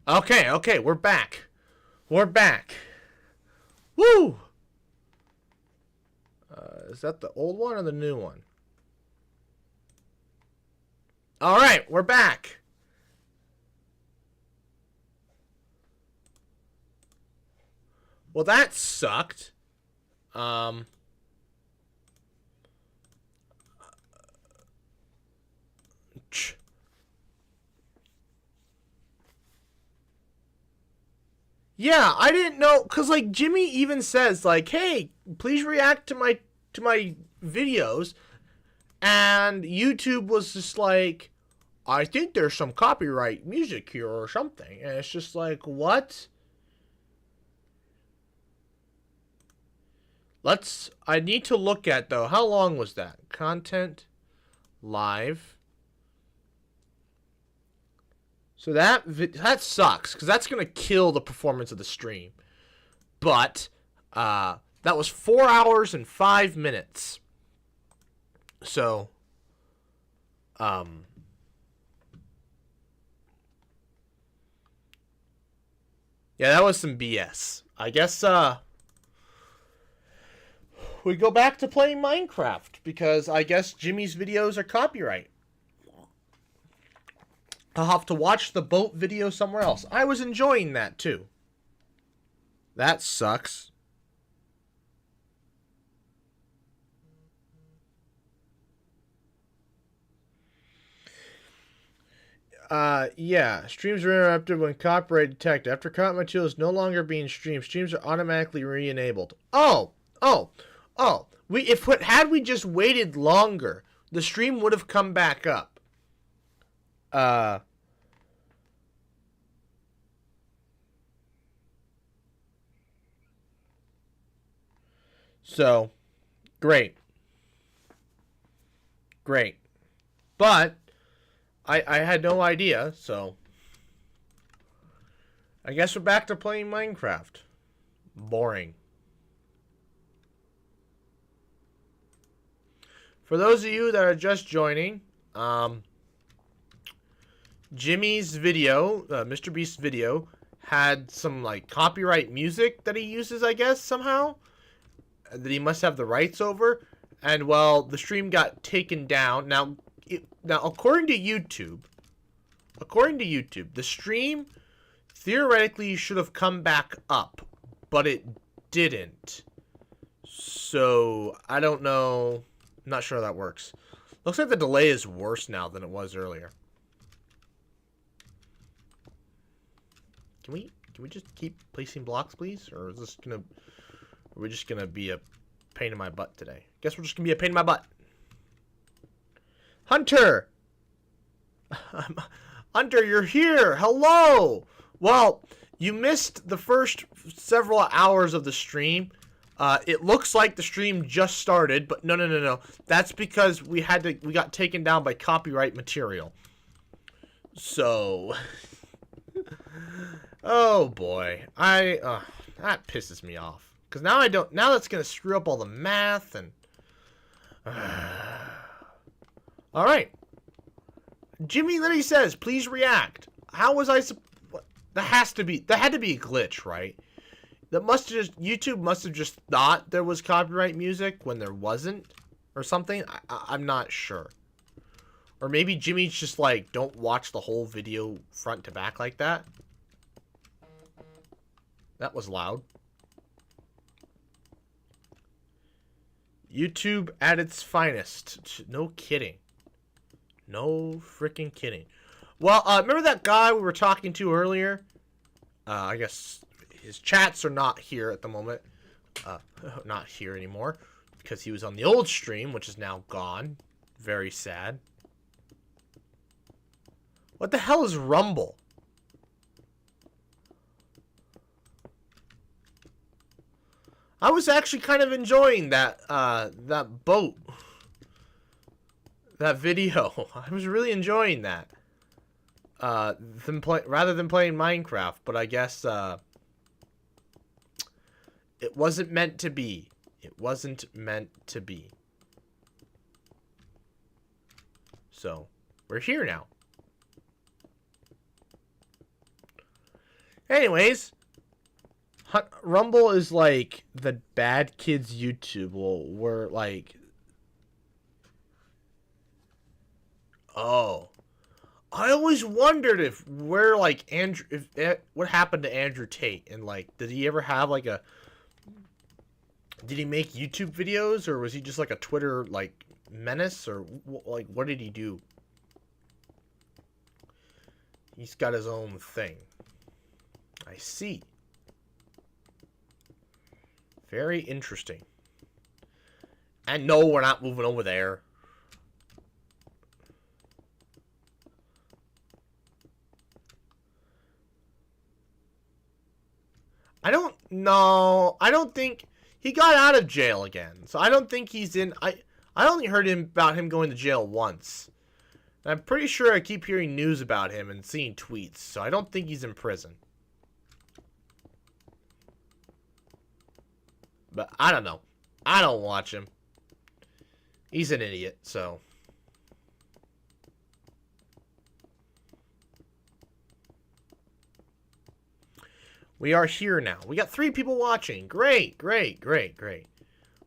Okay, okay, we're back. We're back. Woo! Is that the old one or the new one? Alright, we're back. Well, that sucked. Yeah, I didn't know, cause like Jimmy even says like, "Hey, please react to my videos," and YouTube was just like, "I think there's some copyright music here or something," and it's just like, what? I need to look at though. How long was that? Content live. So that sucks because that's gonna kill the performance of the stream. But that was 4 hours and 5 minutes. So yeah, that was some BS. I guess we go back to playing Minecraft because I guess Jimmy's videos are copyright. I'll have to watch the boat video somewhere else. I was enjoying that too. That sucks. Yeah. Streams are interrupted when copyright detected. After copyright material is no longer being streamed, streams are automatically re-enabled. Oh! Had we just waited longer, the stream would have come back up. So, great. Great. But, I had no idea, so I guess we're back to playing Minecraft. Boring. For those of you that are just joining, Jimmy's video, Mr. Beast's video, had some like copyright music that he uses, I guess, somehow, that he must have the rights over, and well, the stream got taken down. Now according to YouTube, the stream theoretically should have come back up, but it didn't. So I don't know. I'm not sure how that works. Looks like the delay is worse now than it was earlier. Can we just keep placing blocks, please? Or is this gonna... Are we just gonna be a pain in my butt today? Guess we're just gonna be a pain in my butt. Hunter! Hunter, you're here! Hello! Well, you missed the first several hours of the stream. It looks like the stream just started, but no. That's because we got taken down by copyright material. So... Oh boy, that pisses me off. Cause now now that's gonna screw up all the math and. All right. Jimmy literally says, "Please react." How was I? That had to be a glitch, right? YouTube must have just thought there was copyright music when there wasn't, or something. I'm not sure. Or maybe Jimmy's just like, don't watch the whole video front to back like that. That was loud. YouTube at its finest. No kidding. No freaking kidding. Well, remember that guy we were talking to earlier? I guess his chats are not here at the moment. Not here anymore. Because he was on the old stream, which is now gone. Very sad. What the hell is Rumble? I was actually kind of enjoying that that boat. That video. I was really enjoying that. Rather than playing Minecraft, but I guess it wasn't meant to be. It wasn't meant to be. So, we're here now. Anyways, Rumble is like the bad kids YouTube. Well, we're like, oh, I always wondered if we're like Andrew, what happened to Andrew Tate, and like, did he ever have like a, did he make YouTube videos, or was he just like a Twitter like menace, or like what did he do? He's got his own thing. I see. Very interesting. And no, we're not moving over there. I don't know. I don't think he got out of jail again. So I don't think he's in. I only heard about him going to jail once. And I'm pretty sure I keep hearing news about him and seeing tweets. So I don't think he's in prison. But I don't know. I don't watch him. He's an idiot, so. We are here now. We got 3 people watching. Great, great, great, great.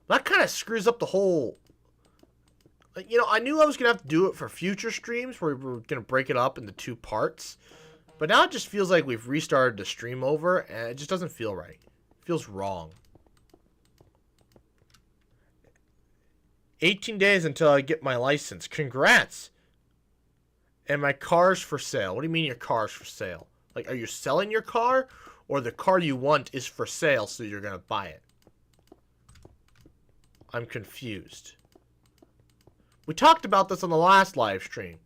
That kind of screws up the whole... You know, I knew I was going to have to do it for future streams where we were going to break it up into 2 parts. But now it just feels like we've restarted the stream over, and it just doesn't feel right. It feels wrong. 18 days until I get my license. Congrats! And my car's for sale. What do you mean your car's for sale? Like, are you selling your car? Or the car you want is for sale, so you're going to buy it? I'm confused. We talked about this on the last live stream.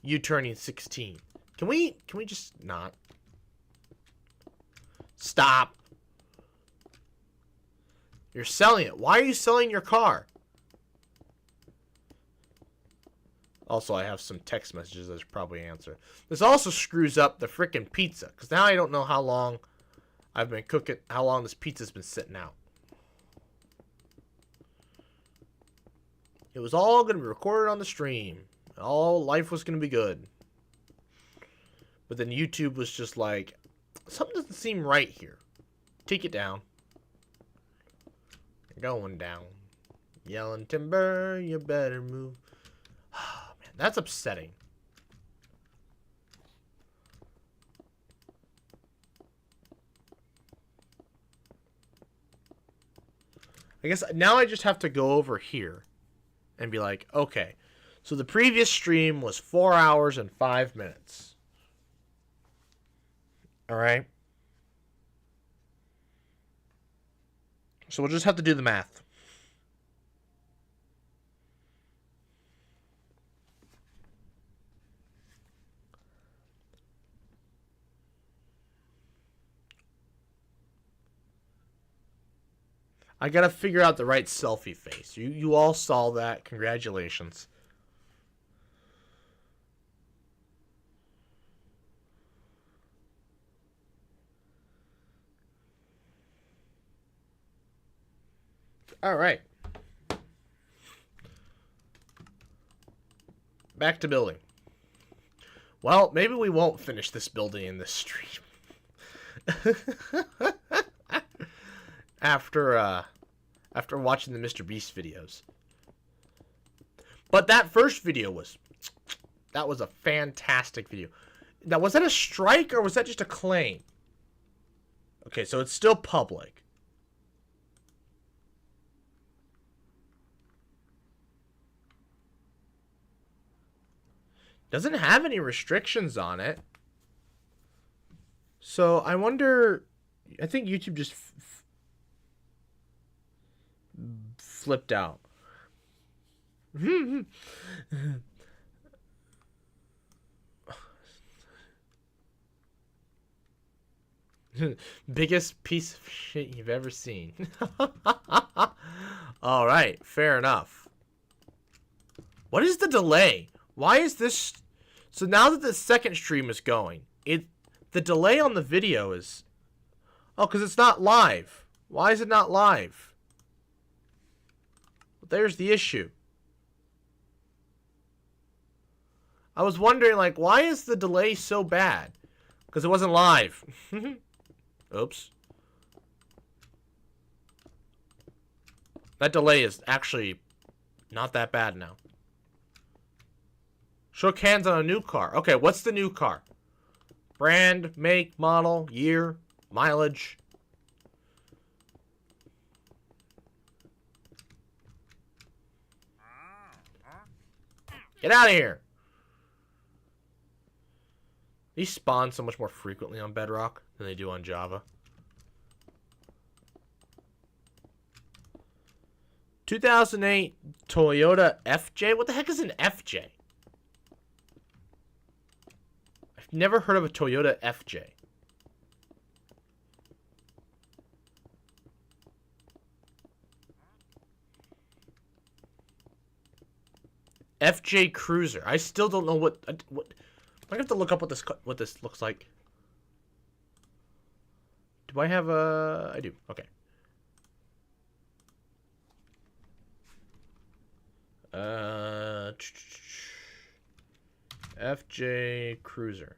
You turning 16. Can we just not? Stop. You're selling it. Why are you selling your car? Also, I have some text messages I should probably answer. This also screws up the frickin' pizza. Because now I don't know how long I've been cooking, how long this pizza's been sitting out. It was all going to be recorded on the stream. All life was going to be good. But then YouTube was just like, something doesn't seem right here. Take it down. You're going down. Yelling timber, you better move. Man, that's upsetting. I guess now I just have to go over here and be like, okay, so the previous stream was 4 hours and 5 minutes. All right. So we'll just have to do the math. I gotta figure out the right selfie face. You all saw that. Congratulations. All right. Back to building. Well, maybe we won't finish this building in this stream. After watching the Mr. Beast videos. But that first video was a fantastic video. Now, was that a strike or was that just a claim? Okay, so it's still public. Doesn't have any restrictions on it. So I wonder, I think YouTube just flipped out. Biggest piece of shit you've ever seen. All right, fair enough. What is the delay? Why is this? So now that the second stream is going, the delay on the video is, oh, because it's not live. Why is it not live? Well, there's the issue. I was wondering, like, why is the delay so bad? Because it wasn't live. Oops. That delay is actually not that bad now. Shook hands on a new car. Okay, what's the new car? Brand, make, model, year, mileage. Get out of here. These spawn so much more frequently on Bedrock than they do on Java. 2008 Toyota FJ? What the heck is an FJ? I've never heard of a Toyota FJ. FJ Cruiser. I still don't know what. I'm gonna have to look up what this looks like. Do I have a? I do. Okay. FJ Cruiser.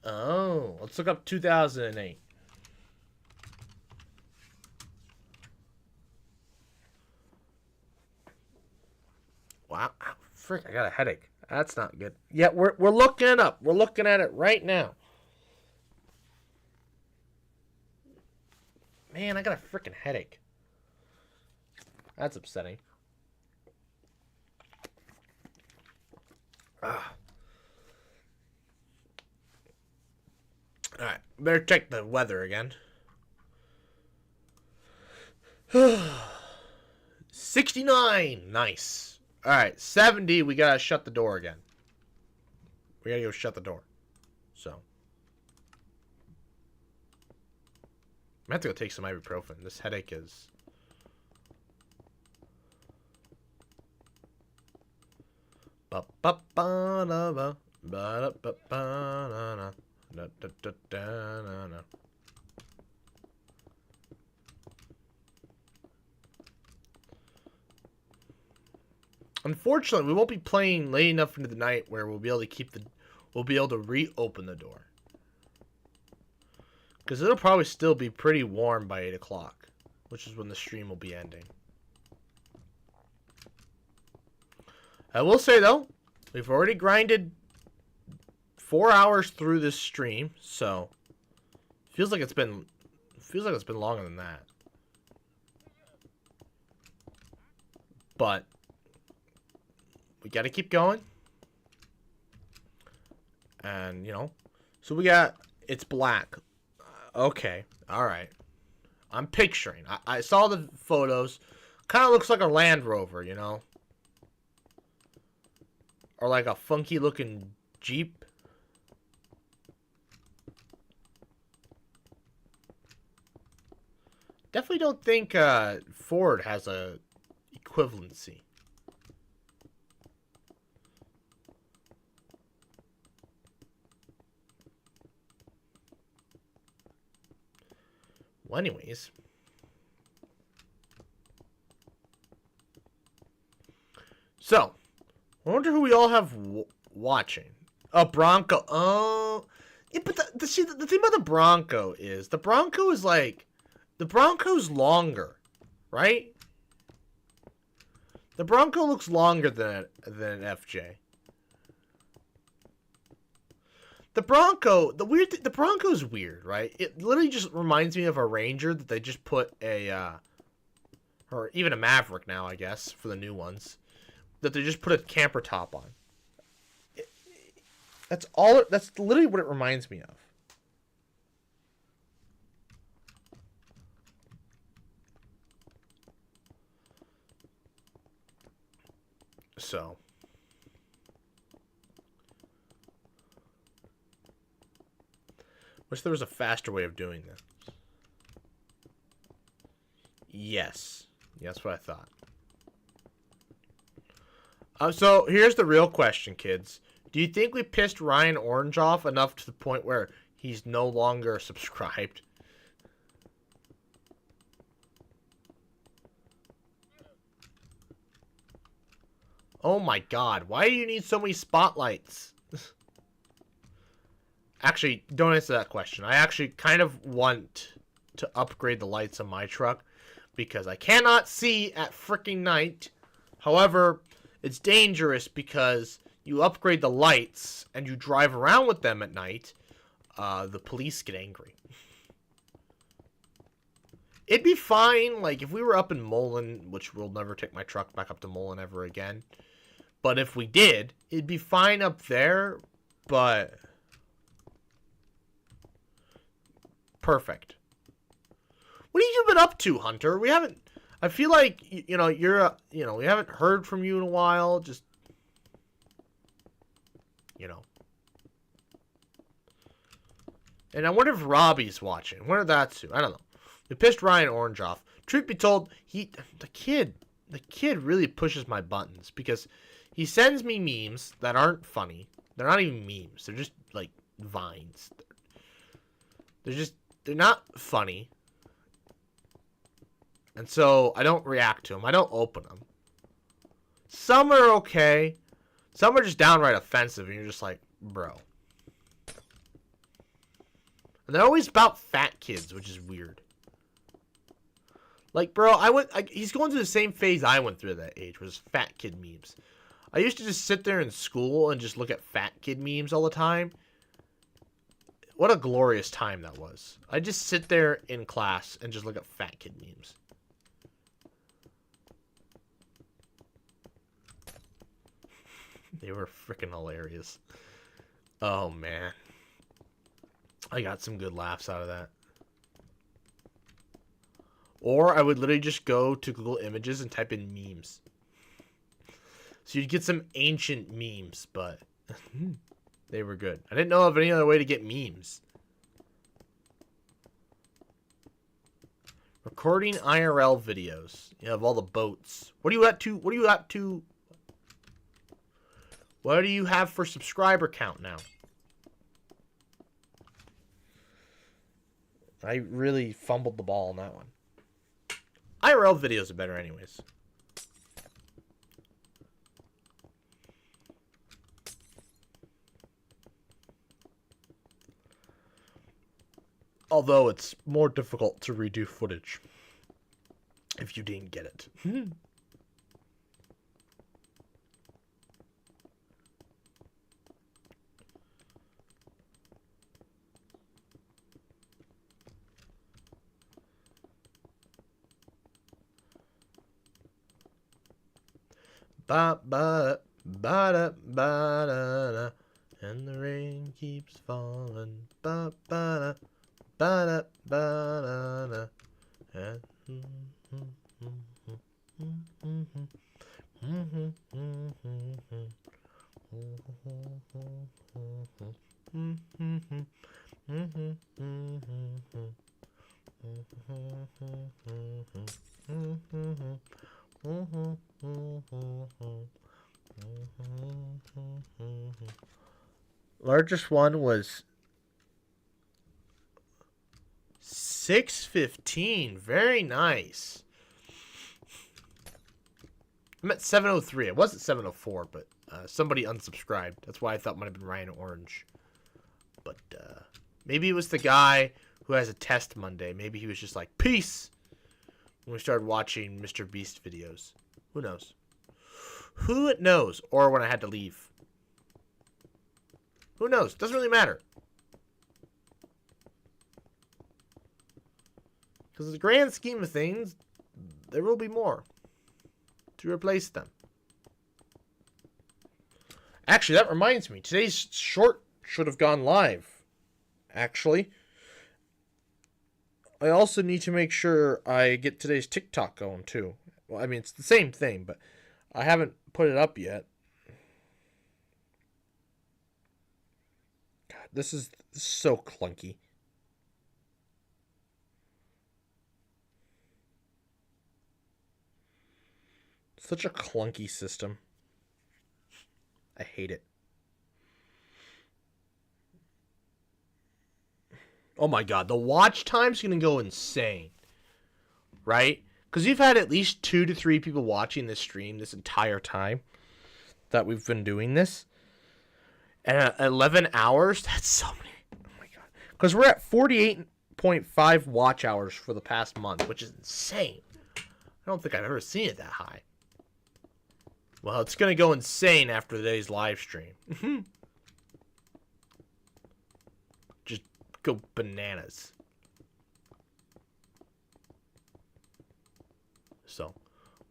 Oh, let's look up 2008. Wow, frick! I got a headache. That's not good. Yeah, we're looking it up. We're looking at it right now. Man, I got a freaking headache. That's upsetting. Ah. All right, better check the weather again. 69, nice. All right, 70. We gotta shut the door again. We gotta go shut the door. So, I'm gonna have to go take some ibuprofen. This headache is. Unfortunately, we won't be playing late enough into the night where we'll be able to reopen the door. Because it'll probably still be pretty warm by 8 o'clock, which is when the stream will be ending. I will say though, we've already grinded 4 hours through this stream, so feels like it's been longer than that. But we got to keep going. And, you know, so we got, it's black. Okay, all right. I'm picturing. I saw the photos. Kind of looks like a Land Rover, you know? Or like a funky looking Jeep. Definitely don't think Ford has a equivalency. Well, anyways. So, I wonder who we all have watching. A Bronco. Oh. Yeah, but the thing about the Bronco is, the Bronco is like, the Bronco's longer, right? The Bronco looks longer than an FJ. The Bronco, the Bronco's weird, right? It literally just reminds me of a Ranger that they just put a, or even a Maverick now, I guess, for the new ones, that they just put a camper top on. That's literally what it reminds me of. So. Wish there was a faster way of doing this. Yes. That's what I thought. So, here's the real question, kids. Do you think we pissed Ryan Orange off enough to the point where he's no longer subscribed? Oh my god, why do you need so many spotlights? Actually, don't answer that question. I actually kind of want to upgrade the lights on my truck because I cannot see at freaking night. However, it's dangerous because you upgrade the lights and you drive around with them at night. The police get angry. It'd be fine, like, if we were up in Mullen, which we'll never take my truck back up to Mullen ever again. But if we did, it'd be fine up there, but... Perfect. What have you been up to, Hunter? We haven't... I feel like, you know, we haven't heard from you in a while, just... You know. And I wonder if Robbie's watching. I wonder if that's who. I don't know. We pissed Ryan Orange off. Truth be told, the kid really pushes my buttons because he sends me memes that aren't funny. They're not even memes. They're just like vines. They're not funny. And so I don't react to them. I don't open them. Some are okay. Some are just downright offensive and you're just like, bro. And they're always about fat kids, which is weird. Like, bro, he's going through the same phase I went through at that age, was fat kid memes. I used to just sit there in school and just look at fat kid memes all the time. What a glorious time that was. I just sit there in class and just look at fat kid memes. They were freaking hilarious. Oh, man. I got some good laughs out of that. Or I would literally just go to Google Images and type in memes. So you'd get some ancient memes, but they were good. I didn't know of any other way to get memes. Recording IRL videos. You have all the boats. What do you at to? What do you at to? What do you have for subscriber count now? I really fumbled the ball on that one. IRL videos are better anyways. Although it's more difficult to redo footage if you didn't get it. Ba ba ba da ba da da, and the rain keeps falling. Ba ba da ba da da. Largest one was 615. Very nice. I'm at 703. It wasn't 704, but somebody unsubscribed. That's why I thought it might have been Ryan Orange. But maybe it was the guy who has a test Monday. Maybe he was just like, peace, when we started watching Mr. Beast videos. Who knows? Who knows? Or when I had to leave. Who knows? Doesn't really matter. Because in the grand scheme of things, there will be more to replace them. Actually, that reminds me. Today's short should have gone live. Actually. I also need to make sure I get today's TikTok going, too. Well, I mean, it's the same thing, but I haven't put it up yet. God, this is so clunky. Such a clunky system. I hate it. Oh my god, the watch time's gonna go insane. Right? Because you've had at least 2 to 3 people watching this stream this entire time that we've been doing this. And at 11 hours, that's so many. Because we're at 48.5 watch hours for the past month, which is insane. I don't think I've ever seen it that high. Well, it's going to go insane after today's live stream. Just go bananas. So,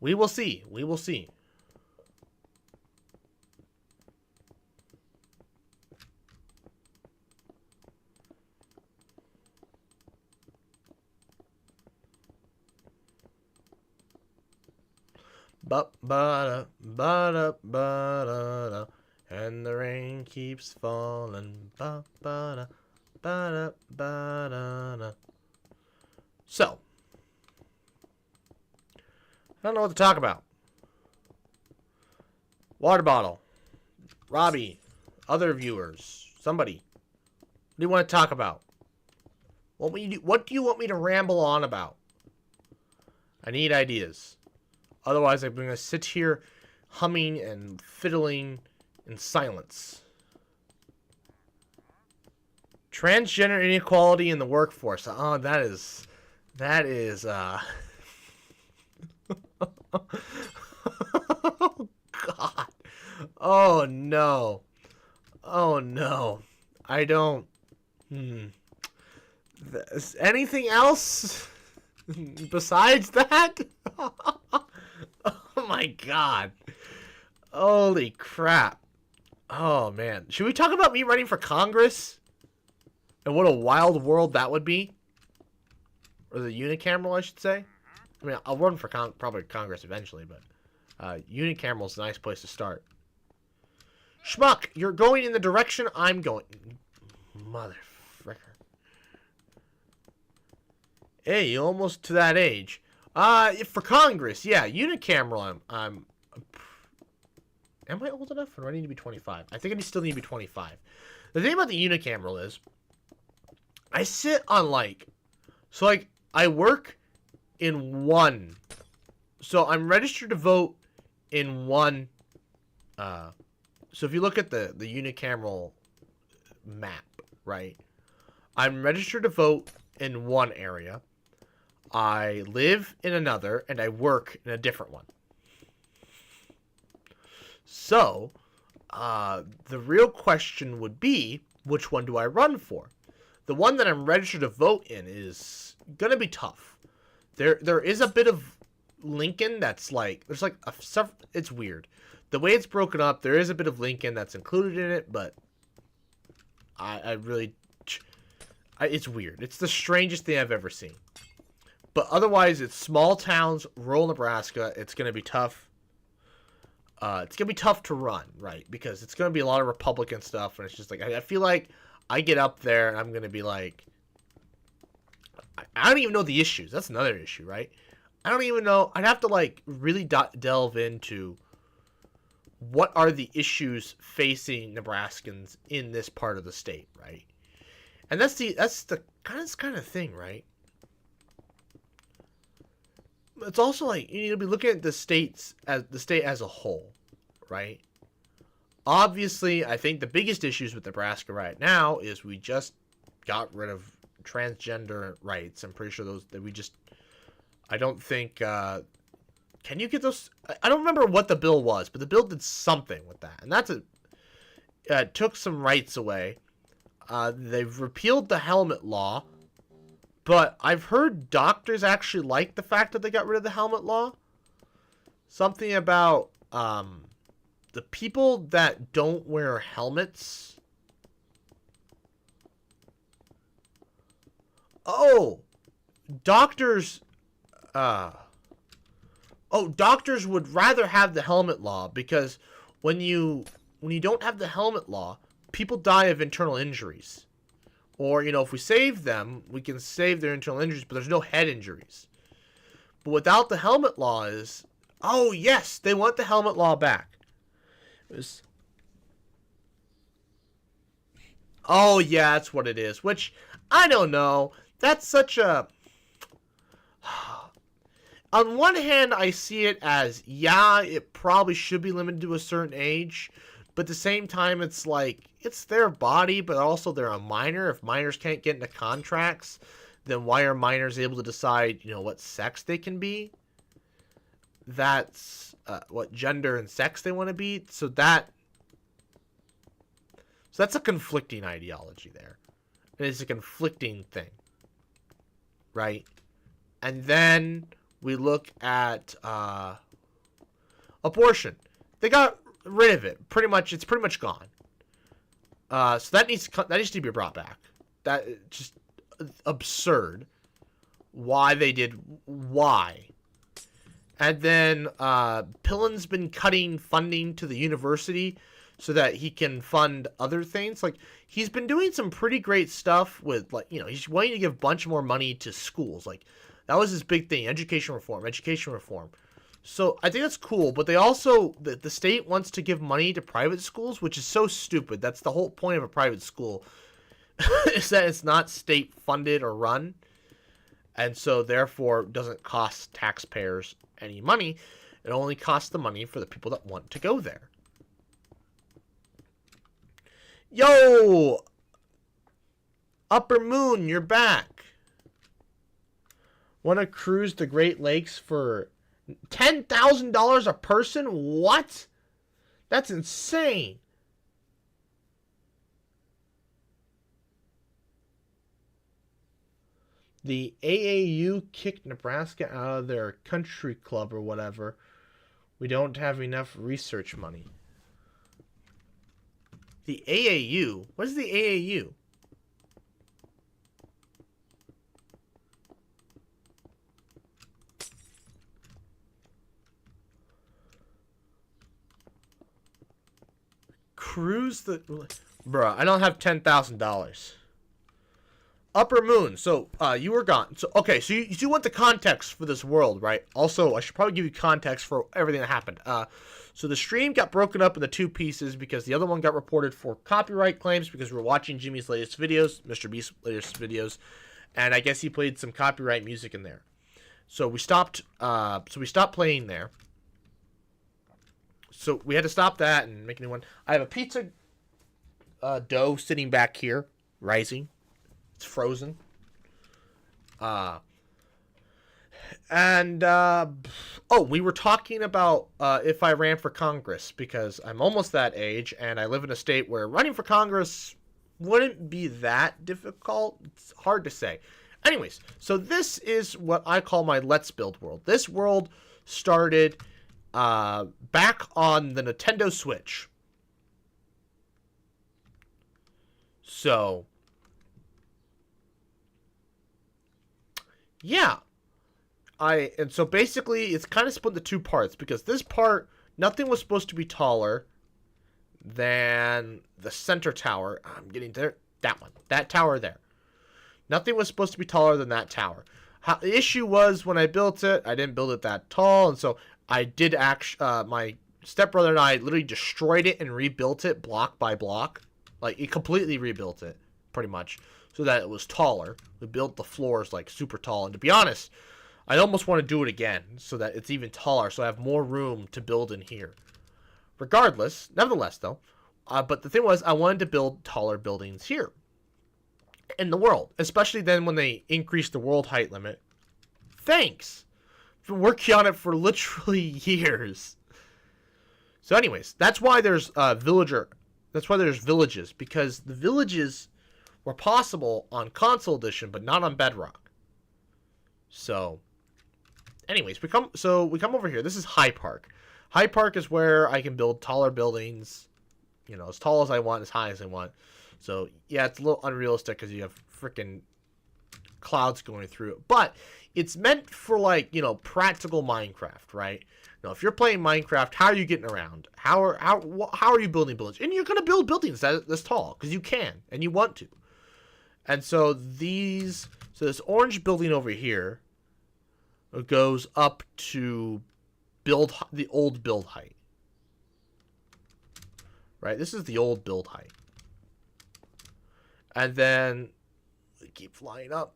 we will see. We will see. Ba-da, and the rain keeps falling. Ba-da, ba-da, ba-da. So, I don't know what to talk about. Water bottle. Robbie. Other viewers. Somebody. What do you want to talk about? What do you want me to ramble on about? I need ideas. Otherwise, I'm going to sit here humming and fiddling in silence. Transgender inequality in the workforce. Oh, that is, oh, God. Oh, no. Oh, no. I don't... Anything else besides that? Oh, my God. Holy crap. Oh, man. Should we talk about me running for Congress? And what a wild world that would be? Or the unicameral, I should say. I mean, I'll run for probably Congress eventually, but unicameral is a nice place to start. Schmuck, you're going in the direction I'm going. Mother fricker. Hey, you're almost to that age. For Congress, yeah, unicameral, I'm am I old enough, or do I need to be 25? I think I still need to be 25. The thing about the unicameral is, I sit on, I work in one. So I'm registered to vote in one. So if you look at the unicameral map, right? I'm registered to vote in one area. I live in another, and I work in a different one. So, the real question would be, which one do I run for? The one that I'm registered to vote in is gonna be tough. There is a bit of Lincoln that's it's weird. The way it's broken up, there is a bit of Lincoln that's included in it, but it's weird. It's the strangest thing I've ever seen. But otherwise, it's small towns, rural Nebraska. It's gonna be tough. It's gonna be tough to run, right? Because it's gonna be a lot of Republican stuff, and it's just I feel like I get up there and I'm gonna be like, I don't even know the issues. That's another issue, right? I don't even know. I'd have to really delve into what are the issues facing Nebraskans in this part of the state, right? And that's the kind of thing, right? It's also you need to be looking at the state as a whole, right? Obviously, I think the biggest issues with Nebraska right now is we just got rid of transgender rights. I'm pretty sure I don't think, can you get those? I don't remember what the bill was, but the bill did something with that. And took some rights away. They've repealed the helmet law, but I've heard doctors actually like the fact that they got rid of the helmet law. Something about, the people that don't wear helmets. Oh, doctors. Doctors would rather have the helmet law because when you don't have the helmet law, people die of internal injuries. Or, if we save them, we can save their internal injuries, but there's no head injuries. But without the helmet law oh yes, they want the helmet law back. Oh yeah, that's what it is. Which, I don't know. That's such a... On one hand, I see it as, yeah, it probably should be limited to a certain age. But at the same time, it's like, it's their body, but also they're a minor. If minors can't get into contracts, then why are minors able to decide, what sex they can be? That's what gender and sex they want to be. So that's a conflicting ideology there. And it's a conflicting thing. Right? And then we look at abortion. They got rid of it. It's pretty much gone. So that needs to be brought back. That just absurd. Why they did why. And then Pillen's been cutting funding to the university so that he can fund other things. Like, he's been doing some pretty great stuff with, like, he's wanting to give a bunch more money to schools. Like, that was his big thing, education reform. So I think that's cool, but they also, the state wants to give money to private schools, which is so stupid. That's the whole point of a private school, is that it's not state funded or run, and so therefore doesn't cost taxpayers any money. It only costs the money for the people that want to go there. Yo! Upper Moon, you're back. Want to cruise the Great Lakes for $10,000 a person? What? That's insane. The AAU kicked Nebraska out of their country club or whatever. We don't have enough research money. The AAU? What is the AAU? Cruise the... Bruh, I don't have $10,000. Upper Moon. So, you were gone. So, okay, so you want the context for this world, right? Also, I should probably give you context for everything that happened. So the stream got broken up into two pieces because the other one got reported for copyright claims because we were watching Jimmy's latest videos, Mr. Beast's latest videos, and I guess he played some copyright music in there. So we stopped playing there. So we had to stop that and make a new one. I have a pizza dough sitting back here, rising. It's frozen. We were talking about if I ran for Congress, because I'm almost that age, and I live in a state where running for Congress wouldn't be that difficult. It's hard to say. Anyways, so this is what I call my Let's Build world. This world started back on the Nintendo Switch. So, yeah. And so basically, it's kind of split into two parts, because this part, nothing was supposed to be taller than the center tower. I'm getting there. That one. That tower there. Nothing was supposed to be taller than that tower. The issue was, when I built it, I didn't build it that tall, and so I did my stepbrother and I literally destroyed it and rebuilt it block by block. Like, it completely rebuilt it, pretty much, so that it was taller. We built the floors, like, super tall, and to be honest, I almost want to do it again, so that it's even taller, so I have more room to build in here. Nevertheless, though, but the thing was, I wanted to build taller buildings here in the world, especially then when they increased the world height limit. Thanks! Been working on it for literally years. So anyways, that's why there's that's why there's villages, because the villages were possible on console edition, but not on Bedrock. So anyways, we come over here. This is High Park. High Park is where I can build taller buildings, as tall as I want, as high as I want. So yeah, it's a little unrealistic because you have freaking clouds going through it, but it's meant for, like, practical Minecraft, right? If you're playing Minecraft, how are you getting around? How are you building buildings? And you're gonna build buildings that's tall because you can and you want to. And so this orange building over here goes up to the old build height. Right? This is the old build height. And then we keep flying up.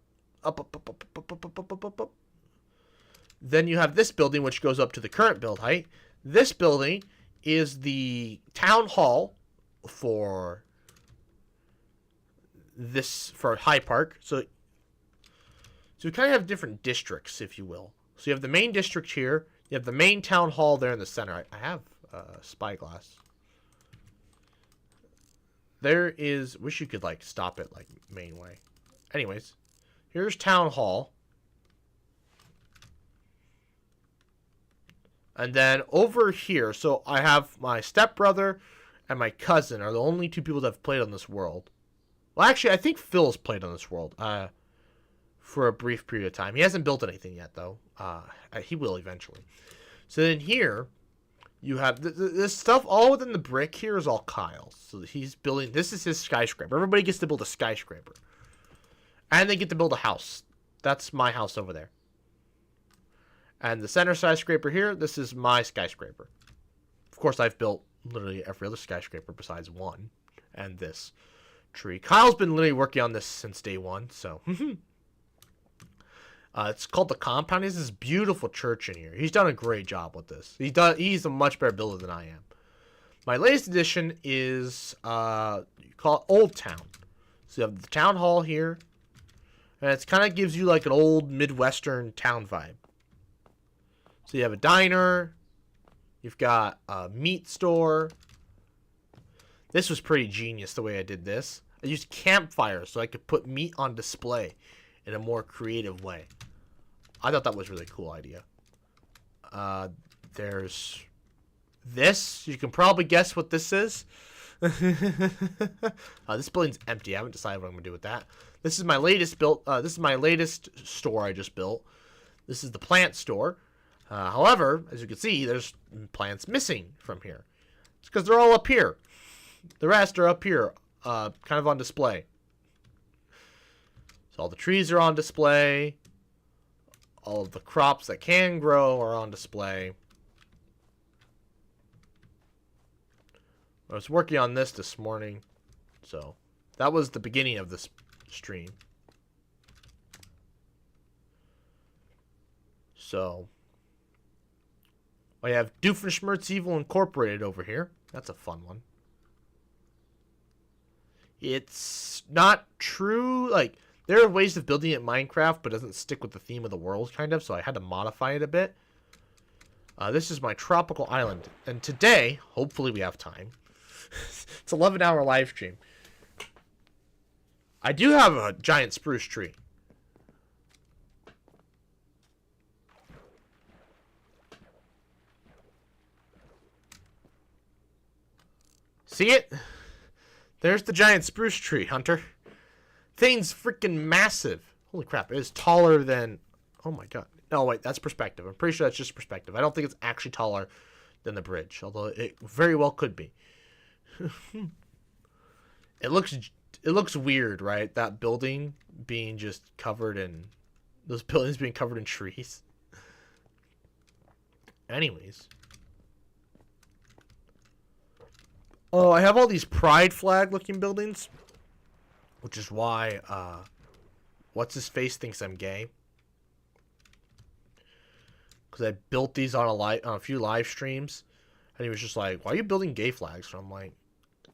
Then you have this building, which goes up to the current build height. This building is the town hall for High Park. So we kind of have different districts, if you will. So you have the main district here. You have the main town hall there in the center. I have spyglass. There is... Wish you could, like, stop it, like, main way. Anyways. Here's town hall. And then over here, so I have my stepbrother and my cousin are the only two people that have played on this world. Well, actually, I think Phil's played on this world for a brief period of time. He hasn't built anything yet, though. He will eventually. So then here, you have this stuff all within the brick here is all Kyle's. So he's building, this is his skyscraper. Everybody gets to build a skyscraper. And they get to build a house. That's my house over there. And the center skyscraper here, this is my skyscraper. Of course, I've built literally every other skyscraper besides one. And this tree. Kyle's been literally working on this since day one, so. It's called the Compound. He has this beautiful church in here. He's done a great job with this. He's a much better builder than I am. My latest addition is, you call it Old Town. So you have the town hall here. And it kind of gives you like an old Midwestern town vibe. So you have a diner. You've got a meat store. This was pretty genius the way I did this. I used campfires so I could put meat on display in a more creative way. I thought that was a really cool idea. There's this. You can probably guess what this is. This building's empty. I haven't decided what I'm going to do with that. This is my latest this is my latest store I just built. This is the plant store. However, as you can see, there's plants missing from here. It's because they're all up here. The rest are up here, kind of on display. So all the trees are on display. All of the crops that can grow are on display. I was working on this morning, so that was the beginning of this stream. So I have Doofenshmirtz Evil Incorporated over here. That's a fun one. It's not true. Like, there are ways of building it in Minecraft, but it doesn't stick with the theme of the world, kind of. So I had to modify it a bit. This is my tropical island. And today, hopefully we have time. It's an 11-hour live stream. I do have a giant spruce tree. See it? There's the giant spruce tree, Hunter. Thing's freaking massive. Holy crap, it is taller than... Oh my god. No, wait, that's perspective. I'm pretty sure that's just perspective. I don't think it's actually taller than the bridge, although it very well could be. It looks weird, right? That building being just covered in... Those buildings being covered in trees. Anyways. Oh, I have all these pride flag looking buildings. Which is why, what's-his-face thinks I'm gay. Because I built these on a few live streams. And he was just like, why are you building gay flags? And I'm like,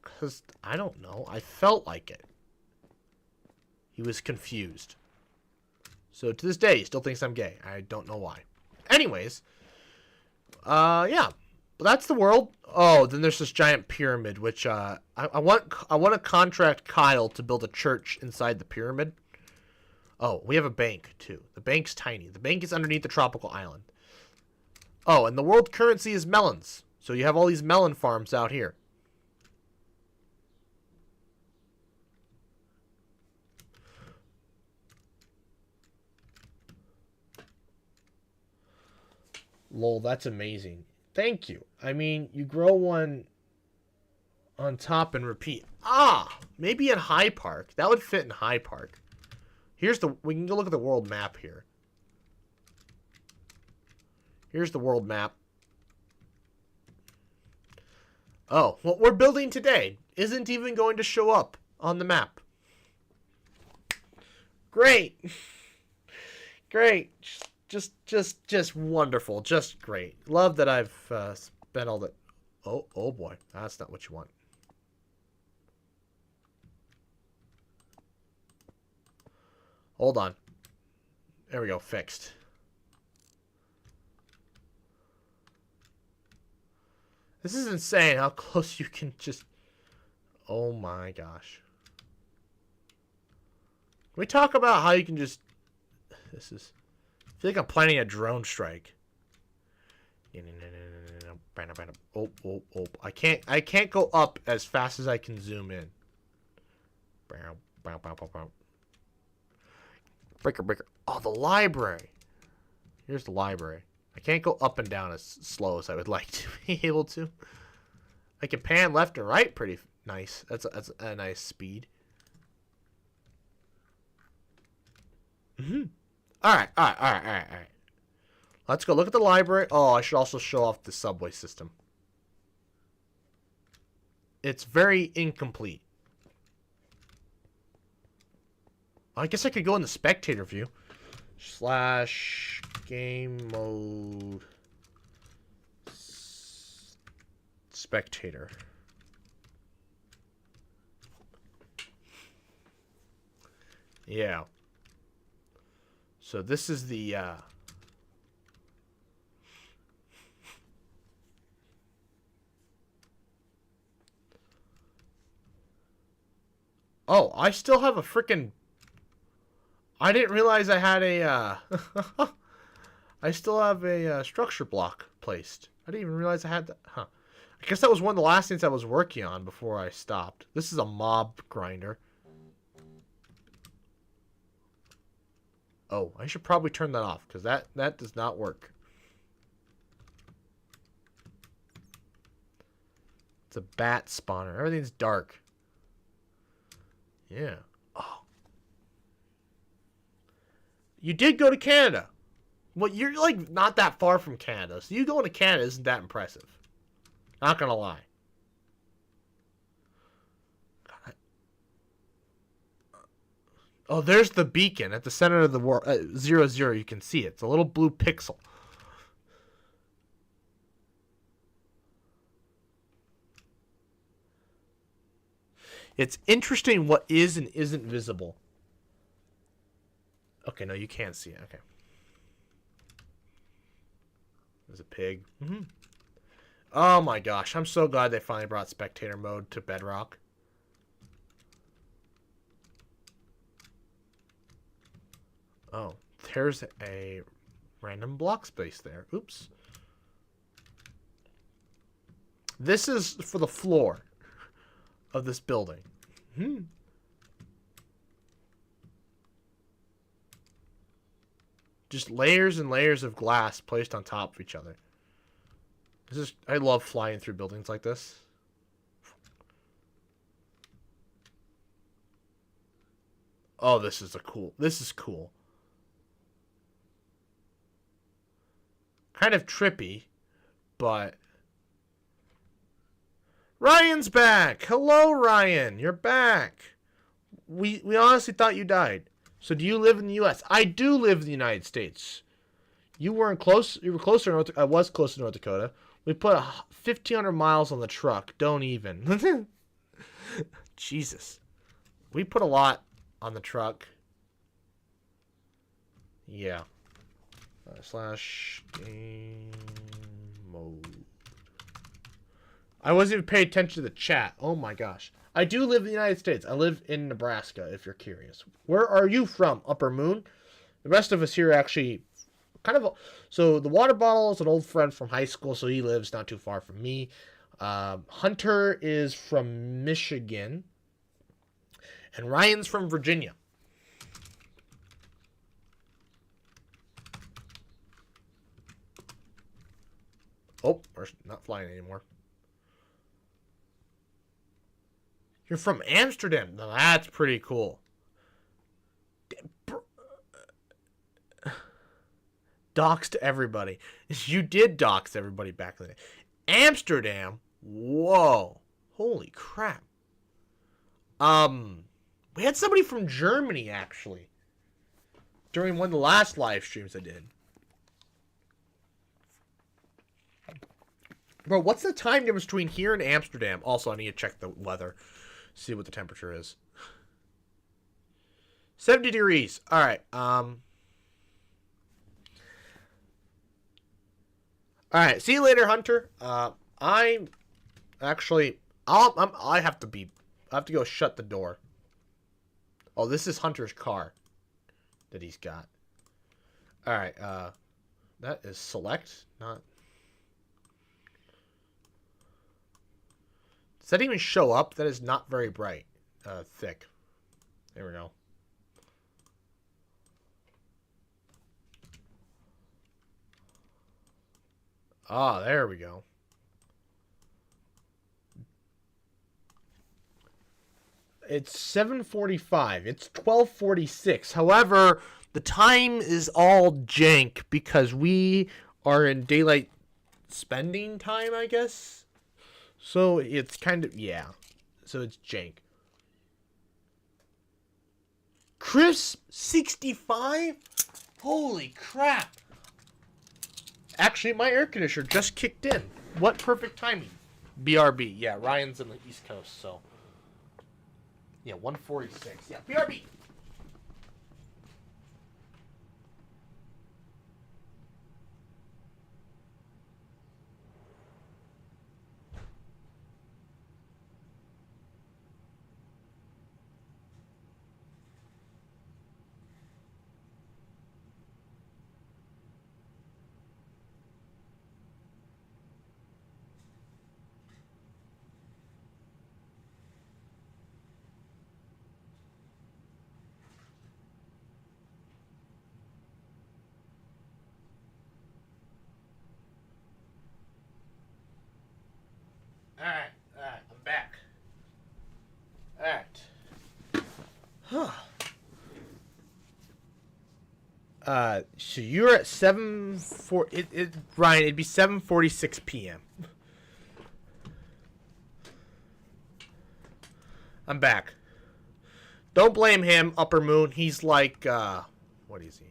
because, I don't know. I felt like it. He was confused. So, to this day, he still thinks I'm gay. I don't know why. Anyways. Yeah. But that's the world. Oh, then there's this giant pyramid, which I want to contract Kyle to build a church inside the pyramid. Oh, we have a bank too. The bank's tiny. The bank is underneath the tropical island. Oh, and the world currency is melons. So you have all these melon farms out here. Lol, that's amazing. Thank you. I mean, you grow one on top and repeat. Ah, maybe in High Park. That would fit in High Park. We can go look at the world map here. Here's the world map. Oh, what we're building today isn't even going to show up on the map. Great. Great. Just wonderful. Just great. Love that I've spent Oh boy. That's not what you want. Hold on. There we go. Fixed. This is insane how close you can just... Oh my gosh. Can we talk about how you can just... This is... I feel like I'm planning a drone strike. Oh. I can't go up as fast as I can zoom in. Breaker. Oh, the library. Here's the library. I can't go up and down as slow as I would like to be able to. I can pan left and right pretty nice. That's a nice speed. All right. Let's go look at the library. Oh, I should also show off the subway system. It's very incomplete. I guess I could go in the spectator view. / game mode spectator. Yeah. So this is the Oh, I still have a freaking... I didn't realize I had a I still have a structure block placed. I didn't even realize I had that. Huh. I guess that was one of the last things I was working on before I stopped. This is a mob grinder. Oh, I should probably turn that off because that does not work. It's a bat spawner. Everything's dark. Yeah. Oh. You did go to Canada. Well, you're like not that far from Canada. So you going to Canada isn't that impressive. Not gonna lie. Oh, there's the beacon at the center of the world. 00, you can see it. It's a little blue pixel. It's interesting what is and isn't visible. Okay, no, you can't see it. Okay. There's a pig. Oh my gosh, I'm so glad they finally brought spectator mode to Bedrock. Oh, there's a random block space there. Oops. This is for the floor of this building. Just layers and layers of glass placed on top of each other. This is... I love flying through buildings like this. Oh, this is cool. This is cool. Kind of trippy, but... Ryan's back! Hello, Ryan! You're back! We honestly thought you died. So do you live in the U.S.? I do live in the United States. You weren't close. You were closer to North Dakota. I was close to North Dakota. We put 1,500 miles on the truck. Don't even. Jesus. We put a lot on the truck. Yeah. / game mode. I wasn't even paying attention to the chat. Oh my gosh. I do live in the United States. I live in Nebraska, if you're curious. Where are you from, Upper Moon? The rest of us here actually kind of... So the water bottle is an old friend from high school, so he lives not too far from me. Hunter is from Michigan. And Ryan's from Virginia. Oh, we're not flying anymore. You're from Amsterdam. Now that's pretty cool. Doxed everybody. You did dox everybody back in the day. Amsterdam? Whoa. Holy crap. We had somebody from Germany, actually. During one of the last live streams I did. Bro, what's the time difference between here and Amsterdam? Also, I need to check the weather. See what the temperature is. 70 degrees. Alright, Alright, see you later, Hunter. I'm actually... I have to go shut the door. Oh, this is Hunter's car that he's got. Alright, that is select, not... Does that even show up? That is not very bright. Thick. There we go. Ah, there we go. It's 7:45. It's 12:46. However, the time is all jank because we are in daylight spending time, I guess. So it's kind of, yeah. So it's jank. Crisp 65? Holy crap. Actually, my air conditioner just kicked in. What perfect timing. BRB. Yeah, Ryan's in the East Coast, so. Yeah, 146. Yeah, BRB. Alright, I'm back. Alright. So you're at 7:4. Ryan, it'd be 7:46 p.m. I'm back. Don't blame him, Upper Moon. He's like, what is he?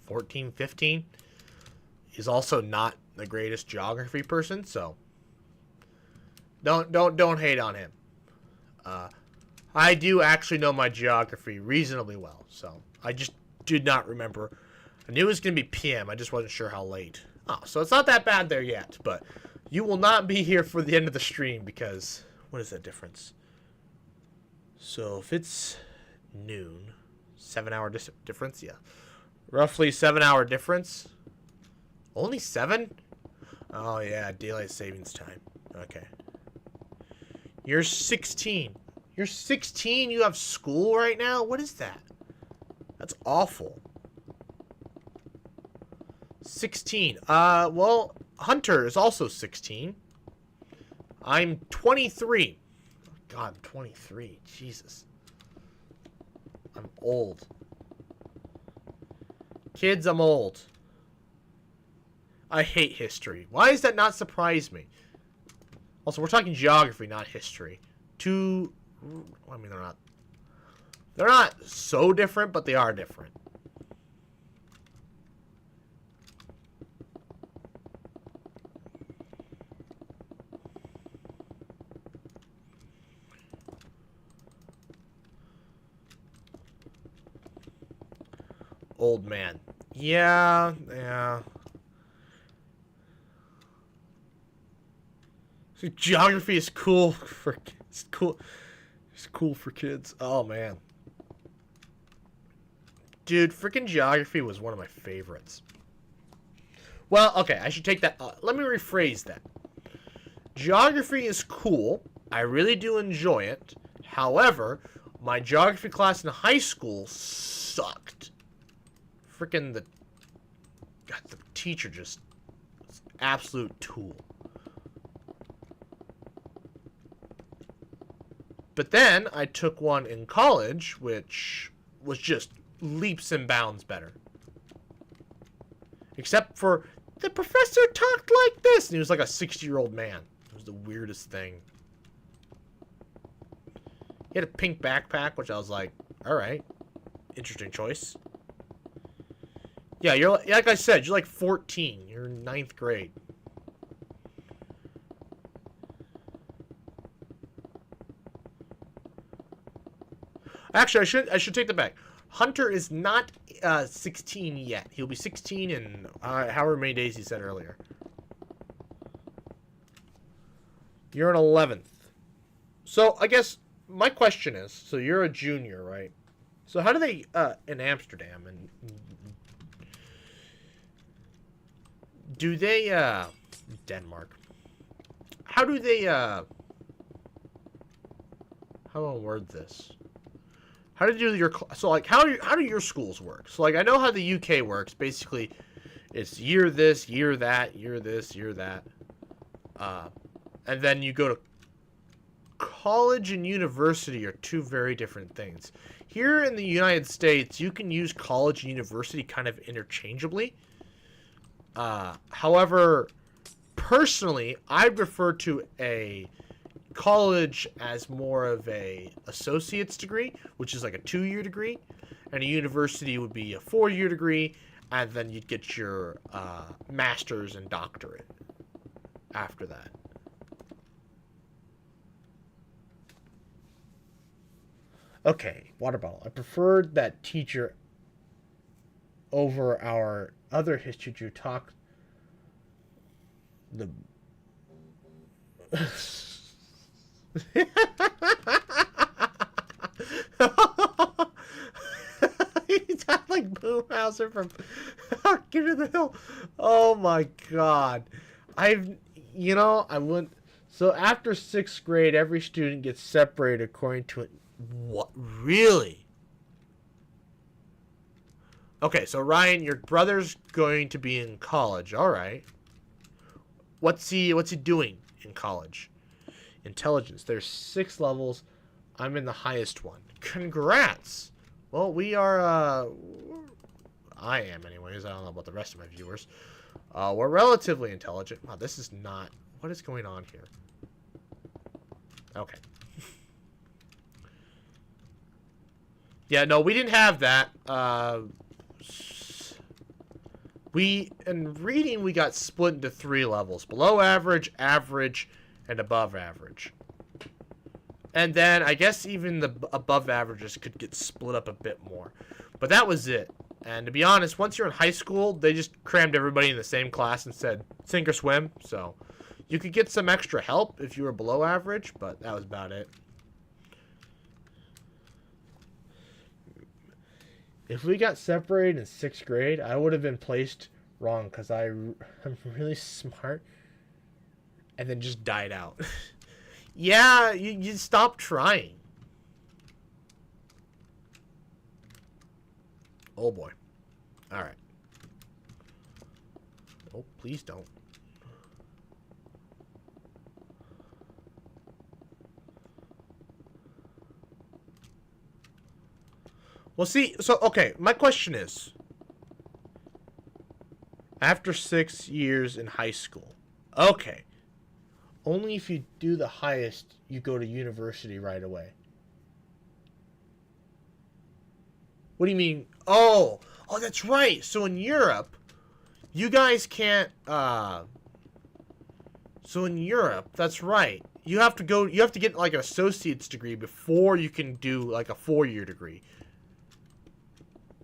14, 15? He's also not the greatest geography person, so don't hate on him. I do actually know my geography reasonably well, so I just did not remember. I knew it was going to be PM, I just wasn't sure how late. Oh, so it's not that bad there yet, but you will not be here for the end of the stream because, what is that difference? So if it's noon, 7-hour difference, yeah. Roughly 7-hour difference. Only 7? Oh yeah, daylight savings time. Okay. You're 16. You're 16? You have school right now? What is that? That's awful. 16. Well, Hunter is also 16. I'm 23. Oh, God, I'm 23. Jesus. I'm old. Kids, I'm old. I hate history. Why does that not surprise me? Also, we're talking geography, not history. I mean, they're not so different, but they are different. Old man. Yeah. So geography is cool for kids. It's cool for kids. Oh man. Dude, freaking geography was one of my favorites. Well, okay, I should take that. Let me rephrase that. Geography is cool. I really do enjoy it. However, my geography class in high school sucked. Freaking the teacher just was an absolute tool. But then I took one in college, which was just leaps and bounds better. Except for the professor talked like this, and he was like a 60-year-old man. It was the weirdest thing. He had a pink backpack, which I was like, all right, interesting choice. Yeah, like I said, you're like 14. You're in 9th grade. Actually, I should take that back. Hunter is not 16 yet. He'll be 16 in however many days he said earlier. You're an 11th. So I guess my question is, so you're a junior, right? So how do they in Amsterdam and do they Denmark? How do they how do I word this? How do you do your so like how do your schools work? So like I know how the UK works. Basically, it's year this, year that, year this, year that, and then you go to college and university are two very different things. Here in the United States, you can use college and university kind of interchangeably. However, personally, I refer to a college as more of a associate's degree, which is like a 2-year degree, and a university would be a 4-year degree, and then you'd get your master's and doctorate after that. Okay, water bottle. I preferred that teacher over our other history teacher talk the He's like Boomhauser from King of the Hill. Oh my god. I wouldn't. So after 6th grade, every student gets separated according to it. What? Really? Okay, so Ryan, your brother's going to be in college. All right. What's he doing in college? Intelligence. There's 6 levels. I'm in the highest one. Congrats. Well, we are I am anyways. I don't know about the rest of my viewers. We're relatively intelligent. Wow, this is not what is going on here? Okay. Yeah, no, we didn't have that. In reading, we got split into 3 levels. Below average, average, and above average. And then, I guess even the above averages could get split up a bit more. But that was it. And to be honest, once you're in high school, they just crammed everybody in the same class and said, sink or swim. So, you could get some extra help if you were below average, but that was about it. If we got separated in 6th grade, I would have been placed wrong because I'm really smart and then just died out. Yeah, you stop trying. Oh boy. Alright. Oh, please don't. Well, see, so, okay, my question is, after 6 years in high school, okay, only if you do the highest, you go to university right away. What do you mean? Oh, that's right. So in Europe, you guys can't, so in Europe, that's right. You have to get like an associate's degree before you can do like a 4-year degree.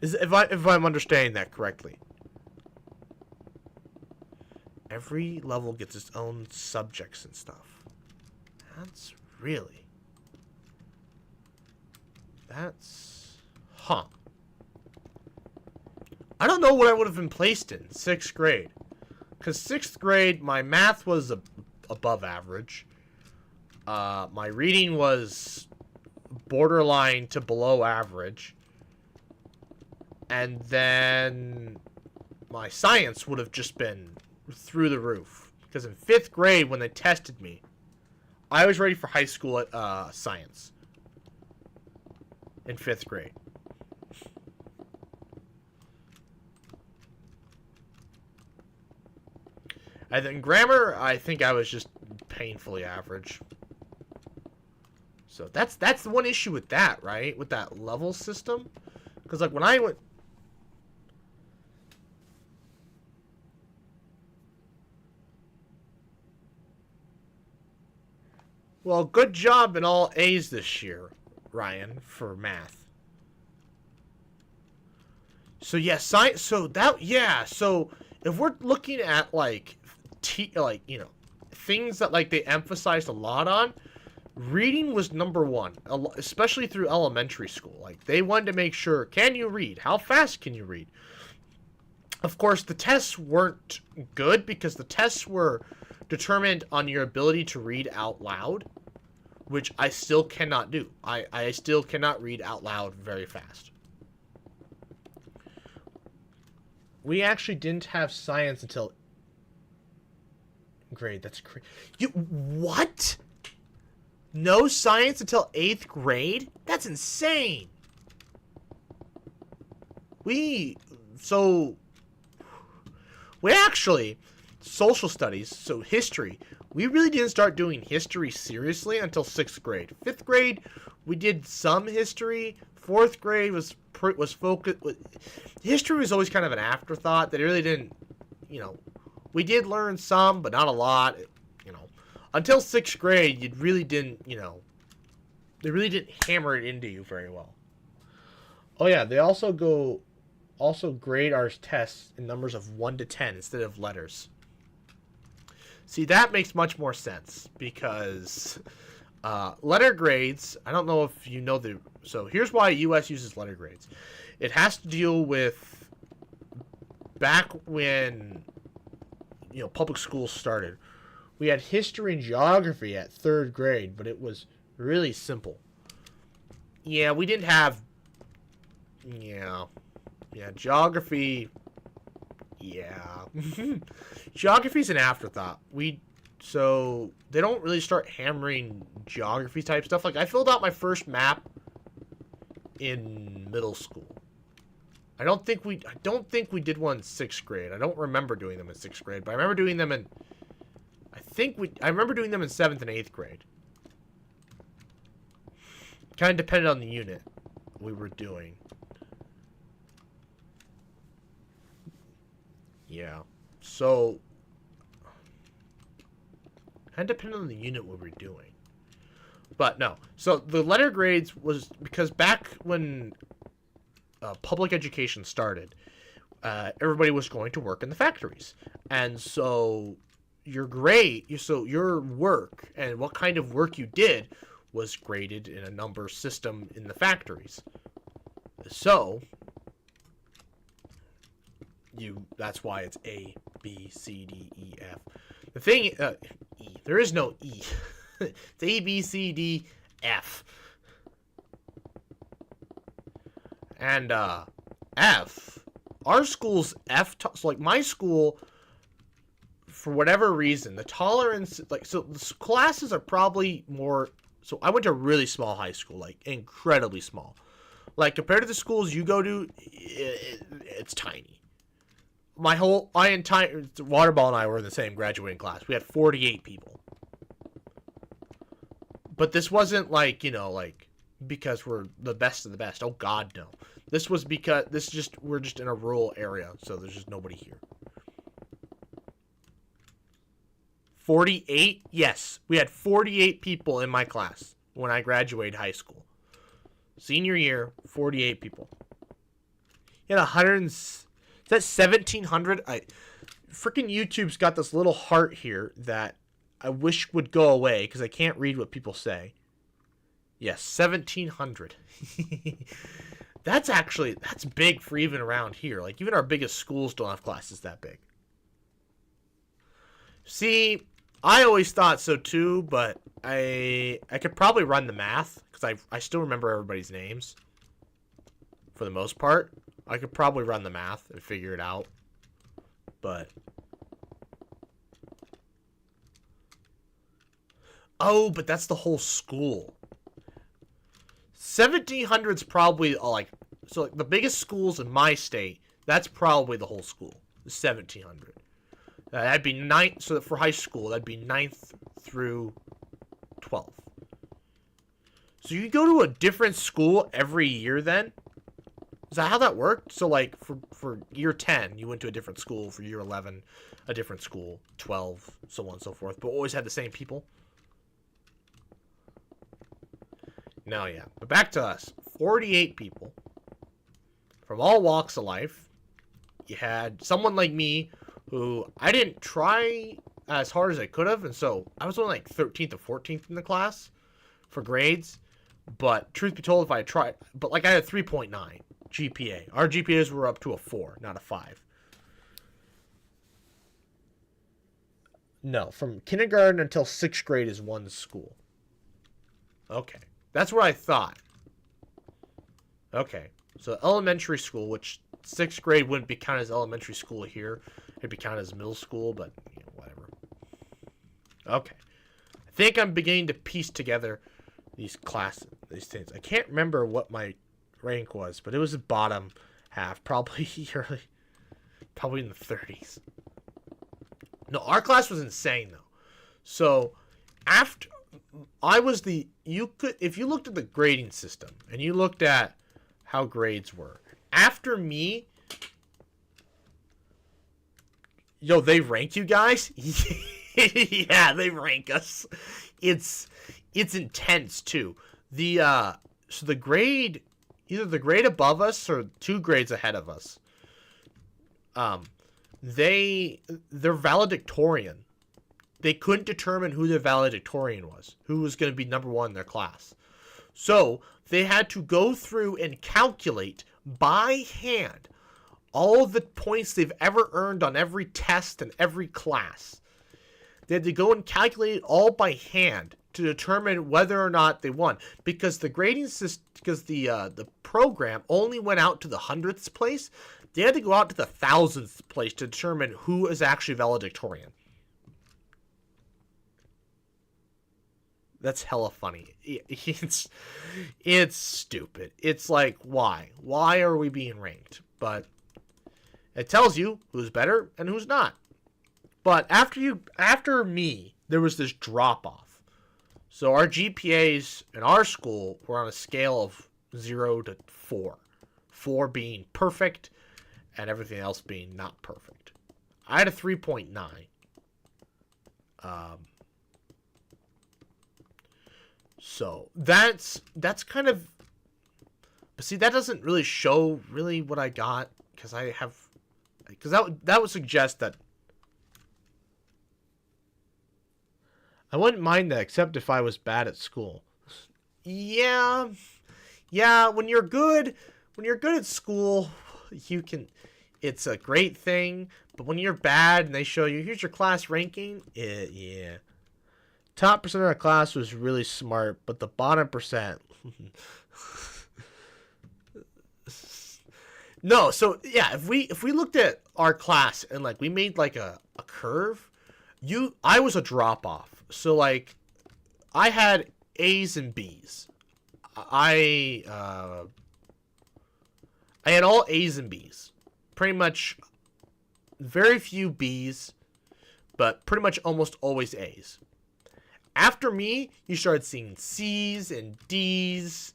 If I'm understanding that correctly. Every level gets its own subjects and stuff. Huh. I don't know what I would have been placed in 6th grade. Because 6th grade, my math was above average. My reading was borderline to below average. And then my science would have just been through the roof. Because in 5th grade, when they tested me, I was ready for high school at science. In 5th grade. And then grammar, I think I was just painfully average. So that's the one issue with that, right? With that level system. Because like when I went... Well, good job in all A's this year, Ryan, for math. So yeah, science. So that yeah. So if we're looking at like, things that like they emphasized a lot on, reading was number one, especially through elementary school. Like they wanted to make sure, can you read? How fast can you read? Of course, the tests weren't good because the tests were determined on your ability to read out loud, which I still cannot do. I still cannot read out loud very fast. We actually didn't have science until grade. That's crazy. You what? No science until 8th grade? That's insane. We actually, social studies, so history, we really didn't start doing history seriously until 6th grade. 5th grade, we did some history. 4th grade was focused. History was always kind of an afterthought. That really didn't, we did learn some, but not a lot. Until 6th grade, you really didn't, they really didn't hammer it into you very well. Oh yeah, they also grade our tests in numbers of 1 to 10 instead of letters. See, that makes much more sense because letter grades, I don't know if you know so here's why US uses letter grades. It has to deal with back when, public schools started. We had history and geography at 3rd grade, but it was really simple. Yeah, we didn't have, geography, geography's an afterthought. So they don't really start hammering geography type stuff. Like I filled out my first map in middle school. I don't think we did one in 6th grade. I don't remember doing them in 6th grade, but I remember doing them in I remember doing them in 7th and 8th grade. Kind of depended on the unit we were doing. Yeah. So kind of depended on the unit we were doing. But no. So the letter grades was because back when public education started, everybody was going to work in the factories. And so your work and what kind of work you did was graded in a number system in the factories. So that's why it's A, B, C, D, E, F. The thing, E. There is no E. It's A, B, C, D, F. And F. Our school's F. So like my school, for whatever reason, the tolerance, so the classes are probably more. So I went to a really small high school, like incredibly small. Like compared to the schools you go to, it's tiny. My entire Waterball and I were in the same graduating class. We had 48 people. But this wasn't like, because we're the best of the best. Oh God, no. This was because we're just in a rural area, so there's just nobody here. 48? Yes. We had 48 people in my class when I graduated high school. Senior year, 48 people. You had is that 1,700? Freaking YouTube's got this little heart here that I wish would go away because I can't read what people say. Yes, 1,700. That's big for even around here. Like, even our biggest schools don't have classes that big. See, I always thought so too, but I could probably run the math because I still remember everybody's names for the most part. I could probably run the math and figure it out, but but that's the whole school. 1,700's probably the biggest schools in my state. That's probably the whole school. 1,700. That'd be 9th. So for high school, that'd be 9th through 12th. So you go to a different school every year then? Is that how that worked? So like for year 10, you went to a different school. For year 11, a different school. 12, so on and so forth. But always had the same people? No, yeah. But back to us. 48 people from all walks of life. You had someone like me who I didn't try as hard as I could have, and so I was only like 13th or 14th in the class for grades. But truth be told, if I tried, but like I had a 3.9 GPA. Our GPAs were up to a 4, not a 5. No, from kindergarten until 6th grade is one school. Okay. That's what I thought. Okay. So elementary school, which 6th grade wouldn't be counted as elementary school here. It'd be counted as middle school, but whatever. Okay. I think I'm beginning to piece together these things. I can't remember what my rank was, but it was the bottom half. Probably in the 30s. No, our class was insane, though. So, after... if you looked at the grading system, and you looked at how grades were, after me, they rank you guys? Yeah, they rank us. It's intense, too. So the grade, either the grade above us or 2 grades ahead of us, they're valedictorian. They couldn't determine who the valedictorian was, who was going to be number 1 in their class. So they had to go through and calculate by hand all of the points they've ever earned on every test and every class. They had to go and calculate it all by hand to determine whether or not they won, because the grading system, because the program only went out to the 100th place. They had to go out to the 1,000th place to determine who is actually valedictorian. That's hella funny. It's stupid. It's like, why? Why are we being ranked? But it tells you who's better and who's not. But after me, there was this drop off. So our GPAs in our school were on a scale of 0 to 4. 4 being perfect and everything else being not perfect. I had a 3.9. So that's kind of, but see, that doesn't really show really what I got, because that would suggest that I wouldn't mind that, except if I was bad at school. Yeah, when you're good at school, it's a great thing, but when you're bad and they show you, here's your class ranking, yeah. Top percent of our class was really smart, but the bottom percent... No, so, yeah, if we looked at our class and, like, we made, like, a curve, I was a drop-off. So, like, I had A's and B's. I had all A's and B's. Pretty much very few B's, but pretty much almost always A's. After me, you started seeing C's and D's,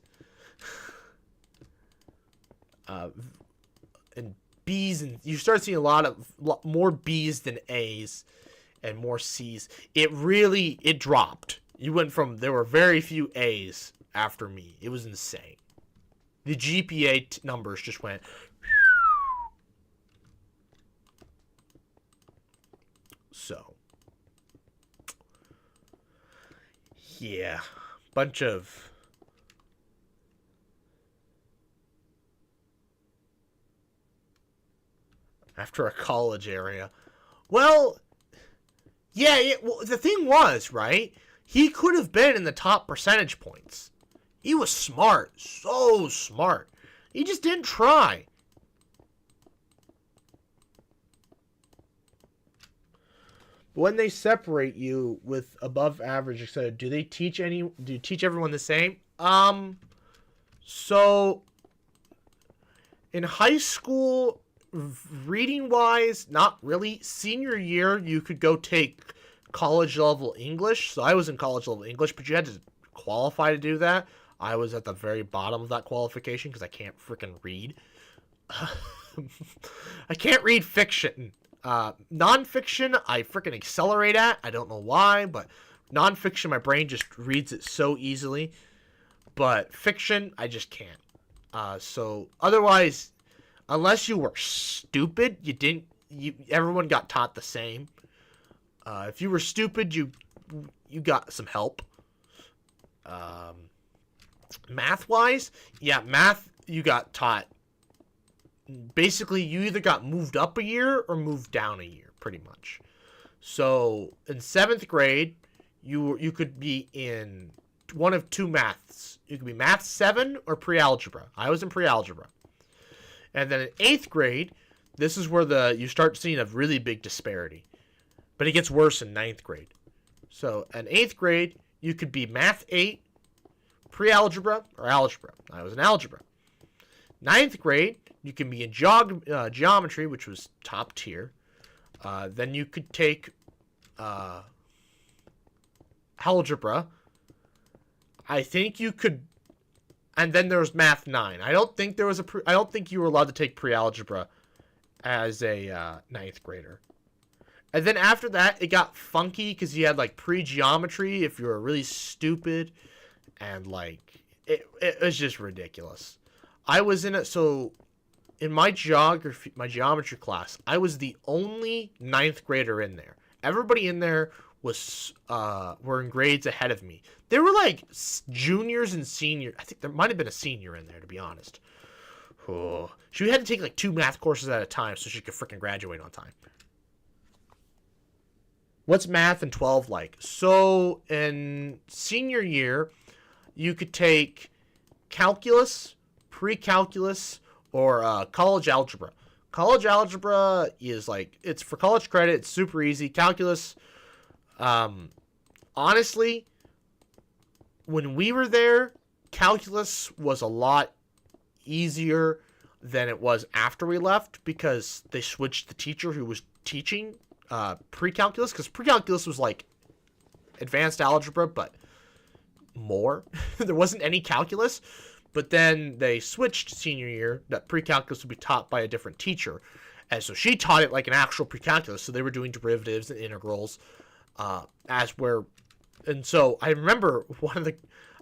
and B's, and you start seeing a lot more B's than A's, and more C's. It dropped. There were very few A's after me. It was insane. The GPA numbers just went. So. Yeah, bunch of after a college area. Well, yeah. Well, the thing was, right? He could have been in the top percentage points. He was smart, so smart. He just didn't try. When they separate you with above average, etc., do you teach everyone the same? So in high school, reading wise, not really. Senior year, you could go take college level English. So I was in college level English, but you had to qualify to do that. I was at the very bottom of that qualification because I can't freaking read. I can't read fiction. Nonfiction, I freaking accelerate at. I don't know why, but nonfiction, my brain just reads it so easily. But fiction, I just can't. So otherwise, unless you were stupid, everyone got taught the same. If you were stupid, you got some help. Math-wise, yeah, math, you got taught. Basically, you either got moved up a year or moved down a year, pretty much. So, in 7th grade, you could be in one of two maths. You could be Math 7 or pre-algebra. I was in pre-algebra. And then in 8th grade, this is where you start seeing a really big disparity. But it gets worse in 9th grade. So, in 8th grade, you could be Math 8, pre-algebra, or algebra. I was in algebra. 9th grade, you can be in geometry, which was top tier. Then you could take algebra. I think you could, and then there was Math 9. I don't think I don't think you were allowed to take pre-algebra as a 9th grader. And then after that, it got funky because you had like pre-geometry if you were really stupid, and like it was just ridiculous. I was in it, so in my geometry class, I was the only 9th grader in there. Everybody in there were in grades ahead of me. They were like juniors and seniors. I think there might have been a senior in there, to be honest. Oh. She had to take like 2 math courses at a time so she could freaking graduate on time. What's math in 12 like? So in senior year, you could take calculus, pre-calculus, or college algebra. College algebra is like, it's for college credit. It's super easy. Calculus, honestly, when we were there, calculus was a lot easier than it was after we left because they switched the teacher who was teaching pre-calculus, because pre-calculus was like advanced algebra, but more. There wasn't any calculus, but then they switched senior year that pre-calculus would be taught by a different teacher, and so she taught it like an actual pre-calculus. So they were doing derivatives and integrals, and so I remember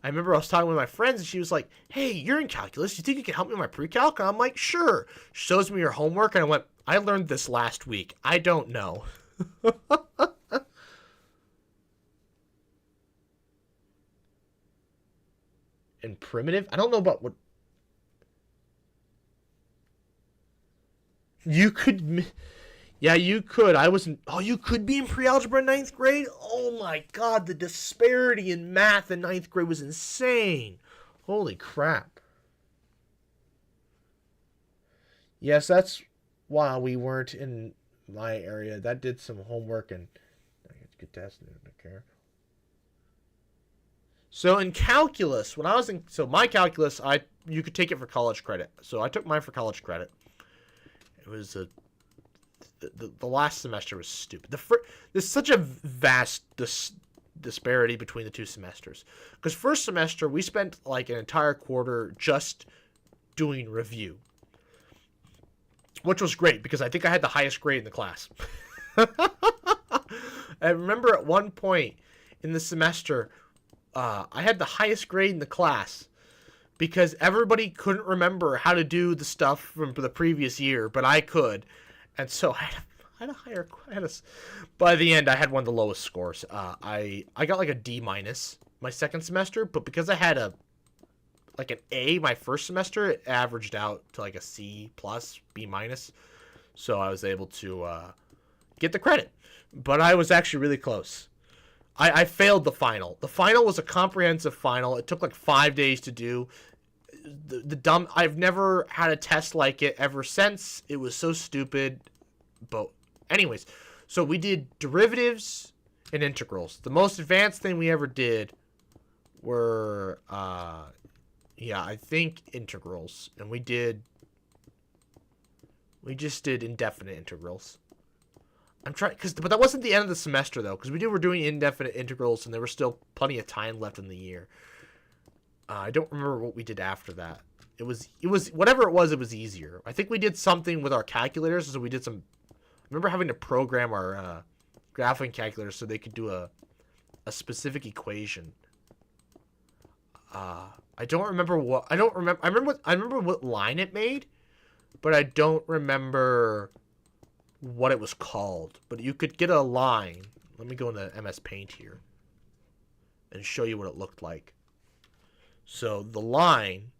I was talking with my friends, and she was like, "Hey, you're in calculus. You think you can help me with my pre-calc?" And I'm like, "Sure." She shows me your homework, and I went, "I learned this last week. I don't know." And primitive? I don't know about what... You could... Yeah, you could. I wasn't... Oh, you could be in pre-algebra in 9th grade? Oh my god, the disparity in math in 9th grade was insane. Holy crap. Yes, that's why we weren't in my area. That did some homework and... Good test, I don't care. So in calculus, when I was in... So my calculus, you could take it for college credit. So I took mine for college credit. It was the last semester was stupid. There's such a vast disparity between the 2 semesters. Because first semester, we spent like an entire quarter just doing review. Which was great, because I think I had the highest grade in the class. I remember at one point in the semester, I had the highest grade in the class because everybody couldn't remember how to do the stuff from the previous year, but I could. And so by the end, I had one of the lowest scores. I got like a D- my second semester, but because I had an A my first semester, it averaged out to like a C+, B-. So I was able to get the credit. But I was actually really close. I failed the final. The final was a comprehensive final. It took like 5 days to do. I've never had a test like it ever since. It was so stupid. But anyways, so we did derivatives and integrals. The most advanced thing we ever did were, I think integrals. And we just did indefinite integrals. But that wasn't the end of the semester though, because were doing indefinite integrals, and there was still plenty of time left in the year. I don't remember what we did after that. It was whatever it was easier. I think we did something with our calculators, so we did some. I remember having to program our graphing calculators so they could do a specific equation. I don't remember what I remember what line it made, but I don't remember what it was called. But you could get a line. Let me go into MS Paint here and show you what it looked like. So the line,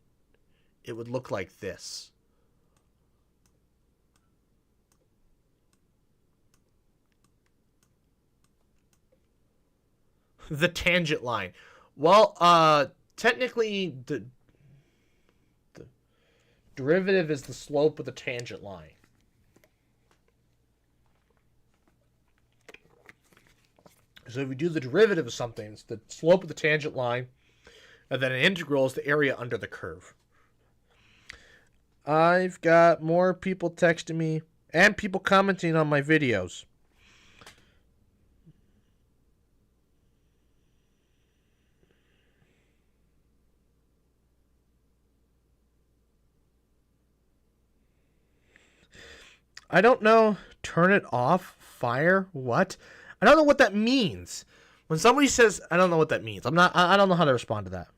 it would look like this. The tangent line. Well, technically, the derivative is the slope of the tangent line. So if you do the derivative of something, it's the slope of the tangent line, and then an integral is the area under the curve. I've got more people texting me and people commenting on my videos. I don't know. Turn it off. Fire. What? I don't know what that means. When somebody says, I don't know what that means. I don't know how to respond to that.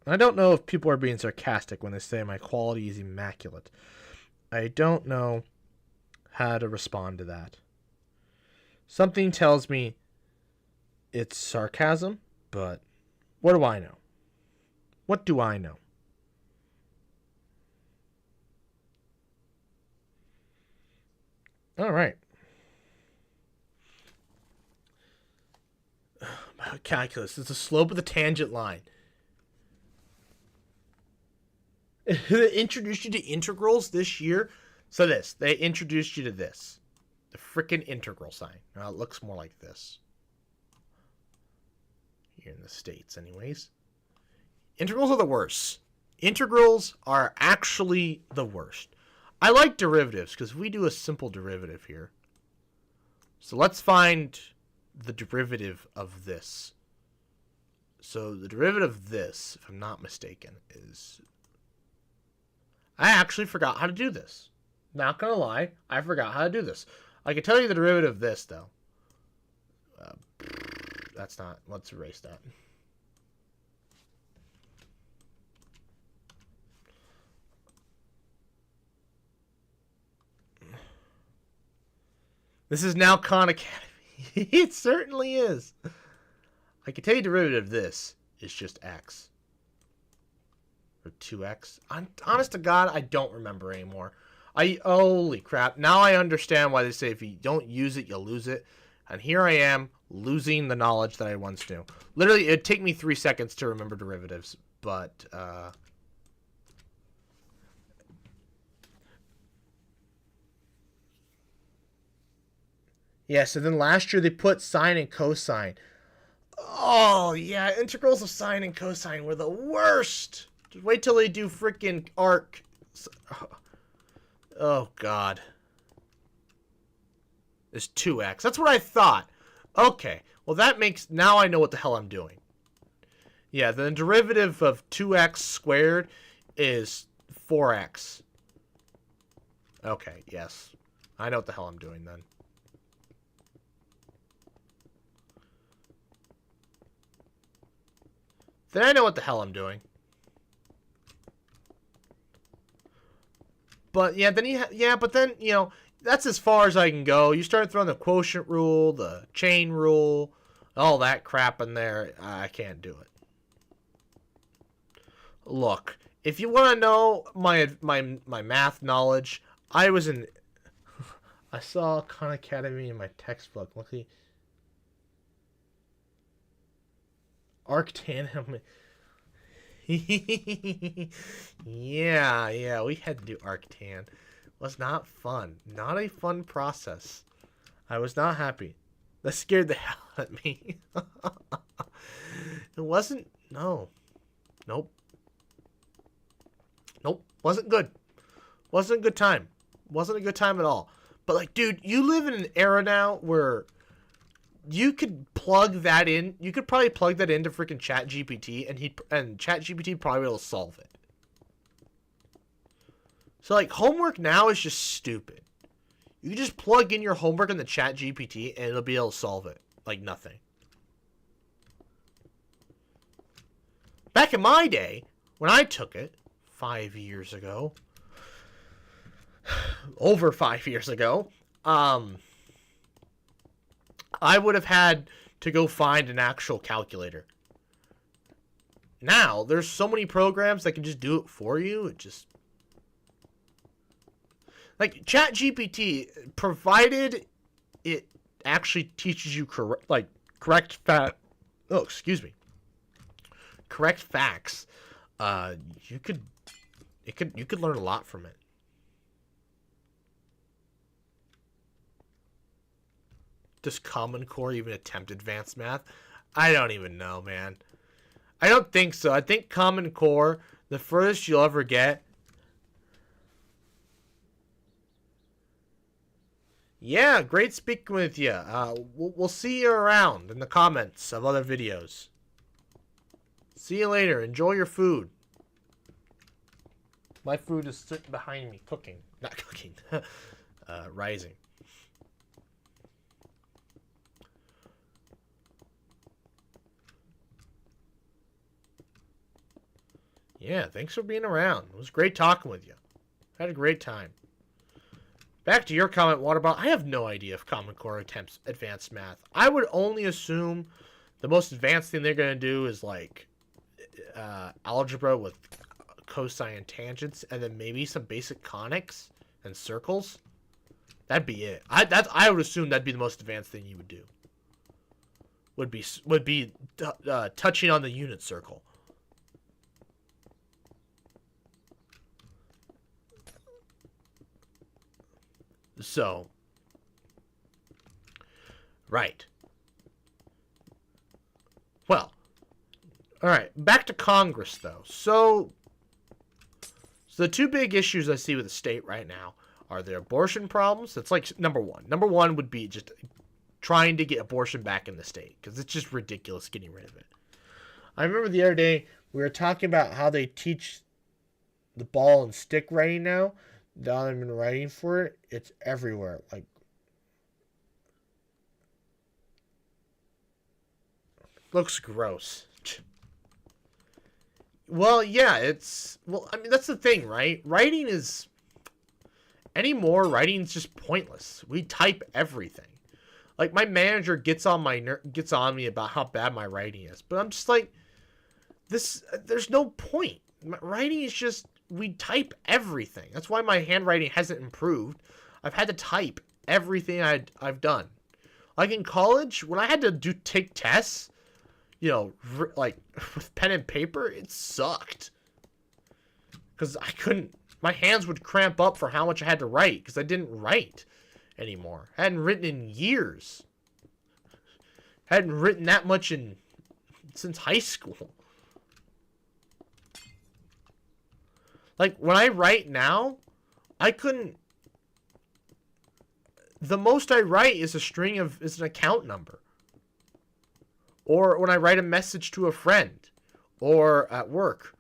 I don't know if people are being sarcastic when they say my quality is immaculate. I don't know how to respond to that. Something tells me it's sarcasm, but what do I know? What do I know? All right. Calculus is the slope of the tangent line. They introduced you to integrals this year. So they introduced you to this. The frickin' integral sign. Now it looks more like this. Here in the States, anyways. Integrals are the worst. Integrals are actually the worst. I like derivatives because we do a simple derivative here. So let's find the derivative of this. So the derivative of this, if I'm not mistaken, is... I actually forgot how to do this. Not gonna lie, I forgot how to do this. I can tell you the derivative of this, though. That's not... Let's erase that. This is now Khan Academy. It certainly is. I can tell you the derivative of this is just x. Or 2x. Honest to God, I don't remember anymore. Holy crap. Now I understand why they say if you don't use it, you lose it. And here I am, losing the knowledge that I once knew. Literally, it'd take me 3 seconds to remember derivatives. But, yeah, so then last year they put sine and cosine. Oh, yeah, integrals of sine and cosine were the worst. Just wait till they do freaking arc. Oh, God. It's 2x. That's what I thought. Okay, well that makes... Now I know what the hell I'm doing. Yeah, the derivative of 2x squared is 4x. Okay, yes. I know what the hell I'm doing then. Then I know what the hell I'm doing. But yeah, then but then, you know, that's as far as I can go. You start throwing the quotient rule, the chain rule, all that crap in there. I can't do it. Look, if you want to know my math knowledge, I was in... I saw Khan Academy in my textbook. Look, arctan. Yeah, we had to do arctan. It was not fun. Not a fun process. I was not happy. That scared the hell out of me. It wasn't... No. Nope. Wasn't good. Wasn't a good time. Wasn't a good time at all. But, like, dude, you live in an era now where you could plug that in. You could probably plug that into freaking ChatGPT, and ChatGPT probably will solve it. So, like, homework now is just stupid. You can just plug in your homework in the ChatGPT, and it'll be able to solve it. Like, nothing. Back in my day, when I took it 5 years ago, over 5 years ago, I would have had to go find an actual calculator. Now, there's so many programs that can just do it for you. It just... Like, ChatGPT, provided it actually teaches you correct facts, you could learn a lot from it. Does Common Core even attempt advanced math? I don't even know, man. I don't think so. I think Common Core, the furthest you'll ever get. Yeah, great speaking with you. We'll see you around in the comments of other videos. See you later. Enjoy your food. My food is sitting behind me, cooking. Not cooking. Rising. Yeah, thanks for being around. It was great talking with you. Had a great time. Back to your comment, Waterball. I have no idea if Common Core attempts advanced math. I would only assume the most advanced thing they're going to do is like algebra with cosine and tangents, and then maybe some basic conics and circles. That'd be it. I would assume that'd be the most advanced thing you would do. Would be touching on the unit circle. So, right. Well, all right. Back to Congress, though. So the two big issues I see with the state right now are the abortion problems. That's like number one. Number one would be just trying to get abortion back in the state because it's just ridiculous getting rid of it. I remember the other day we were talking about how they teach the ball and stick writing now. Donovan writing for it, it's everywhere. Like, looks gross. Well, yeah, I mean, that's the thing, right? Writing is, writing's just pointless. We type everything. Like, my manager gets on me about how bad my writing is, but I'm just like, there's no point. Writing is just, we type everything. That's why my handwriting hasn't improved. I've had to type everything I've done. Like in college, when I had to take tests, like with pen and paper, it sucked. Because my hands would cramp up for how much I had to write because I didn't write anymore. I hadn't written in years. Hadn't written that much since high school. Like, when I write now, the most I write is is an account number. Or when I write a message to a friend. Or at work.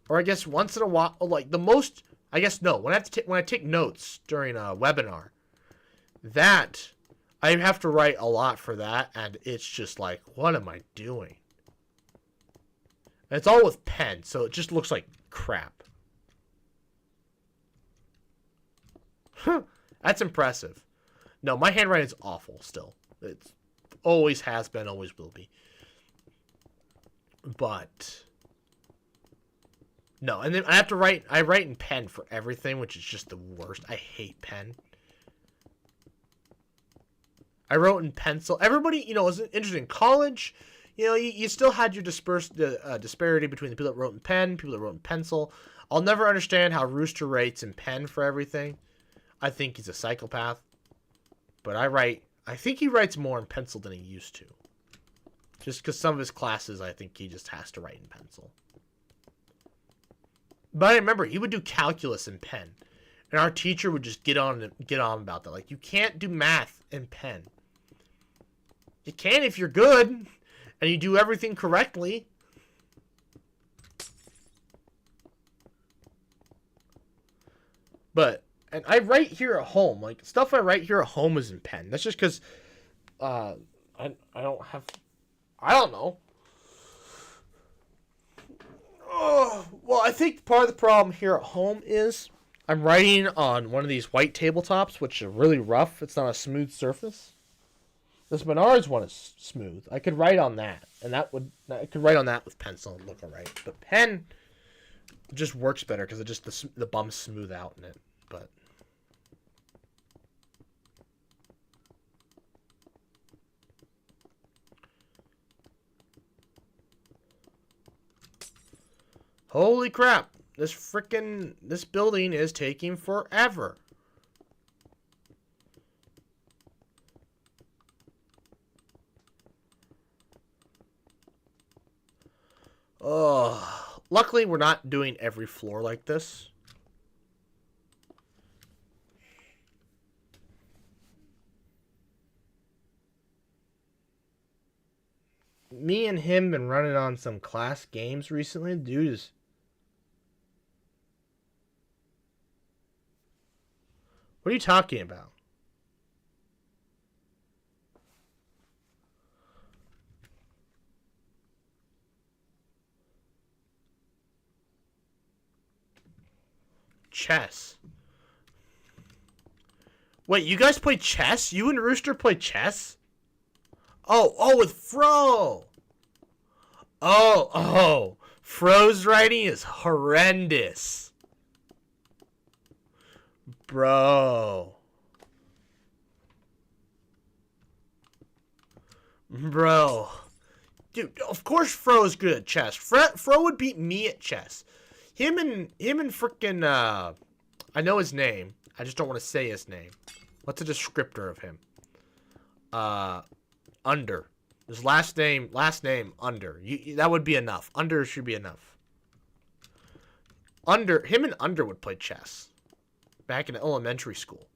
Or I guess once in a while, like the most, I guess no, when I take notes during a webinar, that, I have to write a lot for that, and it's just like, what am I doing? And it's all with pen, so it just looks like crap. That's impressive. No, my handwriting is awful still. It always has been, always will be. But no, and then I write in pen for everything, which is just the worst. I hate pen. I wrote in pencil. Everybody, it was interesting. In college, you still had your disparity between the people that wrote in pen, people that wrote in pencil. I'll never understand how Rooster writes in pen for everything. I think he's a psychopath. But I think he writes more in pencil than he used to. Just because some of his classes, I think he just has to write in pencil. But I remember, he would do calculus in pen. And our teacher would just get on about that. Like, you can't do math in pen. You can if you're good. And you do everything correctly. And I write here at home. Like, stuff I write here at home is in pen. That's just because I don't know. Oh, well, I think part of the problem here at home is I'm writing on one of these white tabletops, which are really rough. It's not a smooth surface. This Menards one is smooth. I could write on that, and I could write on that with pencil and look alright. But pen just works better because it just the bumps smooth out in it. But holy crap! This building is taking forever. Oh, luckily we're not doing every floor like this. Me and him been running on some class games recently. Dude is... What are you talking about? Chess. Wait, you guys play chess? You and Rooster play chess? Oh, with Fro. Oh. Fro's writing is horrendous. Bro. Dude, of course Fro's good at chess. Fro would beat me at chess. Him and frickin' I know his name. I just don't want to say his name. What's a descriptor of him? Under. His last name Under. That would be enough. Under should be enough. Him and Under would play chess back in elementary school.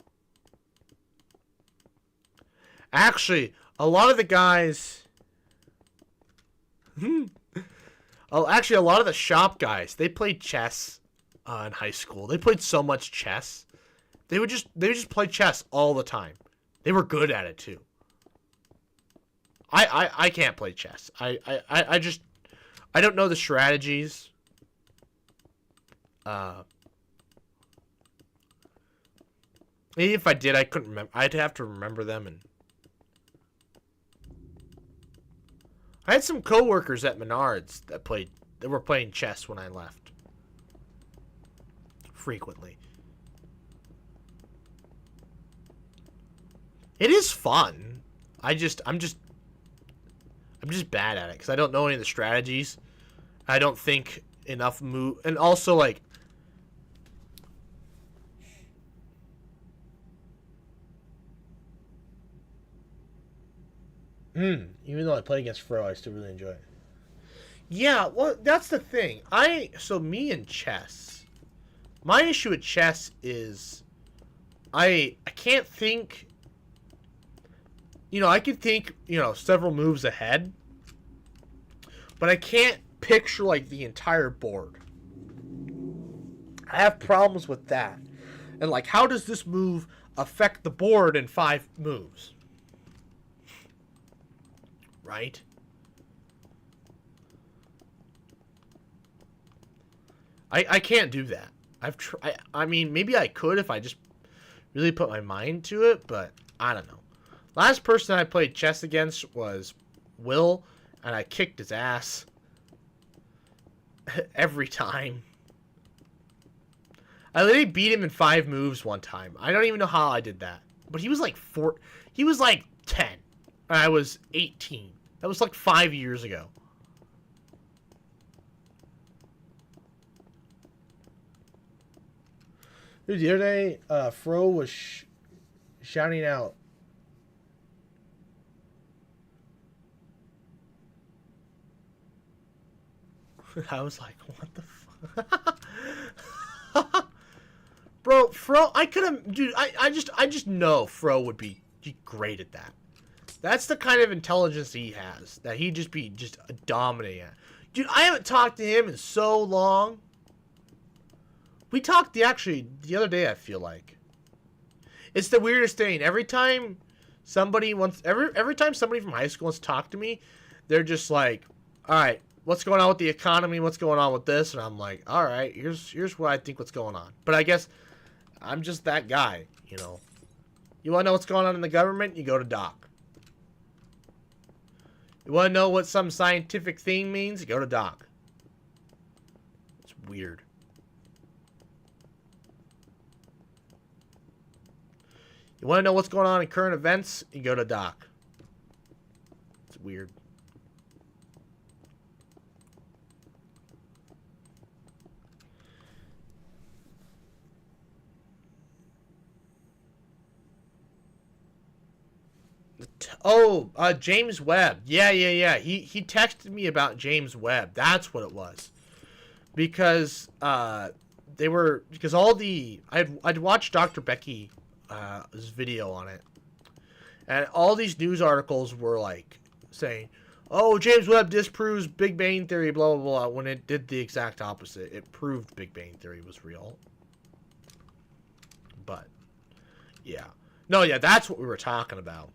Actually, a lot of the guys actually, a lot of the shop guys, they played chess in high school. They played so much chess. They would just play chess all the time. They were good at it too. I can't play chess. I don't know the strategies. Maybe if I did, I couldn't remember. I'd have to remember them. And I had some coworkers at Menards that were playing chess when I left. Frequently. It is fun. I'm just bad at it because I don't know any of the strategies. I don't think enough move, and also like even though I play against Fro, I still really enjoy it. Yeah, well, that's the thing. Me and chess. My issue with chess is I can't think. I can think, several moves ahead, but I can't picture like the entire board. I have problems with that. And like, how does this move affect the board in 5 moves? Right? I can't do that. I mean, maybe I could if I just really put my mind to it, but I don't know. Last person I played chess against was Will, and I kicked his ass every time. I literally beat him in 5 moves one time. I don't even know how I did that. But he was like 10, and I was 18. That was like 5 years ago. Dude, the other day, Fro was shouting out. I was like, what the fuck? Bro, Fro, I could have, dude, I just know Fro would be great at that. That's the kind of intelligence he has, that he'd just be dominating at. Dude, I haven't talked to him in so long. We talked the other day, I feel like. It's the weirdest thing. Every time somebody from high school wants to talk to me, they're just like, all right, what's going on with the economy, what's going on with this, and I'm like, all right, here's what I think what's going on. But I guess I'm just that guy, you know. You want to know what's going on in the government? You go to Doc. You want to know what some scientific thing means? You go to Doc. It's weird. You want to know what's going on in current events? You go to Doc. It's weird. Oh, James Webb. Yeah. He texted me about James Webb. That's what it was. Because I'd watched Dr. Becky's video on it, and all these news articles were like saying, "Oh, James Webb disproves Big Bang Theory," blah blah blah. When it did the exact opposite, it proved Big Bang Theory was real. But yeah, no, yeah, that's what we were talking about.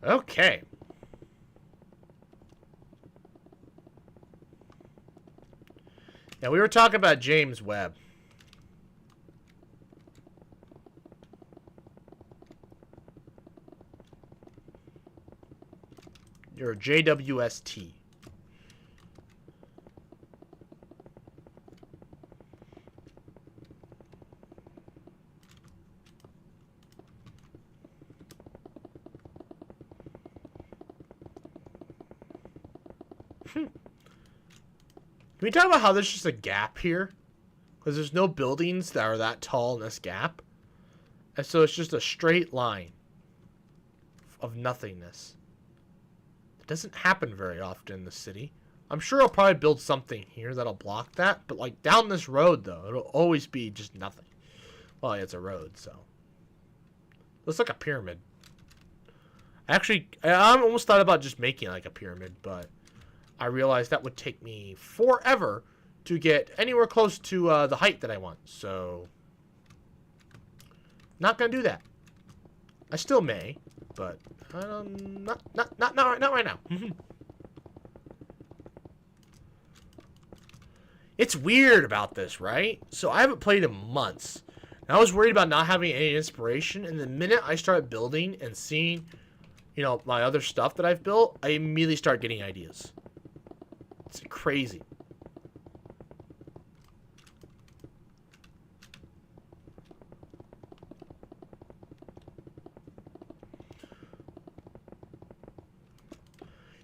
Okay. Yeah, we were talking about James Webb. You're a JWST. Can we talk about how there's just a gap here? Because there's no buildings that are that tall in this gap. And so it's just a straight line of nothingness. It doesn't happen very often in the city. I'm sure I'll probably build something here that'll block that. But like down this road though, it'll always be just nothing. Well, it's a road, so. Looks like a pyramid. Actually, I almost thought about just making like a pyramid, but I realized that would take me forever to get anywhere close to the height that I want. So, not gonna do that. I still may, but not right now. It's weird about this, right? So I haven't played in months. And I was worried about not having any inspiration, and the minute I started building and seeing, you know, my other stuff that I've built, I immediately start getting ideas. It's crazy.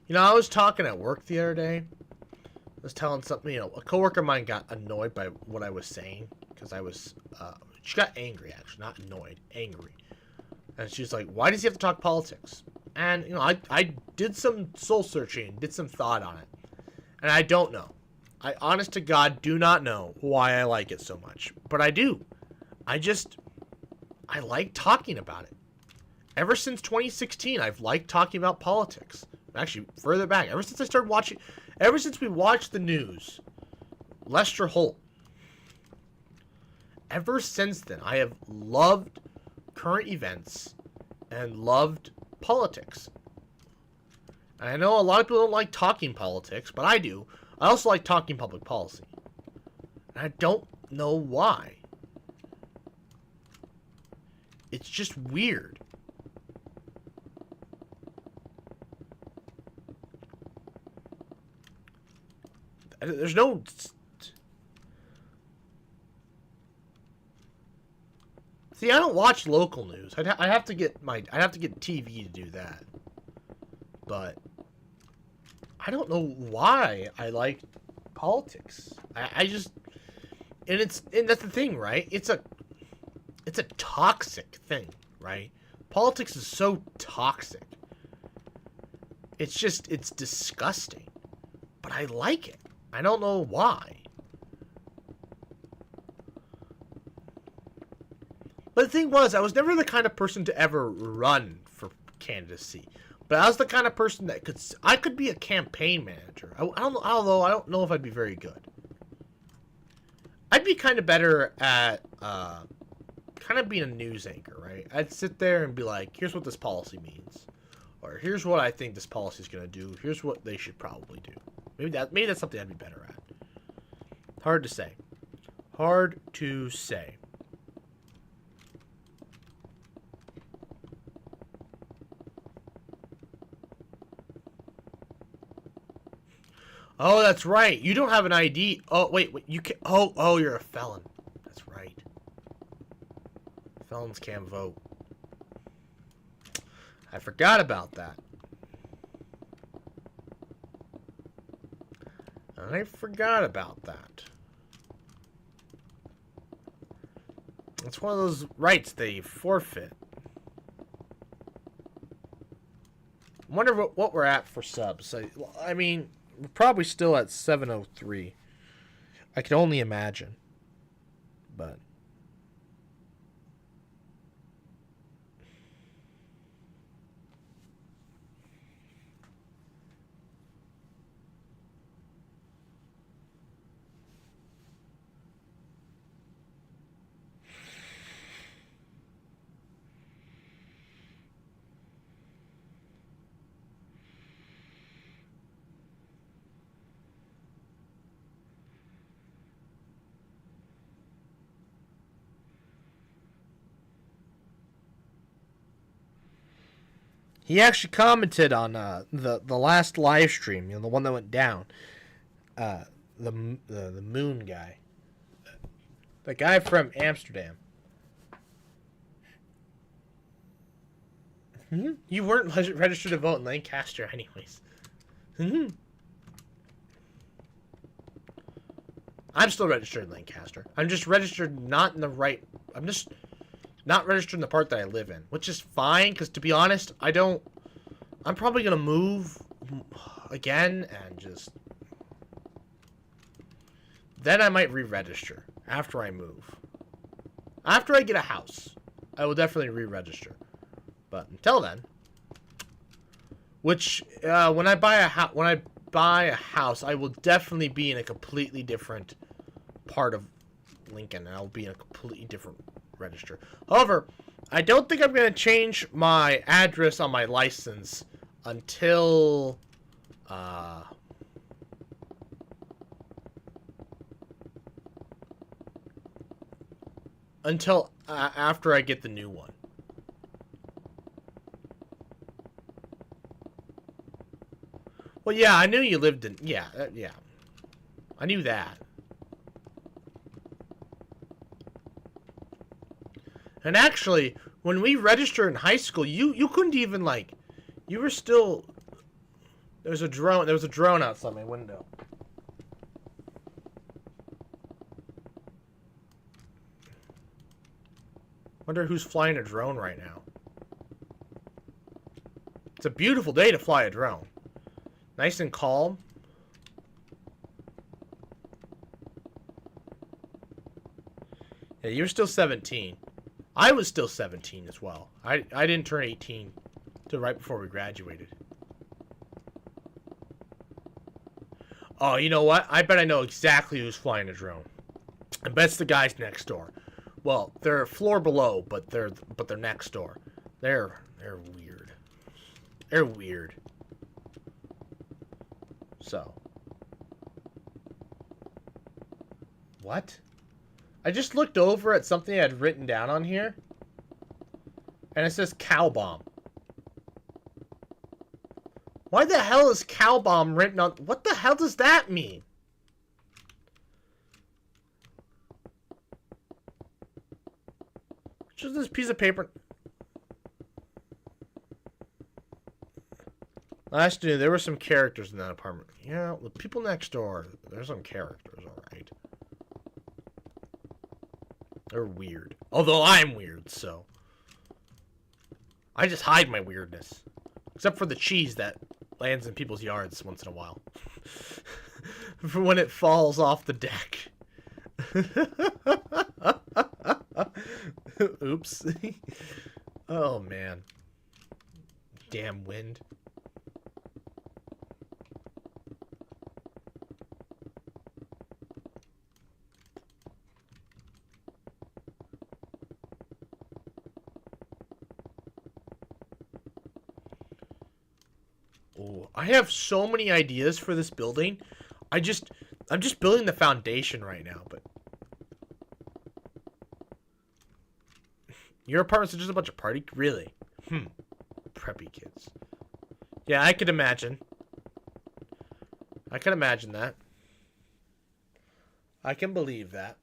You know, I was talking at work the other day. I was telling something, you know, a coworker of mine got annoyed by what I was saying. Because I was, she got angry, actually. Not annoyed, angry. And she's like, why does he have to talk politics? And, you know, I did some soul searching, did some thought on it. And I don't know. I, honest to God, do not know why I like it so much. But I do. I like talking about it. Ever since 2016, I've liked talking about politics. Actually, further back. Ever since I started watching... Ever since we watched the news. Lester Holt. Ever since then, I have loved current events and loved politics. And I know a lot of people don't like talking politics, but I do. I also like talking public policy. And I don't know why. It's just weird. There's no... See, I don't watch local news. I have to get TV to do that. But I don't know why I like politics. I just, and that's the thing, right? It's a toxic thing, right? Politics is so toxic. It's disgusting. But I like it. I don't know why. But the thing was, I was never the kind of person to ever run for candidacy. But I was the kind of person that I could be a campaign manager. I don't know if I'd be very good. I'd be kind of better at kind of being a news anchor, right? I'd sit there and be like, here's what this policy means, or here's what I think this policy is going to do. Here's what they should probably do. Maybe that's something I'd be better at. Hard to say. Hard to say. Oh, that's right. You don't have an ID. Oh, wait. You can. Oh, you're a felon. That's right. Felons can't vote. I forgot about that. I forgot about that. It's one of those rights they forfeit. I wonder what we're at for subs. I mean, we're probably still at 703. I can only imagine. But he actually commented on the last live stream, the one that went down. The moon guy, the guy from Amsterdam. You weren't registered to vote in Lancaster, anyways. I'm still registered in Lancaster. I'm just registered not in the right. I'm just not registered in the part that I live in, which is fine, because to be honest, I'm probably going to move again and just... Then I might re-register after I move. After I get a house, I will definitely re-register. But until then, when I buy a house, I will definitely be in a completely different part of Lincoln, and I'll be in a completely different register. However, I don't think I'm going to change my address on my license until after I get the new one. Well, yeah, I knew you lived in... Yeah, yeah. I knew that. And actually, when we registered in high school, you couldn't even, like... You were still... There was a drone outside my window. Wonder who's flying a drone right now. It's a beautiful day to fly a drone. Nice and calm. Yeah, you're still 17. I was still 17 as well. I didn't turn 18 till right before we graduated. Oh, you know what? I bet I know exactly who's flying a drone. I bet it's the guys next door. Well, they're a floor below, but they're next door. They're weird. They're weird. So. What? I just looked over at something I had written down on here. And it says cow bomb. Why the hell is cow bomb written on... What the hell does that mean? Just this piece of paper... Last year, there were some characters in that apartment. Yeah, the people next door, there's some characters, alright. They're weird. Although I'm weird, so... I just hide my weirdness. Except for the cheese that lands in people's yards once in a while. For when it falls off the deck. Oops. Oh, man. Damn wind. Oh, I have so many ideas for this building. I'm just building the foundation right now, but your apartments are just a bunch of party? Really? Preppy kids. Yeah, I could imagine. I can imagine that. I can believe that.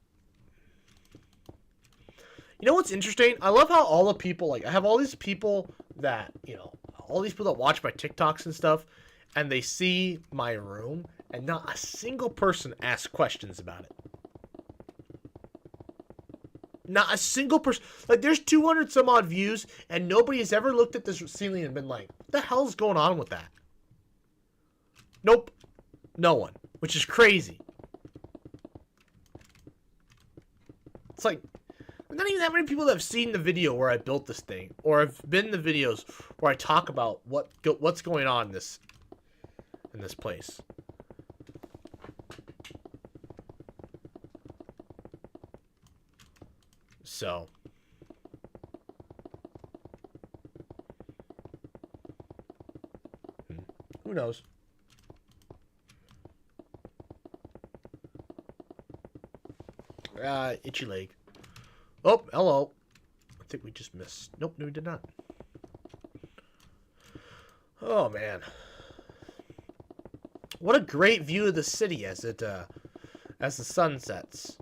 You know what's interesting? I love how all the people, like, I have all these people that, you know, all these people that watch my TikToks and stuff, and they see my room, and not a single person asks questions about it. Not a single person. Like, there's 200 some odd views, and nobody has ever looked at this ceiling and been like, what the hell's going on with that? Nope. No one. Which is crazy. It's like, not even that many people that have seen the video where I built this thing, or have been in the videos where I talk about what's going on in this place. So, who knows? Itchy leg. Oh, hello. I think we just missed. Nope, no, we did not. Oh, man. What a great view of the city as the sun sets.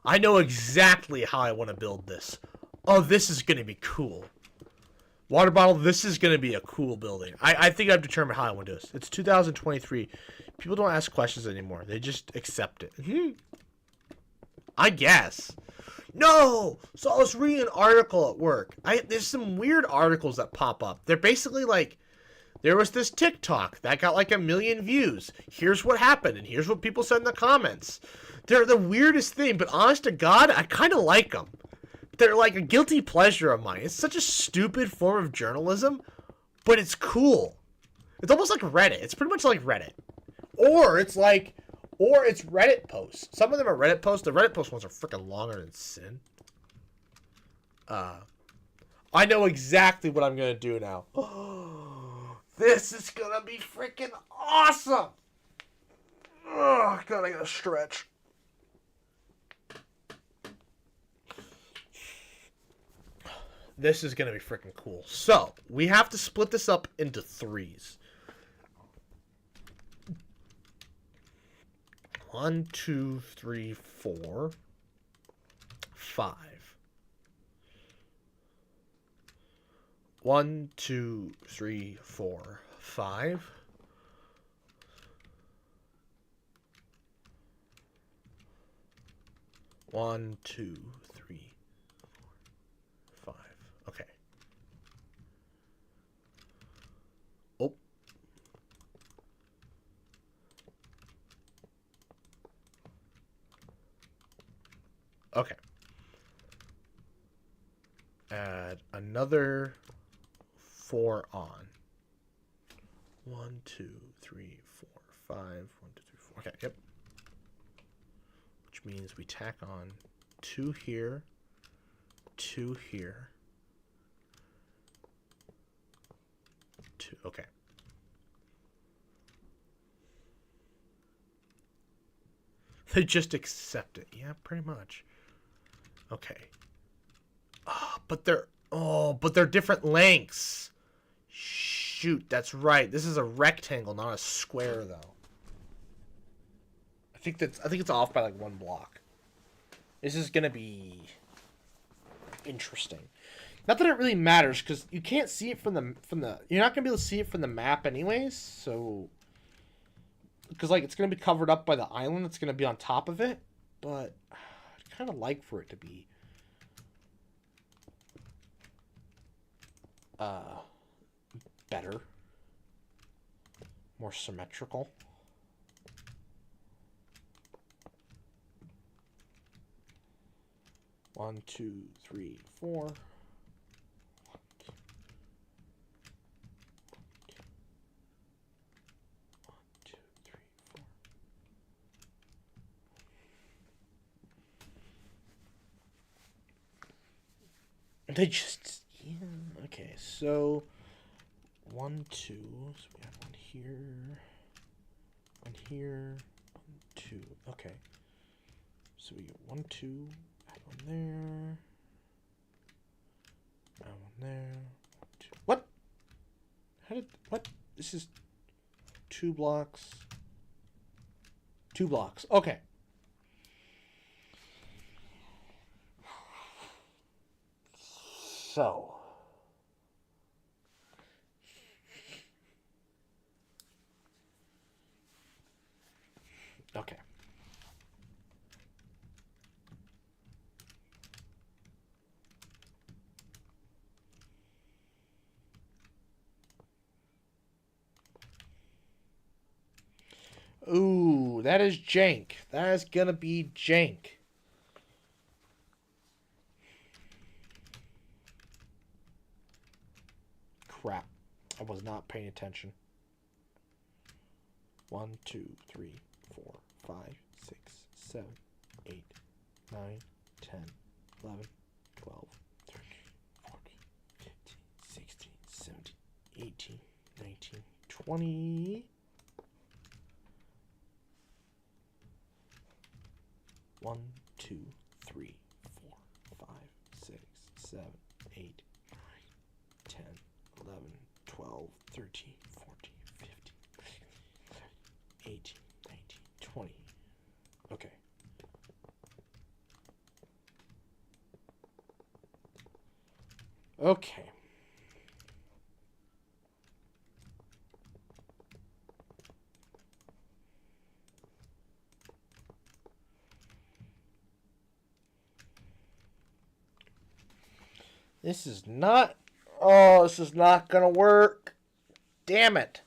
I know exactly how I want to build this. Oh, this is going to be cool. Water bottle, this is going to be a cool building. I think I've determined how I want to do this. It's 2023. People don't ask questions anymore. They just accept it. I guess. No! So I was reading an article at work. There's some weird articles that pop up. They're basically like, there was this TikTok that got like 1 million views. Here's what happened, and here's what people said in the comments. They're the weirdest thing, but honest to God, I kind of like them. They're like a guilty pleasure of mine. It's such a stupid form of journalism, but it's cool. It's almost like Reddit. It's pretty much like Reddit. Or it's Reddit posts. Some of them are Reddit posts. The Reddit post ones are freaking longer than sin. I know exactly what I'm going to do now. This is going to be freaking awesome. Oh, God, I got to stretch. This is going to be freaking cool. So, we have to split this up into threes. 1, 2, 3, 4, 5. 1, 2, 3, 4, 5. 1, 2, 3, 4, 5. Okay. Oh. Okay. Add another 4 on. 1, 2, 3, 4, 5. 1, 2, 3, 4. Okay, yep. Which means we tack on 2 here, 2 here, 2. Okay. They just accept it. Yeah, pretty much. Okay. But they're different lengths. Shoot, that's right. This is a rectangle, not a square, though. I think it's off by like 1 block. This is gonna be interesting. Not that it really matters, because you can't see it from the. You're not gonna be able to see it from the map, anyways. So, because like it's gonna be covered up by the island that's gonna be on top of it, but I'd kind of like for it to be better, more symmetrical. One, 2, 3, 4. 1, 2, 3, They just... Yeah, okay, so... 1, 2... So we have one here... One here... 1, 2... Okay. So we get 1, 2... Add one there... Add one there... 1, 2... What? How did... What? This is... 2 blocks... 2 blocks. Okay. So... Okay. Ooh, that is jank. That is gonna be jank. Crap. I was not paying attention. 1, 2, 3, 4, 5, 6, 7, 8, 9, 10, 11, 12, 13, 14, 15, 16, 17, 18, 19, 20. 1, 2, 3, 4, 5, 6, 7, 8, 9, 10, 11, 12, 13, 14, 15, 18, 19, 20. Okay. Okay. This is not... Oh, this is not gonna work. Damn it.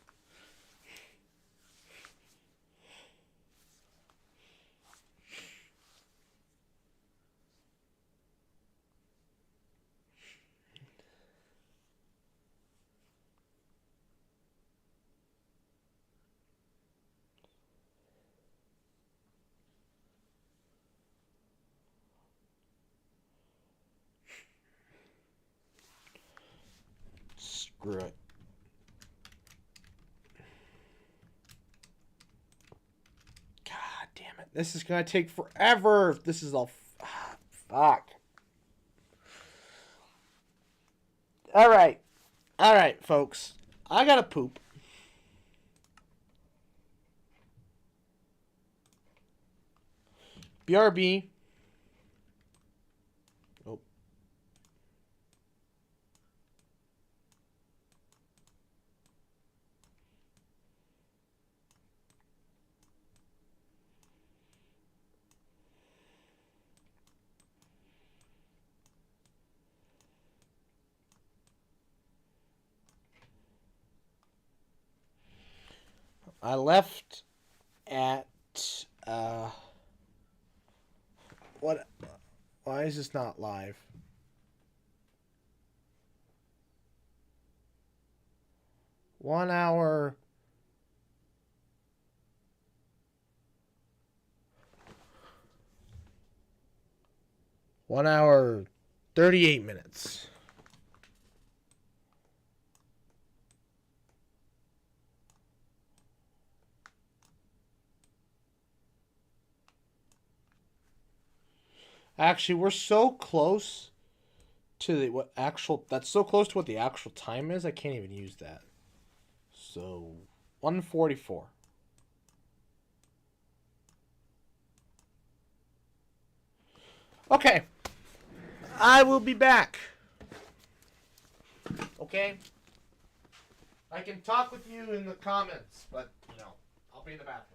Screw it. God damn it. This is gonna take forever. This is all... Fuck. Alright. Alright, folks. I gotta poop. BRB. Oh. I left at what? Why is this not live? One hour. One hour, 38 minutes. Actually, we're so close to the what actual... That's so close to what the actual time is. I can't even use that. So, 1:44. Okay. I will be back. Okay? I can talk with you in the comments, but, you know, I'll be in the bathroom.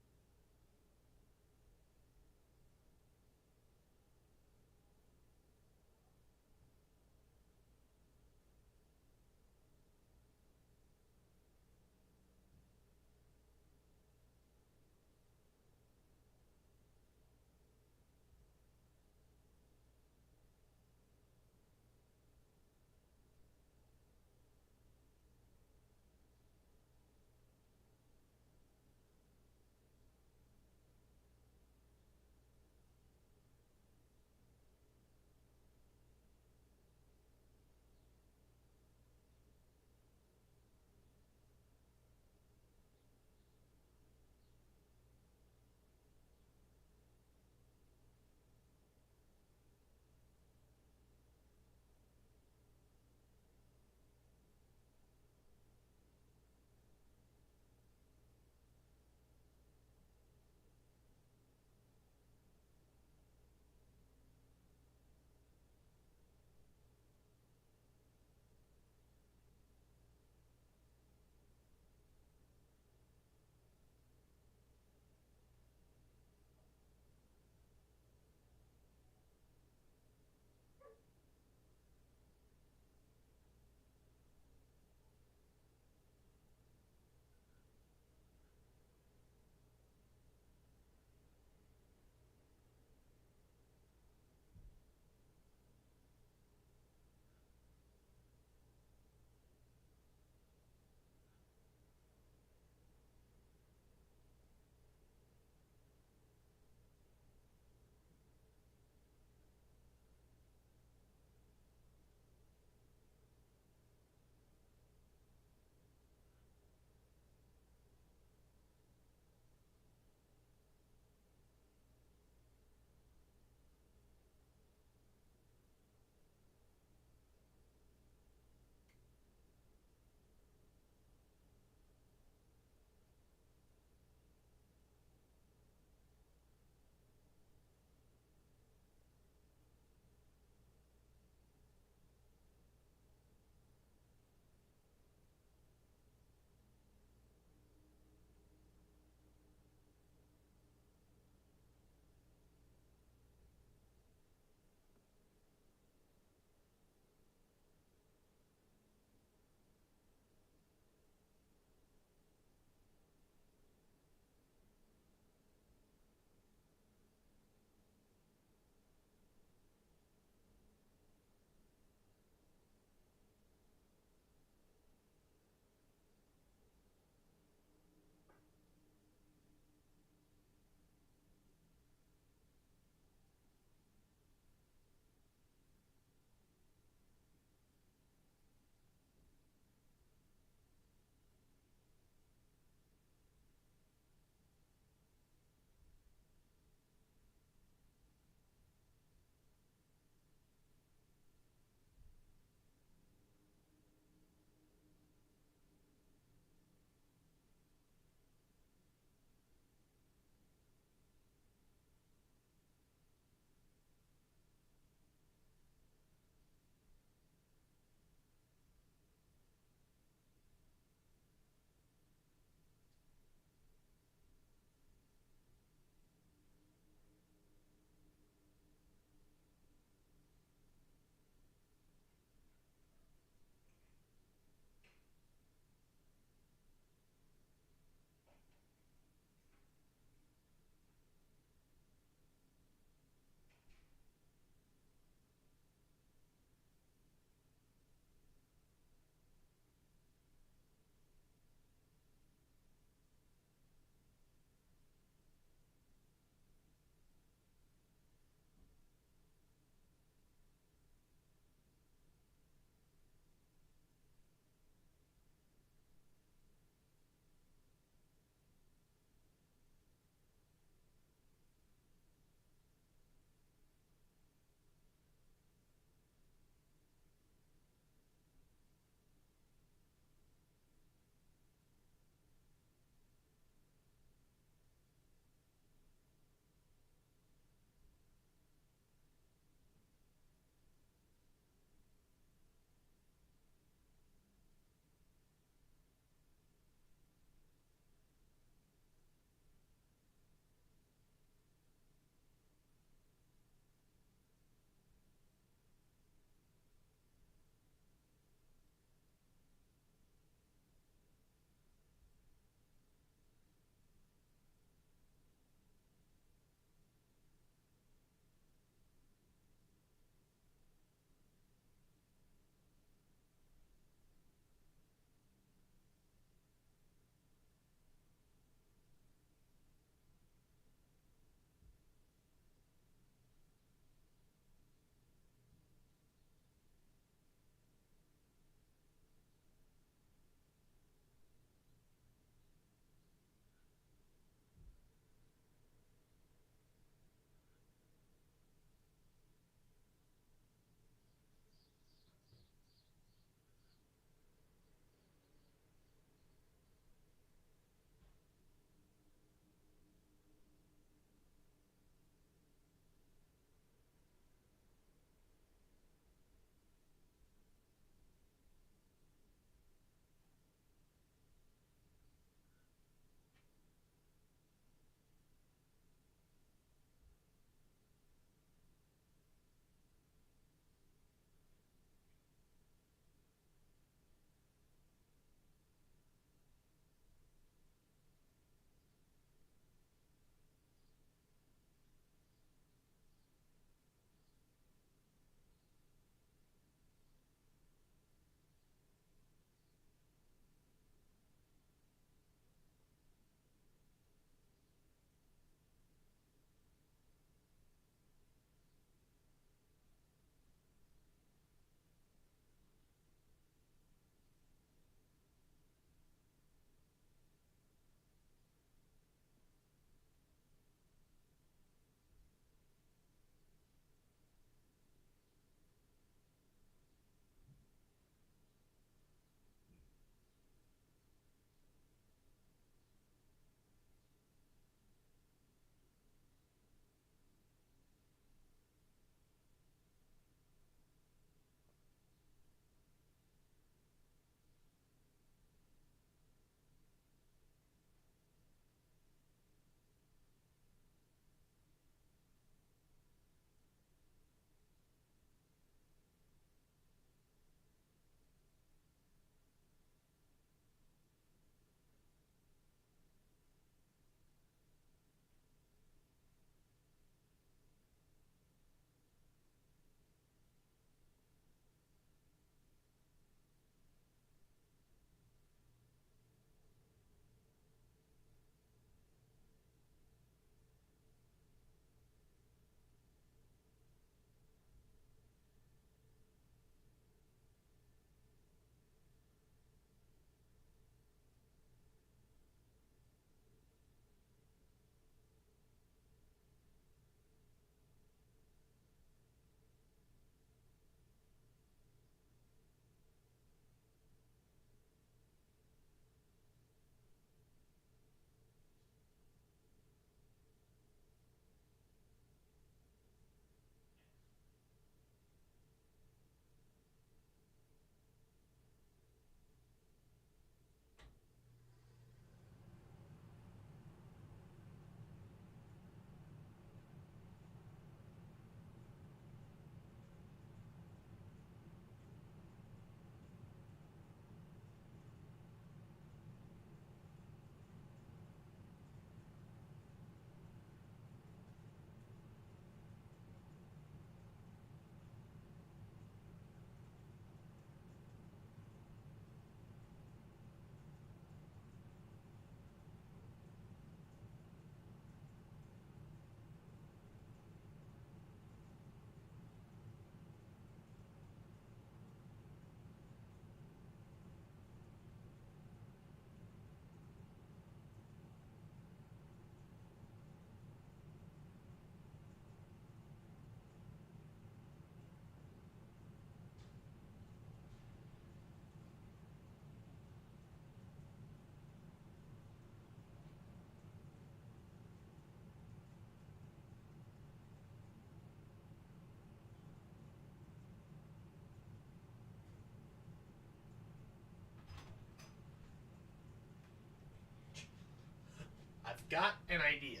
got an idea.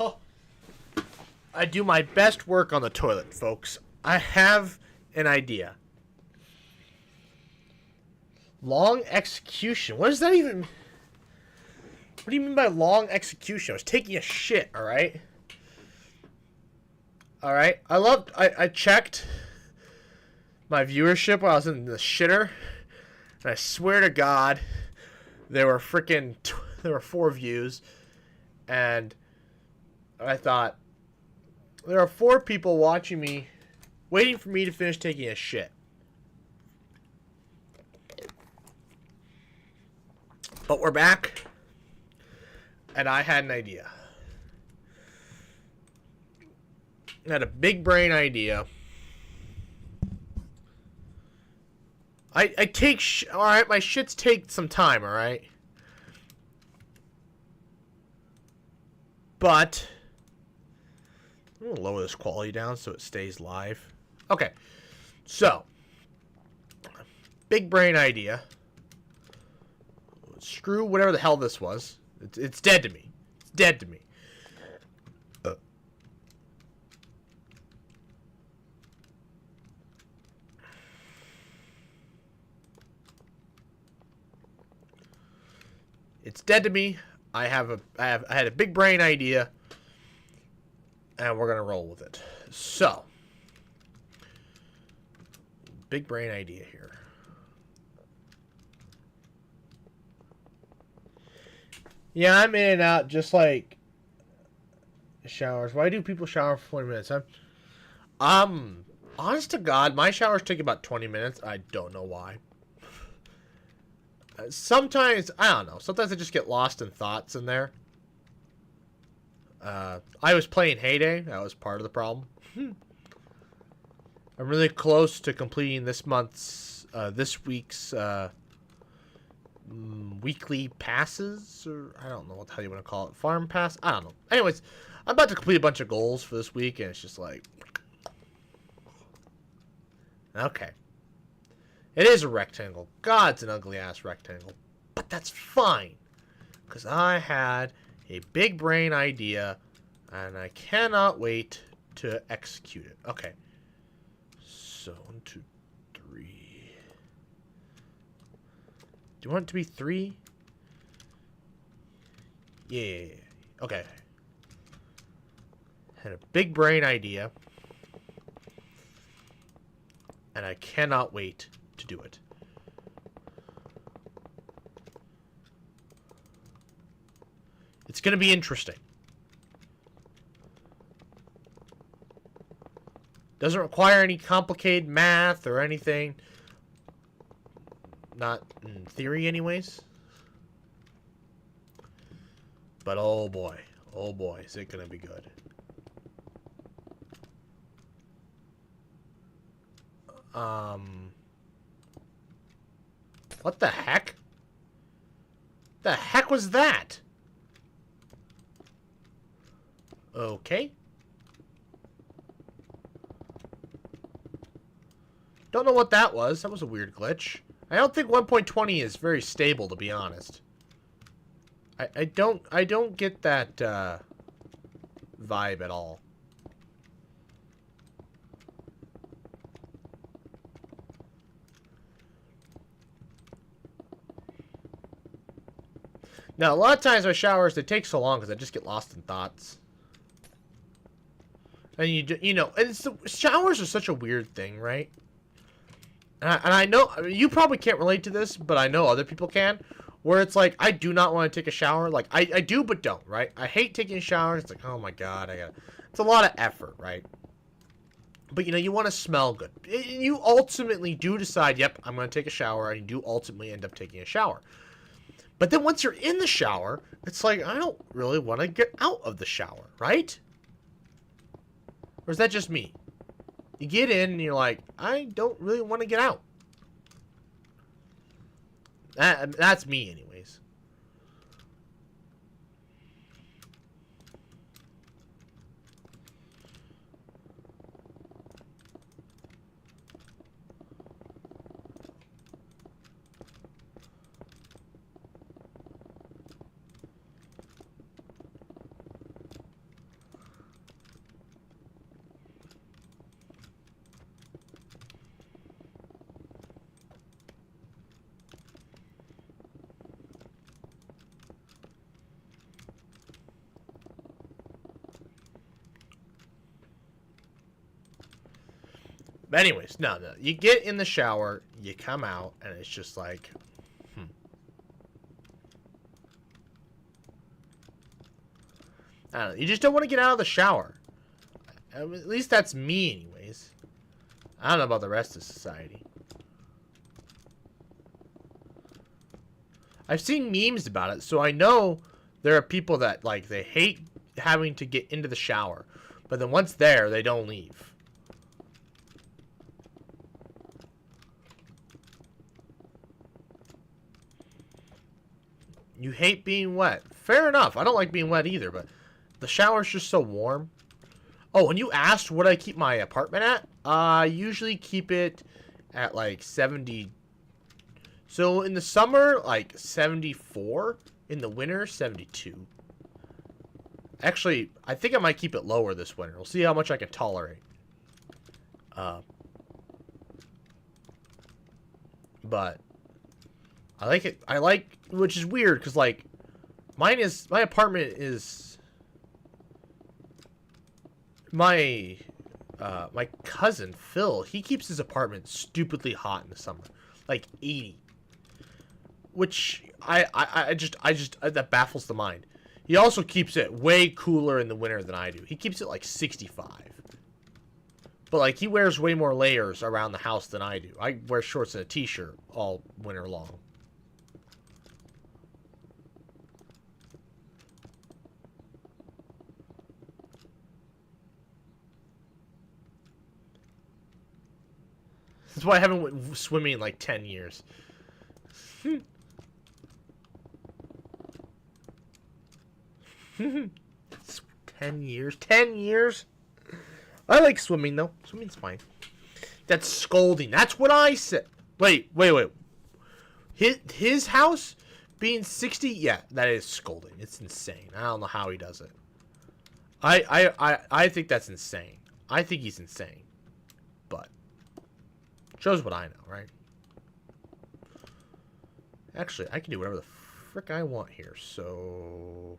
Oh, I do my best work on the toilet, folks. I have an idea. Long execution. What does that even... What do you mean by long execution? I was taking a shit, alright? Alright? I checked my viewership while I was in the shitter. And I swear to God, there were 4 views. And I thought, there are 4 people watching me, waiting for me to finish taking a shit. But we're back. And I had an idea. I had a big brain idea. I take alright, my shits take some time, alright? But I'm gonna lower this quality down so it stays live. Okay. So, big brain idea. Screw whatever the hell this was. It's dead to me. It's dead to me. It's dead to me. I had a big brain idea, and we're gonna roll with it. So, big brain idea here. Yeah, I'm in and out just like showers. Why do people shower for 20 minutes? Honest to God, my showers take about 20 minutes. I don't know why. Sometimes, I don't know. Sometimes I just get lost in thoughts in there. I was playing Heyday. That was part of the problem. I'm really close to completing this week's weekly passes, or I don't know what the hell you want to call it. Farm pass? I don't know. Anyways, I'm about to complete a bunch of goals for this week, and it's just like... Okay. It is a rectangle. God, it's an ugly-ass rectangle. But that's fine. Because I had a big brain idea, and I cannot wait to execute it. Okay. So, 1, 2, 3. Do you want it to be 3? Yeah. Okay. Had a big brain idea, and I cannot wait to do it. It's going to be interesting. Doesn't require any complicated math or anything. Not in theory anyways. But oh boy, is it going to be good. What the heck? The heck was that? Okay. Don't know what that was. That was a weird glitch. I don't think 1.20 is very stable, to be honest. I don't get that vibe at all. Now, a lot of times my showers, they take so long because I just get lost in thoughts. And you know, showers are such a weird thing, right? And I know, I mean, you probably can't relate to this, but I know other people can. Where it's like, I do not want to take a shower. Like, I do, but don't, right? I hate taking a shower. It's like, oh my God, it's a lot of effort, right? But, you know, you want to smell good. You ultimately do decide, yep, I'm going to take a shower, and you do ultimately end up taking a shower. But then once you're in the shower, it's like, I don't really want to get out of the shower, right? Or is that just me? You get in and you're like, I don't really want to get out. That's me anyways. But anyways, no. You get in the shower, you come out, and it's just like, I don't know. You just don't want to get out of the shower. At least that's me, anyways. I don't know about the rest of society. I've seen memes about it, so I know there are people that, like, they hate having to get into the shower. But then once there, they don't leave. You hate being wet. Fair enough. I don't like being wet either, but the shower's just so warm. Oh, and you asked what I keep my apartment at? I usually keep it at like 70. So in the summer, like 74. In the winter, 72. Actually, I think I might keep it lower this winter. We'll see how much I can tolerate. But I like it. I like, which is weird because like my apartment is my cousin Phil. He keeps his apartment stupidly hot in the summer, like 80, which I just that baffles the mind. He also keeps it way cooler in the winter than I do. He keeps it like 65. But like he wears way more layers around the house than I do. I wear shorts and a t-shirt all winter long. That's why I haven't went swimming in like 10 years. 10 years? 10 years? I like swimming, though. Swimming's fine. That's scolding. That's what I said. Wait. His house being 60? Yeah, that is scolding. It's insane. I don't know how he does it. I think that's insane. I think he's insane. But shows what I know, right? Actually, I can do whatever the frick I want here, so...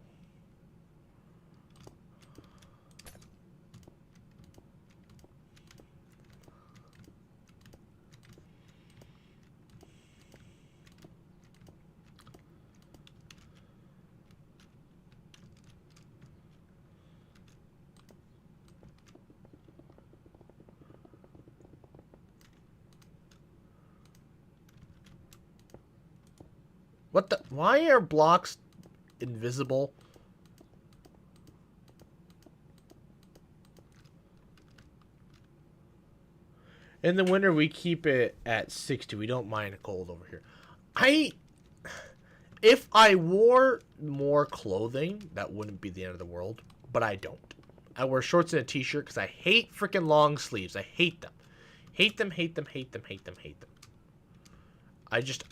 What the? Why are blocks invisible? In the winter, we keep it at 60. We don't mind a cold over here. If I wore more clothing, that wouldn't be the end of the world. But I don't. I wear shorts and a t-shirt because I hate freaking long sleeves. I hate them. Hate them.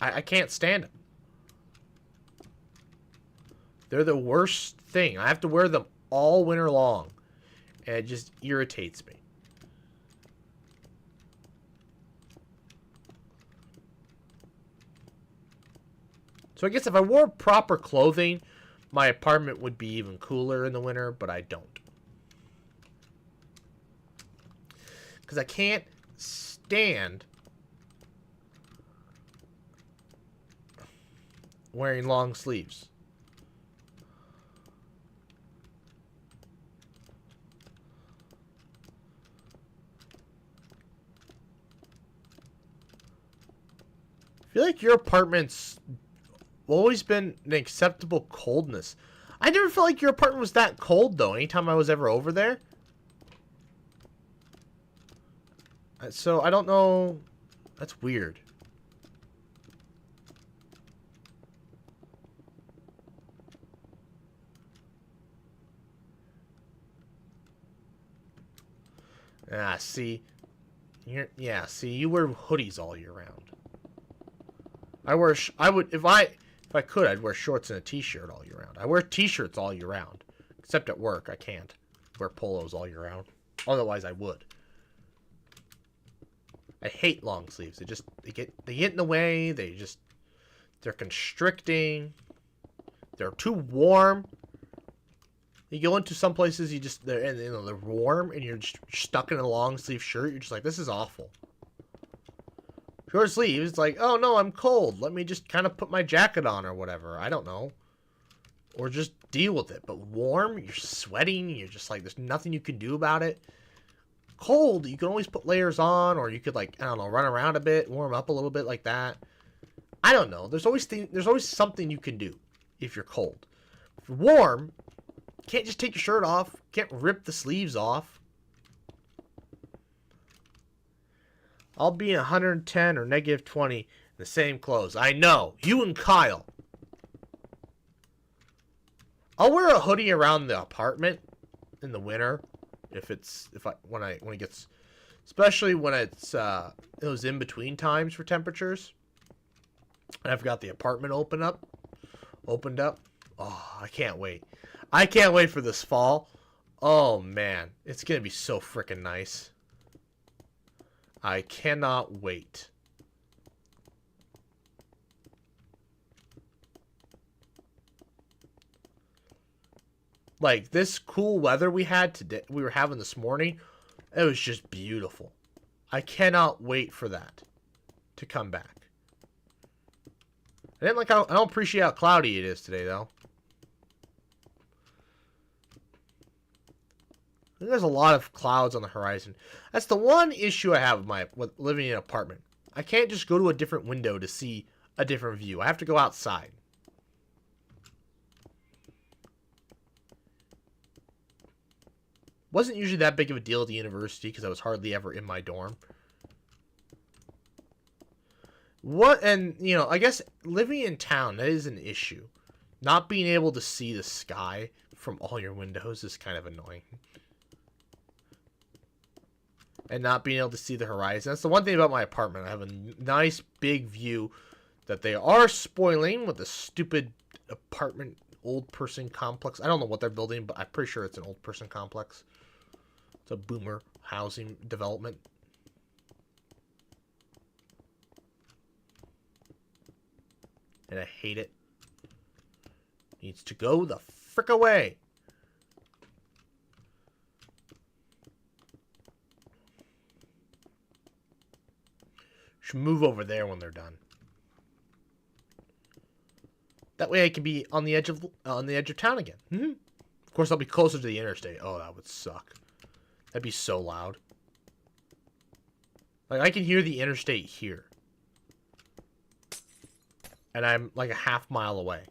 I can't stand them. They're the worst thing. I have to wear them all winter long. And it just irritates me. So I guess if I wore proper clothing, my apartment would be even cooler in the winter, but I don't. Because I can't stand wearing long sleeves. I feel like your apartment's always been an acceptable coldness. I never felt like your apartment was that cold, though, anytime I was ever over there. So, I don't know. That's weird. Ah, see. See, you wear hoodies all year round. If I could, I'd wear shorts and a t-shirt all year round. I wear t-shirts all year round. Except at work, I can't wear polos all year round. Otherwise, I would. I hate long sleeves. They get in the way. They're constricting. They're too warm. You go into some places, they're warm, and you're just stuck in a long sleeve shirt. You're just like, this is awful. Short sleeves, it's like, oh no, I'm cold. Let me just kind of put my jacket on or whatever. I don't know. Or just deal with it. But warm, you're sweating. You're just like, there's nothing you can do about it. Cold, you can always put layers on, or you could, like, I don't know, run around a bit, warm up a little bit like that. I don't know. There's always something you can do if you're cold. If you're warm, you can't just take your shirt off. You can't rip the sleeves off. I'll be 110 or negative 20 in the same clothes. I know. You and Kyle. I'll wear a hoodie around the apartment in the winter when it gets, especially when it's those in between times for temperatures. And I've got the apartment opened up. Oh, I can't wait. I can't wait for this fall. Oh man, it's gonna be so freaking nice. I cannot wait. Like, this cool weather we were having this morning, it was just beautiful. I cannot wait for that to come back. I don't appreciate how cloudy it is today, though. I think there's a lot of clouds on the horizon. That's the one issue I have with living in an apartment. I can't just go to a different window to see a different view. I have to go outside. Wasn't usually that big of a deal at the university because I was hardly ever in my dorm. I guess living in town, that is an issue. Not being able to see the sky from all your windows is kind of annoying. And not being able to see the horizon. That's the one thing about my apartment. I have a nice big view that they are spoiling with the stupid apartment old person complex. I don't know what they're building, but I'm pretty sure it's an old person complex. It's a boomer housing development. And I hate it. Needs to go the frick away. Should move over there when they're done. That way I can be on the edge of town again. Of course, I'll be closer to the interstate. Oh, that would suck. That'd be so loud. Like, I can hear the interstate here. And I'm like a half mile away.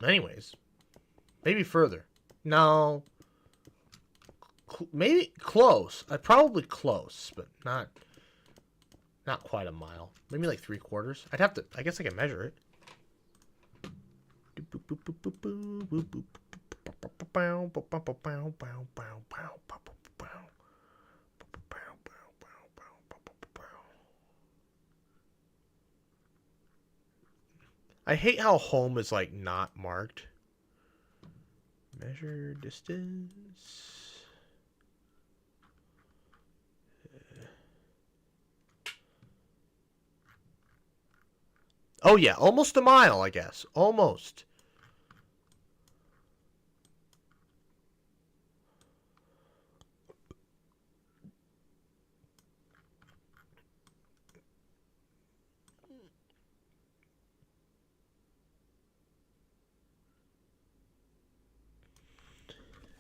Anyways. Maybe further. No. Maybe close. Probably close, but not quite a mile. Maybe like 3/4. I'd have to, I guess I can measure it. I hate how home is like not marked. Measure distance. Oh yeah, almost a mile, I guess. Almost.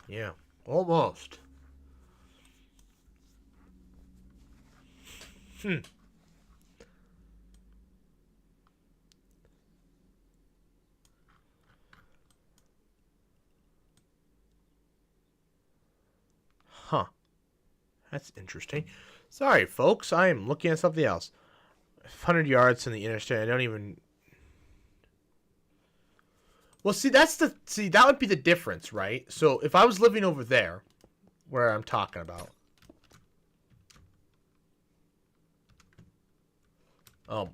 Yeah, almost. Huh. That's interesting. Sorry, folks. I am looking at something else. 100 yards from the interstate. I don't even... Well, see, that would be the difference, right? So, if I was living over there, where I'm talking about. Oh,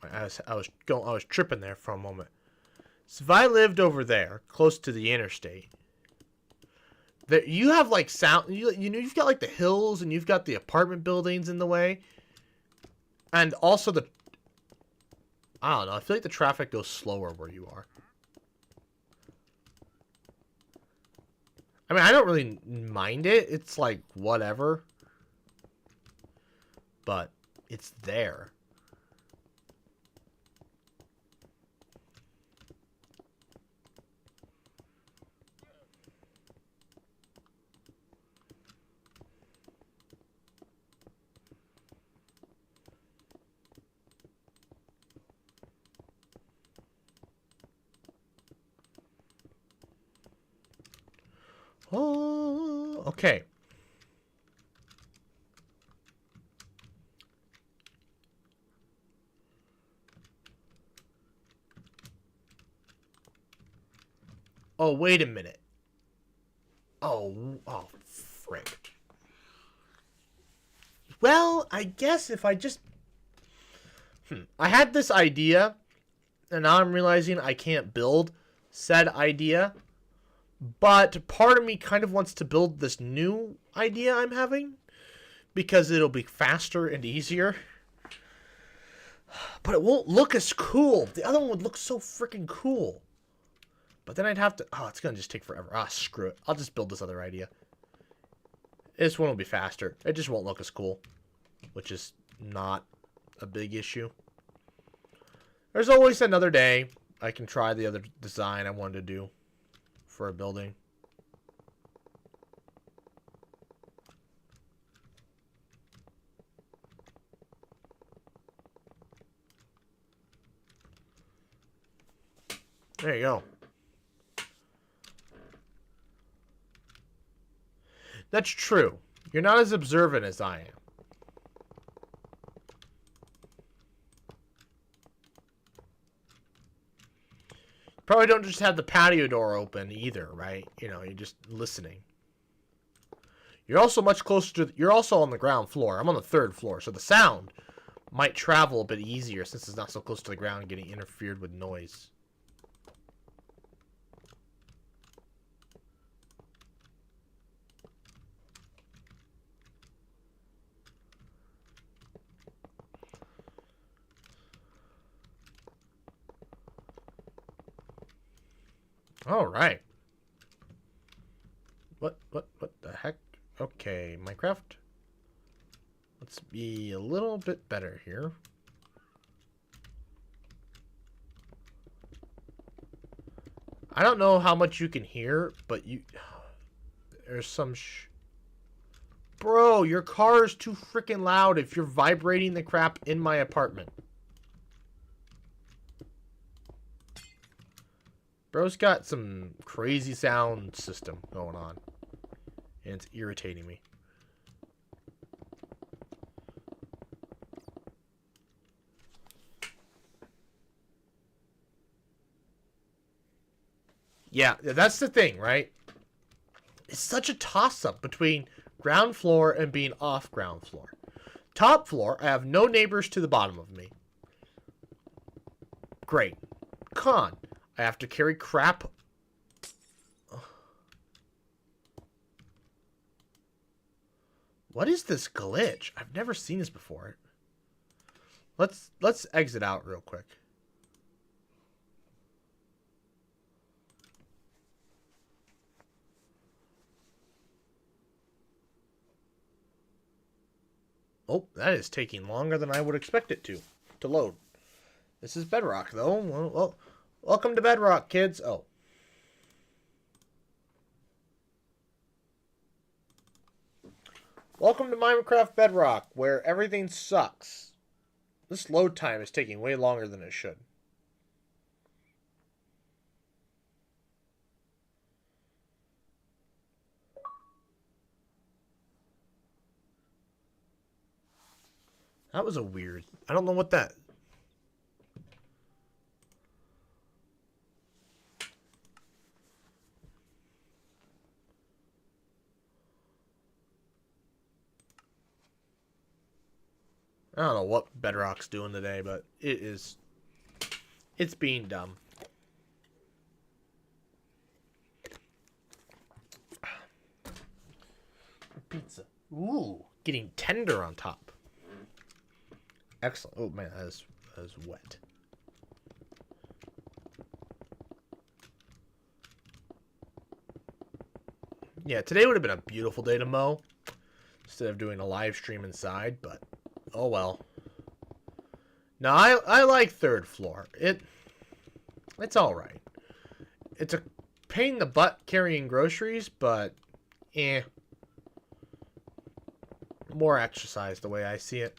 I was tripping there for a moment. So, if I lived over there, close to the interstate, you have like sound. You've got like the hills, and you've got the apartment buildings in the way. And also the... I don't know. I feel like the traffic goes slower where you are. I mean, I don't really mind it. It's like, whatever. But it's there. Oh, okay. Oh, wait a minute. Oh, frick. Well, I guess if I just... I had this idea, and now I'm realizing I can't build said idea. But part of me kind of wants to build this new idea I'm having, because it'll be faster and easier. But it won't look as cool. The other one would look so freaking cool. But then I'd have to... Oh, it's going to just take forever. Ah, screw it. I'll just build this other idea. This one will be faster. It just won't look as cool. Which is not a big issue. There's always another day I can try the other design I wanted to do for a building. There you go. That's true. You're not as observant as I am. Probably don't just have the patio door open either, right? You know, you're just listening. You're also much closer to... You're also on the ground floor. I'm on the 3rd floor, so the sound might travel a bit easier since it's not so close to the ground getting interfered with noise. All right. What the heck? Okay, Minecraft. Let's be a little bit better here. I don't know how much you can hear, but there's some Bro, your car is too freaking loud if you're vibrating the crap in my apartment. Bro's got some crazy sound system going on. And it's irritating me. Yeah, that's the thing, right? It's such a toss-up between ground floor and being off ground floor. Top floor, I have no neighbors to the bottom of me. Great. Con, I have to carry crap. What is this glitch? I've never seen this before. Let's exit out real quick. Oh, that is taking longer than I would expect it to load. This is Bedrock, though. Well, welcome to Bedrock, kids. Oh. Welcome to Minecraft Bedrock, where everything sucks. This load time is taking way longer than it should. That was a weird... I don't know what that... I don't know what Bedrock's doing today, but it is... It's being dumb. Pizza. Ooh, getting tender on top. Excellent. Oh man, that is wet. Yeah, today would have been a beautiful day to mow instead of doing a live stream inside, but oh well. No, I like third floor. It's all right. It's a pain in the butt carrying groceries, but eh. More exercise the way I see it.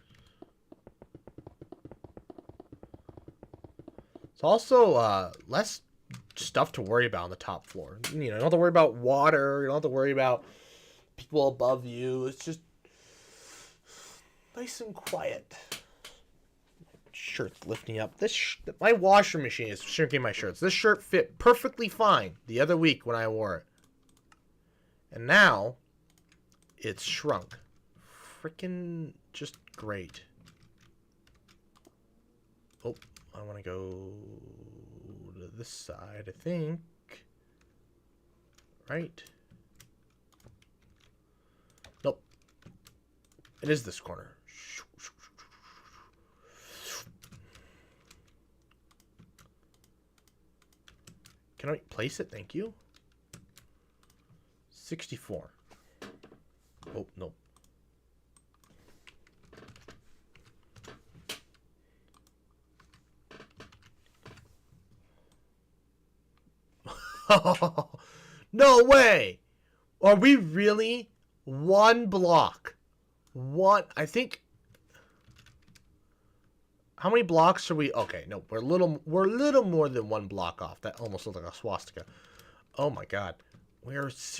It's also less stuff to worry about on the top floor. You know, you don't have to worry about water. You don't have to worry about people above you. It's just nice and quiet. Shirt's lifting up. My washer machine is shrinking my shirts. This shirt fit perfectly fine the other week when I wore it. And now it's shrunk. Freaking just great. Oh, I want to go to this side, I think. Right? Nope. It is this corner. Can I place it? Thank you. 64. Oh, nope. No way! Are we really one block? I think. How many blocks are we? Okay, no, we're a little more than one block off. That almost looked like a swastika. Oh my god.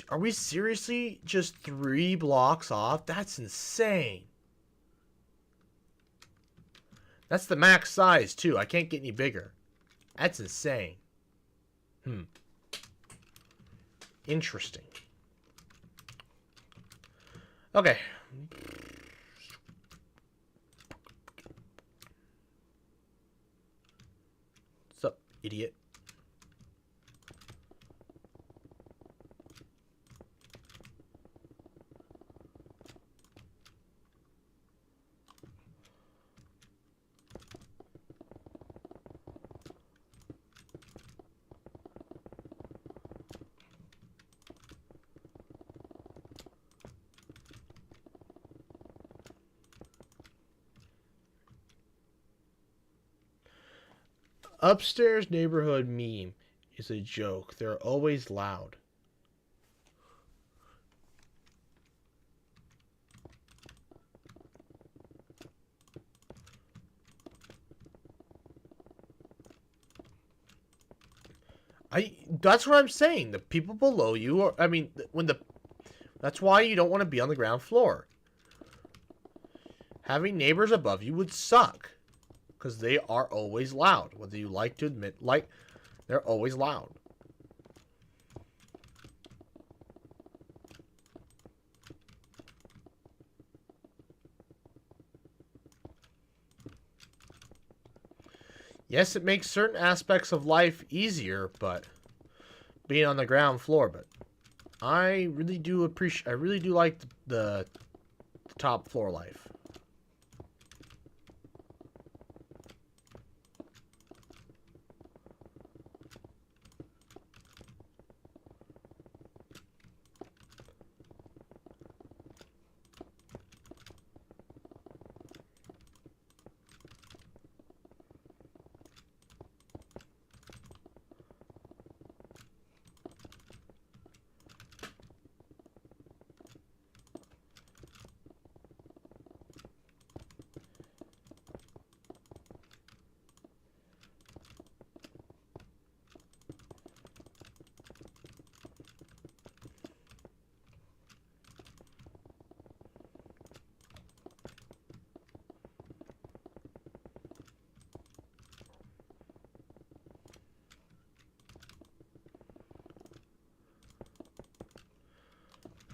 Are we seriously just 3 blocks off? That's insane. That's the max size too. I can't get any bigger. That's insane. Interesting. Okay. What's up, idiot? Upstairs neighborhood meme is a joke. They're always loud. That's what I'm saying. The people below you are, I mean, that's why you don't want to be on the ground floor. Having neighbors above you would suck. Because they are always loud. Whether you like to admit, they're always loud. Yes, it makes certain aspects of life easier, but being on the ground floor, but I really do like the top floor life.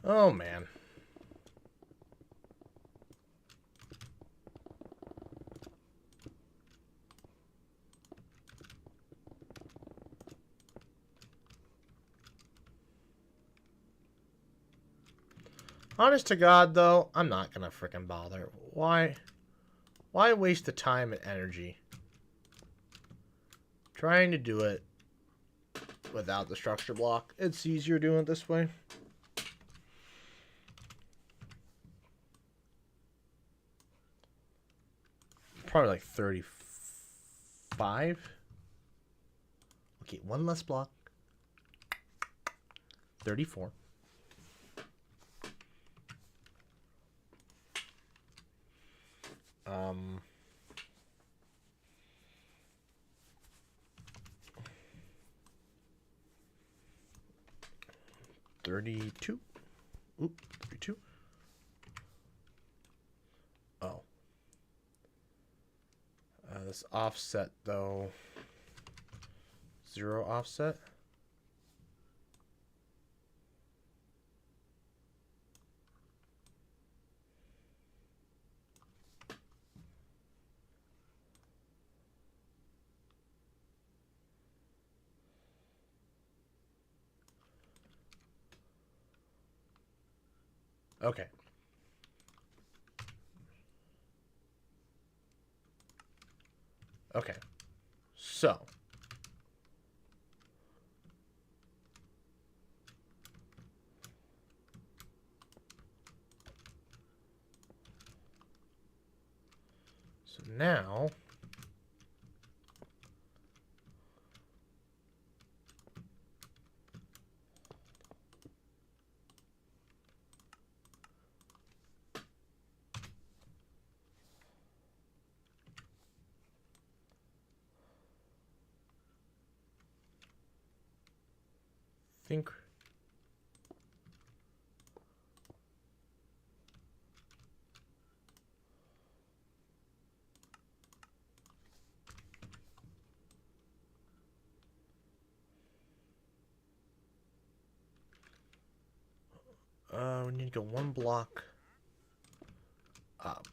Oh, man. Honest to God, though, I'm not gonna frickin' bother. Why? Why waste the time and energy trying to do it without the structure block? It's easier doing it this way. Probably like 35. Okay, one less block. 34. Um, 32. Oop, 32. Oh. This offset, though. 0 offset. Okay. Okay. So. So now. Think. We need to go one block up.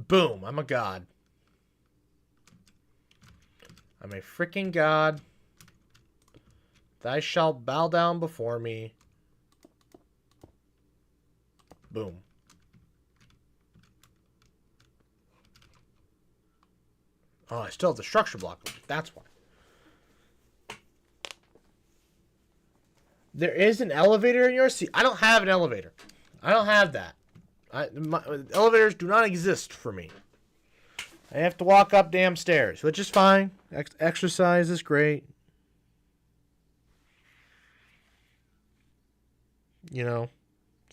Boom, I'm a god. I'm a freaking god. Thou shalt bow down before me. Boom. Oh, I still have the structure block. That's why. There is an elevator in yours? See, I don't have an elevator. I don't have that. Elevators do not exist for me. I have to walk up damn stairs, which is fine. Exercise is great. You know,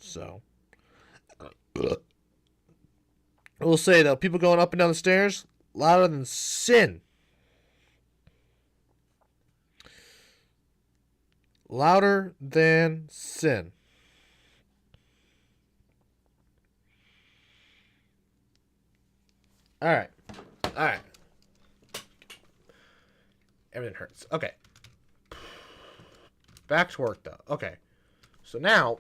so. I will say, though, people going up and down the stairs, louder than sin. Louder than sin. All right. All right. Everything hurts. Okay. Back to work, though. Okay. So now.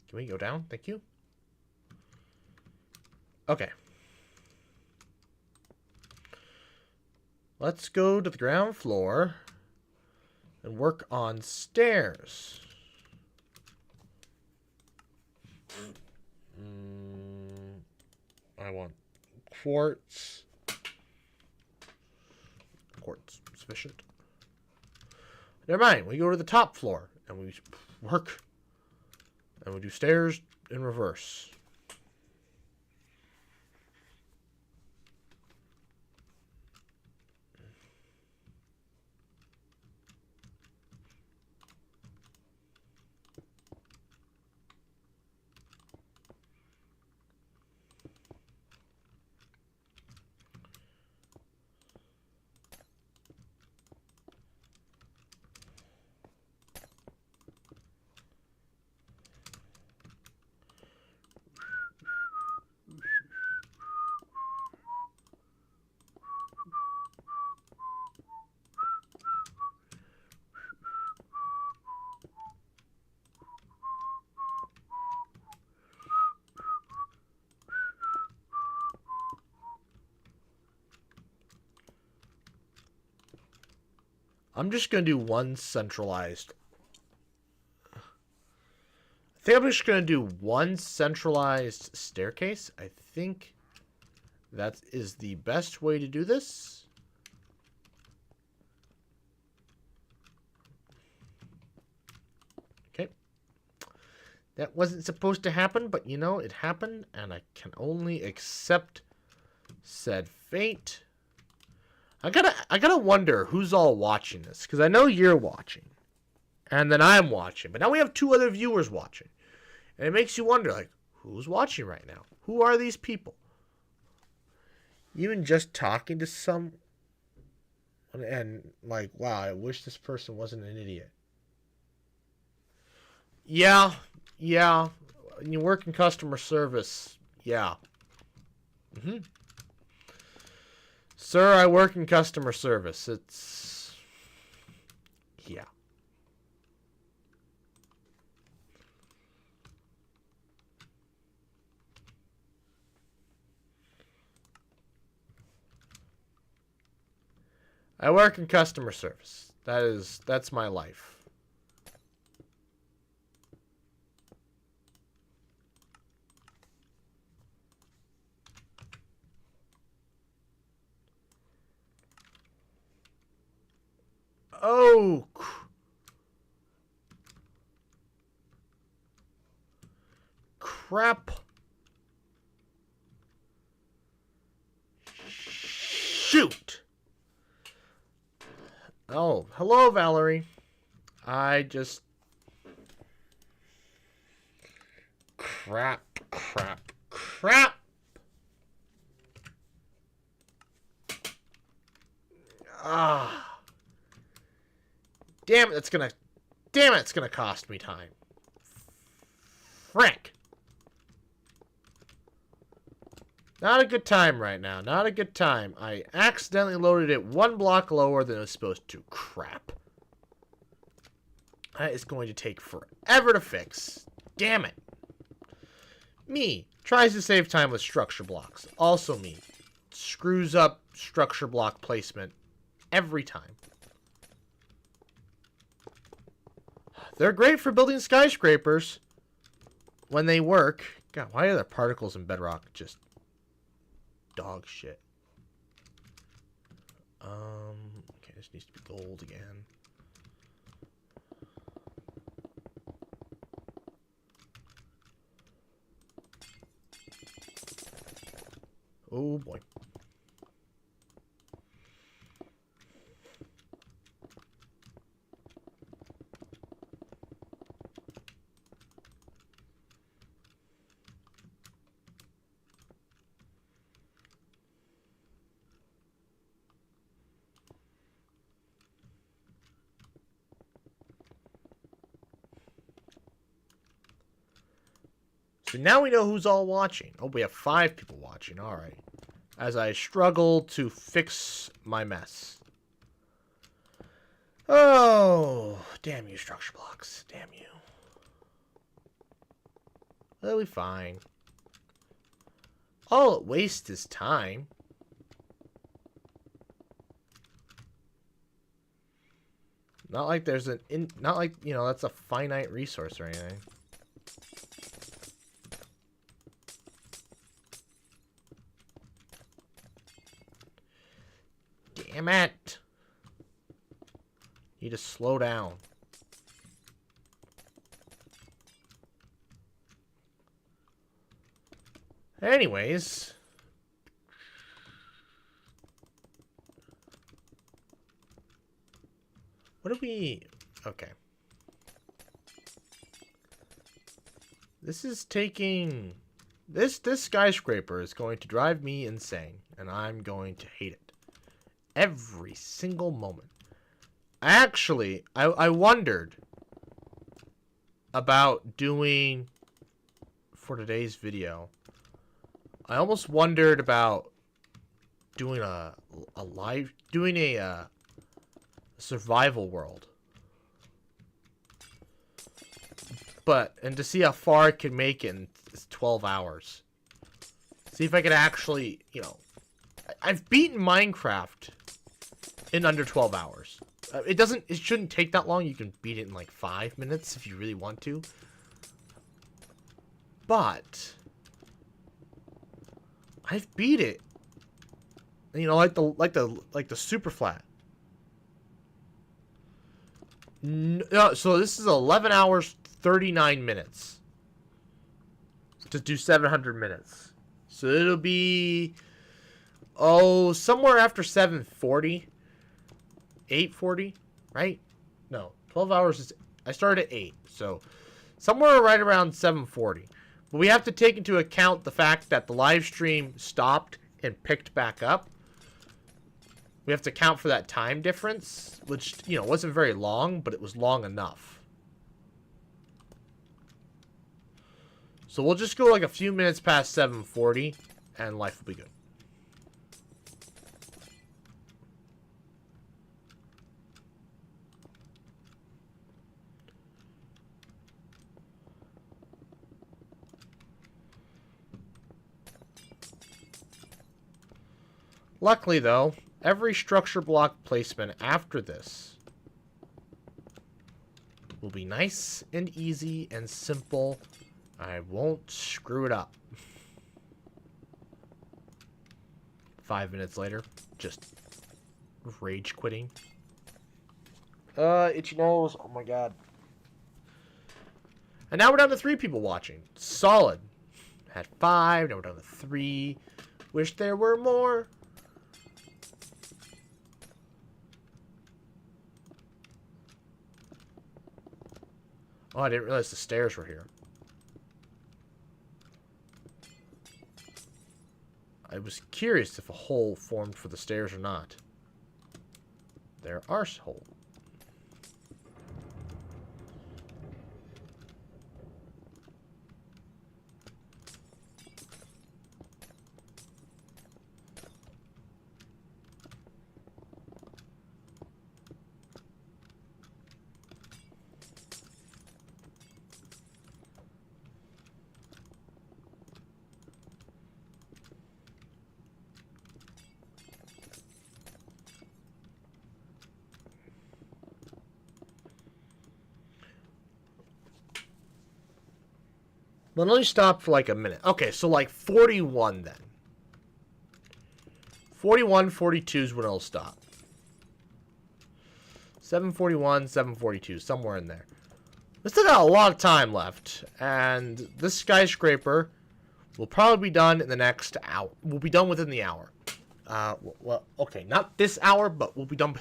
Can we go down? Thank you. Okay. Let's go to the ground floor and work on stairs. I want quartz. Quartz. Sufficient. Never mind. We go to the top floor and we work. And we do stairs in reverse. I'm just going to do one centralized. I think I'm just going to do one centralized staircase. I think that is the best way to do this. Okay. That wasn't supposed to happen, but you know, it happened, and I can only accept said fate. I gotta wonder who's all watching this, because I know you're watching, and then I'm watching, but now we have 2 other viewers watching, and it makes you wonder, like, who's watching right now? Who are these people? Even just talking to some, and like, wow, I wish this person wasn't an idiot. Yeah, you work in customer service, yeah. Sir, I work in customer service. It's... yeah. I work in customer service. That's my life. Oh, crap. Shoot. Oh, hello, Valerie. I just... crap. Ah. Damn it, it's gonna cost me time. Frick. Not a good time right now. Not a good time. I accidentally loaded it 1 block lower than it was supposed to. Crap. That is going to take forever to fix. Damn it. Me. Tries to save time with structure blocks. Also me. Screws up structure block placement every time. They're great for building skyscrapers when they work. God, why are there particles in bedrock just dog shit? Okay, this needs to be gold again. Oh boy. So now we know who's all watching. Oh, we have 5 people watching. All right. As I struggle to fix my mess. Oh, damn you, structure blocks. Damn you. That'll be fine. All it wastes is time. Not like there's not like, you know, that's a finite resource or anything. Damn it. Need to slow down. Anyways. What do we... okay. This is taking... This skyscraper is going to drive me insane. And I'm going to hate it. Every single moment. Actually, I wondered about doing... for today's video. I almost wondered about doing a survival world. And to see how far I can make it in 12 hours. See if I could actually, you know... I've beaten Minecraft in under 12 hours. It shouldn't take that long. You can beat it in like 5 minutes if you really want to. But I've beat it. You know, like the super flat. No, so this is 11 hours 39 minutes to do 700 minutes. So it'll be somewhere after 7:40, 8:40, right? No, 12 hours is. I started at 8, so somewhere right around 7:40. But we have to take into account the fact that the live stream stopped and picked back up. We have to account for that time difference, which, you know, wasn't very long, but it was long enough. So we'll just go like a few minutes past 7:40, and life will be good. Luckily, though, every structure block placement after this will be nice and easy and simple. I won't screw it up. 5 minutes later, just rage quitting. Itchy nose. Oh my god. And now we're down to 3 people watching. Solid. Had 5, now we're down to 3. Wish there were more. Oh, I didn't realize the stairs were here. I was curious if a hole formed for the stairs or not. There are holes. But it only stopped for like a minute. Okay, so like 41 then. 41, 42 is when it'll stop. 7:41, 7:42, somewhere in there. We still got a lot of time left, and this skyscraper will probably be done in the next hour. We'll be done within the hour. Well, okay, not this hour, but we'll be done.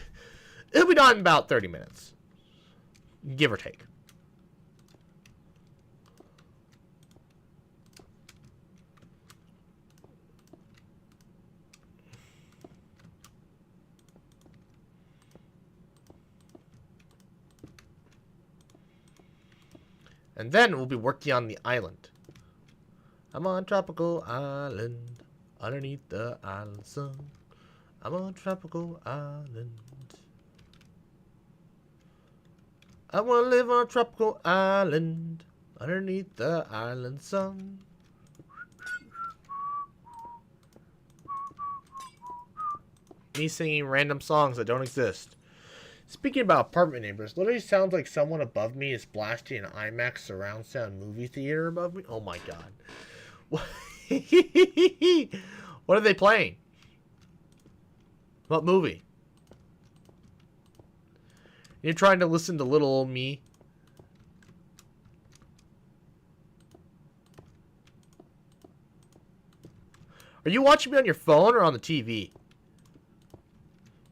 It'll be done in about 30 minutes, give or take. And then we'll be working on the island. I'm on a tropical island, underneath the island sun. I'm on a tropical island. I wanna live on a tropical island, underneath the island sun. Me singing random songs that don't exist. Speaking about apartment neighbors, literally sounds like someone above me is blasting an IMAX surround sound movie theater above me. Oh my god. What are they playing? What movie? You're trying to listen to little old me? Are you watching me on your phone or on the TV?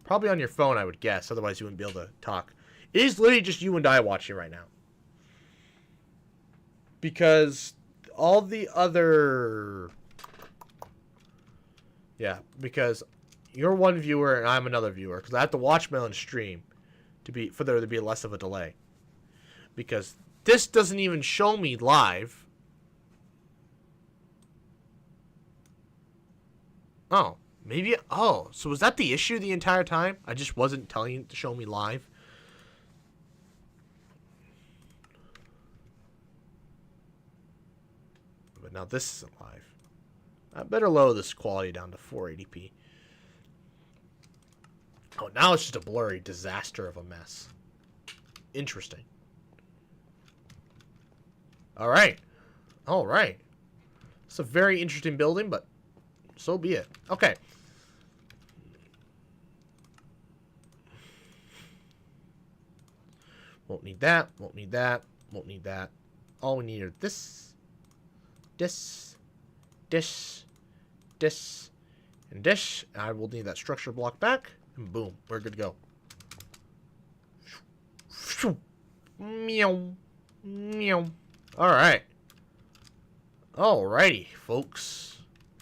Probably on your phone, I would guess. Otherwise, you wouldn't be able to talk. It is literally just you and I watching right now. Because all the other... Yeah, because you're one viewer and I'm another viewer. Because I have to watch my own stream for there to be less of a delay. Because this doesn't even show me live. Oh. Maybe, oh, so was that the issue the entire time? I just wasn't telling it to show me live? But now this isn't live. I better lower this quality down to 480p. Oh, now it's just a blurry disaster of a mess. Interesting. Alright. Alright. It's a very interesting building, but so be it. Okay. Won't need that. Won't need that. Won't need that. All we need are this, this, and this. I will need that structure block back. And boom. We're good to go. Meow. Meow. Alright. Alrighty, folks.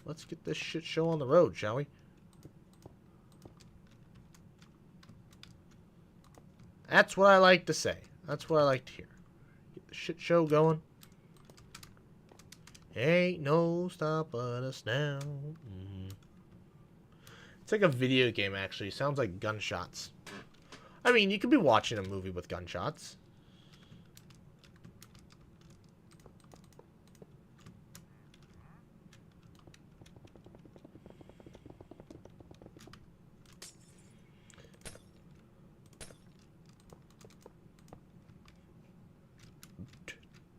Let's get this shit show on the road, shall we? That's what I like to say. That's what I like to hear. Get the shit show going. Ain't no stopping us now. It's like a video game, actually. Sounds like gunshots. I mean, you could be watching a movie with gunshots.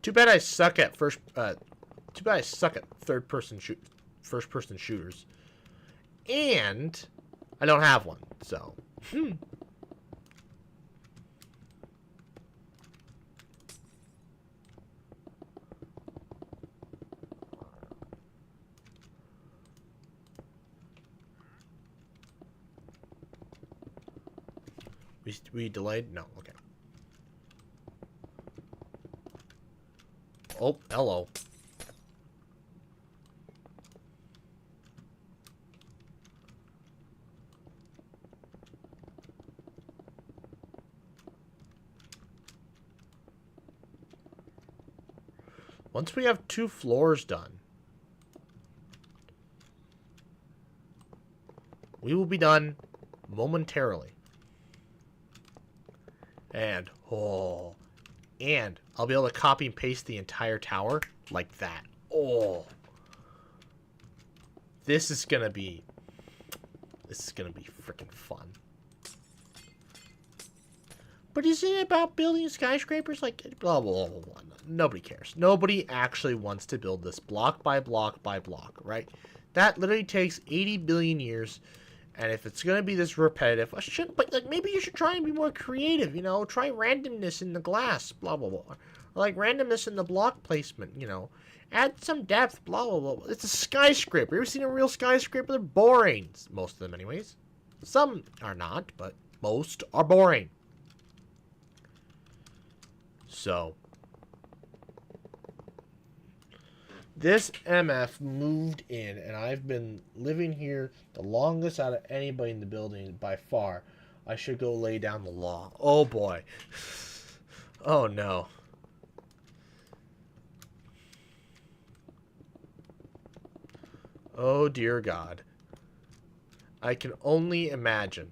Too bad I suck at first person shooters. And I don't have one, so. We delayed? No, okay. Oh, hello. Once we have 2 floors done, we will be done momentarily. And, oh, and I'll be able to copy and paste the entire tower like that. Oh, this is gonna be freaking fun. But isn't it about building skyscrapers? Like, blah, blah, blah, blah. Nobody cares. Nobody actually wants to build this block by block by block, right? That literally takes 80 billion years. And if it's going to be this repetitive, but like maybe you should try and be more creative, you know? Try randomness in the glass, blah, blah, blah. Or like randomness in the block placement, you know? Add some depth, blah, blah, blah. It's a skyscraper. You ever seen a real skyscraper? They're boring. Most of them, anyways. Some are not, but most are boring. So, this MF moved in, and I've been living here the longest out of anybody in the building by far. I should go lay down the law. Oh, boy. Oh, no. Oh, dear God. I can only imagine.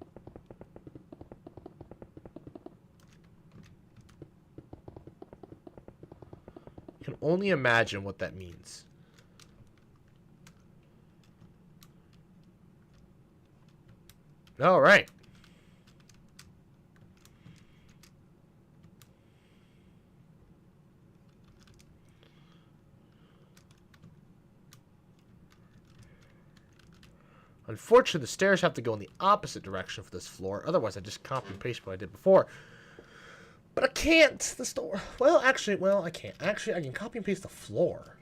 Can only imagine what that means. All right. Unfortunately, the stairs have to go in the opposite direction for this floor. Otherwise, I just copy and paste what I did before. But I can't. The store. Well, I can't. Actually, I can copy and paste the floor.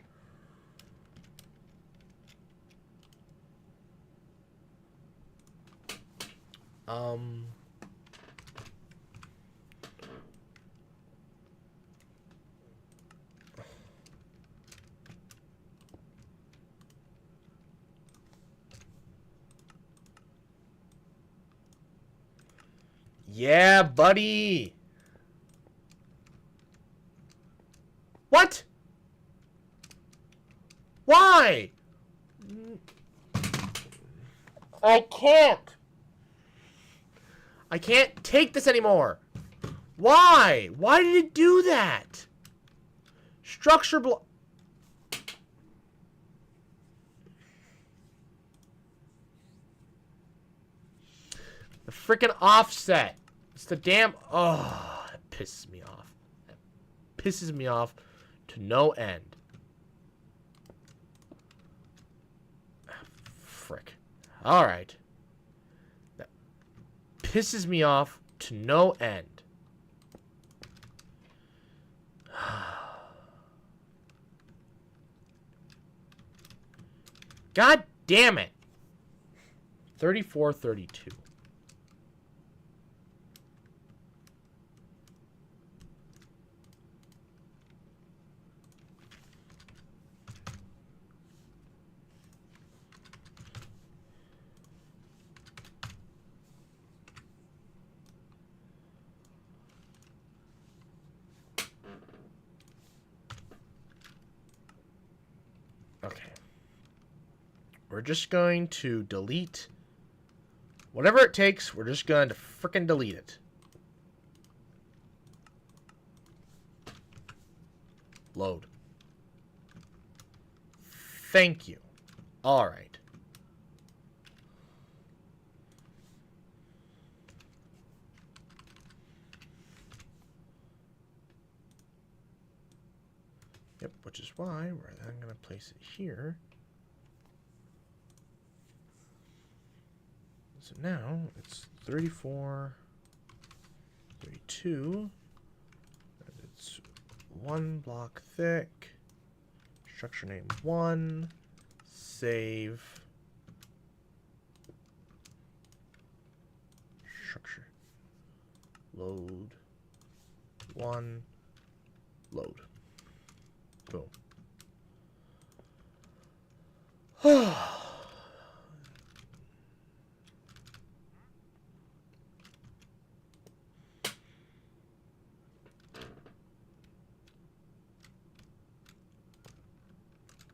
Yeah, buddy. What? Why? I can't. I can't take this anymore. Why? Why did it do that? Structure block. The freaking offset. It's the damn... Oh, it pisses me off. It pisses me off to no end. Frick. Alright. That pisses me off to no end. God damn it. 3432. Okay. We're just going to delete whatever it takes. We're just going to frickin' delete it. Load. Thank you. All right. Yep, which is why I'm going to place it here. So now it's 34, 32. And it's 1 block thick. Structure name 1. Save. Structure. Load. 1. Load. Boom.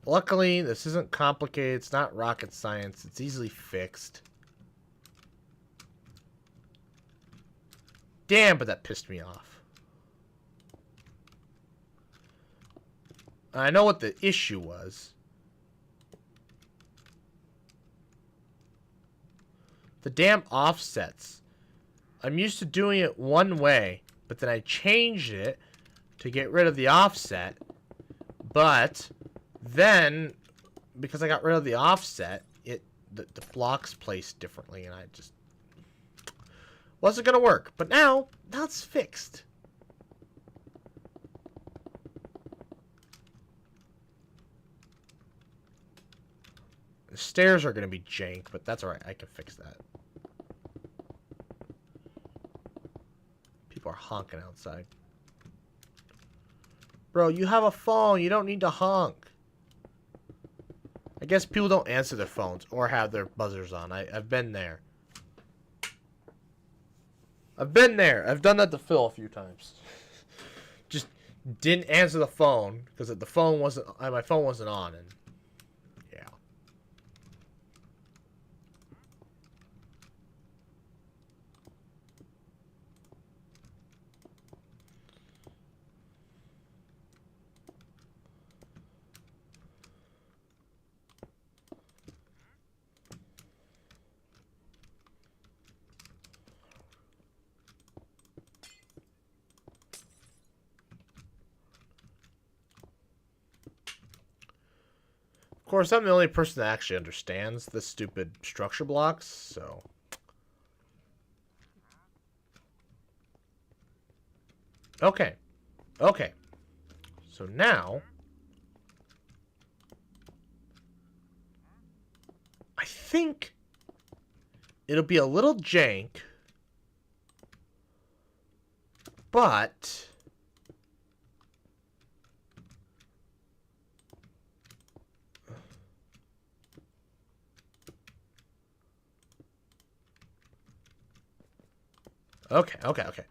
Luckily, this isn't complicated. It's not rocket science. It's easily fixed. Damn, but that pissed me off. I know what the issue was. The damn offsets. I'm used to doing it one way, but then I changed it to get rid of the offset. But then, because I got rid of the offset, the blocks placed differently, and I just wasn't gonna work. But now it's fixed. The stairs are going to be jank, but that's alright. I can fix that. People are honking outside. Bro, you have a phone. You don't need to honk. I guess people don't answer their phones or have their buzzers on. I've been there. I've been there. I've done that to Phil a few times. Just didn't answer the phone because the phone wasn't. My phone wasn't on, and yeah. Of course, I'm the only person that actually understands the stupid structure blocks, so. Okay. Okay. So now, I think it'll be a little jank, but okay. Okay.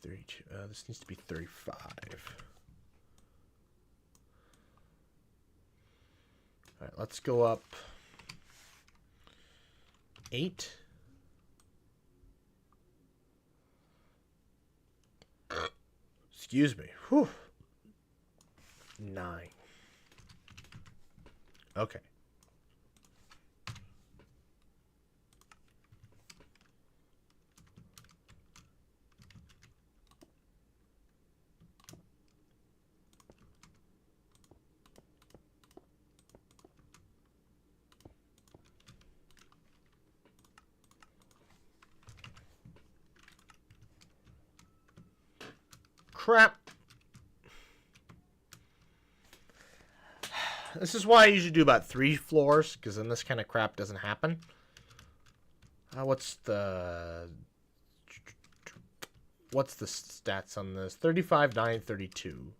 32. This needs to be 35. All right, let's go up 8. Excuse me. Whew. 9. Okay. Crap. This is why I usually do about 3 floors, because then this kind of crap doesn't happen. What's the stats on this? 35, 9, 32.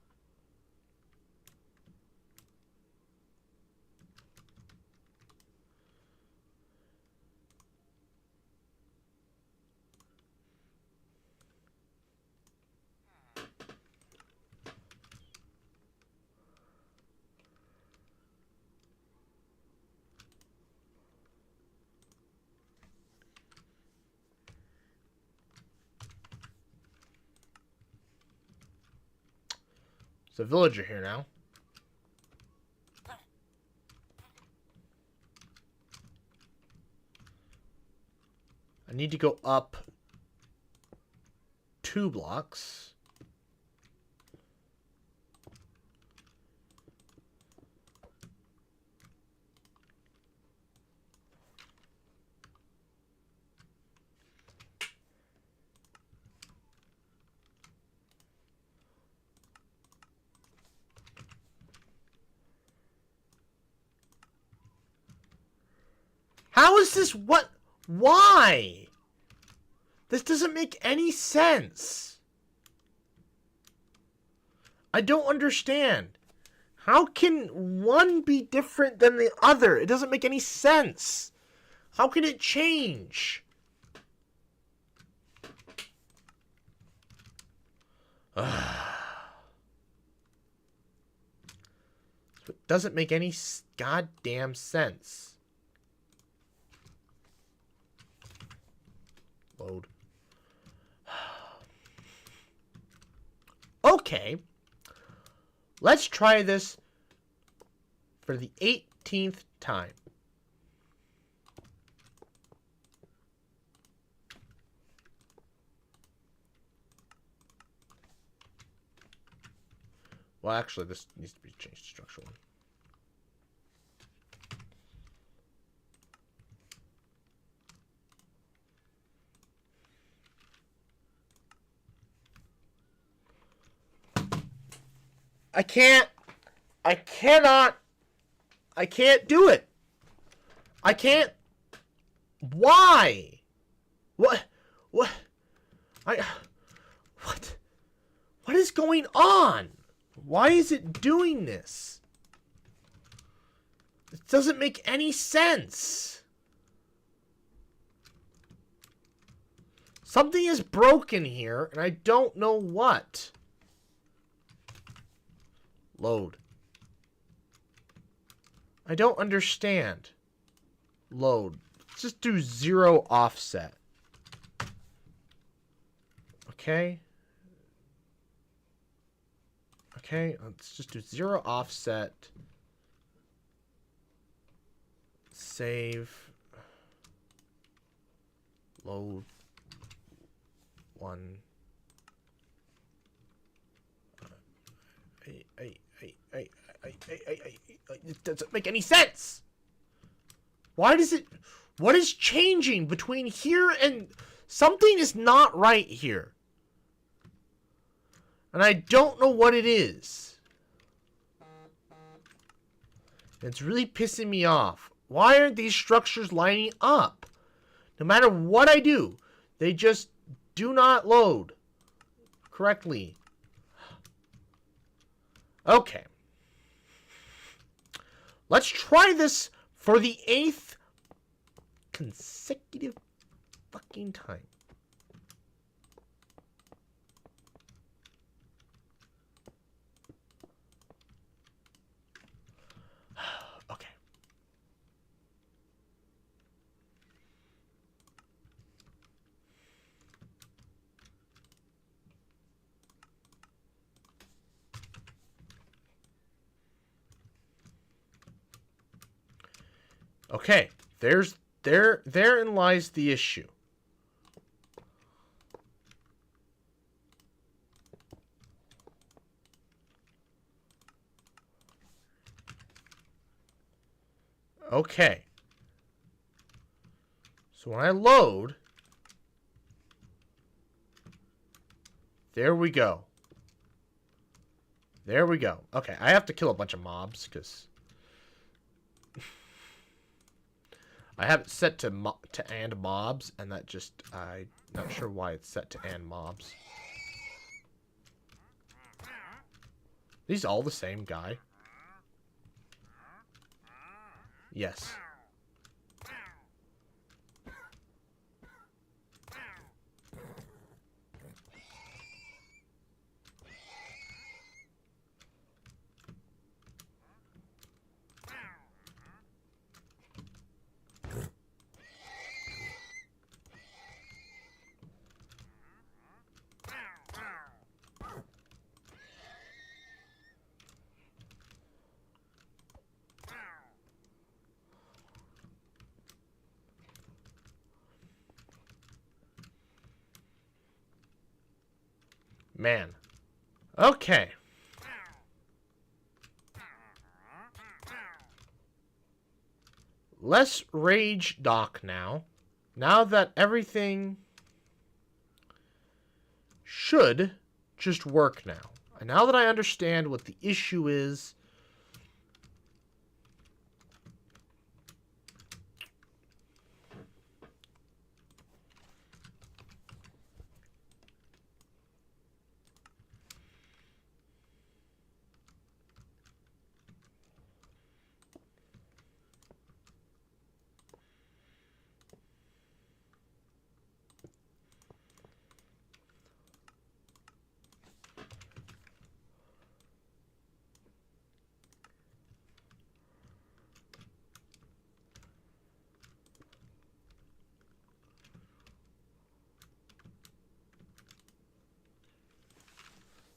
There's a villager here now. I need to go up 2 blocks. How is this what? Why? This doesn't make any sense. I don't understand. How can one be different than the other? It doesn't make any sense. How can it change? It doesn't make any goddamn sense. Load. Okay. Let's try this for the 18th time. Well, actually, this needs to be changed to structural one. I can't do it. I can't. Why? What is going on? Why is it doing this? It doesn't make any sense. Something is broken here, and I don't know what. Load. I don't understand. Load. Let's just do 0 offset. Okay. Okay, let's just do 0 offset. Save. Load. 1. It doesn't make any sense. Why does it... What is changing between here and... Something is not right here. And I don't know what it is. It's really pissing me off. Why aren't these structures lining up? No matter what I do, they just do not load correctly. Okay. Let's try this for the 8th consecutive fucking time. Okay, therein lies the issue. Okay. So when I load, there we go. There we go. Okay, I have to kill a bunch of mobs because I have it set to and mobs, and that just I'm not sure why it's set to and mobs. These all the same guy? Yes. Man. Okay. Less rage Doc now. Now that everything should just work now. And now that I understand what the issue is,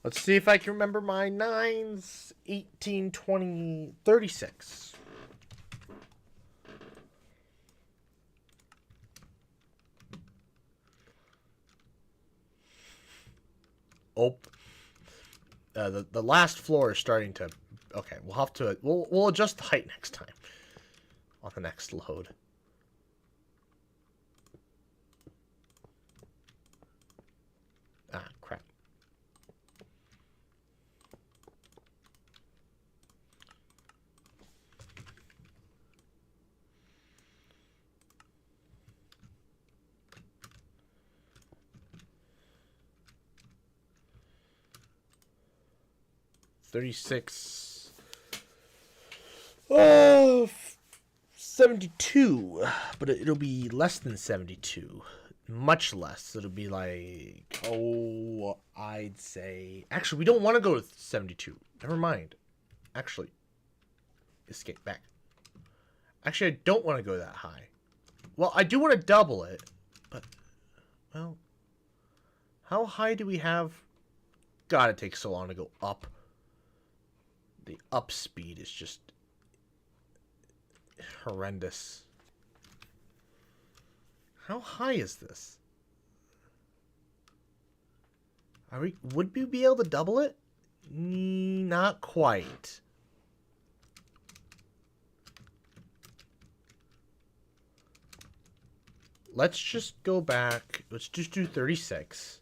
let's see if I can remember my 9s, 18, 20, 36. Oh. The last floor is starting to... Okay, we'll have to... We'll adjust the height next time. On the next load. Ah, crap. $36. Oh, 72. But it'll be less than 72. Much less. It'll be like, oh, I'd say... Actually, we don't want to go to 72. Never mind. Actually, escape back. Actually, I don't want to go that high. Well, I do want to double it. But, well, how high do we have? God, it takes so long to go up. The up speed is just horrendous. How high is this? Would we be able to double it? Not quite. Let's just go back. Let's just do 36.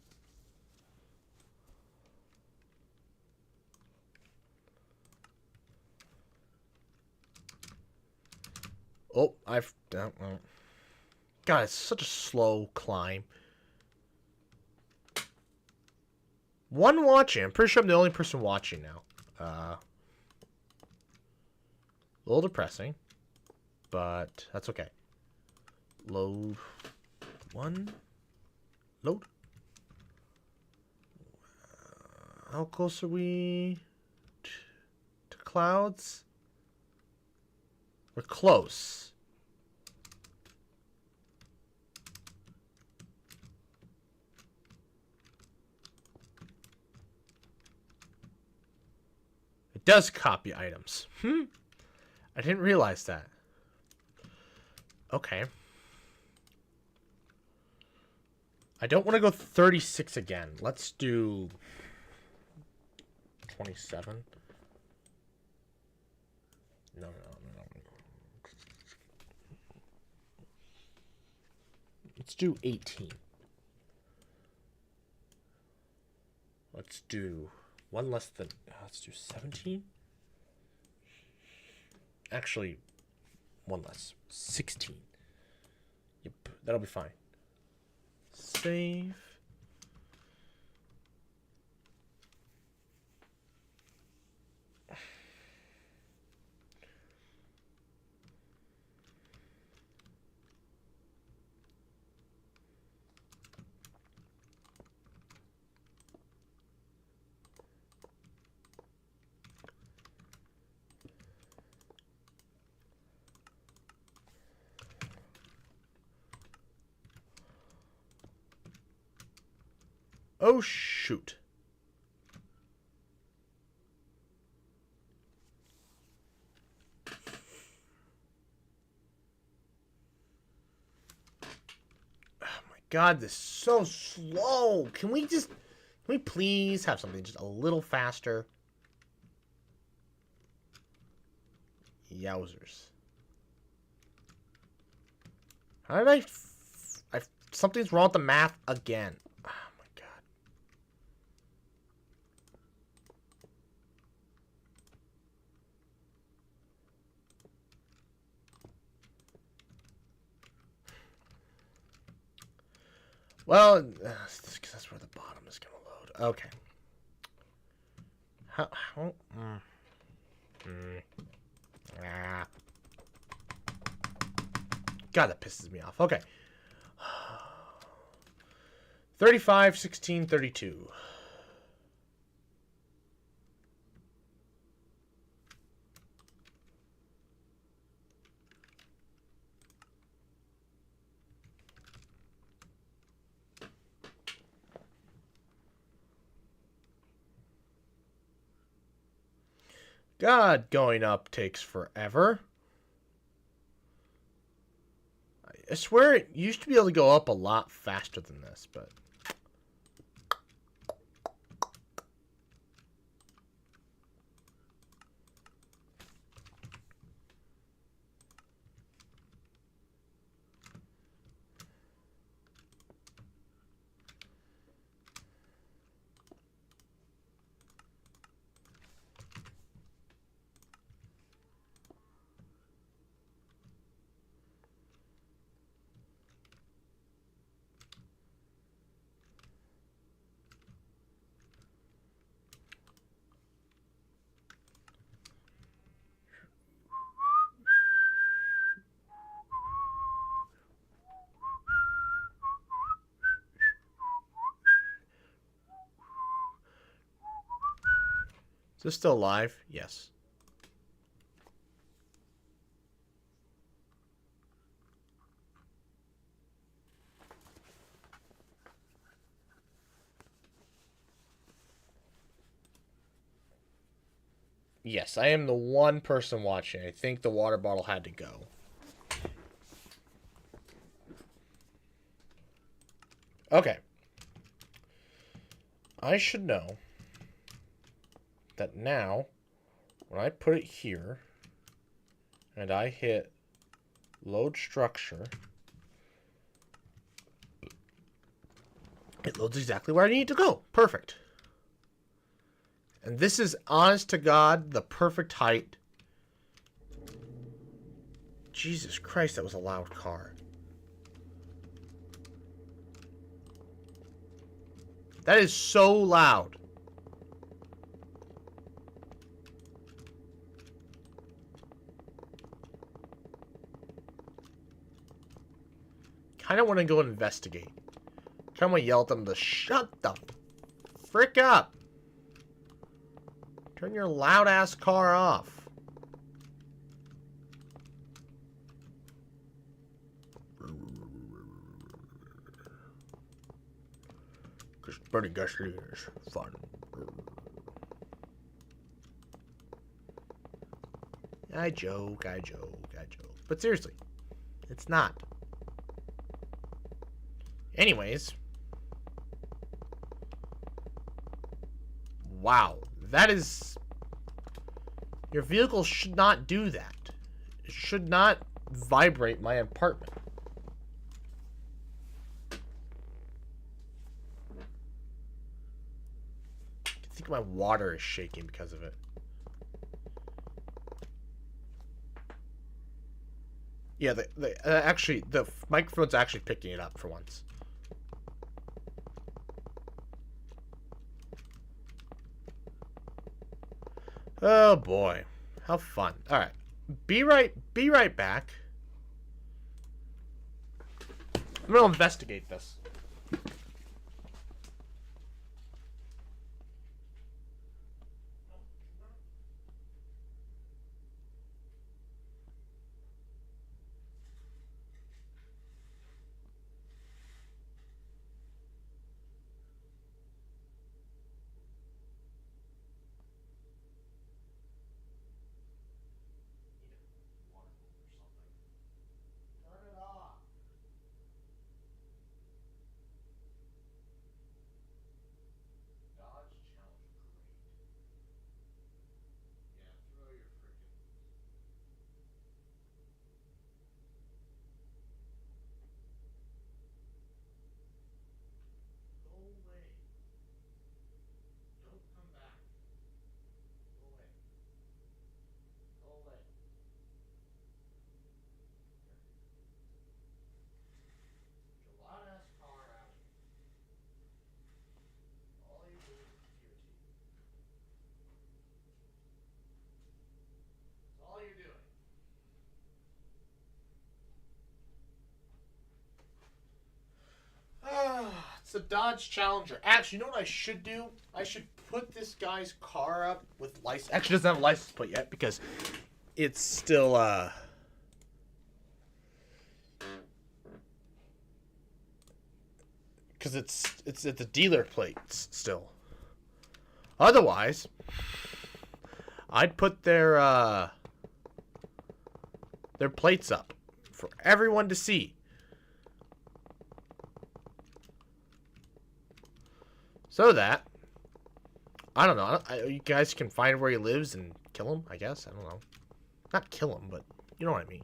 Oh, God, it's such a slow climb. One watching. I'm pretty sure I'm the only person watching now. A little depressing, but that's okay. Load. One. Load. How close are we to clouds? We're close. It does copy items. I didn't realize that. Okay. I don't want to go 36 again. Let's do 27. No. Let's do 18. Let's do one less than... let's do 17. Actually, one less. 16. Yep, that'll be fine. Save. Oh, shoot. Oh my god, this is so slow. Can we please have something just a little faster? Yowzers. How did something's wrong with the math again. Oh my god. Well, that's where the bottom is going to load. Okay. God, that pisses me off. Okay. 35, 16, 32. God, going up takes forever. I swear it used to be able to go up a lot faster than this, but... Is this still live? Yes. Yes, I am the one person watching. I think the water bottle had to go. Okay. I should know that now, when I put it here, and I hit load structure, it loads exactly where I need to go. Perfect. And this is, honest to God, the perfect height. Jesus Christ, that was a loud car. That is so loud. Kind of want to go investigate. Kind of want to yell at them to shut the frick up. Turn your loud-ass car off. Because burning gasoline is fun. I joke. But seriously. It's not. Anyways. Wow. That is... Your vehicle should not do that. It should not vibrate my apartment. I think my water is shaking because of it. Yeah, the microphone's actually picking it up for once. Oh boy, how fun! All right, be right back. I'm gonna investigate this. It's a Dodge Challenger. Actually, you know what I should do? I should put this guy's car up with license. Actually, doesn't have a license plate yet because it's still because it's at the dealer plates still. Otherwise, I'd put their plates up for everyone to see. So that, I don't know, you guys can find where he lives and kill him, I guess. I don't know. Not kill him, but you know what I mean.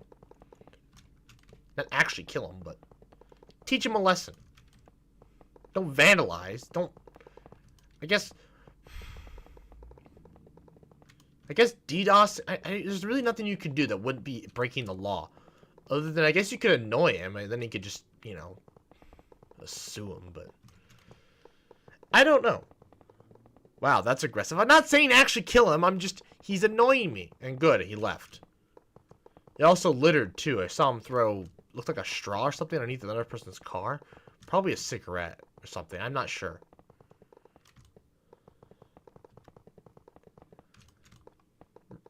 Not actually kill him, but teach him a lesson. Don't vandalize. Don't, I guess DDoS, there's really nothing you could do that wouldn't be breaking the law. Other than, I guess you could annoy him, and then he could just, you know, sue him, but I don't know. Wow, that's aggressive. I'm not saying actually kill him. He's annoying me. And good, he left. He also littered, too. I saw him throw, looked like a straw or something underneath another person's car. Probably a cigarette or something. I'm not sure.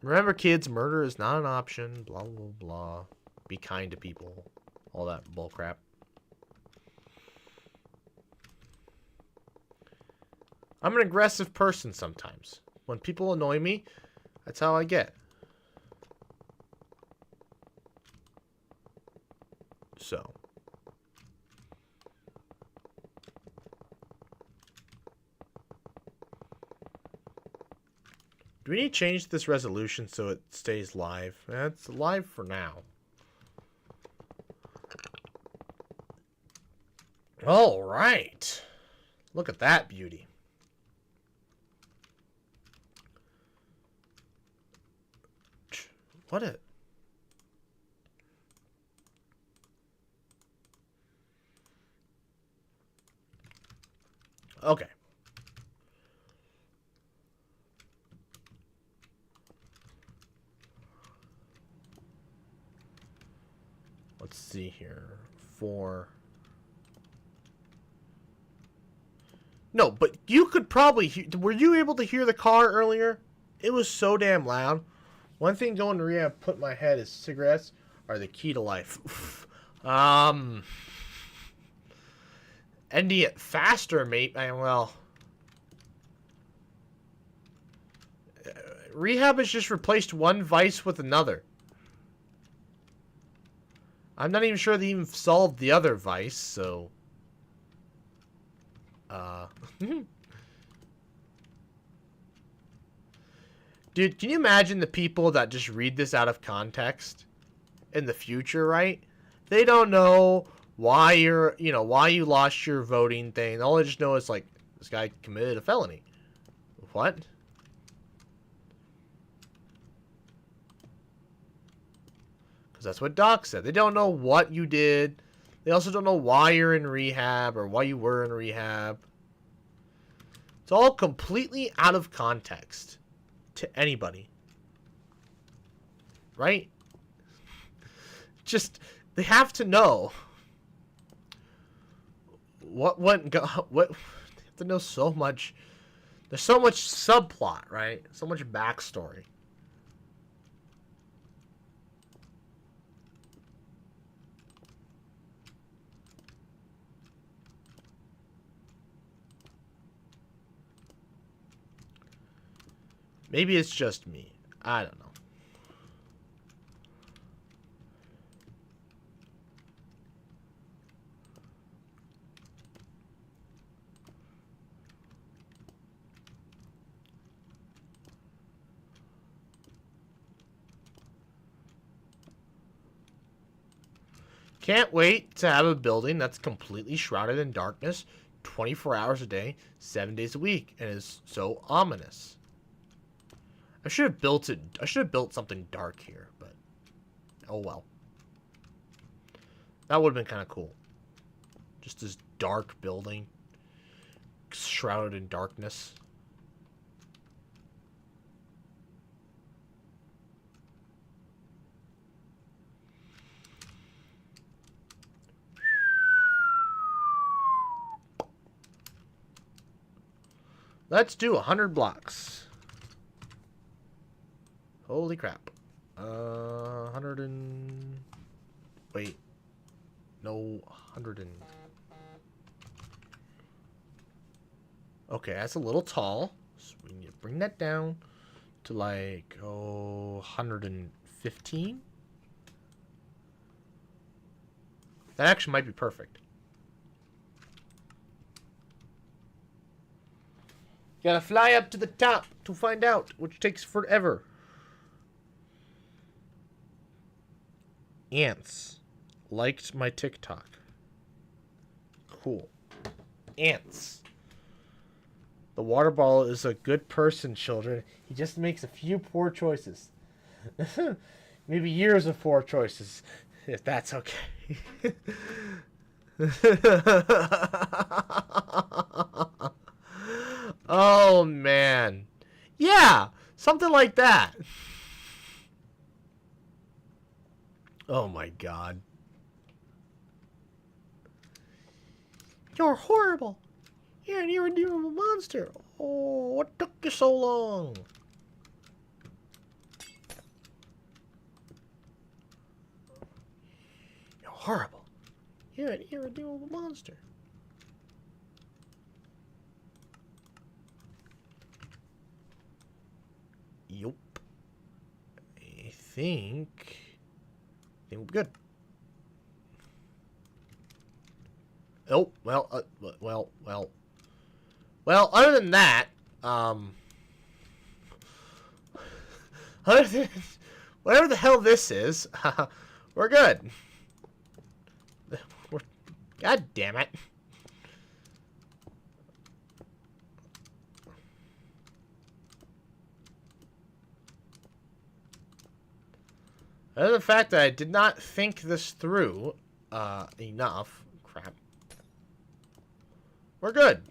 Remember, kids, murder is not an option. Blah, blah, blah. Be kind to people. All that bullcrap. I'm an aggressive person sometimes. When people annoy me, that's how I get. So. Do we need to change this resolution so it stays live? It's live for now. All right. Look at that beauty. What a... Okay. Let's see here. 4. No, but you could probably... Were you able to hear the car earlier? It was so damn loud. One thing going to rehab put in my head is cigarettes are the key to life. Ending it faster, mate. Well, rehab has just replaced one vice with another. I'm not even sure they even solved the other vice, so... Dude, can you imagine the people that just read this out of context in the future, right? They don't know why you're, why you lost your voting thing. All they just know is, like, this guy committed a felony. What? Because that's what Doc said. They don't know what you did. They also don't know why you're in rehab or why you were in rehab. It's all completely out of context to anybody. Right? Just, they have to know what they have to know so much. There's so much subplot, right? So much backstory. Maybe it's just me. I don't know. Can't wait to have a building that's completely shrouded in darkness 24 hours a day, 7 days a week, and is so ominous. I should have built it. I should have built something dark here, but oh well. That would have been kind of cool. Just this dark building, shrouded in darkness. Let's do 100 blocks. Holy crap. 100 and... Wait. No, 100 and... Okay, that's a little tall. So we need to bring that down to like, 115. That actually might be perfect. Gotta fly up to the top to find out, which takes forever. Ants liked my TikTok. Cool. Ants. The water ball is a good person, children. He just makes a few poor choices. Maybe years of poor choices, if that's okay. Oh, man. Yeah, something like that. Oh, my God. You're horrible. You're an irredeemable monster. Oh, what took you so long? You're horrible. You're an irredeemable monster. Yup. I think we're good. Oh, well, well, other than that, other than whatever the hell this is, we're good. God damn it. Other than the fact that I did not think this through enough. Crap. We're good.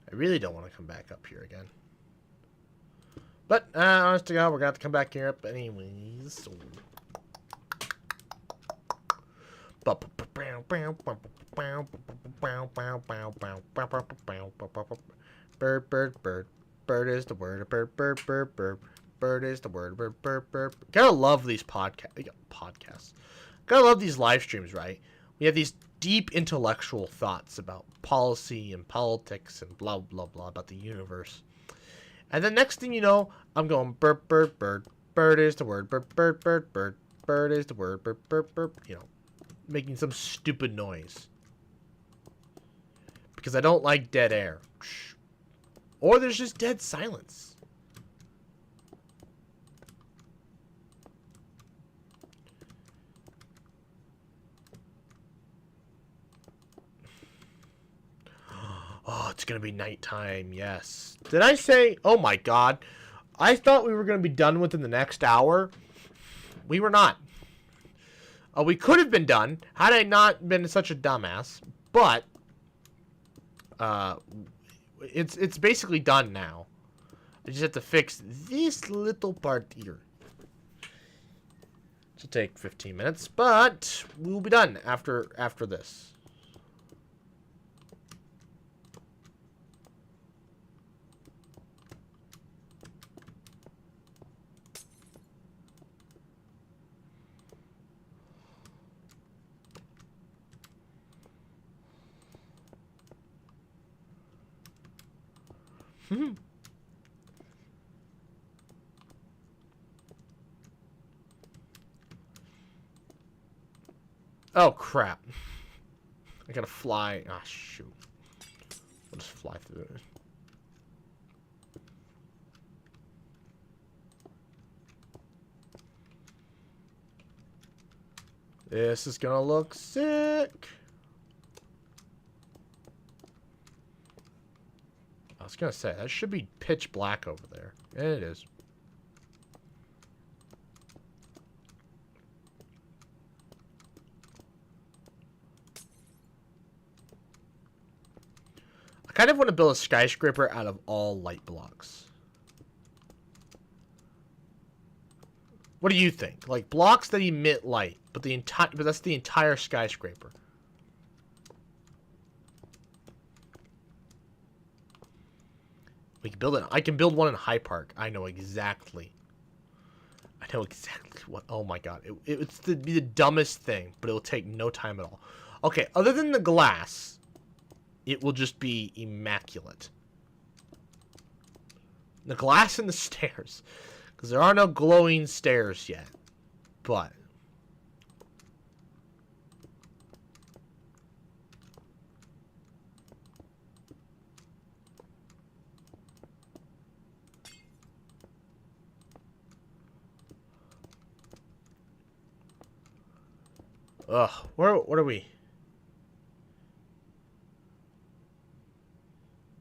I really don't want to come back up here again. But, honest to God, we're going to have to come back here up anyways. So. Bird, bird, bird. Bird is the word. Bird, bird, bird, bird. Bird is the word. Bird, bird, bird. Gotta love these podcasts. Gotta love these live streams, right? We have these deep intellectual thoughts about policy and politics and blah, blah, blah about the universe. And the next thing you know, I'm going bird, bird, bird. Bird is the word. Bird, bird, bird, bird. Bird is the word. Bird, bird, bird. You know, making some stupid noise. Because I don't like dead air. Or there's just dead silence. Oh, it's going to be nighttime. Yes. Did I say? Oh my God. I thought we were going to be done within the next hour. We were not. We could have been done had I not been such a dumbass. But it's basically done now. I just have to fix this little part here. It'll take 15 minutes, but we'll be done after this. Oh, crap. I gotta fly. Ah, shoot. I'll just fly through it. This is gonna look sick. I was gonna say, that should be pitch black over there. And it is. I kind of want to build a skyscraper out of all light blocks. What do you think? Like blocks that emit light, but that's the entire skyscraper. We can build it. I can build one in High Park. I know exactly. I know exactly what. Oh my God! It's be the dumbest thing, but it will take no time at all. Okay, other than the glass, it will just be immaculate. The glass and the stairs, because there are no glowing stairs yet, but. Ugh, what are we?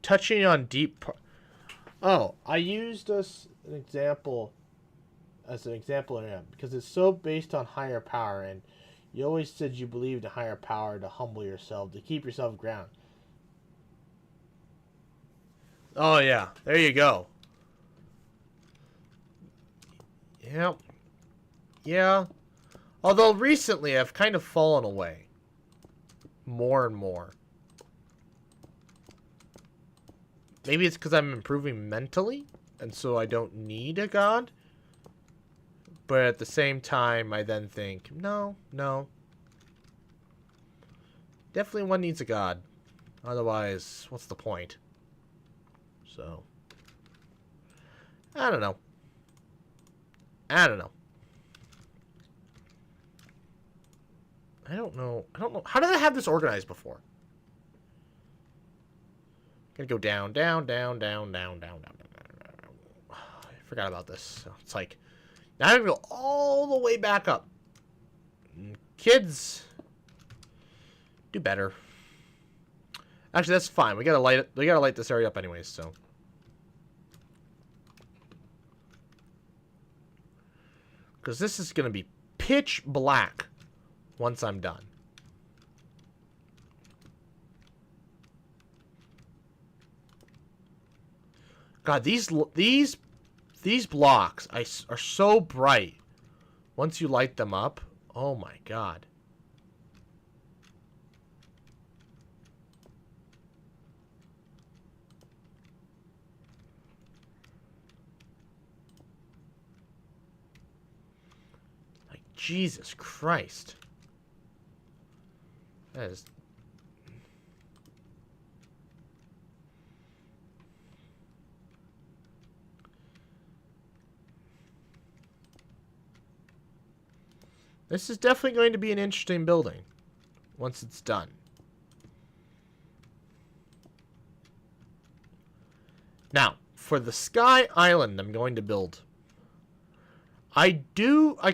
Touching on deep. Oh, I used this as an example because it's so based on higher power, and you always said you believed in higher power to humble yourself, to keep yourself grounded. Oh yeah, there you go. Yep. Yeah. Although recently I've kind of fallen away. More and more. Maybe it's because I'm improving mentally, and so I don't need a god. But at the same time, I then think, no. Definitely one needs a god. Otherwise, what's the point? So, I don't know. I don't know. How did I have this organized before? Gonna go down. I forgot about this. So it's like, now I'm gonna go all the way back up. Kids, do better. Actually, that's fine. We gotta light it. We gotta light this area up anyways. So, because this is gonna be pitch black once I'm done. God, these These blocks are so bright. Once you light them up, oh my god. Like, Jesus Christ. That is... This is definitely going to be an interesting building once it's done. Now, for the Sky Island I'm going to build, I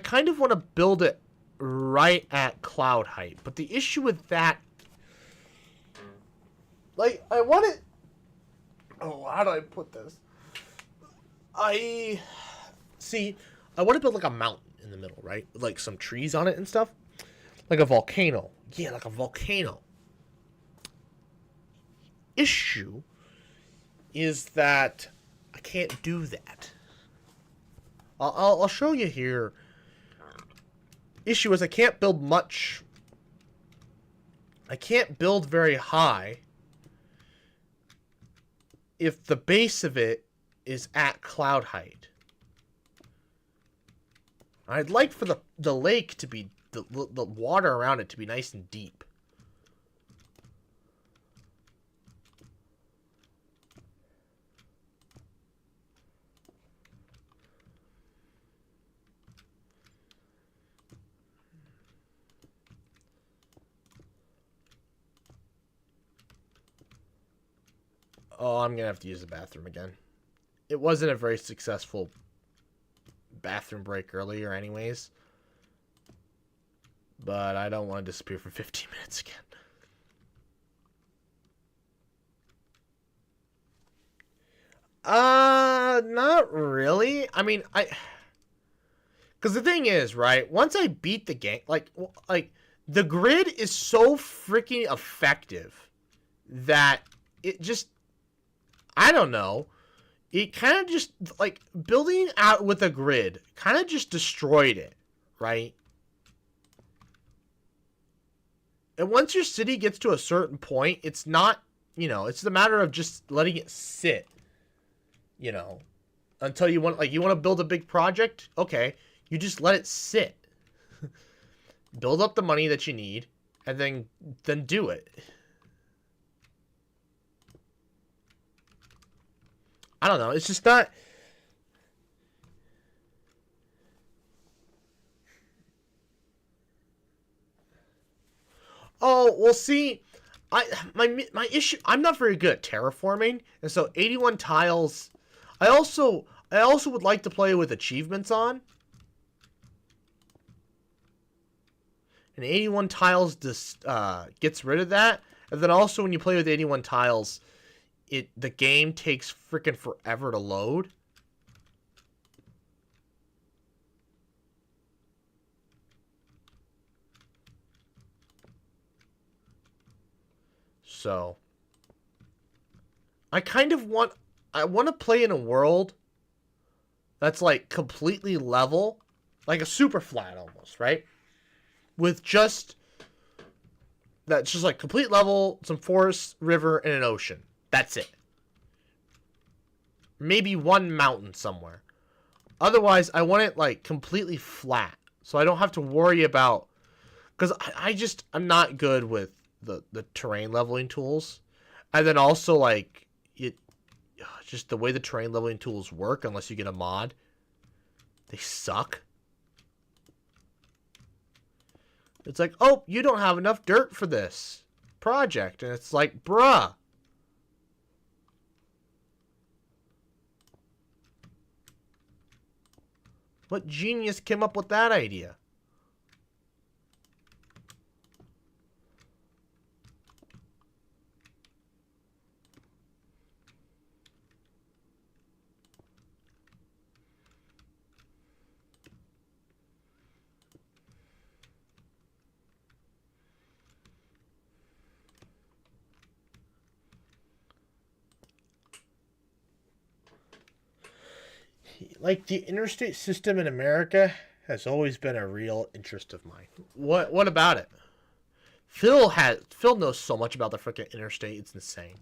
kind of want to build it right at cloud height. But the issue with that, like, I want it... Oh, how do I put this? See, I want to build like a mountain in the middle, right? With like some trees on it and stuff. Like a volcano. Yeah, like a volcano. Issue is that I can't do that. I'll show you here. Issue is I can't build much. I can't build very high if the base of it is at cloud height. I'd like for the lake to be, the water around it to be nice and deep. Oh, I'm going to have to use the bathroom again. It wasn't a very successful bathroom break earlier anyways. But I don't want to disappear for 15 minutes again. Not really. I mean, because the thing is, right, once I beat the game, like, the grid is so freaking effective that it just, I don't know, it kind of just, like, building out with a grid kind of just destroyed it, right? And once your city gets to a certain point, it's not, you know, it's the matter of just letting it sit, you know, until you want, like, you want to build a big project, okay, you just let it sit. Build up the money that you need, and then do it. I don't know. It's just not. Oh, well, see, my issue. I'm not very good at terraforming, and so 81 tiles. I also would like to play with achievements on. And 81 tiles just gets rid of that, and then also when you play with 81 tiles, the game takes freaking forever to load. So I kind of want to play in a world that's like completely level, like a super flat almost, right? With just that's just like complete level, some forest, river, and an ocean. That's it. Maybe one mountain somewhere. Otherwise, I want it like completely flat, so I don't have to worry about. Because I'm not good with the terrain leveling tools, and then also like just the way the terrain leveling tools work. Unless you get a mod, they suck. It's like, oh, you don't have enough dirt for this project, and it's like, bruh. What genius came up with that idea? Like, the interstate system in America has always been a real interest of mine. What about it? Phil knows so much about the freaking interstate. It's insane.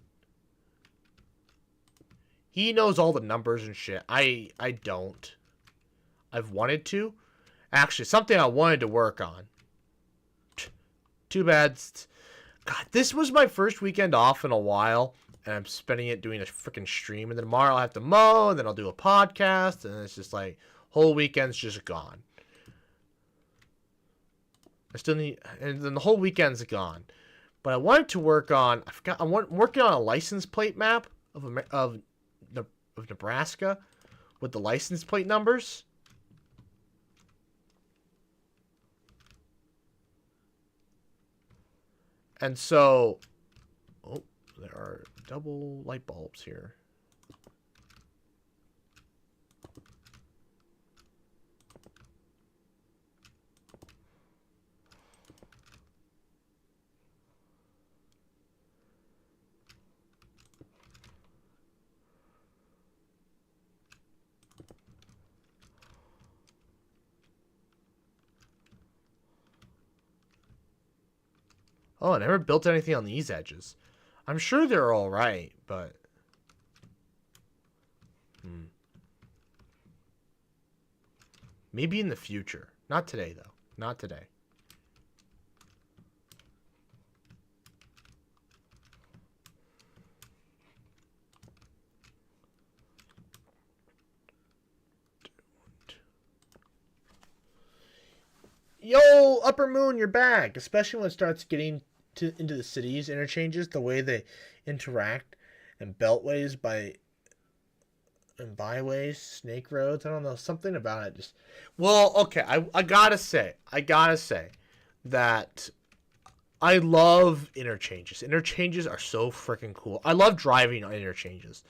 He knows all the numbers and shit. I don't. I've wanted to. Actually, something I wanted to work on. Too bad. God, this was my first weekend off in a while, and I'm spending it doing a freaking stream. And then tomorrow I'll have to mow, and then I'll do a podcast, and it's just like whole weekend's just gone. I still need, and then the whole weekend's gone. But I wanted to work on. I'm working on a license plate map of Nebraska with the license plate numbers. And so, oh, there are double light bulbs here. Oh, I never built anything on these edges. I'm sure they're all right, but... Maybe in the future. Not today, though. Not today. Yo, Upper Moon, you're back. Especially when it starts getting into the cities interchanges, the way they interact, and beltways and byways, snake roads. I don't know, something about it just. Well, okay, I gotta say that I love interchanges. Interchanges are so freaking cool. I love driving on interchanges.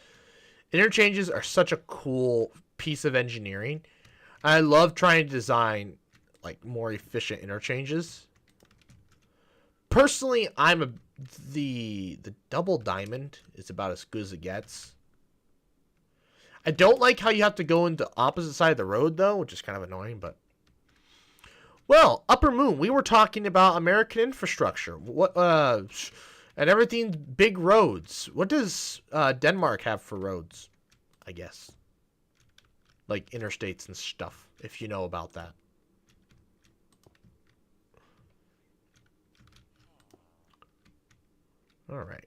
Interchanges are such a cool piece of engineering. I love trying to design like more efficient interchanges. Personally, the double diamond is about as good as it gets. I don't like how you have to go into opposite side of the road though, which is kind of annoying, but well, Upper Moon, we were talking about American infrastructure. What and everything, big roads. What does Denmark have for roads? I guess like interstates and stuff, if you know about that. All right.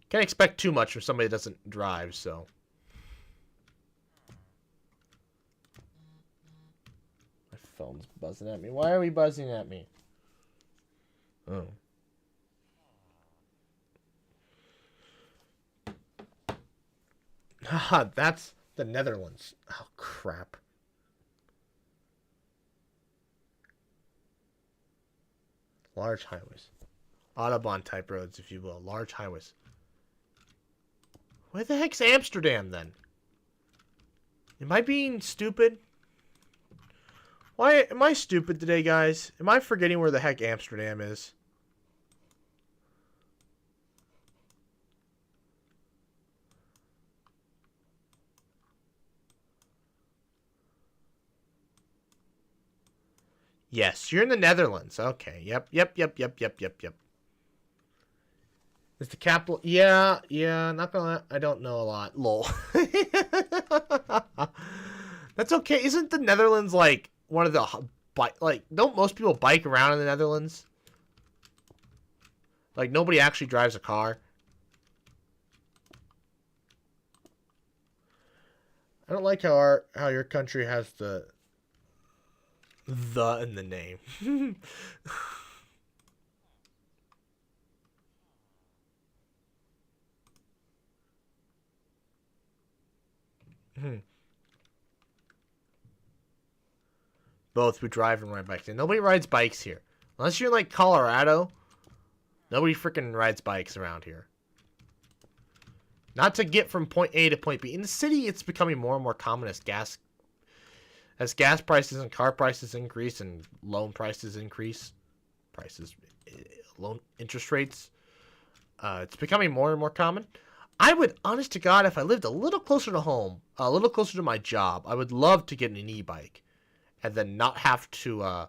Can't expect too much from somebody that doesn't drive, so. My phone's buzzing at me. Why are we buzzing at me? Oh. Haha, that's the Netherlands. Oh, crap. Large highways. Autobahn type roads, if you will. Large highways. Where the heck's Amsterdam, then? Am I being stupid? Why am I stupid today, guys? Am I forgetting where the heck Amsterdam is? Yes, you're in the Netherlands. Okay. Yep. Is the capital? Yeah. Not gonna. I don't know a lot. Lol. That's okay. Isn't the Netherlands like one of the like? Don't most people bike around in the Netherlands? Like nobody actually drives a car. I don't like how your country has the in the name. Both we drive and ride bikes. And nobody rides bikes here. Unless you're in like Colorado. Nobody freaking rides bikes around here. Not to get from point A to point B. In the city, it's becoming more and more common as gas prices and car prices increase and loan prices increase. Loan interest rates It's becoming more and more common. I would, honest to God, if I lived a little closer to home, a little closer to my job, I would love to get an e-bike and then not have to,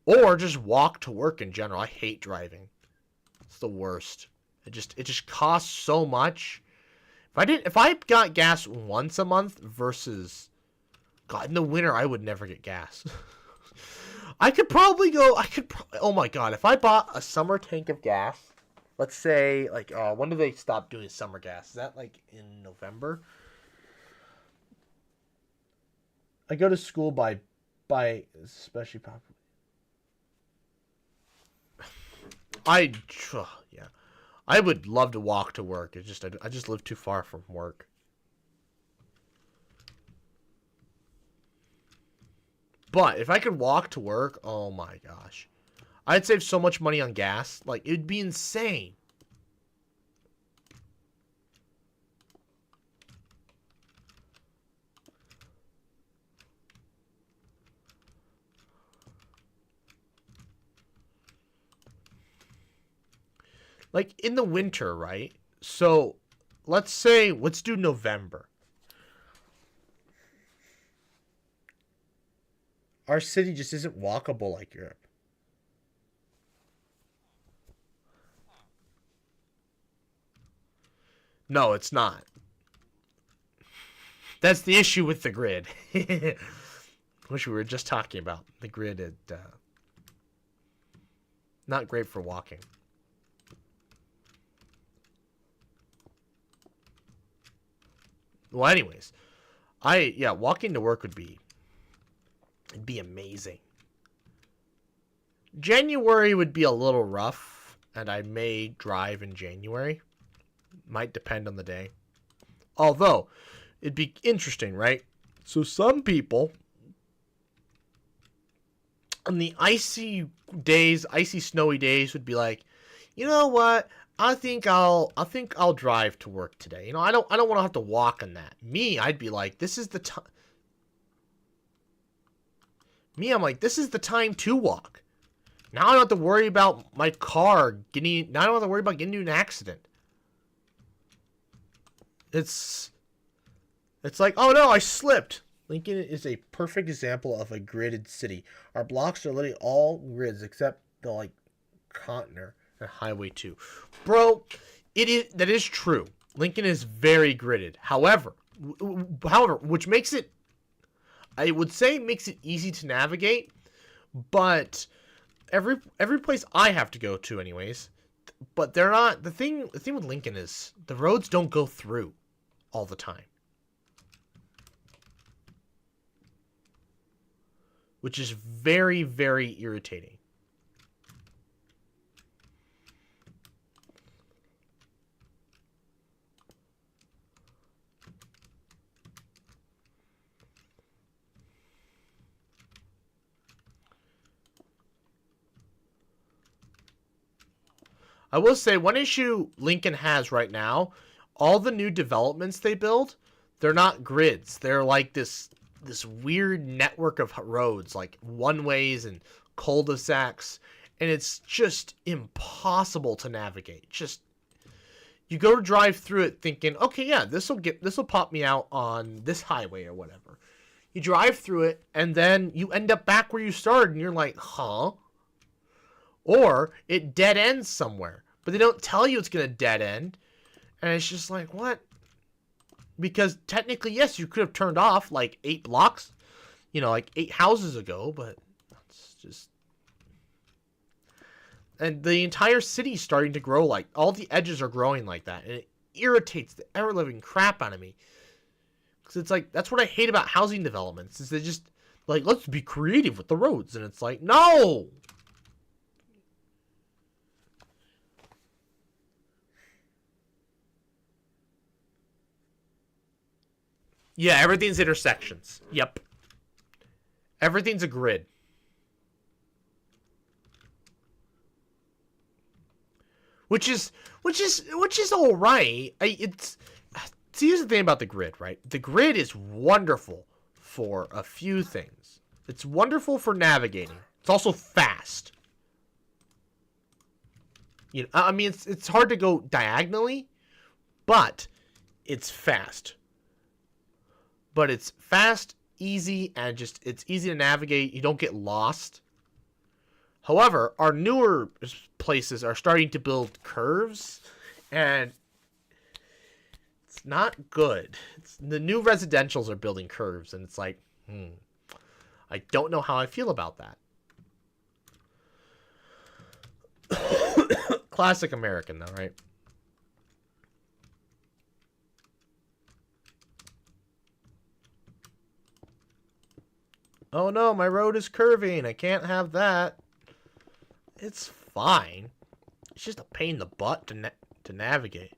or just walk to work in general. I hate driving. It's the worst. It just costs so much. If I got gas once a month versus, God, in the winter, I would never get gas. Oh my God, if I bought a summer tank of gas, let's say, like, when do they stop doing summer gas? Is that, like, in November? I go to school by especially popular. Yeah. I would love to walk to work. It's just, I just live too far from work. But if I could walk to work, oh my gosh. I'd save so much money on gas. Like, it'd be insane. Like, in the winter, right? So, let's do November. Our city just isn't walkable like Europe. No, it's not. That's the issue with the grid. Which we were just talking about. The grid is not great for walking. Well, anyways, walking to work would be, it'd be amazing. January would be a little rough, and I may drive in January. Might depend on the day. Although, it'd be interesting, right? So some people on the icy days, icy snowy days would be like, you know what? I think I'll drive to work today. You know, I don't want to have to walk on that. Me, I'd be like, this is the time. Me, I'm like, this is the time to walk. Now I don't have to worry about my car getting. Now I don't have to worry about getting into an accident. It's like, oh no, I slipped. Lincoln is a perfect example of a gridded city. Our blocks are literally all grids except the like Container and Highway 2. Bro, that is true. Lincoln is very gridded. However, which makes it, I would say, makes it easy to navigate, but every place I have to go to anyways, but they're not. The thing with Lincoln is the roads don't go through all the time, which is very, very irritating. I will say one issue Lincoln has right now, all the new developments they build, they're not grids. They're like this weird network of roads, like one-ways and cul-de-sacs, and it's just impossible to navigate. Just, you go to drive through it thinking, okay, yeah, this will pop me out on this highway or whatever. You drive through it, and then you end up back where you started, and you're like, huh? Or it dead ends somewhere, but they don't tell you it's going to dead end. And it's just like, what? Because technically, yes, you could have turned off like 8 blocks, like 8 houses ago, but it's just. And the entire city's starting to grow, like, all the edges are growing like that. And it irritates the ever-living crap out of me. Because it's like, that's what I hate about housing developments, is they just, like, let's be creative with the roads. And it's like, no! Yeah, everything's intersections. Yep. Everything's a grid. Which is all right. See, here's the thing about the grid, right? The grid is wonderful for a few things. It's wonderful for navigating. It's also fast. You know, I mean, it's hard to go diagonally, but it's fast. But it's fast, easy, and it's easy to navigate. You don't get lost. However, our newer places are starting to build curves, and it's not good. The new residentials are building curves, and it's like, I don't know how I feel about that. Classic American, though, right? Oh no, my road is curving. I can't have that. It's fine. It's just a pain in the butt to navigate.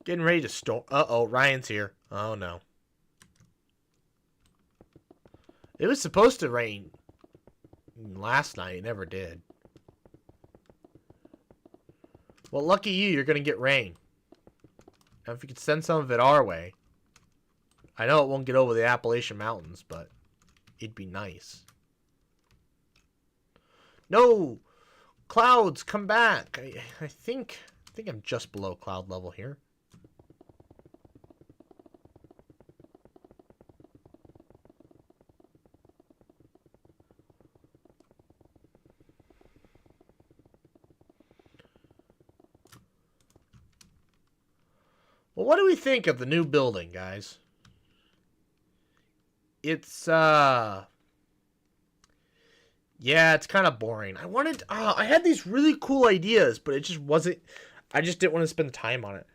Getting ready to storm. Uh-oh, Ryan's here. Oh no. It was supposed to rain last night. It never did. Well, lucky you, you're going to get rain. Now, if you could send some of it our way. I know it won't get over the Appalachian Mountains, but it'd be nice. No! Clouds, come back! I think I'm just below cloud level here. Well, what do we think of the new building, guys? It's, yeah, it's kind of boring. I had these really cool ideas, but it just wasn't, I just didn't want to spend time on it.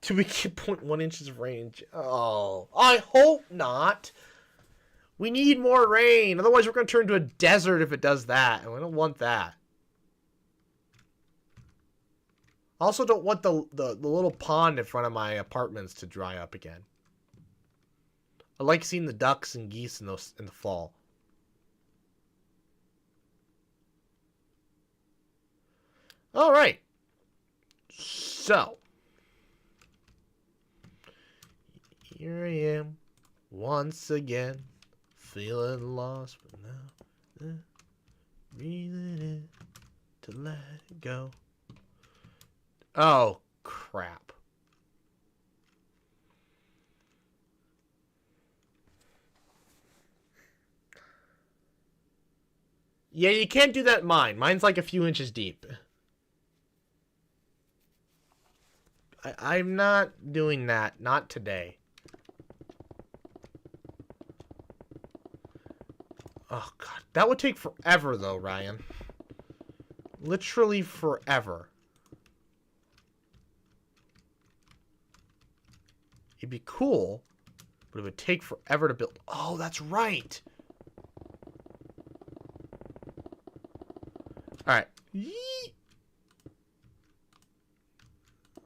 Do we get 0.1 inches of rain? Oh, I hope not. We need more rain. Otherwise, we're going to turn into a desert if it does that, and we don't want that. I also don't want the little pond in front of my apartments to dry up again. I like seeing the ducks and geese in the fall. All right. So here I am once again, feeling lost, but now breathing in to let it go. Oh, crap. Yeah, you can't do that in mine. Mine's like a few inches deep. I'm not doing that. Not today. Oh, God. That would take forever, though, Ryan. Literally forever. It'd be cool, but it would take forever to build. Oh, that's right. All right.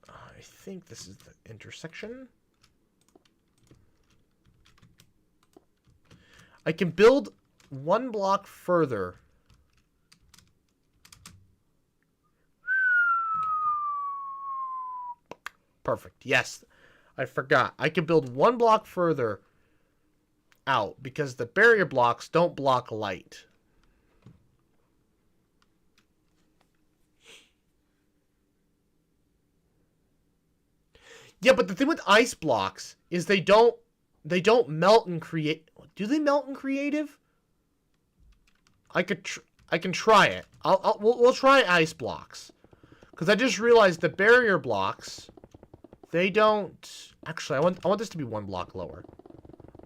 I think this is the intersection. I can build one block further. Perfect. Yes. I forgot. I can build one block further out because the barrier blocks don't block light. Yeah, but the thing with ice blocks is they don't melt and create. Do they melt in creative? I can try it. We'll try ice blocks, because I just realized the barrier blocks, they don't. Actually, I want this to be one block lower.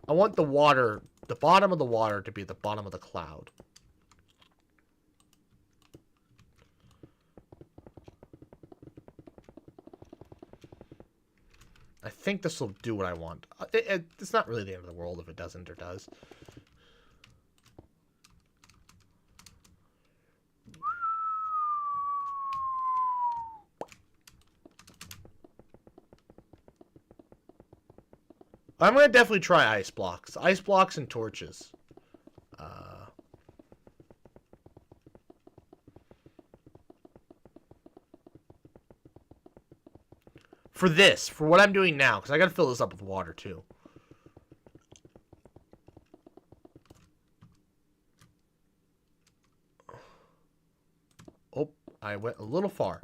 I want the water, the bottom of the water, to be the bottom of the cloud. I think this will do what I want. It's not really the end of the world if it doesn't or does. I'm going to definitely try ice blocks. Ice blocks and torches. For what I'm doing now, because I got to fill this up with water too. I went a little far.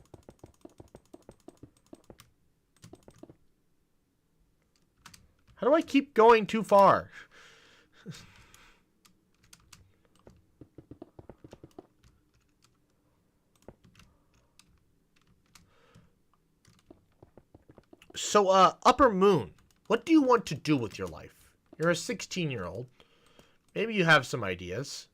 How do I keep going too far? So, Upper Moon, what do you want to do with your life? You're a 16-year-old. Maybe you have some ideas.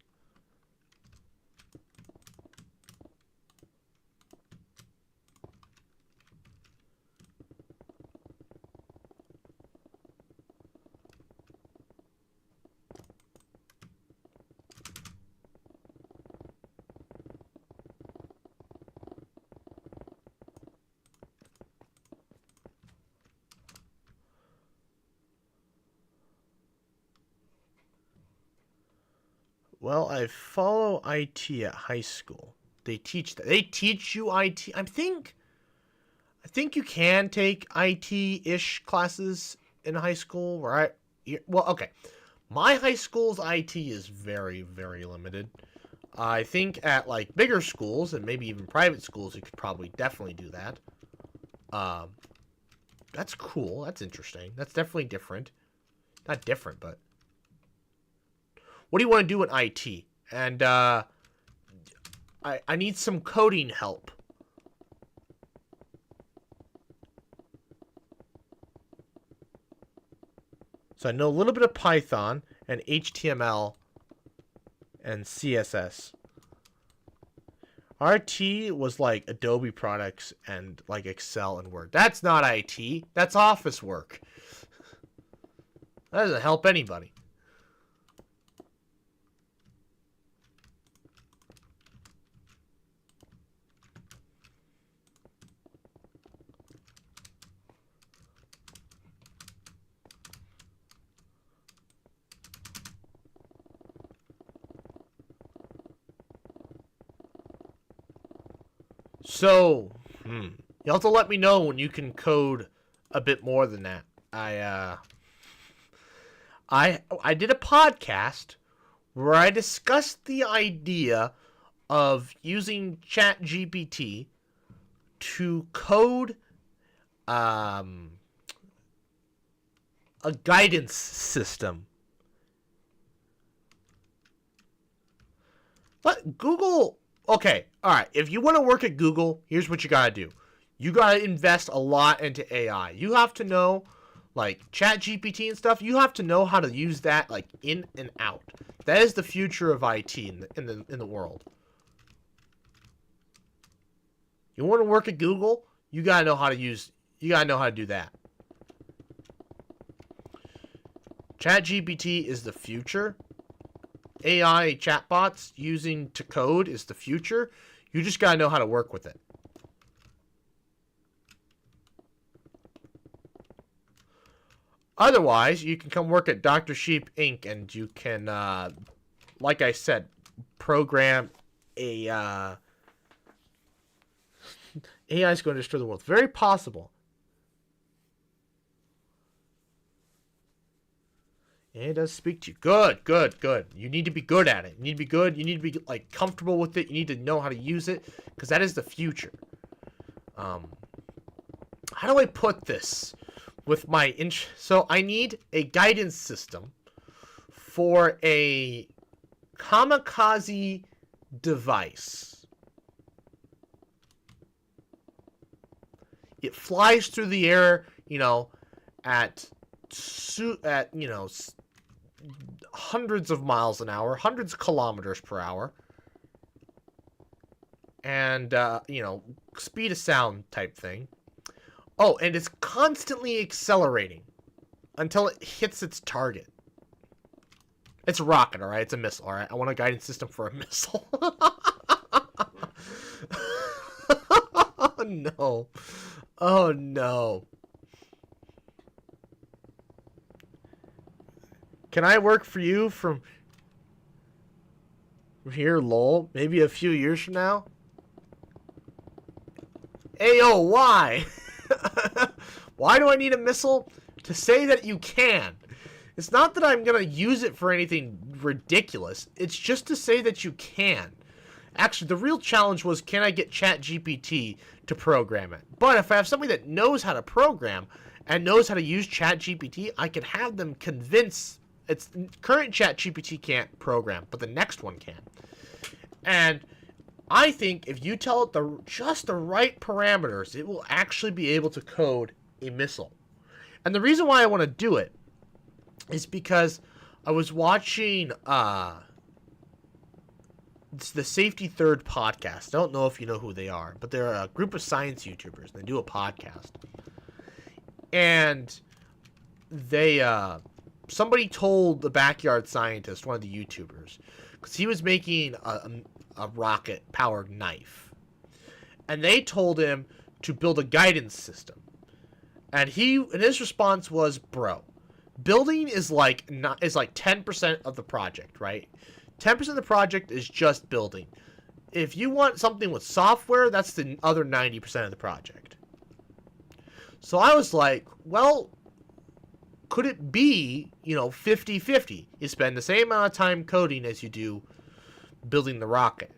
Well, I follow IT at high school. They teach that. They teach you IT. I think you can take IT-ish classes in high school, right? Well, okay. My high school's IT is very, very limited. I think at like bigger schools and maybe even private schools, you could probably definitely do that. That's cool. That's interesting. That's definitely different. Not different, but what do you want to do in IT? And I need some coding help. So I know a little bit of Python and HTML and CSS. RT was like Adobe products and like Excel and Word. That's not IT. That's office work. That doesn't help anybody. So, you have to let me know when you can code a bit more than that. I did a podcast where I discussed the idea of using ChatGPT to code a guidance system. But Google, okay, all right. If you want to work at Google, here's what you gotta do. You gotta invest a lot into AI. You have to know, like ChatGPT and stuff. You have to know how to use that, like in and out. That is the future of IT in the world. You want to work at Google? You gotta know how to use. You gotta know how to do that. ChatGPT is the future. AI chatbots using to code is the future. You just gotta know how to work with it. Otherwise, you can come work at Dr. Sheep Inc. and you can, like I said, program a AI is going to destroy the world. Very possible. It does speak to you. Good, good, good. You need to be good at it. You need to be good. You need to be like comfortable with it. You need to know how to use it because that is the future. How do I put this with my so I need a guidance system for a kamikaze device. It flies through the air, you know, at you know, hundreds of miles an hour, hundreds of kilometers per hour, and you know, speed of sound type thing. Oh, and it's constantly accelerating until it hits its target. It's a rocket, all right? It's a missile, all right? I want a guidance system for a missile. Oh, no. Oh, no. Can I work for you from here, lol? Maybe a few years from now? Ayo, why? Why do I need a missile? To say that you can. It's not that I'm going to use it for anything ridiculous. It's just to say that you can. Actually, the real challenge was, can I get ChatGPT to program it? But if I have somebody that knows how to program and knows how to use ChatGPT, I can have them convince. It's current ChatGPT can't program, but the next one can. And I think if you tell it just the right parameters, it will actually be able to code a missile. And the reason why I want to do it is because I was watching it's the Safety Third podcast. I don't know if you know who they are, but they're a group of science YouTubers. They do a podcast. And they somebody told the Backyard Scientist, one of the YouTubers, because he was making a rocket-powered knife. And they told him to build a guidance system. And his response was, bro, building is like 10% of the project, right? 10% of the project is just building. If you want something with software, that's the other 90% of the project. So I was like, well, could it be, 50-50? You spend the same amount of time coding as you do building the rocket.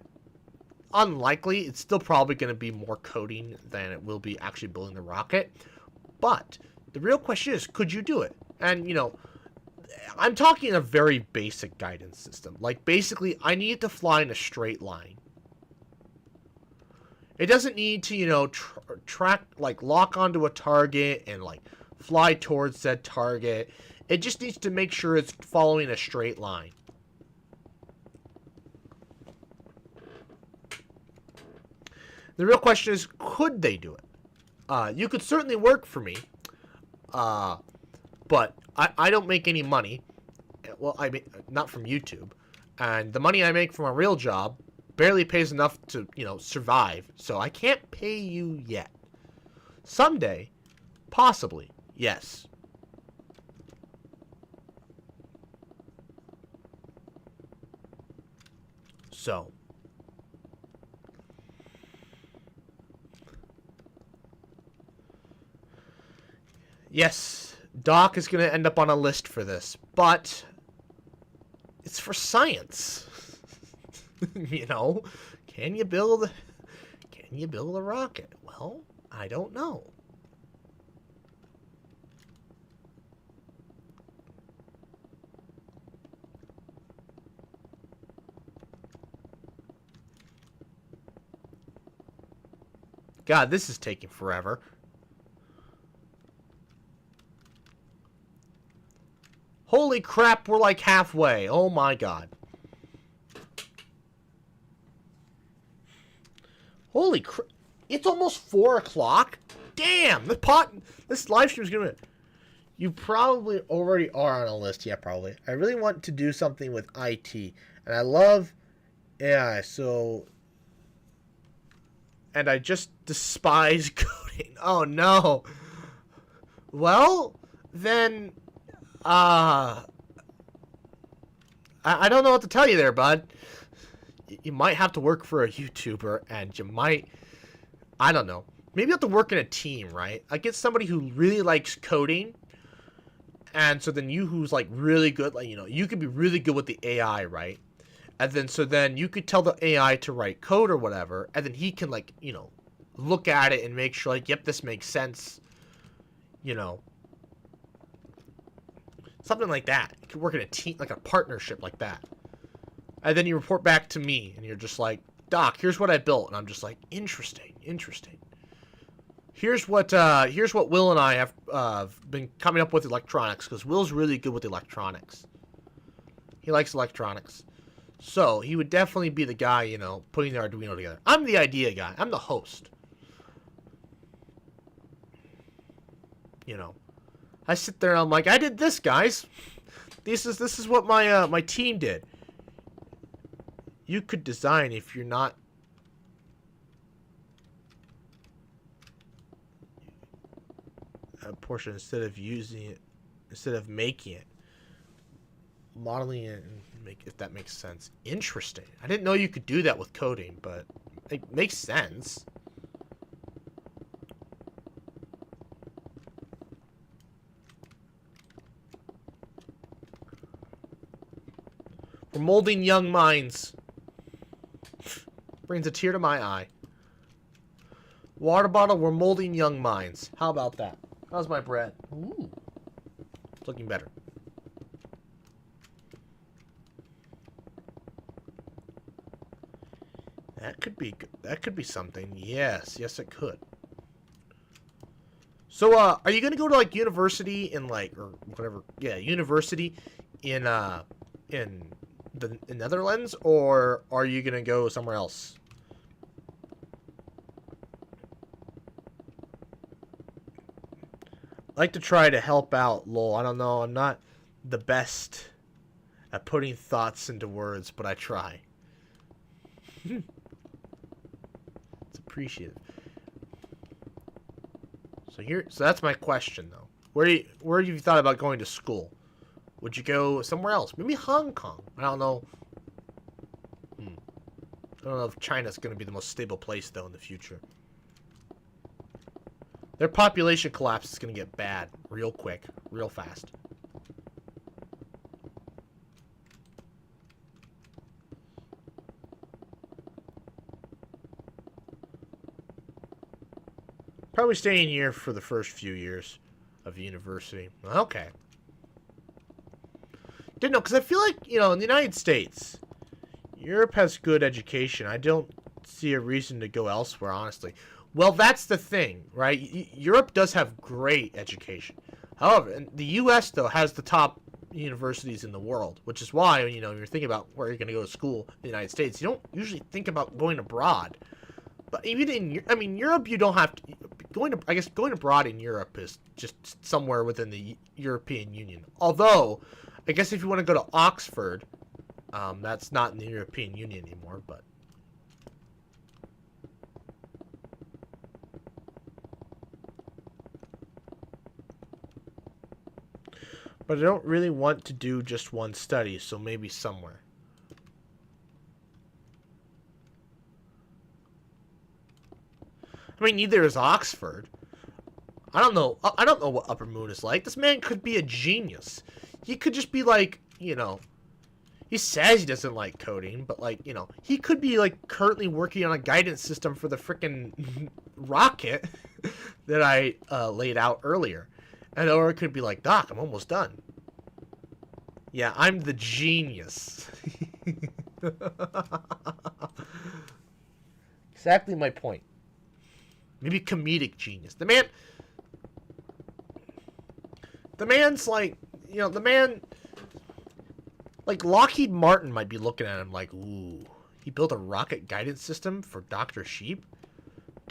Unlikely. It's still probably going to be more coding than it will be actually building the rocket. But the real question is, could you do it? And, I'm talking a very basic guidance system. Like, basically, I need it to fly in a straight line. It doesn't need to, lock onto a target and, fly towards said target. It just needs to make sure it's following a straight line. The real question is, could they do it? You could certainly work for me. But I don't make any money. Well, I mean, not from YouTube. And the money I make from a real job barely pays enough to, survive. So I can't pay you yet. Someday, possibly, yes. So. Yes, Doc is going to end up on a list for this, but it's for science. Can you build a rocket? Well, I don't know. God, this is taking forever. Holy crap, we're like halfway. Oh my god. Holy crap. It's almost 4 o'clock? Damn, this live stream is gonna... You probably already are on a list. Yeah, probably. I really want to do something with IT. And I love AI, so... And I just despise coding. Oh no. Well, then... I don't know what to tell you there, bud. You might have to work for a YouTuber, and you might... I don't know. Maybe you have to work in a team, right? I get somebody who really likes coding, and so then you who's, really good, you could be really good with the AI, right? And then you could tell the AI to write code or whatever, and then he can, look at it and make sure, yep, this makes sense, Something like that. You could work in a team, like a partnership like that. And then you report back to me, and you're just like, Doc, here's what I built. And I'm just like, interesting. Here's what Will and I have been coming up with electronics, because Will's really good with electronics. He likes electronics. So, he would definitely be the guy, putting the Arduino together. I'm the idea guy. I'm the host. I sit there and I'm like, I did this, guys. This is what my team did. You could design if you're not... A portion instead of making it. Modeling it and if that makes sense. Interesting. I didn't know you could do that with coding, but it makes sense. We're molding young minds. Brings a tear to my eye. Water bottle, we're molding young minds. How about that? How's my bread? Ooh. It's looking better. That could be something. Yes, yes it could. So, are you gonna go to like university in like or whatever? Yeah, university in the Netherlands, or are you gonna go somewhere else? I like to try to help out, lol. I don't know. I'm not the best at putting thoughts into words, but I try. It's appreciative. So that's my question though. Where have you thought about going to school? Would you go somewhere else? Maybe Hong Kong. I don't know. I don't know if China's going to be the most stable place though in the future. Their population collapse is going to get bad real quick, real fast. Probably staying here for the first few years of university. Okay. Didn't know, because I feel like, you know, in the United States, Europe has good education. I don't see a reason to go elsewhere, honestly. Well, that's the thing, right? Europe does have great education. However, the U.S., though, has the top universities in the world, which is why, you know, you're thinking about where you're going to go to school in the United States. You don't usually think about going abroad. But even in, I mean, Europe, you don't have to, I guess going abroad in Europe is just somewhere within the European Union. Although, I guess if you want to go to Oxford, that's not in the European Union anymore, but. But I don't really want to do just one study, so maybe somewhere. I mean, neither is Oxford. I don't know what Upper Moon is like. This man could be a genius. He could just be like, you know, he says he doesn't like coding, but like, you know, he could be like currently working on a guidance system for the frickin' rocket that I laid out earlier. And or it could be like, Doc, I'm almost done. Yeah, I'm the genius. Exactly my point. Maybe comedic genius. The man's like, you know, the man, like Lockheed Martin might be looking at him like, ooh, he built a rocket guidance system for Dr. Sheep?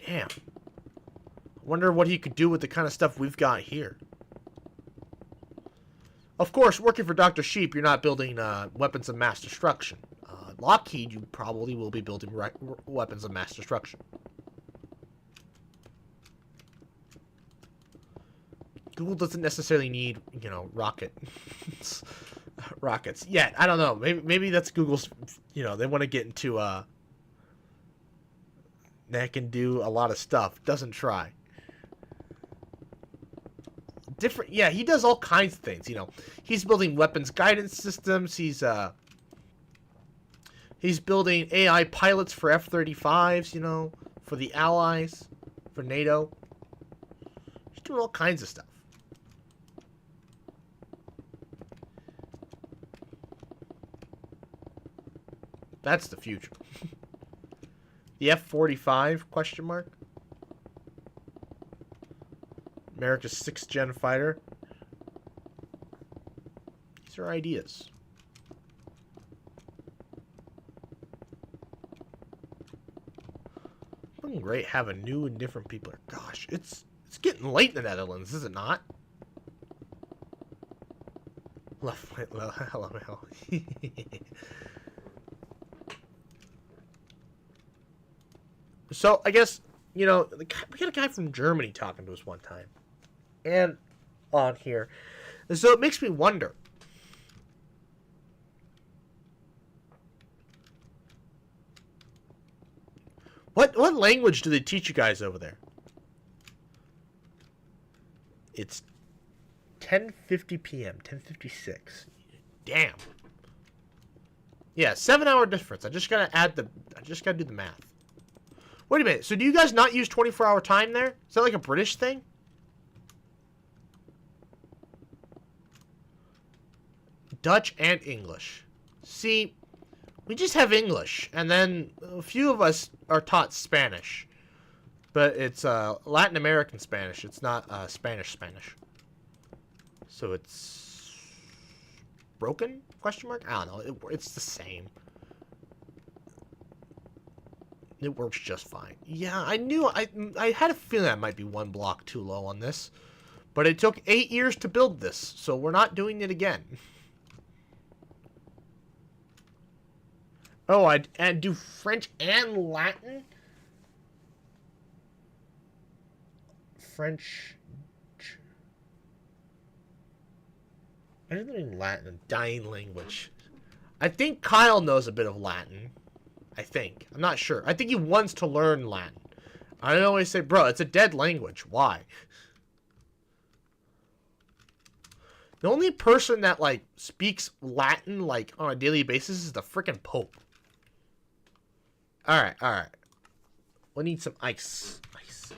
Damn. I wonder what he could do with the kind of stuff we've got here. Of course, working for Dr. Sheep, you're not building weapons of mass destruction. Lockheed, you probably will be building weapons of mass destruction. Google doesn't necessarily need, you know, rockets yet. I don't know. Maybe that's Google's, you know, they want to get into, they can do a lot of stuff. Doesn't try. Different, yeah, he does all kinds of things, you know. He's building weapons guidance systems. He's building AI pilots for F-35s, you know, for the Allies, for NATO. He's doing all kinds of stuff. That's the future. The F-45, question mark? America's 6th gen fighter. These are ideas. Wouldn't great having new and different people. Gosh, it's getting late in the Netherlands, is it not? Left, hello. So, I guess, you know, we got a guy from Germany talking to us one time. And on here. And so it makes me wonder. What language do they teach you guys over there? It's 10:50 p.m., 10:56. Damn. Yeah, 7-hour difference. I just gotta do the math. Wait a minute. So do you guys not use 24-hour time there? Is that like a British thing? Dutch and English. See, we just have English, and then a few of us are taught Spanish. But it's Latin American Spanish. It's not Spanish. So it's broken? Question mark? I don't know. It's the same. It works just fine. Yeah, I knew. I had a feeling I might be one block too low on this. But it took 8 years to build this, so we're not doing it again. Oh, and do French and Latin? French. I didn't mean Latin, a dying language. I think Kyle knows a bit of Latin. I think. I'm not sure. I think he wants to learn Latin. I always say, bro, it's a dead language. Why? The only person that, like, speaks Latin, like, on a daily basis is the frickin' Pope. Alright, alright. We need some ice.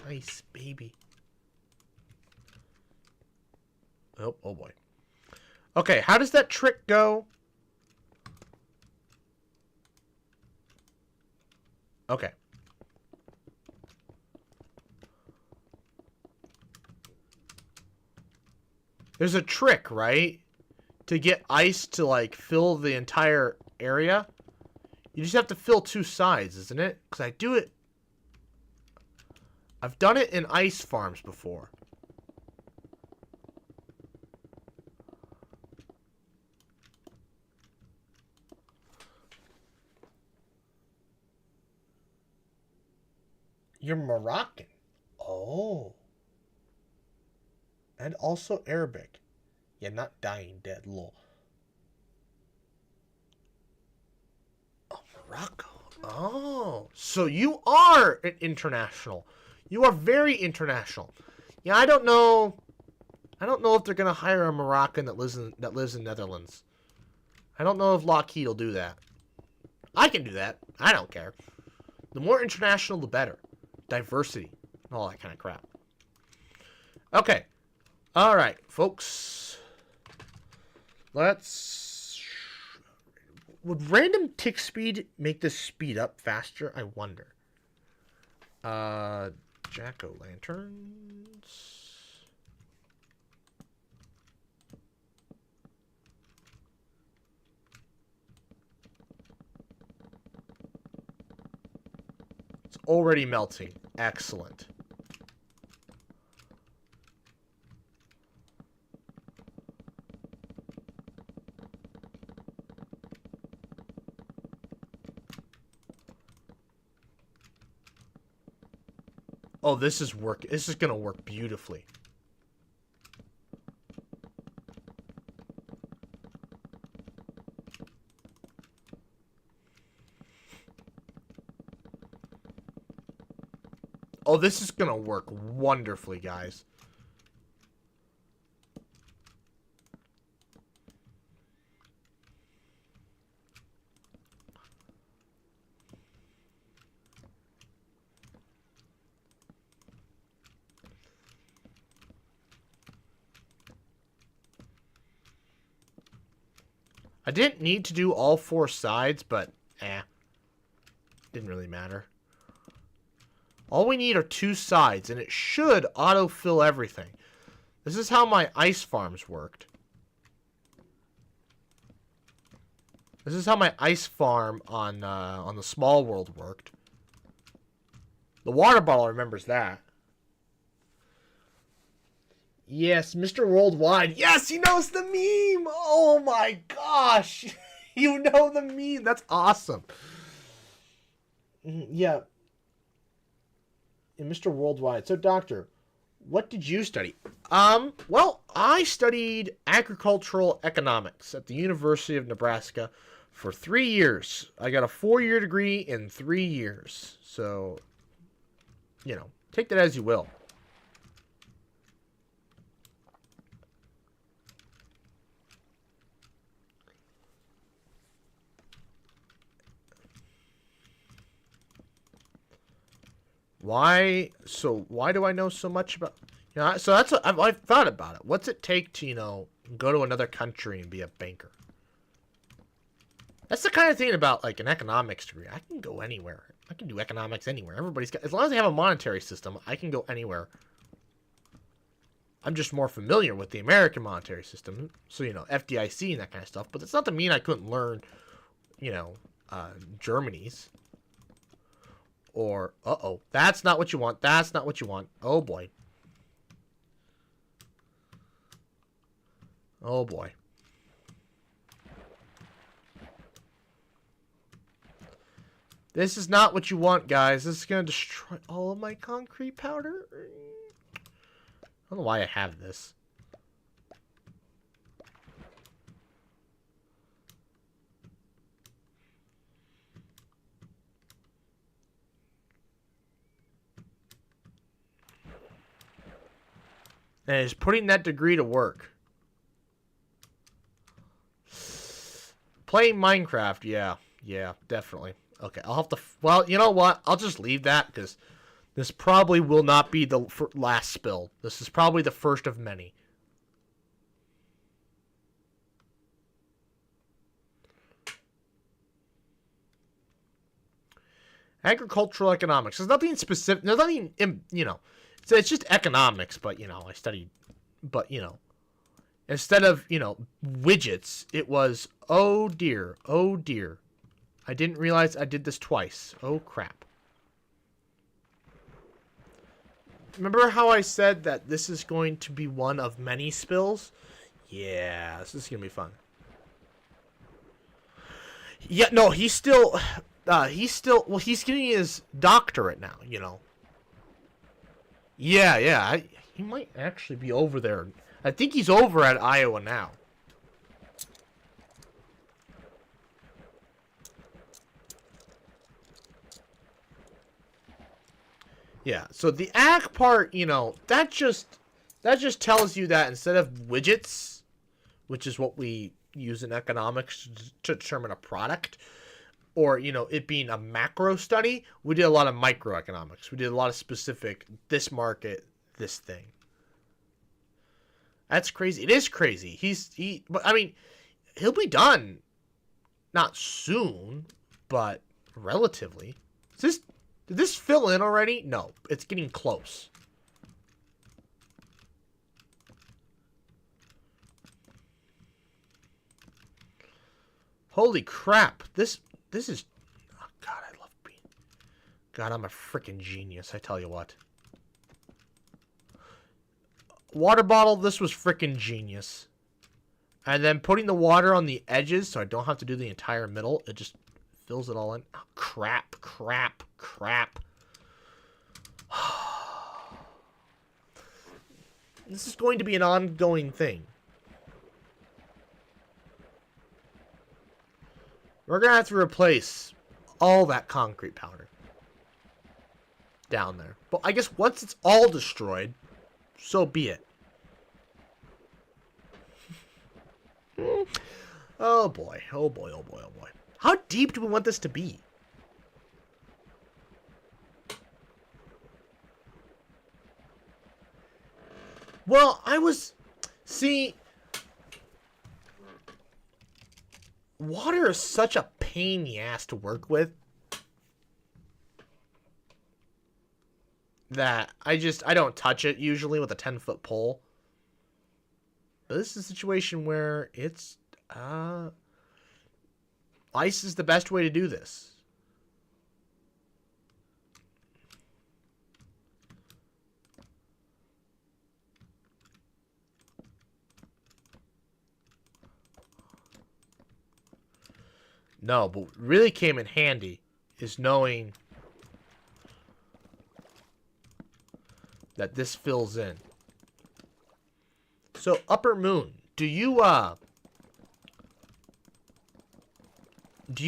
Ice, baby. Oh boy. Okay, how does that trick go? Okay. There's a trick, right? To get ice to, like, fill the entire area. You just have to fill 2 sides, isn't it? Because I do it... I've done it in ice farms before. You're Moroccan. Oh. And also Arabic. Yeah, not dying dead, lol. Oh, Morocco. Oh. So you are an international. You are very international. Yeah, I don't know. I don't know if they're gonna hire a Moroccan that lives in Netherlands. I don't know if Lockheed will do that. I can do that. I don't care. The more international, the better. Diversity. All that kind of crap. Okay. Alright, folks. Let's... Would random tick speed make this speed up faster? I wonder. Jack-o'-lanterns. It's already melting. Excellent. Oh, this is gonna work beautifully. Oh, this is gonna work wonderfully, guys. I didn't need to do all 4 sides, but didn't really matter. All we need are 2 sides, and it should autofill everything. This is how my ice farms worked. This is how my ice farm on the small world worked. The water bottle remembers that. Yes, Mr. Worldwide. Yes, he knows the meme. Oh my gosh. You know the meme. That's awesome. Yeah. And Mr. Worldwide. So, Doctor, what did you study? Well, I studied agricultural economics at the University of Nebraska for 3 years. I got a 4-year degree in 3 years. So, you know, take that as you will. Why? So why do I know so much about? You know, so that's what I've thought about it. What's it take to, you know, go to another country and be a banker? That's the kind of thing about like an economics degree. I can go anywhere. I can do economics anywhere. Everybody's got, as long as they have a monetary system, I can go anywhere. I'm just more familiar with the American monetary system, so you know, FDIC and that kind of stuff. But that's not to mean I couldn't learn, you know, Germany's. Or that's not what you want. That's not what you want. Oh boy. Oh boy. This is not what you want, guys. This is going to destroy all of my concrete powder. I don't know why I have this. And it's putting that degree to work. Playing Minecraft, yeah. Yeah, definitely. Okay, I'll have to... Well, you know what? I'll just leave that, because this probably will not be the last spill. This is probably the first of many. Agricultural economics. There's nothing specific... There's nothing, you know... It's just economics, but, you know, I studied... But, you know... Instead of, you know, widgets, it was, oh dear, oh dear. I didn't realize I did this twice. Oh, crap. Remember how I said that this is going to be one of many spills? Yeah, this is going to be fun. Yeah, no, he's still, well, he's getting his doctorate now, you know. Yeah, he might actually be over there. I think he's over at Iowa now. Yeah, so the ag part, you know, that just tells you that instead of widgets, which is what we use in economics to determine a product, or, you know, it being a macro study, we did a lot of microeconomics. We did a lot of specific, this market, this thing. That's crazy. It is crazy. But I mean, he'll be done, not soon, but relatively. Did this fill in already? No, it's getting close. Holy crap! This is. Oh God, I love being. God, I'm a freaking genius. I tell you what. Water bottle, this was freaking genius. And then putting the water on the edges so I don't have to do the entire middle. It just fills it all in. Oh, crap. This is going to be an ongoing thing. We're going to have to replace all that concrete powder down there. But I guess once it's all destroyed, so be it. Oh boy. How deep do we want this to be? Well, see, water is such a pain in the ass to work with that I don't touch it usually with a 10-foot pole. But this is a situation where it's, ice is the best way to do this. No, but what really came in handy is knowing that this fills in. So, Upper Moon, do you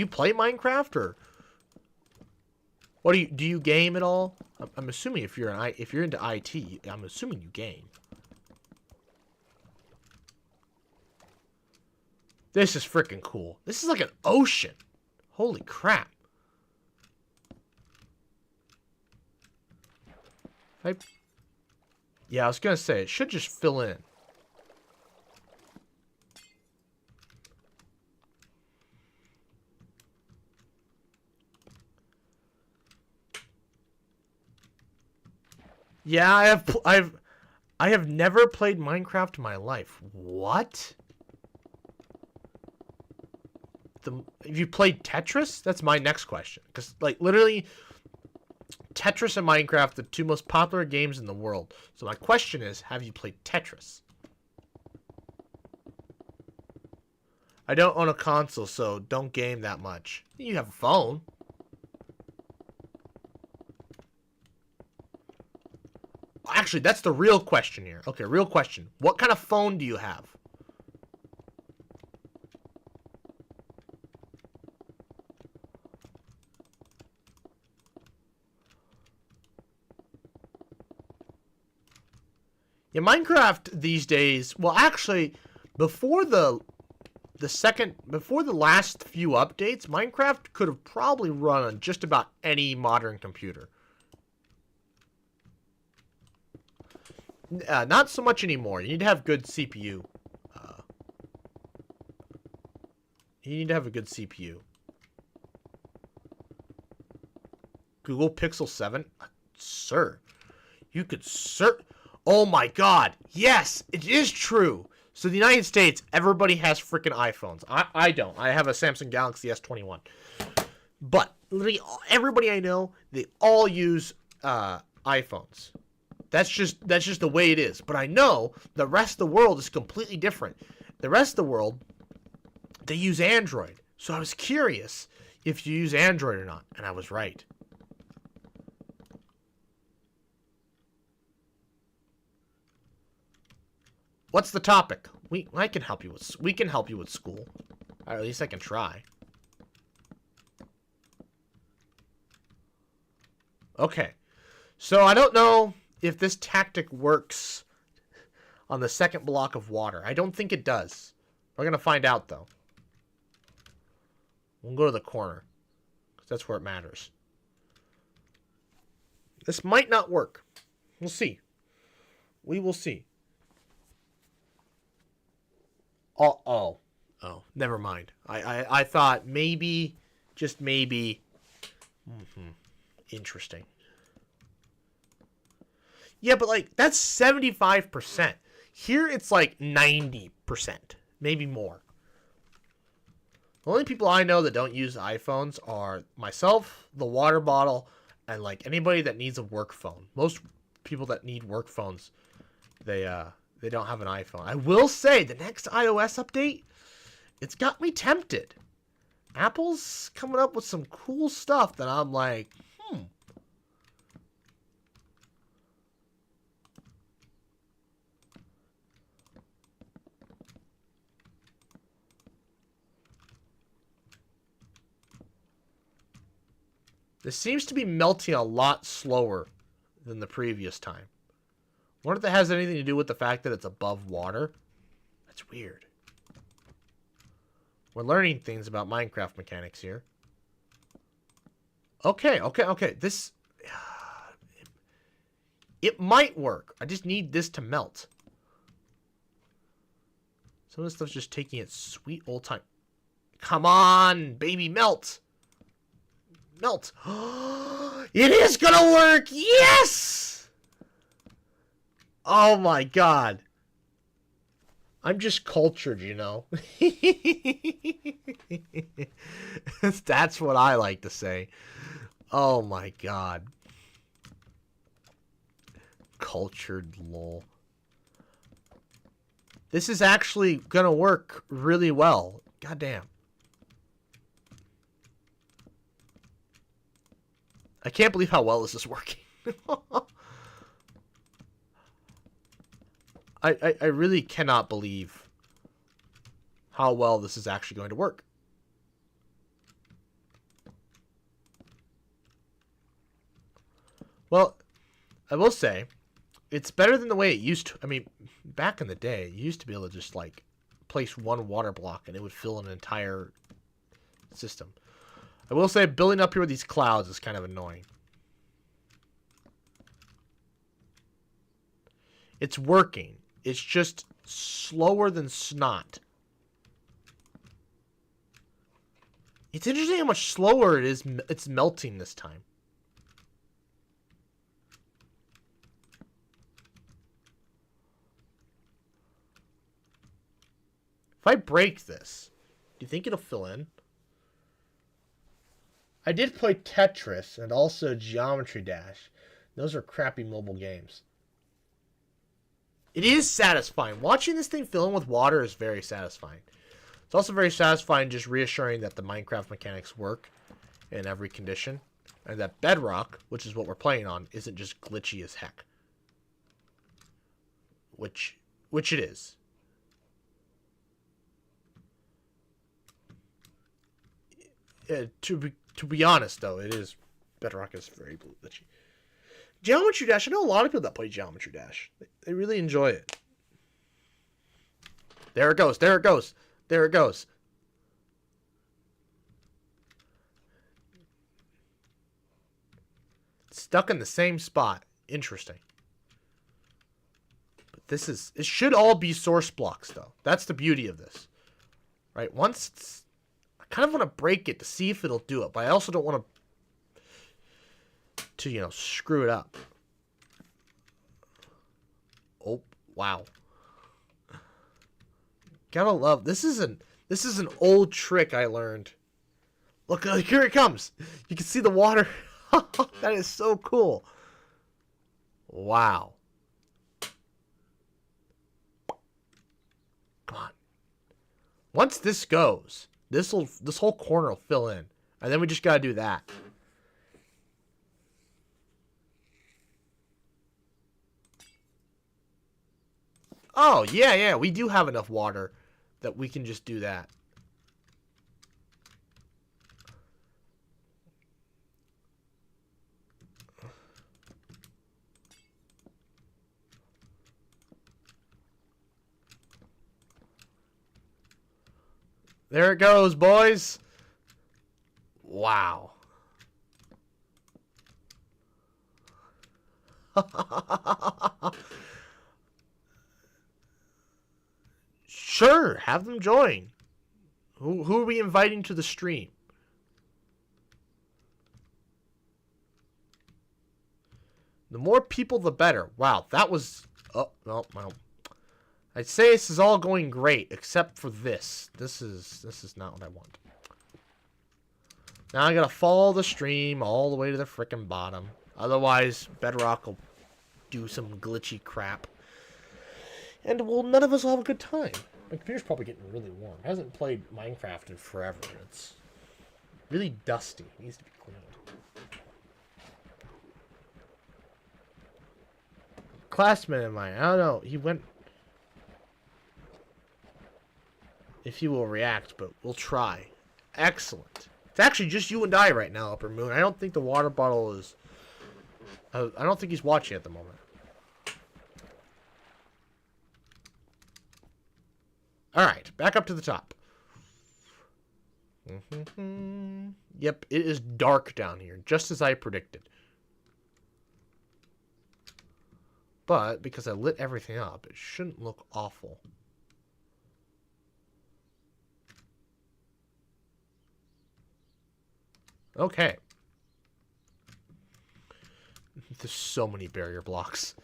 play Minecraft, or what do you game at all? I'm assuming if you're into IT, I'm assuming you game. This is freaking cool. This is like an ocean. Holy crap. Yeah, I was gonna say, it should just fill in. Yeah, I have never played Minecraft in my life. What? Have you played Tetris? That's my next question. Because, like, literally, Tetris and Minecraft, the two most popular games in the world. So my question is, have you played Tetris? I don't own a console, so don't game that much. You have a phone. Actually, that's the real question here. Okay, real question. What kind of phone do you have? Yeah, Minecraft these days, well, actually, before the last few updates, Minecraft could have probably run on just about any modern computer. Not so much anymore. You need to have good CPU. You need to have a good CPU. Google Pixel 7? Sir. You could Oh my god. Yes, it is true. So the United States, everybody has freaking iPhones. I don't. I have a Samsung Galaxy S21. But literally everybody I know, they all use iPhones. That's just the way it is. But I know the rest of the world is completely different. The rest of the world, they use Android. So I was curious if you use Android or not, and I was right. What's the topic? We can help you with school. Or at least I can try. Okay. So I don't know if this tactic works on the second block of water. I don't think it does. We're going to find out, though. We'll go to the corner, because that's where it matters. This might not work. We'll see. We will see. Oh, never mind. I thought maybe, just maybe. Interesting. Yeah, but like, that's 75%. Here it's like 90%, maybe more. The only people I know that don't use iPhones are myself, the water bottle, and like anybody that needs a work phone. Most people that need work phones, they don't have an iPhone. I will say, the next iOS update, it's got me tempted. Apple's coming up with some cool stuff that I'm like, This seems to be melting a lot slower than the previous time. Wonder if that has anything to do with the fact that it's above water. That's weird. We're learning things about Minecraft mechanics here. Okay. This... It might work. I just need this to melt. Some of this stuff's just taking its sweet old time. Come on, baby, melt! Melt! It is gonna work! Yes! Oh my god. I'm just cultured, you know. That's what I like to say. Oh my god. Cultured, lol. This is actually gonna work really well. God damn. I can't believe how well this is working. I really cannot believe how well this is actually going to work. Well, I will say, it's better than the way it used to. I mean, back in the day, you used to be able to just, like, place one water block and it would fill an entire system. I will say, building up here with these clouds is kind of annoying. It's working. It's just slower than snot. It's interesting how much slower it is. It's melting this time. If I break this, do you think it'll fill in? I did play Tetris and also Geometry Dash. Those are crappy mobile games. It is satisfying. Watching this thing fill in with water is very satisfying. It's also very satisfying just reassuring that the Minecraft mechanics work in every condition. And that Bedrock, which is what we're playing on, isn't just glitchy as heck. Which it is. To be honest, though, it is... Bedrock is very glitchy. Geometry Dash, I know a lot of people that play Geometry Dash. They really enjoy it. There it goes, there it goes, there it goes. It's stuck in the same spot. Interesting. But this is... It should all be source blocks, though. That's the beauty of this. Right? Once it's... I kind of want to break it to see if it'll do it, but I also don't want to, you know, screw it up. Oh, wow. Gotta love... This is an old trick I learned. Look, here it comes. You can see the water. That is so cool. Wow. Come on. Once this goes, this whole corner will fill in. And then we just gotta do that. Oh, yeah, we do have enough water that we can just do that. There it goes, boys. Wow. Sure, have them join. Who are we inviting to the stream? The more people, the better. Wow, that was... Oh, well. I'd say this is all going great, except for this. This is not what I want. Now I gotta follow the stream all the way to the frickin' bottom. Otherwise, Bedrock will do some glitchy crap. And, well, none of us will have a good time. My computer's probably getting really warm. I hasn't played Minecraft in forever. It's really dusty. It needs to be cleaned. Classmate of mine. I don't know. He went... If he will react, but we'll try. Excellent. It's actually just you and I right now, Upper Moon. I don't think the water bottle is... I don't think he's watching at the moment. Alright, back up to the top. Yep, it is dark down here, just as I predicted. But, because I lit everything up, it shouldn't look awful. Okay. There's so many barrier blocks.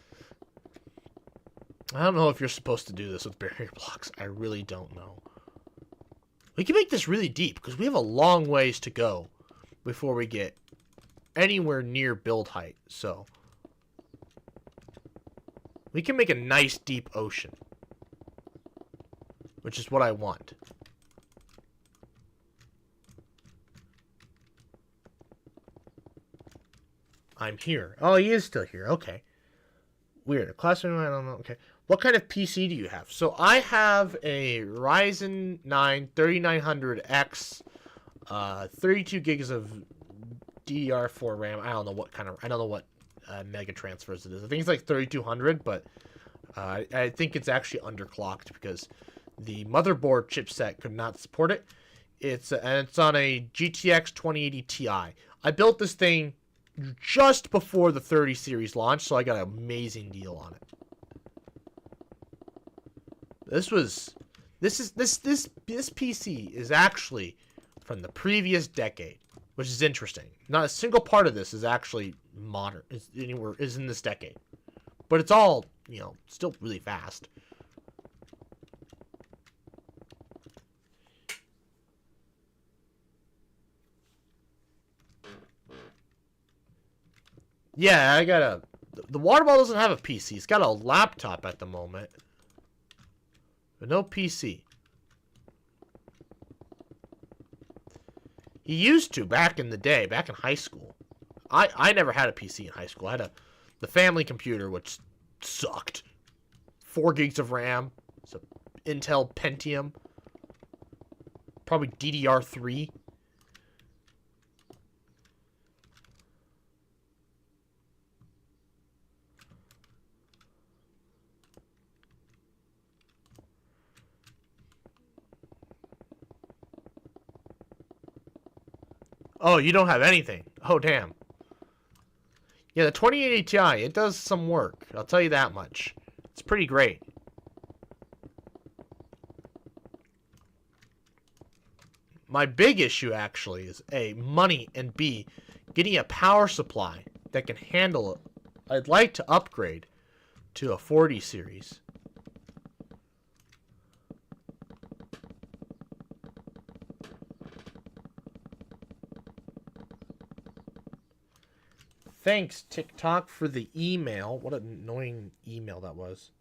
I don't know if you're supposed to do this with barrier blocks. I really don't know. We can make this really deep, because we have a long ways to go before we get anywhere near build height, so... We can make a nice deep ocean. Which is what I want. I'm here. Oh, he is still here. Okay. Weird. A classroom, I don't know. Okay. What kind of PC do you have? So I have a Ryzen 9 3900X, 32 gigs of DDR4 RAM. I don't know what mega transfers it is. I think it's like 3200, but I think it's actually underclocked because the motherboard chipset could not support it. It's on a GTX 2080 Ti. I built this thing just before the 30 series launch, so I got an amazing deal on it. This PC is actually from the previous decade, which is interesting. Not a single part of this is actually modern. Is in this decade, but it's all, you know, still really fast. Yeah, I got a... The water bottle doesn't have a PC. It's got a laptop at the moment. But no PC. He used to back in the day, back in high school. I never had a PC in high school. I had the family computer, which sucked. 4 gigs of RAM. It's a Intel Pentium. Probably DDR3. Oh, you don't have anything. Oh, damn. Yeah, the 2080 Ti, it does some work. I'll tell you that much. It's pretty great. My big issue, actually, is A, money, and B, getting a power supply that can handle it. I'd like to upgrade to a 40 series. Thanks, TikTok, for the email. What an annoying email that was.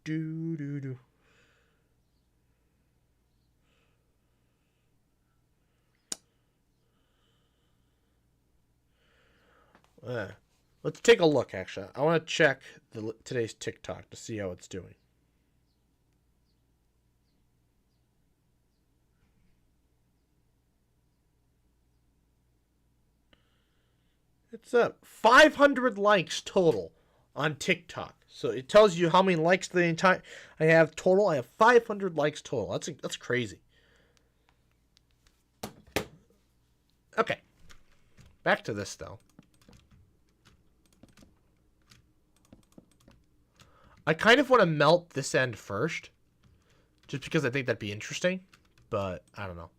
Do. Let's take a look, actually. I want to check today's TikTok to see how it's doing. It's up 500 likes total on TikTok. So it tells you how many likes the entire I have total. I have 500 likes total. That's crazy. Okay. Back to this though. I kind of want to melt this end first, just because I think that'd be interesting, but I don't know.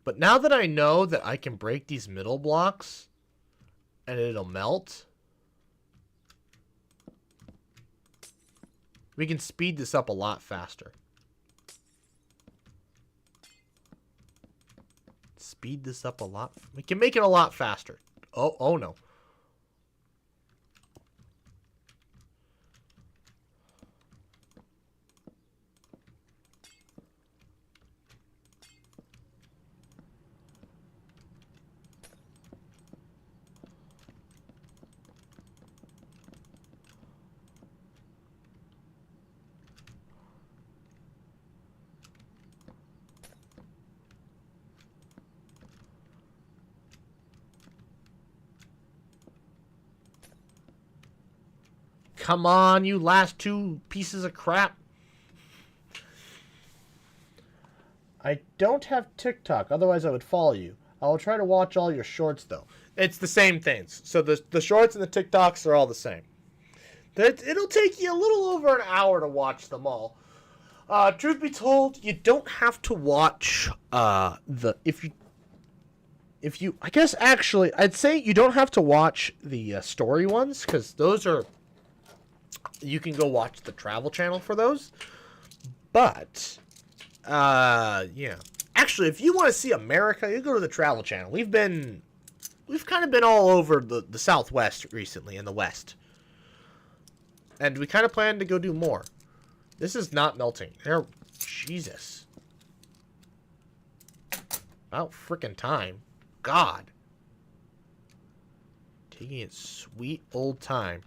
But now that I know that I can break these middle blocks and it'll melt, we can speed this up a lot faster. Speed this up a lot. We can make it a lot faster. Oh no. Come on, you last 2 pieces of crap. I don't have TikTok, otherwise I would follow you. I will try to watch all your shorts, though. It's the same things. So the shorts and the TikToks are all the same. It'll take you a little over an hour to watch them all. Truth be told, you don't have to watch if you I guess actually I'd say you don't have to watch the story ones, because those are, you can go watch the Travel Channel for those. But yeah, actually, if you want to see America, you go to the Travel Channel. We've kind of been all over the Southwest recently, and the West, and we kind of plan to go do more. This is not melting. Jesus, about freaking time. God. Taking its sweet old time.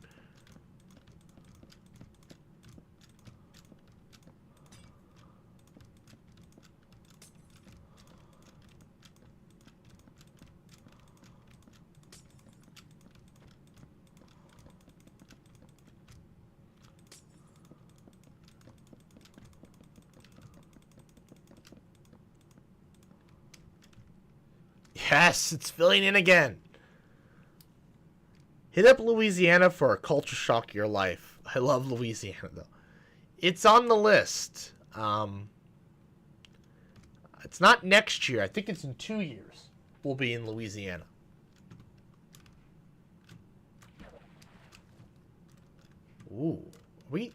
Yes, it's filling in again. Hit up Louisiana for a culture shock of your life. I love Louisiana, though. It's on the list. It's not next year. I think it's in 2 years. We'll be in Louisiana. Ooh. We're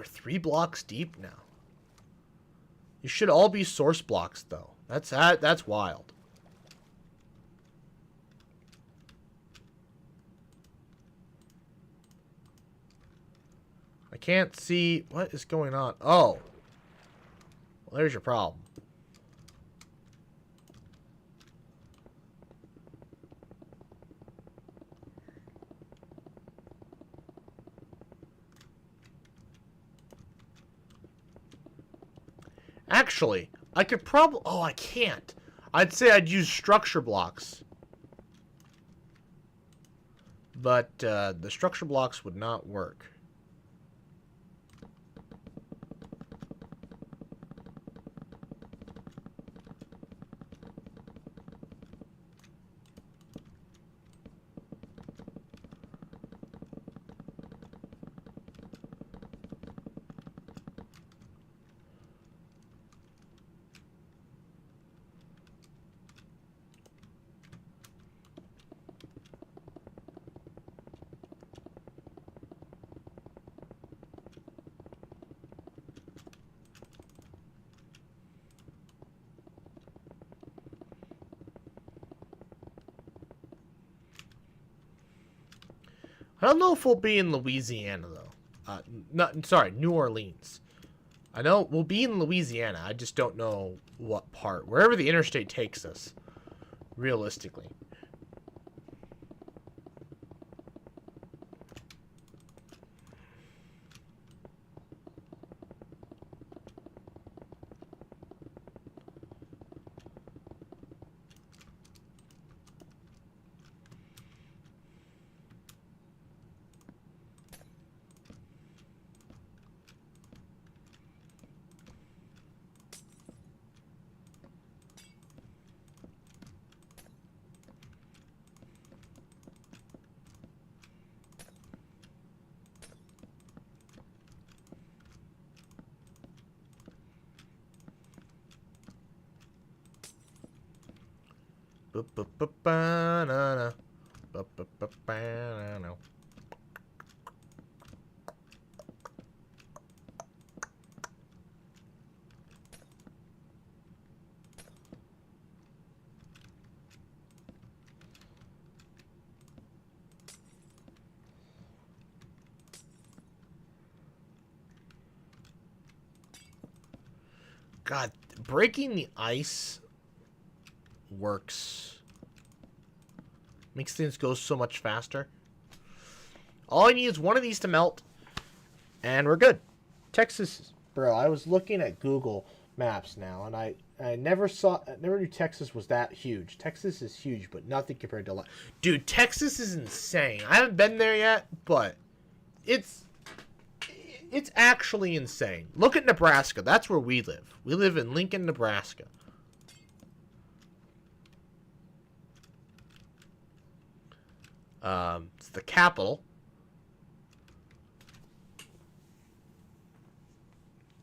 3 blocks deep now. You should all be source blocks, though. That's wild. I can't see what is going on. Oh. Well, there's your problem. Actually, I could probably... Oh, I can't. I'd say I'd use structure blocks. But the structure blocks would not work. I don't know if we'll be in Louisiana, though. Sorry, New Orleans. I know we'll be in Louisiana. I just don't know what part. Wherever the interstate takes us, realistically. God, breaking the ice works. Makes things go so much faster. All I need is one of these to melt, and we're good. Texas, bro, I was looking at Google Maps now, and I never knew Texas was that huge. Texas is huge, but nothing compared to... Dude, Texas is insane. I haven't been there yet, but it's actually insane. Look at Nebraska. That's where we live. We live in Lincoln, Nebraska. It's the capital.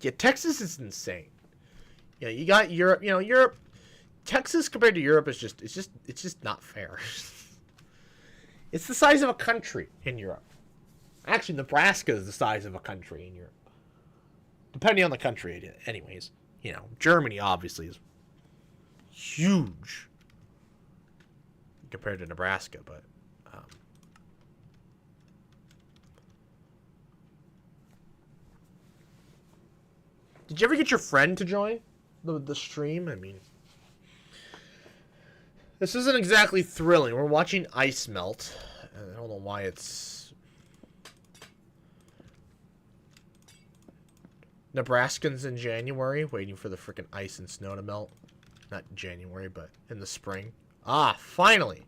Yeah, Texas is insane. Yeah, you got Europe. You know, Europe. Texas compared to Europe is just not fair. It's the size of a country in Europe. Actually, Nebraska is the size of a country in Europe. Depending on the country, anyways. You know, Germany obviously is huge compared to Nebraska, but did you ever get your friend to join the stream? I mean, this isn't exactly thrilling. We're watching ice melt. Hold why it's... Nebraskans in January, waiting for the frickin' ice and snow to melt. Not January, but in the spring. Ah, finally!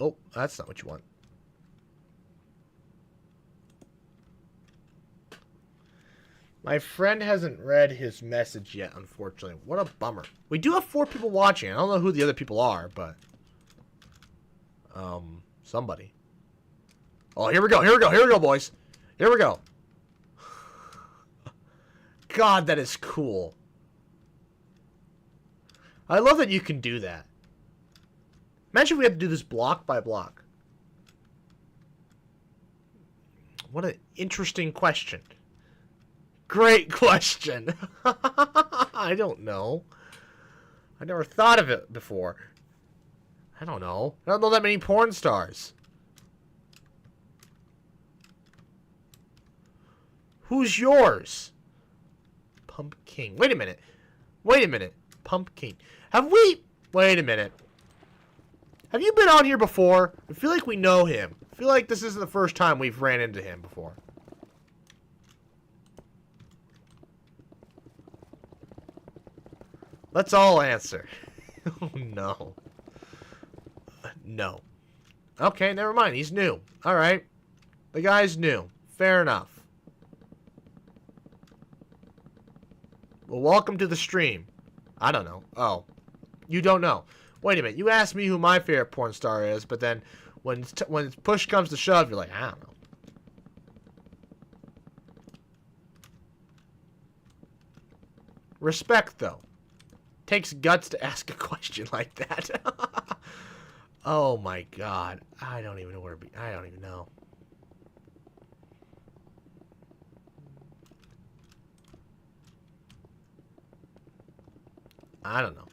Oh, that's not what you want. My friend hasn't read his message yet, unfortunately. What a bummer. We do have 4 people watching. I don't know who the other people are, but... somebody. Oh, here we go, here we go, here we go, boys. Here we go. God, that is cool. I love that you can do that. Imagine if we had to do this block by block. What an interesting question. Great question. I don't know. I never thought of it before. I don't know. I don't know that many porn stars. Who's yours? Pumpkin. Wait a minute. Wait a minute. Pumpkin. Have we... Wait a minute. Have you been on here before? I feel like we know him. I feel like this isn't the first time we've ran into him before. Let's all answer. Oh, no. No. Okay, never mind. He's new. Alright. The guy's new. Fair enough. Well, welcome to the stream. I don't know. Oh. You don't know. Wait a minute, you asked me who my favorite porn star is, but then when push comes to shove, you're like, I don't know. Respect, though. Takes guts to ask a question like that. Oh my god. I don't even know where to be. I don't even know. I don't know.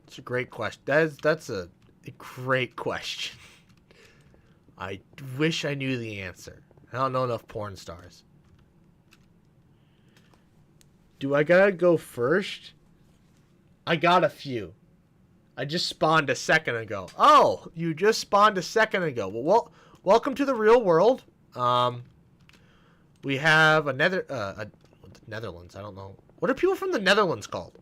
It's a great question. That's a great question. I wish I knew the answer. I don't know enough porn stars. Do I gotta go first? I got a few. I just spawned a second ago. Oh, you just spawned a second ago. Well, welcome to the real world. We have Netherlands. I don't know. What are people from the Netherlands called?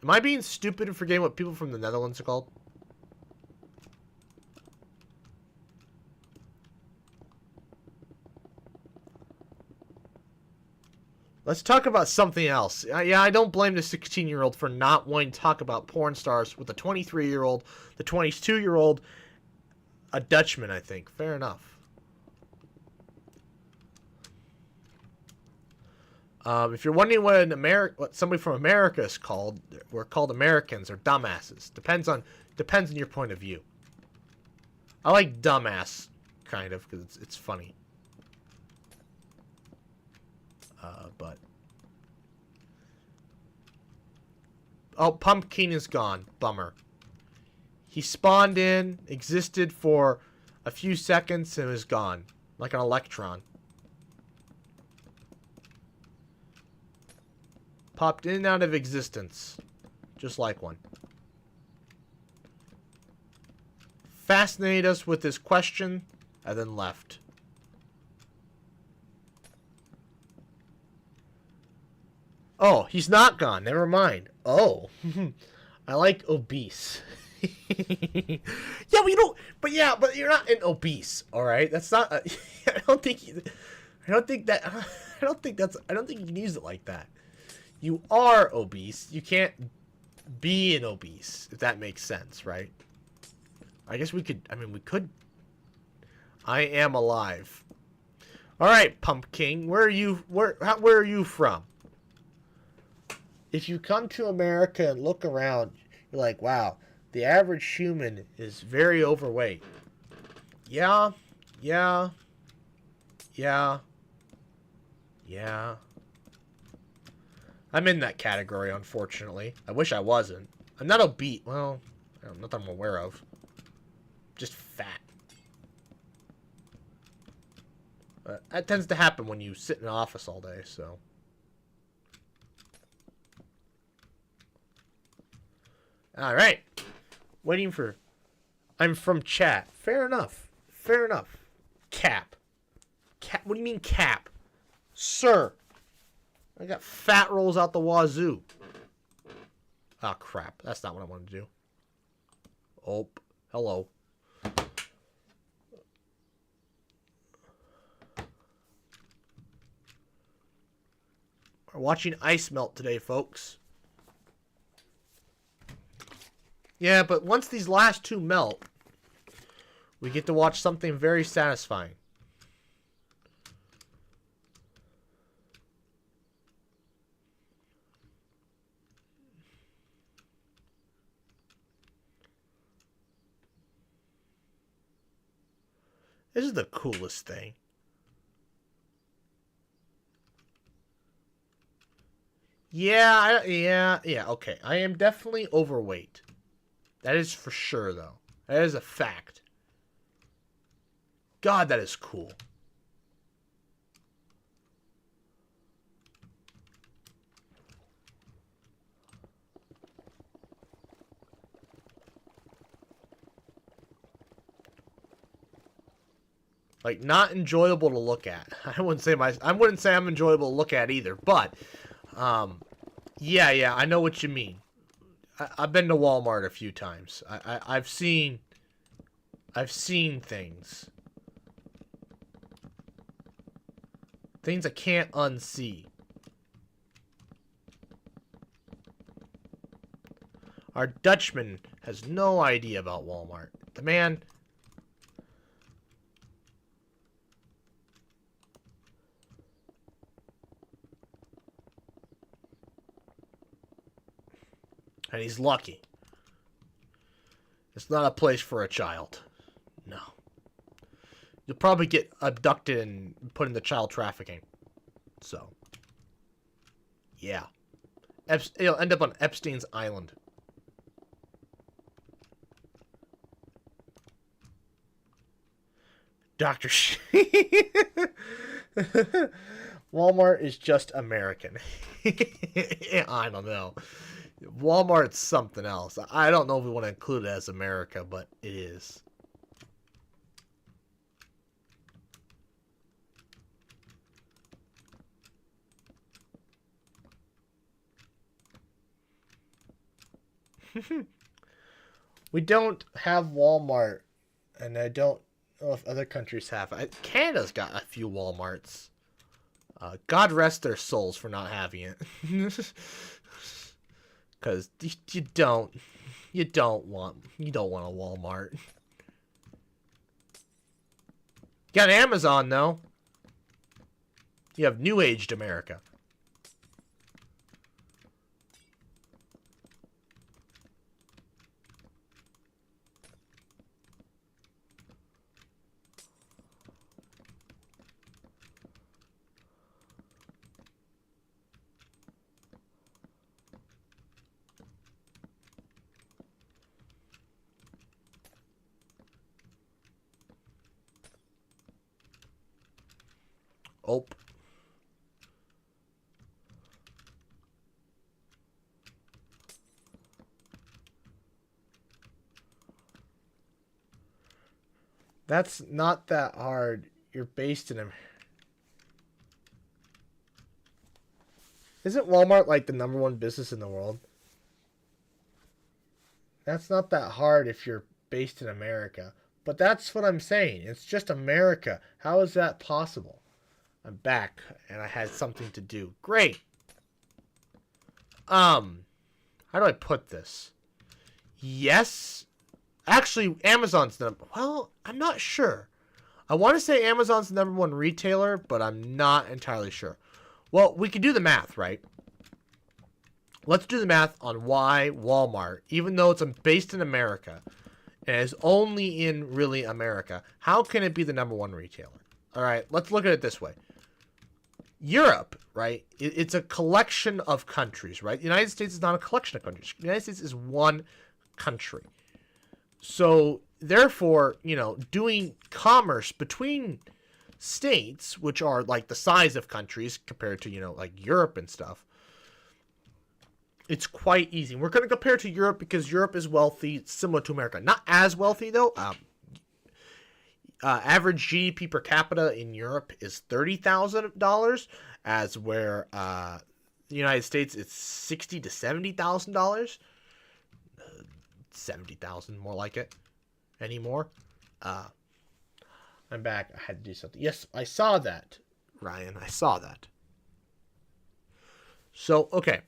Am I being stupid and forgetting what people from the Netherlands are called? Let's talk about something else. Yeah, I don't blame the 16-year-old for not wanting to talk about porn stars with the 23-year-old, the 22-year-old, a Dutchman, I think. Fair enough. If you're wondering what somebody from America is called, we're called Americans or dumbasses. Depends on your point of view. I like dumbass, kind of, because it's funny. But oh, Pumpkin is gone. Bummer. He spawned in, existed for a few seconds, and was gone, like an electron. Popped in and out of existence. Just like one. Fascinated us with his question, and then left. Oh, he's not gone. Never mind. Oh. I like obese. Yeah, well, you don't... But yeah, but you're not an obese, alright? That's not... I don't think you can use it like that. You are obese. You can't be an obese, if that makes sense, right? I guess we could... I mean, we could... I am alive. Alright, Pumpkin. Where are you... Where are you from? If you come to America and look around, you're like, wow, the average human is very overweight. Yeah, Yeah. Yeah. Yeah. I'm in that category, unfortunately. I wish I wasn't. I'm not obese. Well, not that I'm aware of. Just fat. That tends to happen when you sit in an office all day, so. Alright. Waiting for... I'm from chat. Fair enough. Fair enough. Cap. Cap. What do you mean cap? Sir. I got fat rolls out the wazoo. Oh, crap. That's not what I wanted to do. Oh, hello. We're watching ice melt today, folks. Yeah, but once these last two melt, we get to watch something very satisfying. This is the coolest thing. Yeah, okay. I am definitely overweight. That is for sure, though. That is a fact. God, that is cool. Like, not enjoyable to look at. I wouldn't say I'm enjoyable to look at either, but yeah, I know what you mean. I've been to Walmart a few times. I've seen things. Things I can't unsee. Our Dutchman has no idea about Walmart. The man... And he's lucky. It's not a place for a child. No. You'll probably get abducted and put into child trafficking. So. Yeah. You'll end up on Epstein's Island. Dr. Walmart is just American. I don't know. Walmart's something else. I don't know if we want to include it as America, but it is. We don't have Walmart, and I don't know if other countries have. Canada's got a few Walmarts. God rest their souls for not having it. Because you don't want a Walmart. You got Amazon, though. You have New Aged America. Oh. That's not that hard. You're based in a... Isn't Walmart like the #1 business in the world? That's not that hard if you're based in America. But that's what I'm saying. It's just America. How is that possible? I'm back, and I had something to do. Great. How do I put this? Yes. Actually, Amazon's well, I'm not sure. I want to say Amazon's the #1 retailer, but I'm not entirely sure. Well, we can do the math, right? Let's do the math on why Walmart, even though it's based in America, and is only in really America, how can it be the #1 retailer? All right, let's look at it this way. Europe, right? It's a collection of countries, right? The United States is not a collection of countries. The United States is one country. So, therefore, you know, doing commerce between states, which are like the size of countries compared to, you know, like Europe and stuff, it's quite easy. We're going to compare to Europe because Europe is wealthy, similar to America. Not as wealthy, though. Average GDP per capita in Europe is $30,000, as where the United States it's $60,000 to $70,000. 70,000, more like it. Anymore. I'm back. I had to do something. Yes, I saw that, Ryan. I saw that. So, okay.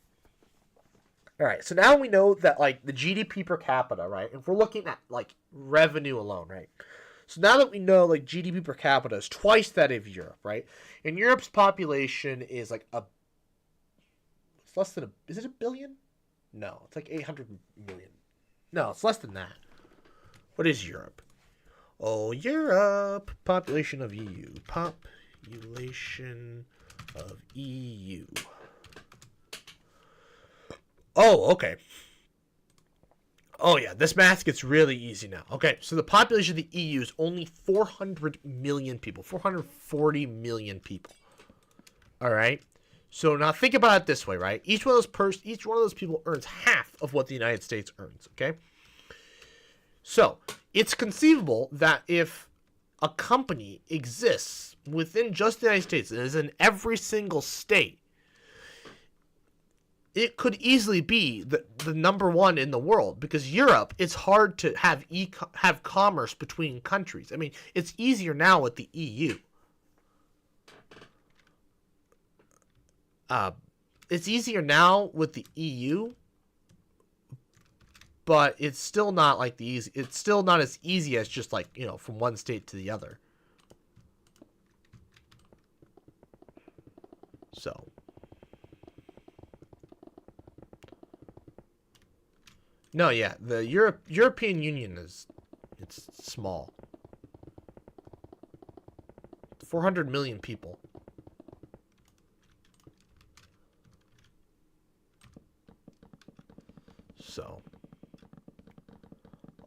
All right. So now we know that, like, the GDP per capita, right? If we're looking at, like, revenue alone, right? So now that we know, like, GDP per capita is twice that of Europe, right? And Europe's population is, like, it's less than is it a billion? No, it's like 800 million. No, it's less than that. What is Europe? Oh, Europe. Population of EU. Population of EU. Oh, okay. Oh, yeah. This math gets really easy now. Okay, so the population of the EU is only 400 million people. 440 million people. All right? So now think about it this way, right? Each one of those people earns half of what the United States earns, okay? So, it's conceivable that if a company exists within just the United States and is in every single state, it could easily be the #1 in the world, because Europe, it's hard to have commerce between countries. I mean, it's easier now with the EU. It's easier now with the EU, but it's still not like it's still not as easy as just, like, you know, from one state to the other. So, no, yeah, the European Union it's small. 400 million people. So,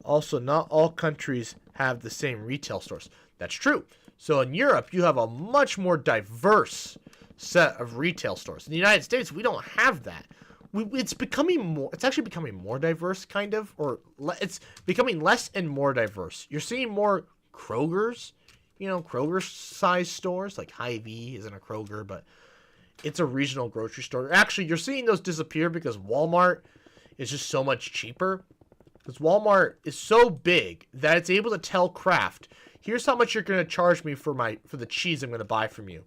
also, not all countries have the same retail stores. That's true. So in Europe, you have a much more diverse set of retail stores. In the United States, we don't have that. It's actually becoming more diverse, kind of, or it's becoming less and more diverse. You're seeing more Kroger's, you know, Kroger-sized stores, like Hy-Vee isn't a Kroger, but it's a regional grocery store. Actually, you're seeing those disappear because Walmart is just so much cheaper. Because Walmart is so big that it's able to tell Kraft, here's how much you're going to charge me for the cheese I'm going to buy from you.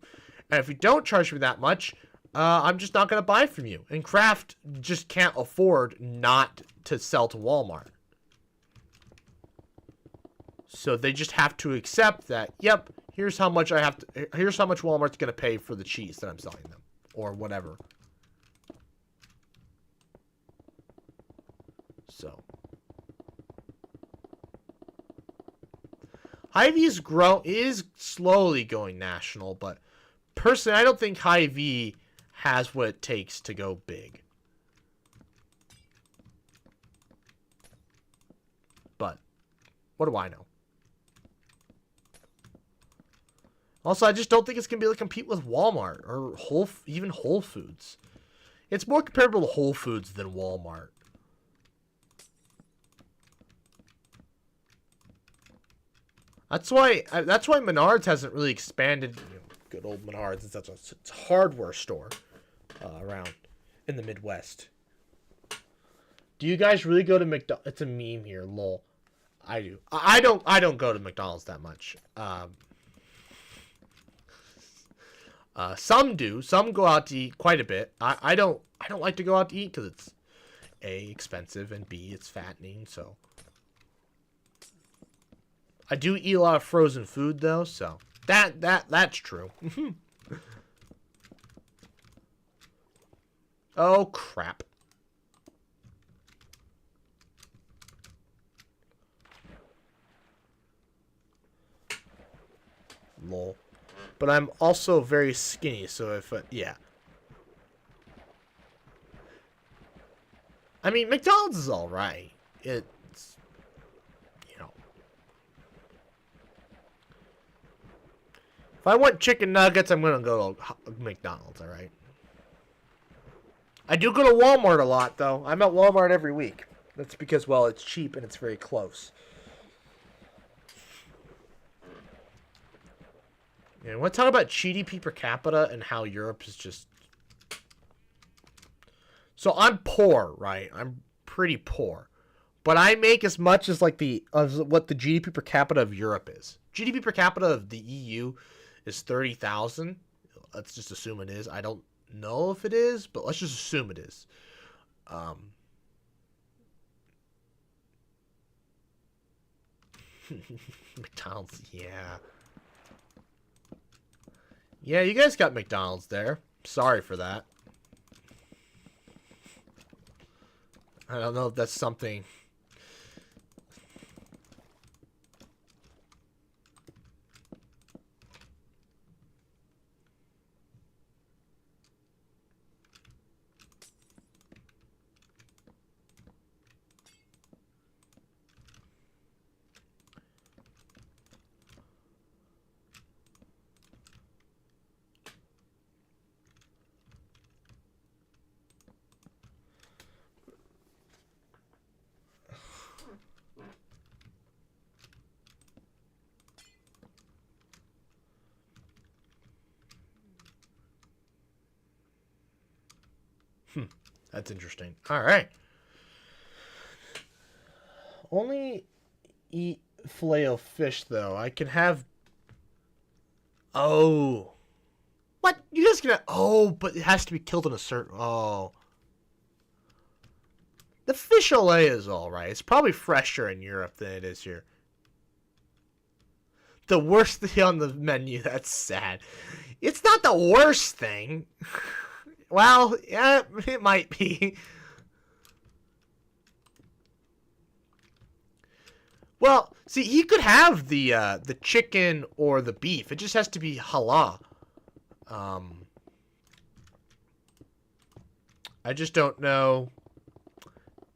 And if you don't charge me that much, I'm just not going to buy from you. And Kraft just can't afford not to sell to Walmart. So they just have to accept that, yep, here's how much Walmart's going to pay for the cheese that I'm selling them. Or whatever. So. Hy-Vee is slowly going national, but personally, I don't think Hy-Vee has what it takes to go big. But what do I know? Also, I just don't think it's going to be able to compete with Walmart or even Whole Foods. It's more comparable to Whole Foods than Walmart. That's why Menards hasn't really expanded. You know, good old Menards and such. It's a hardware store around in the Midwest. Do you guys really go to McDonald's? It's a meme here, lol. I do. I don't go to McDonald's that much. Some do. Some go out to eat quite a bit. I don't like to go out to eat because it's A, expensive, and B, it's fattening. So I do eat a lot of frozen food though, so that's true. Oh crap. lol. But I'm also very skinny, so if yeah. I mean, McDonald's is all right. It's, you know, if I want chicken nuggets, I'm gonna go to McDonald's. All right. I do go to Walmart a lot, though. I'm at Walmart every week. That's because, well, it's cheap and it's very close. Yeah, I want to talk about GDP per capita and how Europe is just... So I'm poor, right? I'm pretty poor. But I make as much as like what the GDP per capita of Europe is. GDP per capita of the EU is 30,000. Let's just assume it is. I don't know if it is, but let's just assume it is. McDonald's, yeah. Yeah, you guys got McDonald's there. Sorry for that. I don't know if that's something... That's interesting. All right. Only eat filet o fish, though. I can have... Oh. What? You guys can... Oh, but it has to be killed in a certain... Oh. The fish fillet is alright. It's probably fresher in Europe than it is here. The worst thing on the menu. That's sad. It's not the worst thing. Well, yeah, it might be. Well, see, he could have the chicken or the beef. It just has to be halal. I just don't know.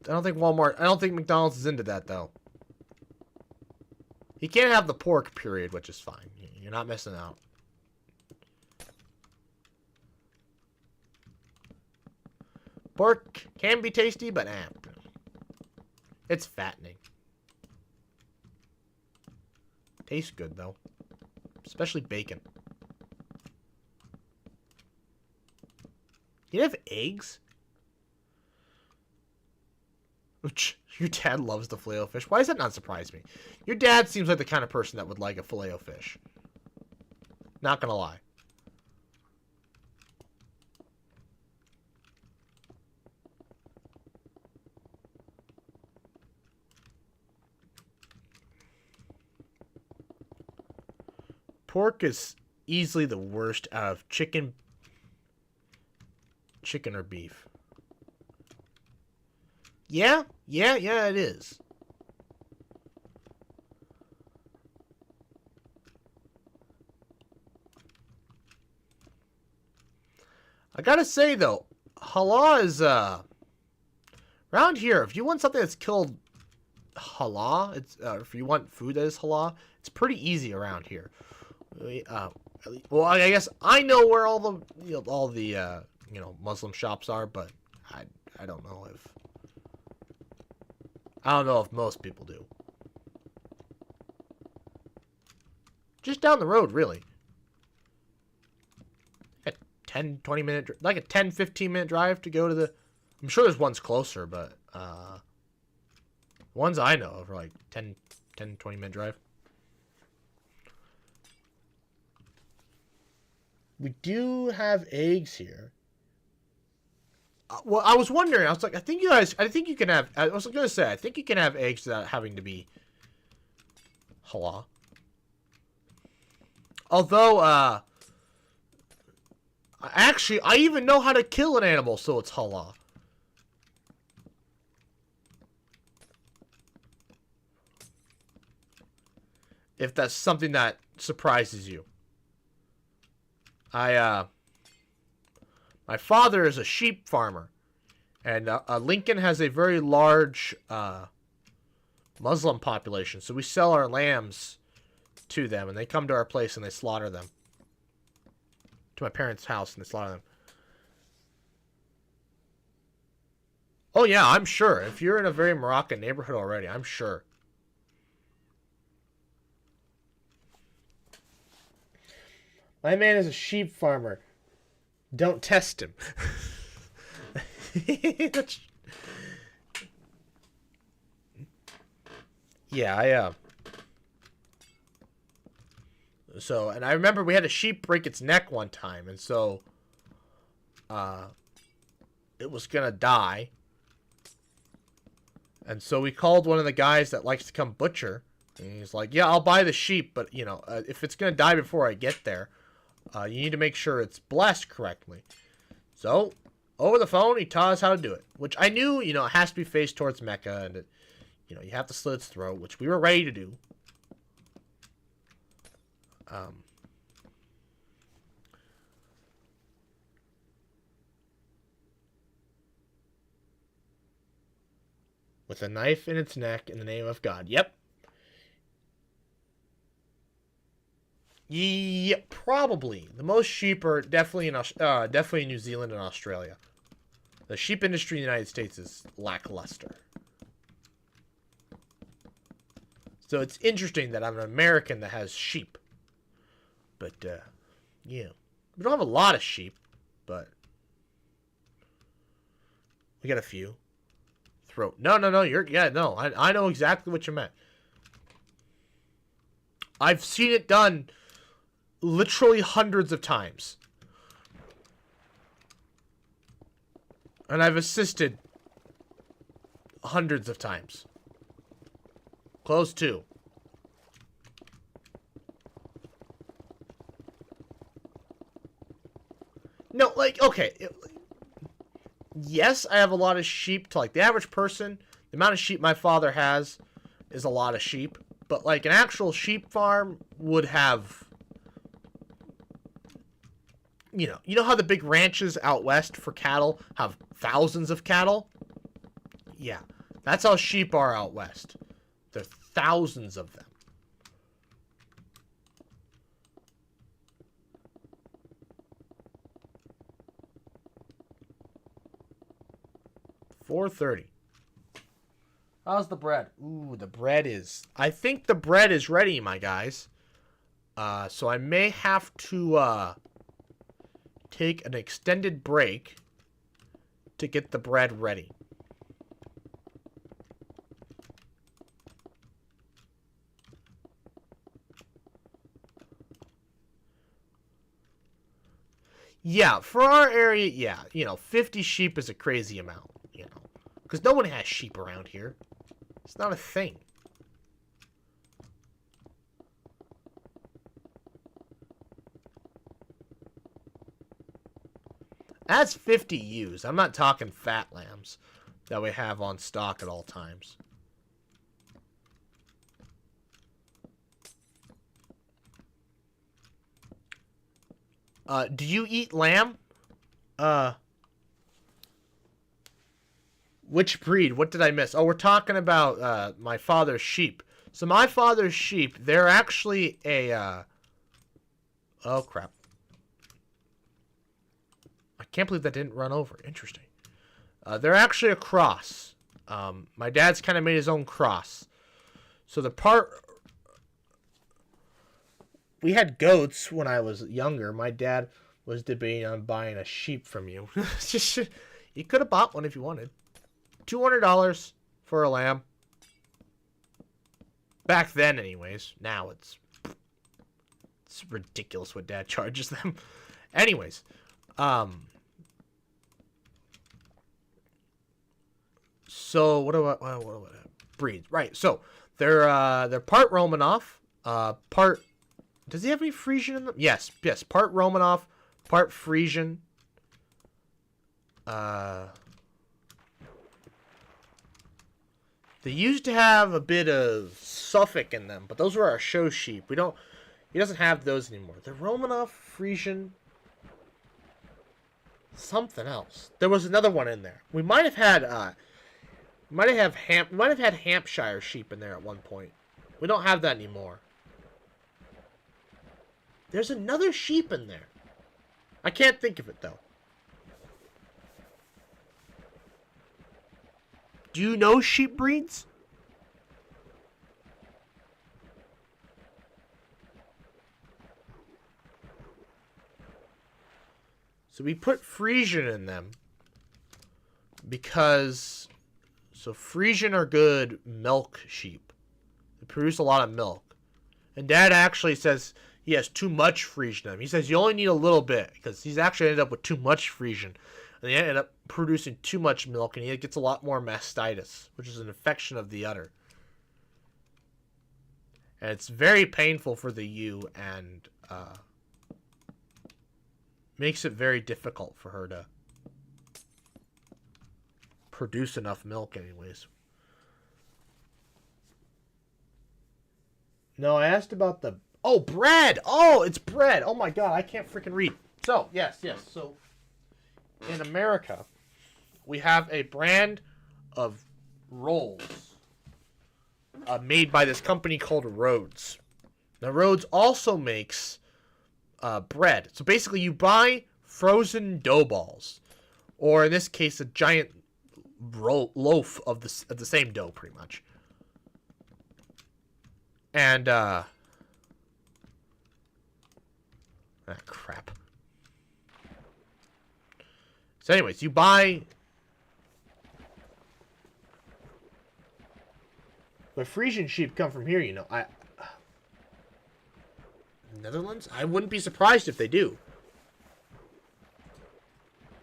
I don't think McDonald's is into that, though. He can't have the pork, period, which is fine. You're not missing out. Pork can be tasty, but it's fattening. Tastes good, though. Especially bacon. You have eggs? Your dad loves the filet-o-fish. Why does that not surprise me? Your dad seems like the kind of person that would like a filet-o-fish. Not gonna lie. Pork is easily the worst out of chicken or beef. Yeah, it is. I gotta say, though, halal is, around here, if you want something that's killed halal, it's, if you want food that is halal, it's pretty easy around here. Well, I guess I know where all the, Muslim shops are, but I don't know if most people do. Just down the road, really. A 10-20 minute, like a 10-15 minute drive to go to the... I'm sure there's ones closer, but ones I know of are like 10-20 minute drive. We do have eggs here. Well, I was wondering. I was like, I think you can have. I was going to say, I think you can have eggs without having to be halal. Although, actually, I even know how to kill an animal, so it's halal. If that's something that surprises you. My father is a sheep farmer, and Lincoln has a very large Muslim population, so we sell our lambs to them, and they come to our place and they slaughter them. To my parents' house, and they slaughter them. Oh yeah, I'm sure. If you're in a very Moroccan neighborhood already, I'm sure. My man is a sheep farmer. Don't test him. Yeah, So, and I remember we had a sheep break its neck one time, and so it was gonna die. And so we called one of the guys that likes to come butcher, and he's like, "Yeah, I'll buy the sheep, but you know, if it's gonna die before I get there, you need to make sure it's blessed correctly." So, over the phone, he taught us how to do it, which I knew, you know, it has to be faced towards Mecca, and, you know, you have to slit its throat, which we were ready to do. With a knife in its neck in the name of God. Yep. Yeah, probably. The most sheep are definitely in New Zealand and Australia. The sheep industry in the United States is lackluster. So it's interesting that I'm an American that has sheep. But, yeah. We don't have a lot of sheep, but we got a few. Throat. No, I know exactly what you meant. I've seen it done literally hundreds of times. And I've assisted hundreds of times. Close to. No, like, okay. Yes, I have a lot of sheep. To like the average person, the amount of sheep my father has is a lot of sheep. But like an actual sheep farm would have, you know how the big ranches out west for cattle have thousands of cattle? Yeah, that's how sheep are out west. There are thousands of them. $4.30. How's the bread? Ooh, the bread is... I think the bread is ready, my guys. So I may have to take an extended break to get the bread ready. Yeah, for our area, yeah, 50 sheep is a crazy amount, because no one has sheep around here. It's not a thing. That's 50 ewes. I'm not talking fat lambs that we have on stock at all times. Do you eat lamb? Which breed? What did I miss? Oh, we're talking about my father's sheep. So my father's sheep, they're actually a... oh, crap. I can't believe that didn't run over. Interesting. They're actually a cross. My dad's kind of made his own cross. So the part... We had goats when I was younger. My dad was debating on buying a sheep from you. You could have bought one if you wanted. $200 for a lamb. Back then, anyways. Now it's ridiculous what Dad charges them. Anyways, so what do I breeds? Right. So they're part Romanoff, part. Does he have any Frisian in them? Yes. Part Romanoff, part Frisian. They used to have a bit of Suffolk in them, but those were our show sheep. He doesn't have those anymore. They're Romanov, Frisian. something else. There was another one in there. We might have had Hampshire sheep in there at one point. We don't have that anymore. There's another sheep in there. I can't think of it though. Do you know sheep breeds? So we put Frisian in them because Frisian are good milk sheep. They produce a lot of milk. And Dad actually says he has too much Frisian in them. He says you only need a little bit because he's actually ended up with too much Frisian. And they ended up producing too much milk, and he gets a lot more mastitis, which is an infection of the udder. And it's very painful for the ewe, and makes it very difficult for her to produce enough milk anyways. No, I asked about the... Oh, bread! Oh, it's bread! Oh my god, I can't freaking read. So, yes. So, in America, we have a brand of rolls made by this company called Rhodes. Now, Rhodes also makes bread. So basically, you buy frozen dough balls, or in this case, a giant loaf of the same dough, pretty much. And crap. So, anyways, you buy. The Frisian sheep come from here, you know. Netherlands? I wouldn't be surprised if they do.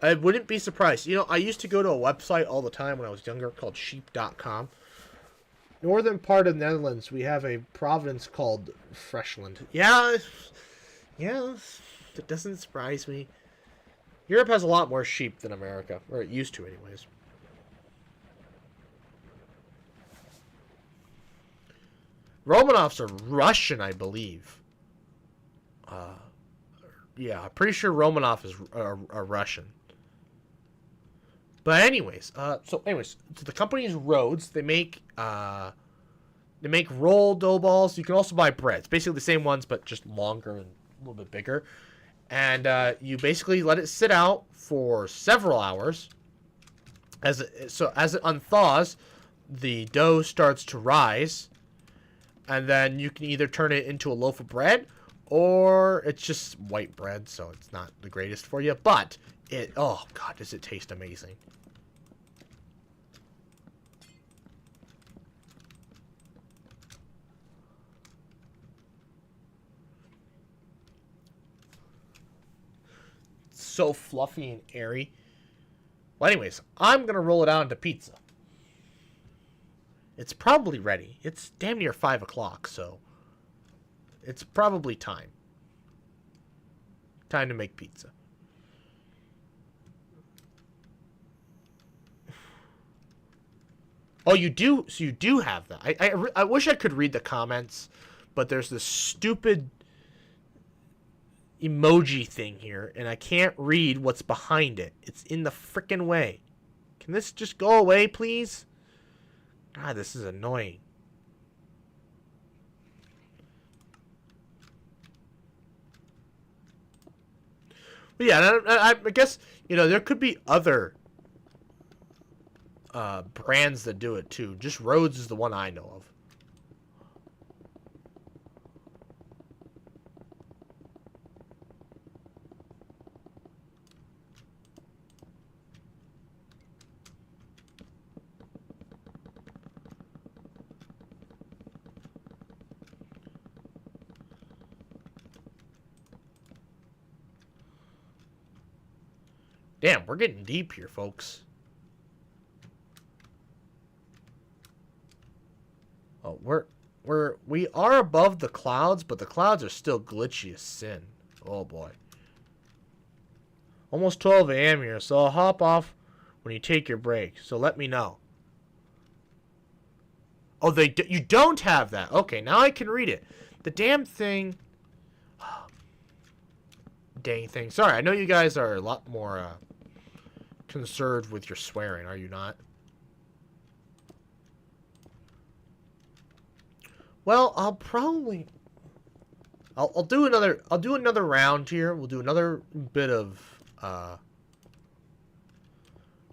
I wouldn't be surprised. You know, I used to go to a website all the time when I was younger called sheep.com. Northern part of the Netherlands, we have a province called Friesland. Yeah, that doesn't surprise me. Europe has a lot more sheep than America, or it used to anyways. Romanovs are Russian, I believe. Yeah, I'm pretty sure Romanov is are Russian. But anyways, so the company is Rhodes. They make roll dough balls. You can also buy bread. It's basically the same ones, but just longer and a little bit bigger. And you basically let it sit out for several hours. As it unthaws, the dough starts to rise, and then you can either turn it into a loaf of bread, or it's just white bread, so it's not the greatest for you. But oh god, does it taste amazing. So fluffy and airy. Well, anyways, I'm gonna roll it out into pizza. It's probably ready. It's damn near 5 o'clock, so it's probably time. Time to make pizza. Oh, you do? So you do have that. I wish I could read the comments, but there's this stupid emoji thing here, and I can't read what's behind it. It's in the frickin' way. Can this just go away, please? God, this is annoying. But yeah, I guess, you know, there could be other brands that do it too. Just Rhodes is the one I know of. Damn, we're getting deep here, folks. Oh, we are above the clouds, but the clouds are still glitchy as sin. Oh boy. Almost 12 a.m. here, so I'll hop off when you take your break. So let me know. Oh, you don't have that. Okay, now I can read it. The damn thing. Dang thing. Sorry, I know you guys are a lot more concerned with your swearing, are you not? Well, I'll probably... I'll do another round here. We'll do another bit of...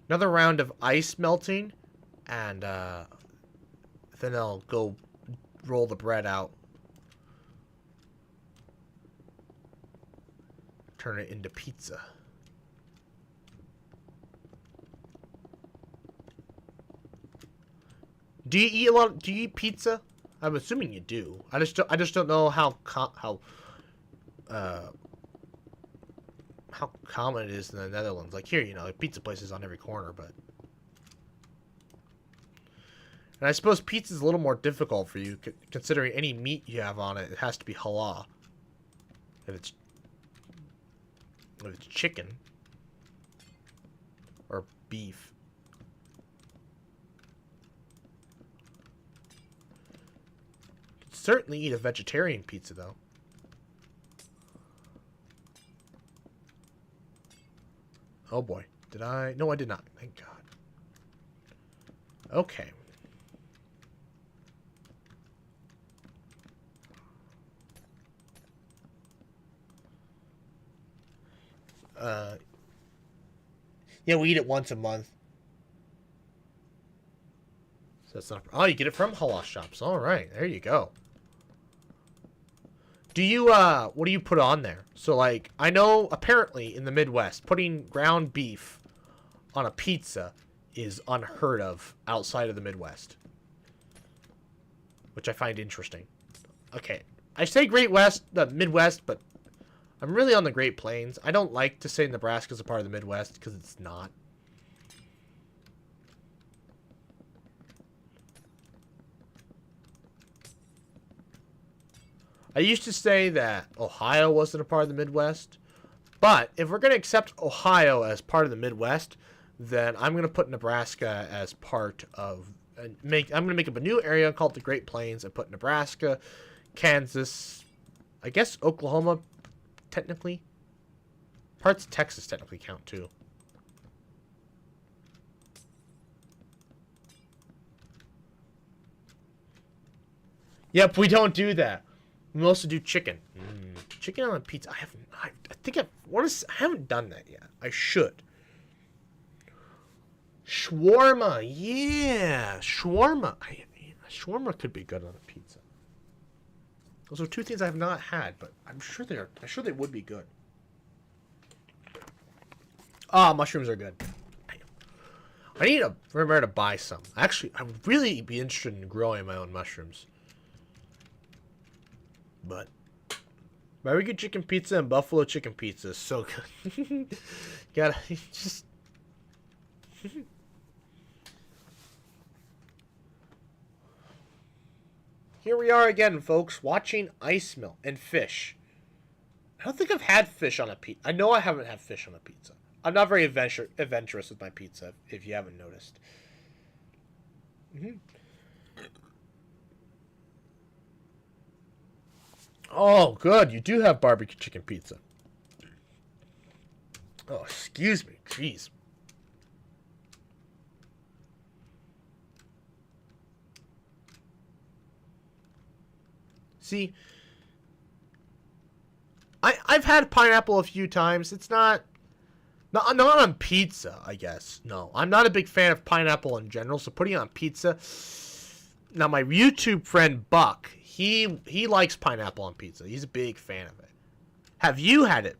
another round of ice melting. And, then I'll go roll the bread out. Turn it into pizza. Do you eat a lot? Do you eat pizza? I'm assuming you do. I just don't know how common it is in the Netherlands. Like here, you know, like pizza places on every corner, but. And I suppose pizza's a little more difficult for you, considering any meat you have on it, it has to be halal. If it's chicken or beef. You could certainly eat a vegetarian pizza, though. Oh boy. Did I? No, I did not. Thank God. Okay. Yeah, we eat it once a month. So that's not... Oh, you get it from halal shops. All right, there you go. Do you, what do you put on there? So, like, I know, apparently, in the Midwest, putting ground beef on a pizza is unheard of outside of the Midwest. Which I find interesting. Okay, I say Midwest, but I'm really on the Great Plains. I don't like to say Nebraska's a part of the Midwest, because it's not. I used to say that Ohio wasn't a part of the Midwest, but if we're going to accept Ohio as part of the Midwest, then I'm going to put Nebraska as part of... I'm going to make up a new area called the Great Plains and put Nebraska, Kansas, I guess Oklahoma, technically. Parts of Texas technically count too. Yep, we don't do that. We also do chicken. Chicken on a pizza. I think I haven't done that yet. I should. Shawarma, yeah, shawarma. Shawarma could be good on a pizza. Those are two things I have not had, but I'm sure they are. I'm sure they would be good. Ah, mushrooms are good. I need to remember to buy some. Actually, I would really be interested in growing my own mushrooms. But barbecue chicken pizza and buffalo chicken pizza is so good. Gotta just. Here we are again, folks, watching ice melt and fish. I don't think I've had fish on a pizza. I know I haven't had fish on a pizza. I'm not very adventurous with my pizza, if you haven't noticed. Oh, good. You do have barbecue chicken pizza. Oh, excuse me. Jeez. See, I've had pineapple a few times. It's not on pizza, I guess. No, I'm not a big fan of pineapple in general, so putting it on pizza. Now, my YouTube friend Buck, he likes pineapple on pizza. He's a big fan of it. Have you had it?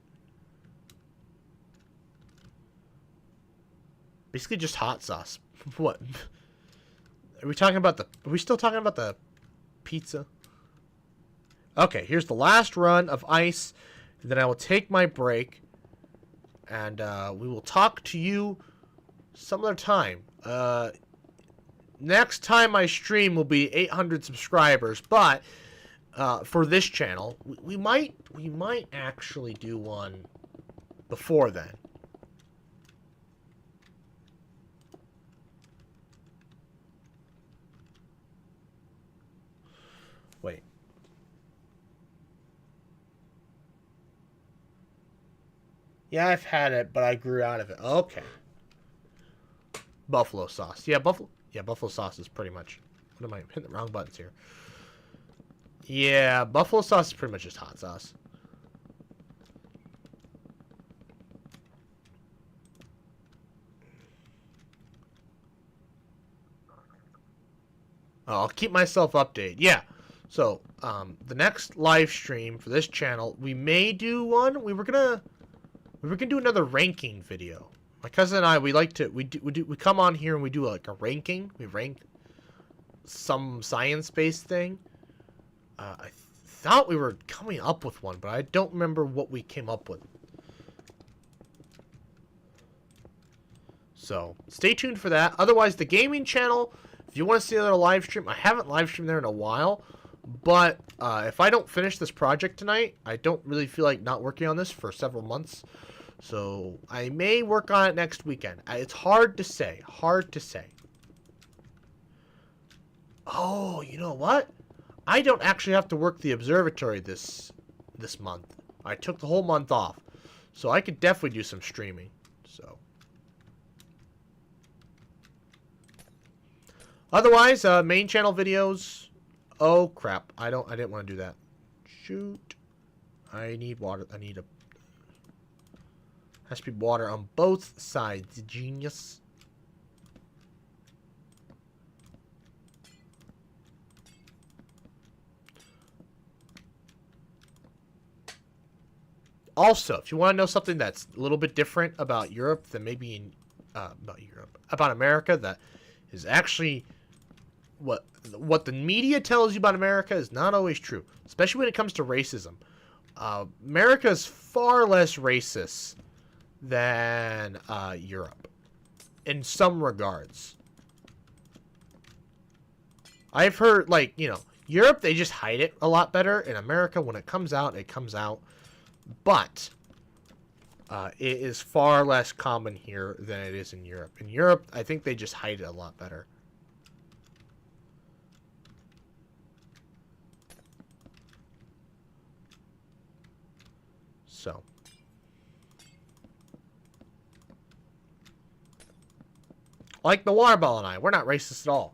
Basically just hot sauce. What? Are we talking about are we still talking about the pizza? Okay, here's the last run of ice. And then I will take my break. And we will talk to you some other time. Next time I stream will be 800 subscribers. But for this channel, we might actually do one before then. Wait. Yeah, I've had it, but I grew out of it. Okay. Buffalo sauce. Yeah, buffalo sauce is pretty much... What am I hitting the wrong buttons here? Yeah, buffalo sauce is pretty much just hot sauce. I'll keep myself updated. Yeah. So, the next live stream for this channel, we may do one. We were gonna do another ranking video. My cousin and I, we come on here and we do like a ranking. We rank some science-based thing. I thought we were coming up with one, but I don't remember what we came up with. So, stay tuned for that. Otherwise, the gaming channel, if you want to see another live stream, I haven't live streamed there in a while. But if I don't finish this project tonight, I don't really feel like not working on this for several months. So, I may work on it next weekend. It's hard to say. Hard to say. Oh, you know what? I don't actually have to work the observatory this month. I took the whole month off. So, I could definitely do some streaming. So... Otherwise, main channel videos. Oh crap! I didn't want to do that. Shoot! I need water. Has to be water on both sides. Genius. Also, if you want to know something that's a little bit different about Europe than maybe in about America, that is actually what the media tells you about America is not always true, especially when it comes to racism. America is far less racist than Europe in some regards. I've heard, like, you know, Europe, they just hide it a lot better. In America, when it comes out, it comes out. But it is far less common here than it is in Europe. In Europe, I think they just hide it a lot better. So. Like the water ball and I, we're not racist at all.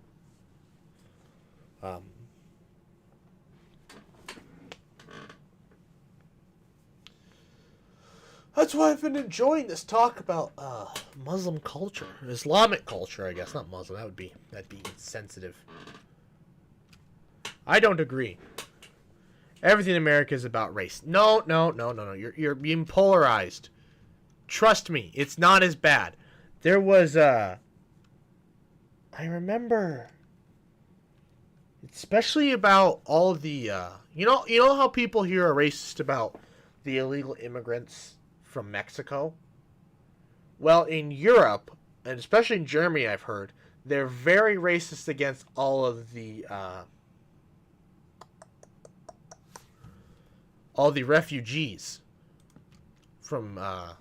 That's why I've been enjoying this talk about Muslim culture, Islamic culture, I guess, not Muslim. That'd be insensitive. I don't agree. Everything in America is about race. No. You're being polarized. Trust me, it's not as bad. There was I remember, especially about all the you know how people here are racist about the illegal immigrants from Mexico? Well, in Europe, and especially in Germany, I've heard, they're very racist against all the refugees from not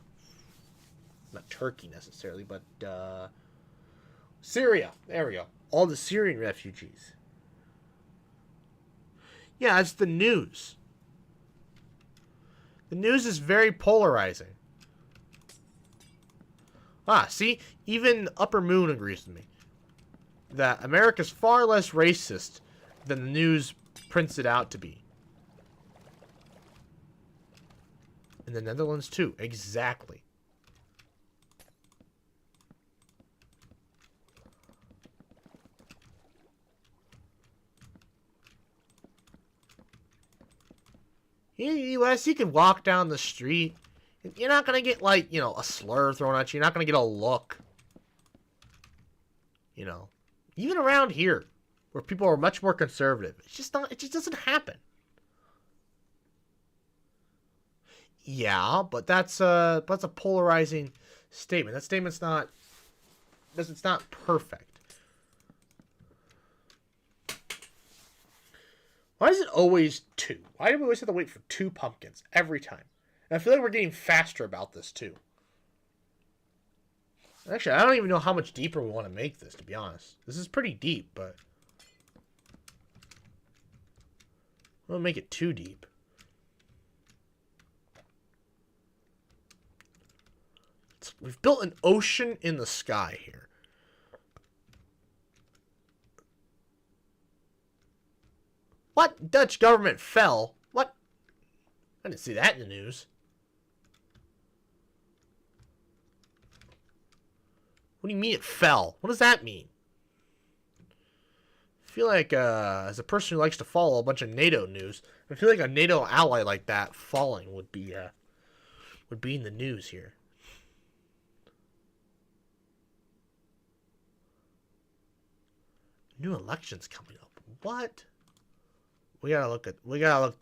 Turkey necessarily, but Syria. There we go. All the Syrian refugees. Yeah, it's the news. The news is very polarizing. See? Even Upper Moon agrees with me. That America's far less racist than the news prints it out to be. And the Netherlands too. Exactly. In the U.S., you can walk down the street. You're not going to get, like, you know, a slur thrown at you. You're not going to get a look. You know. Even around here, where people are much more conservative. It's just not, it just doesn't happen. Yeah, but that's a polarizing statement. That statement's not, it's not perfect. Why is it always 2? Why do we always have to wait for 2 pumpkins every time? And I feel like we're getting faster about this too. Actually, I don't even know how much deeper we want to make this, to be honest. This is pretty deep, but I don't make it too deep. We've built an ocean in the sky here. What? Dutch government fell? What? I didn't see that in the news. What do you mean it fell? What does that mean? I feel like, as a person who likes to follow a bunch of NATO news, I feel like a NATO ally like that falling would be in the news here. New elections coming up. What? We gotta look.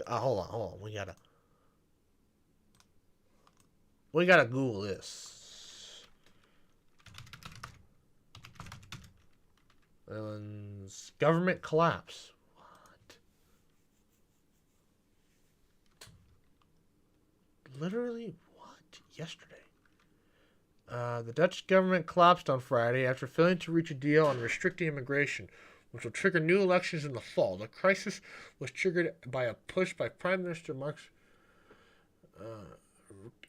Hold on. We gotta Google this. Government collapse. What? Literally, what? Yesterday. The Dutch government collapsed on Friday after failing to reach a deal on restricting immigration, which will trigger new elections in the fall. The crisis was triggered by a push by Prime Minister Mark's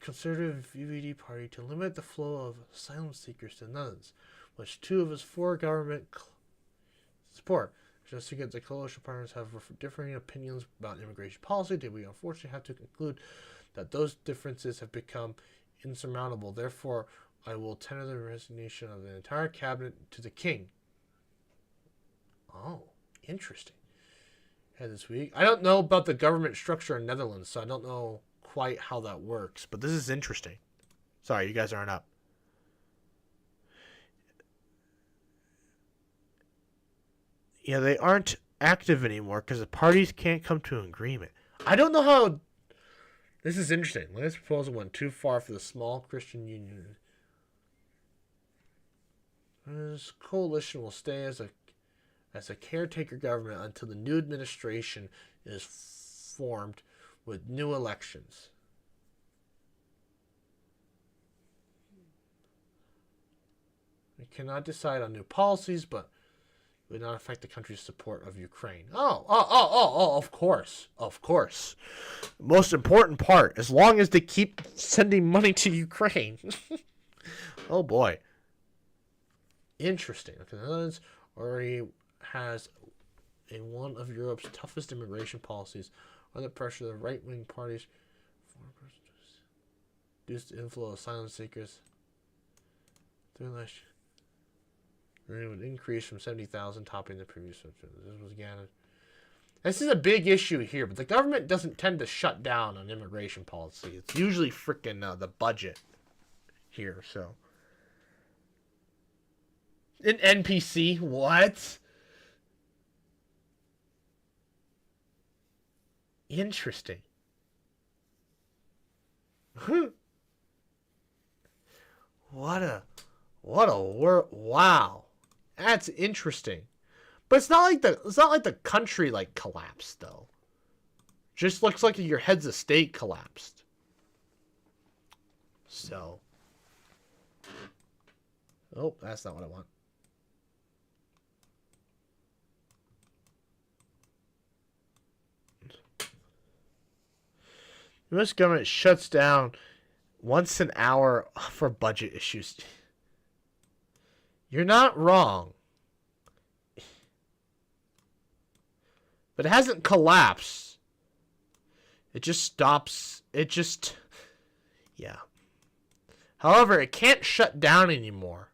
conservative VVD party to limit the flow of asylum seekers to the Netherlands, which two of his four government support. Just because the coalition partners have differing opinions about immigration policy, we unfortunately have to conclude that those differences have become insurmountable. Therefore, I will tender the resignation of the entire cabinet to the king. Oh, interesting. This week, I don't know about the government structure in Netherlands, so I don't know quite how that works. But this is interesting. Sorry, you guys aren't up. Yeah, they aren't active anymore because the parties can't come to an agreement. I don't know how. This is interesting. This proposal went too far for the small Christian union. This coalition will stay as a caretaker government until the new administration is formed with new elections. We cannot decide on new policies, but it would not affect the country's support of Ukraine. Oh, of course. Of course. Most important part, as long as they keep sending money to Ukraine. Oh, boy. Interesting. Okay, the Netherlands already has one of Europe's toughest immigration policies. Under pressure of the right-wing parties, reduced the inflow of asylum seekers. It would increase from 70,000, topping the previous one. This is a big issue here, but the government doesn't tend to shut down on immigration policy. It's usually freaking the budget here. So, an NPC, what? Interesting. What a word! Wow. That's interesting. But it's not like the country like collapsed though. Just looks like your heads of state collapsed. So. Oh, that's not what I want. The U.S. government shuts down once an hour for budget issues. You're not wrong. But it hasn't collapsed. It just stops. Yeah. However, it can't shut down anymore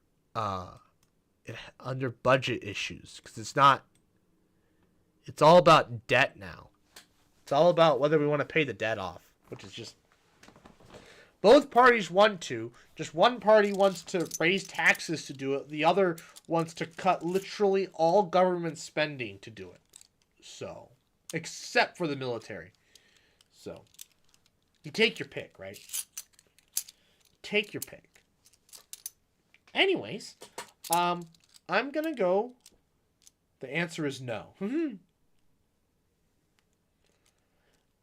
under budget issues. Because it's all about debt now. It's all about whether we want to pay the debt off. Which is just... Both parties want to. Just one party wants to raise taxes to do it. The other wants to cut literally all government spending to do it. So, except for the military. So, you take your pick, right? Take your pick. Anyways, I'm gonna go. The answer is no.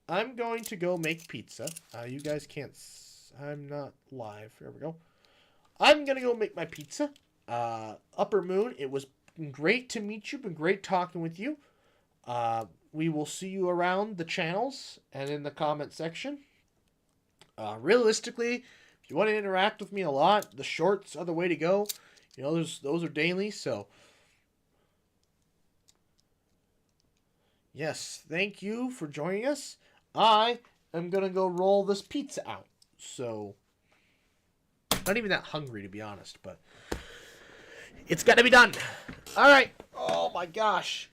I'm going to go make pizza. You guys can't... I'm not live. Here we go. I'm going to go make my pizza. Upper Moon, it was great to meet you. Been great talking with you. We will see you around the channels and in the comment section. Realistically, if you want to interact with me a lot, the shorts are the way to go. You know, those are daily, so... Yes, thank you for joining us. I am gonna go roll this pizza out. So, not even that hungry to be honest, but it's gotta be done. All right. Oh my gosh,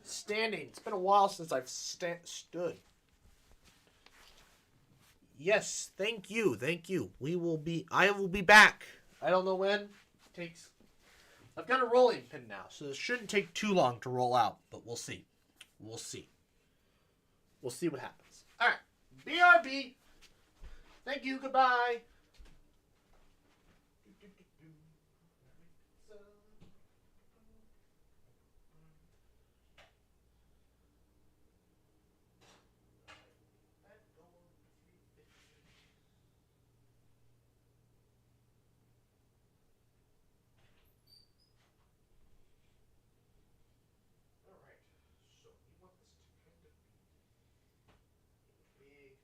standing. It's been a while since I've stood. Yes, thank you, thank you. I will be back. I don't know when. It takes. I've got a rolling pin now, so this shouldn't take too long to roll out, but we'll see. We'll see. We'll see what happens. All right. BRB. Thank you. Goodbye. All right. So we want this to kind of be a big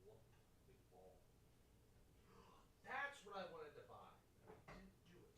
lump, big ball. That's what I wanted to buy. I didn't do it.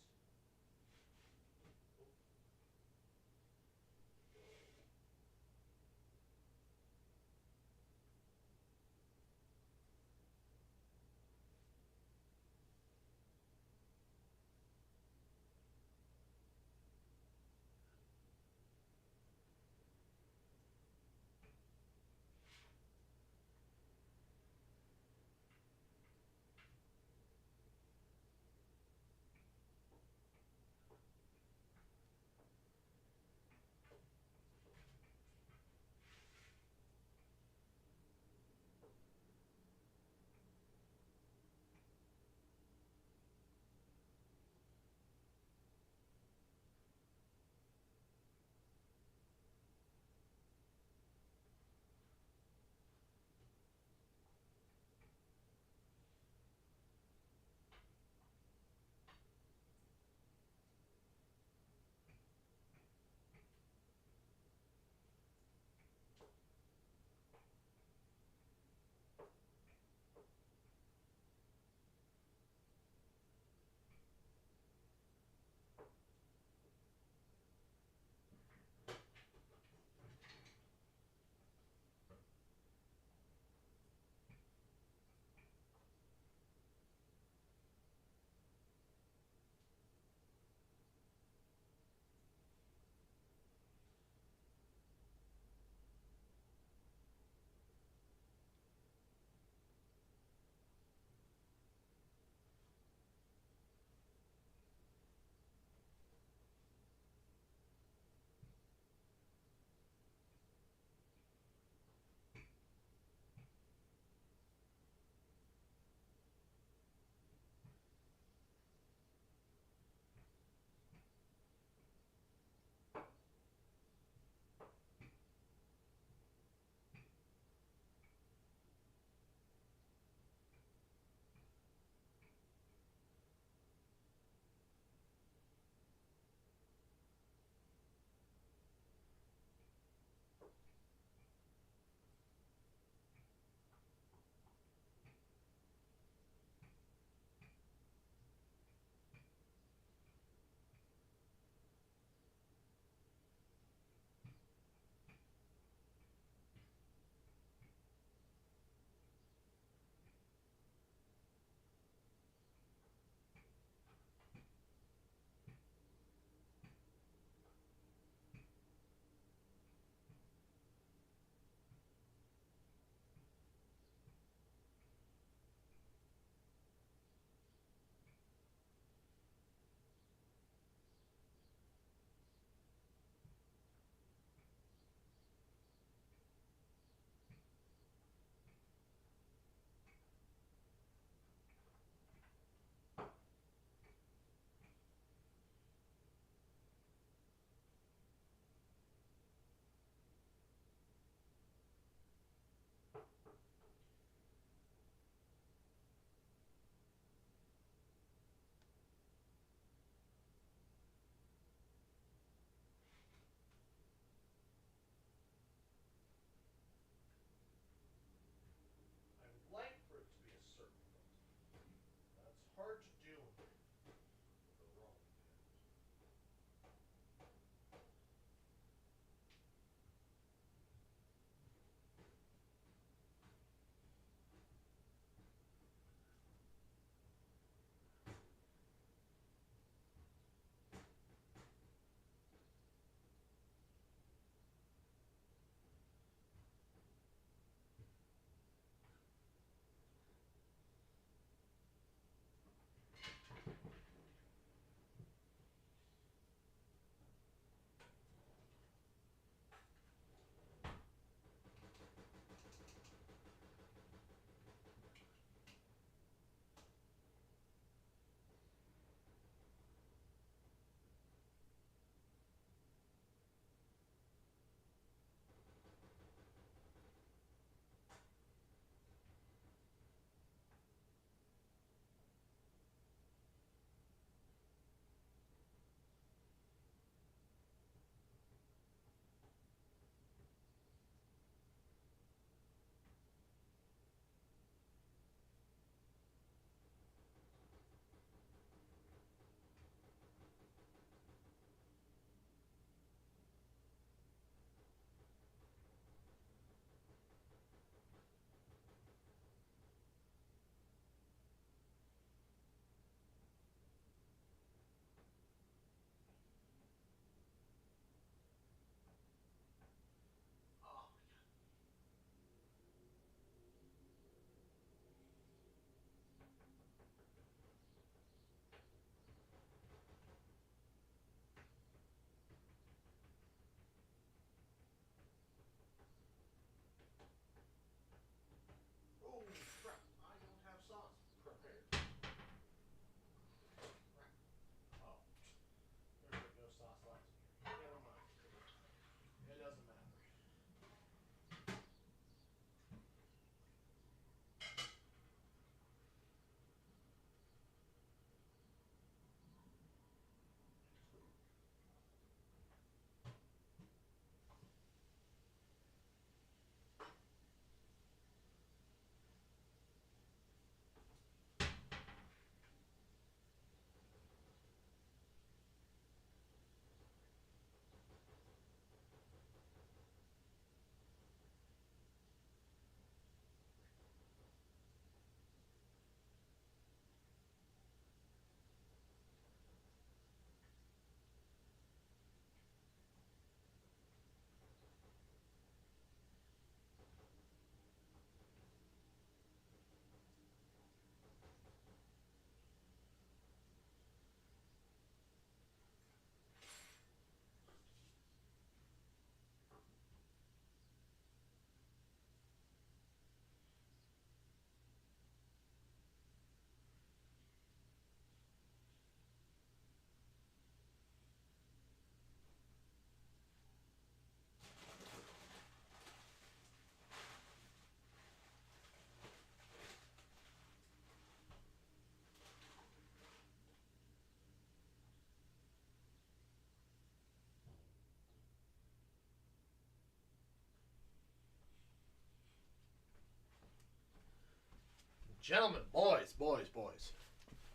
Gentlemen, boys.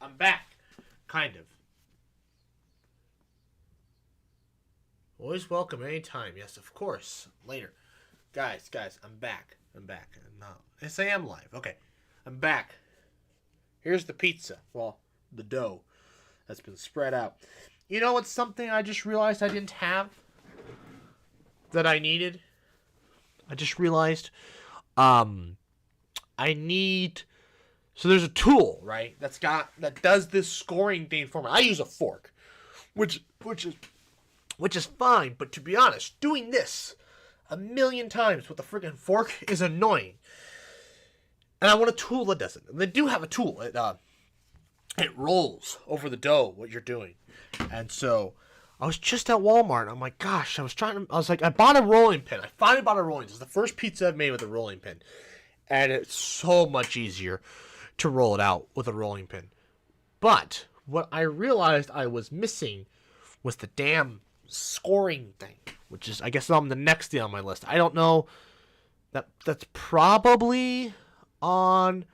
I'm back. Kind of. Always welcome anytime. Yes, of course. Later. Guys, I'm back. No. Yes, I am live. Okay. I'm back. Here's the pizza. Well, the dough that's been spread out. You know what's something I just realized I didn't have that I needed? I just realized I need... So there's a tool, right? That does this scoring thing for me. I use a fork, which is fine, but to be honest, doing this a million times with a freaking fork is annoying. And I want a tool that does it. And they do have a tool. It rolls over the dough what you're doing. And so I was just at Walmart. And I'm like, gosh, I bought a rolling pin. I finally bought a rolling pin. It's the first pizza I've made with a rolling pin. And it's so much easier to roll it out with a rolling pin. But what I realized I was missing was the damn scoring thing, which is, I guess, on the next thing on my list. I don't know. That's probably on...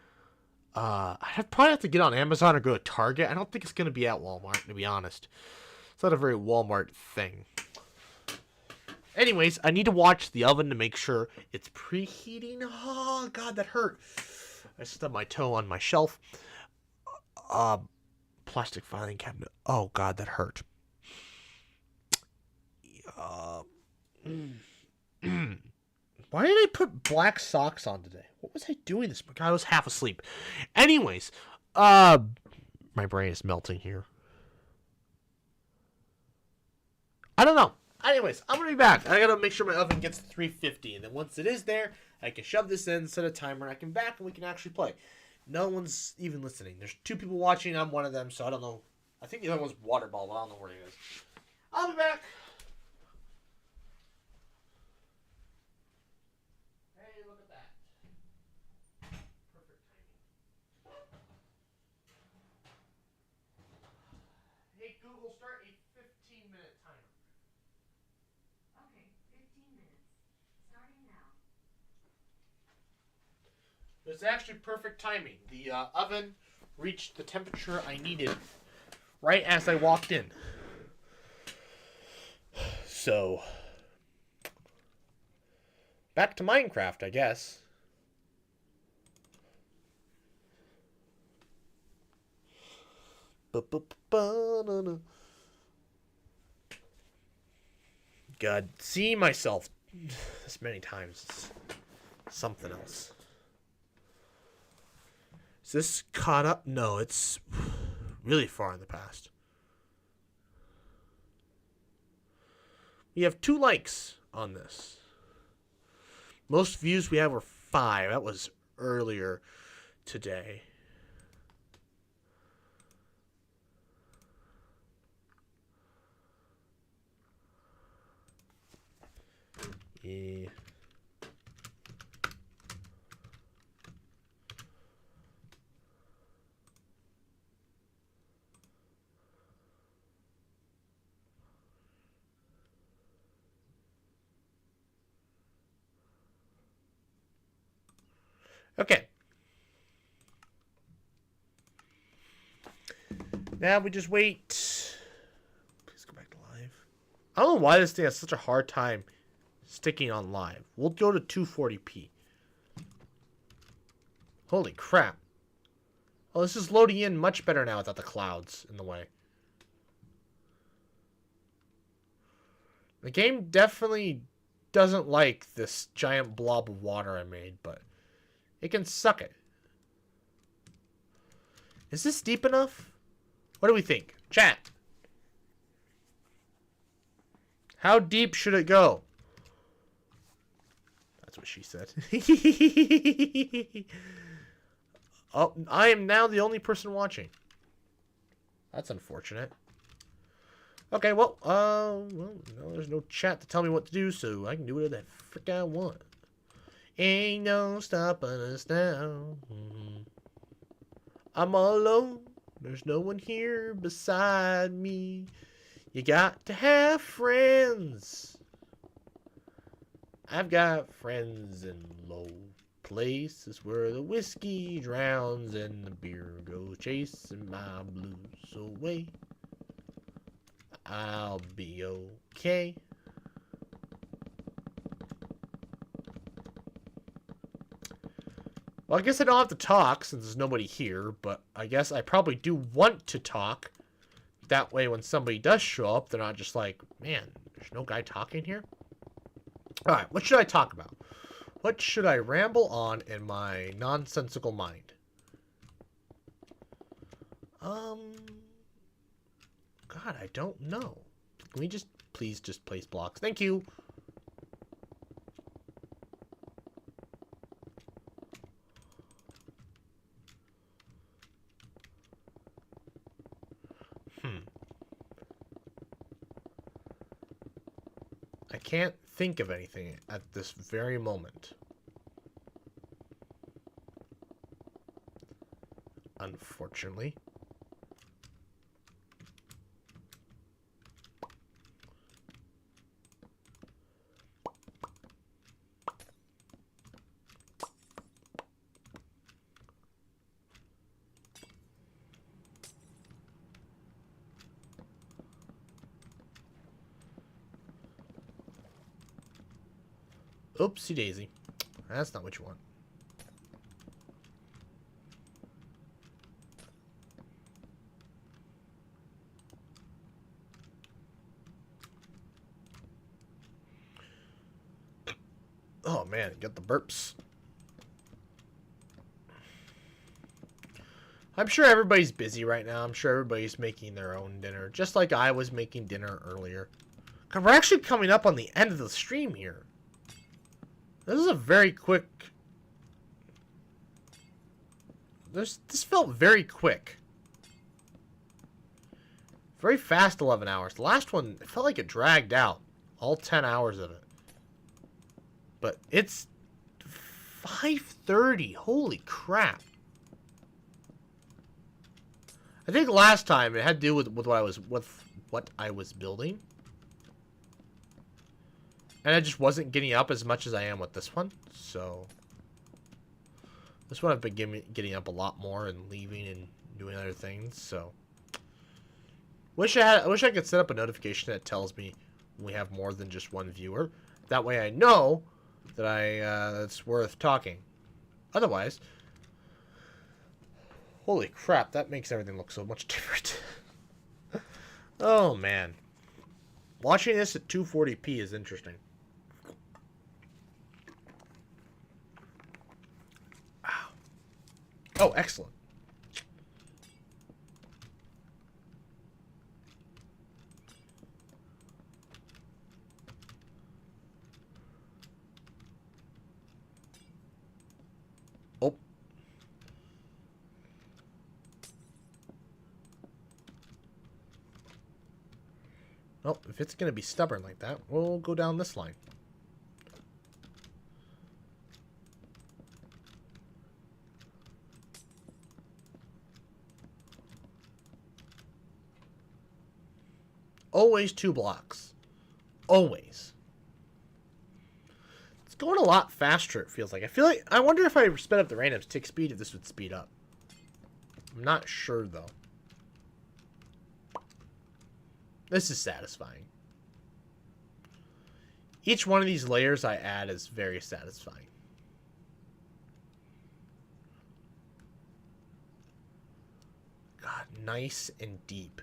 I'd probably have to get on Amazon or go to Target. I don't think it's going to be at Walmart, to be honest. It's not a very Walmart thing. Anyways, I need to watch the oven to make sure it's preheating. Oh, God, that hurt. I stubbed my toe on my shelf. Plastic filing cabinet. Oh, God, that hurt. Why did I put black socks on today? What was I doing this? God, I was half asleep. Anyways, my brain is melting here. I don't know. Anyways, I'm going to be back. I got to make sure my oven gets to 350. And then once it is there, I can shove this in, set a timer, I can back, and we can actually play. No one's even listening. There's 2 people watching. I'm one of them, so I don't know. I think the other one's Waterball, but I don't know where he is. I'll be back. Hey, look at that. Perfect timing. Hey, Google, start a 15-minute timer. Okay, 15 minutes. Starting now. It's actually perfect timing. The oven reached the temperature I needed right as I walked in. So, back to Minecraft, I guess. God, seeing myself this many times is something else. Is this caught up? No, it's really far in the past. We have 2 likes on this. Most views we have were 5. That was earlier today. Yeah. Okay. Now we just wait. Please go back to live. I don't know why this thing has such a hard time sticking on live. We'll go to 240p. Holy crap. Oh, this is loading in much better now without the clouds in the way. The game definitely doesn't like this giant blob of water I made, but it can suck it. Is this deep enough? What do we think? Chat. How deep should it go? That's what she said. Oh, I am now the only person watching. That's unfortunate. Okay, well, no, there's no chat to tell me what to do, so I can do whatever the frick I want. Ain't no stopping us now. I'm all alone. There's no one here beside me. You got to have friends. I've got friends in low place is where the whiskey drowns and the beer goes chasing my blues away. I'll be okay. Well, I guess I don't have to talk since there's nobody here, but I guess I probably do want to talk. That way, when somebody does show up, they're not just like, man, there's no guy talking here? Alright, what should I talk about? What should I ramble on in my nonsensical mind? God, I don't know. Can we just, please just place blocks? Thank you. I can't think of anything at this very moment. Unfortunately. Oopsie daisy. That's not what you want. Oh man, get the burps. I'm sure everybody's busy right now. I'm sure everybody's making their own dinner, just like I was making dinner earlier. God, we're actually coming up on the end of the stream here. This is a very quick... This felt very quick. Very fast 11 hours. The last one, it felt like it dragged out. All 10 hours of it. But it's 5:30. Holy crap. I think last time it had to do with what I was building. And I just wasn't getting up as much as I am with this one. So this one I've been getting up a lot more and leaving and doing other things. So wish I could set up a notification that tells me when we have more than just one viewer. That way I know that it's worth talking. Otherwise, holy crap, that makes everything look so much different. Oh man. Watching this at 240p is interesting. Oh, excellent. Oh. Well, if it's going to be stubborn like that, we'll go down this line. Always 2 blocks. Always. It's going a lot faster, it feels like. I wonder if I sped up the random tick speed, if this would speed up. I'm not sure, though. This is satisfying. Each one of these layers I add is very satisfying. God, nice and deep.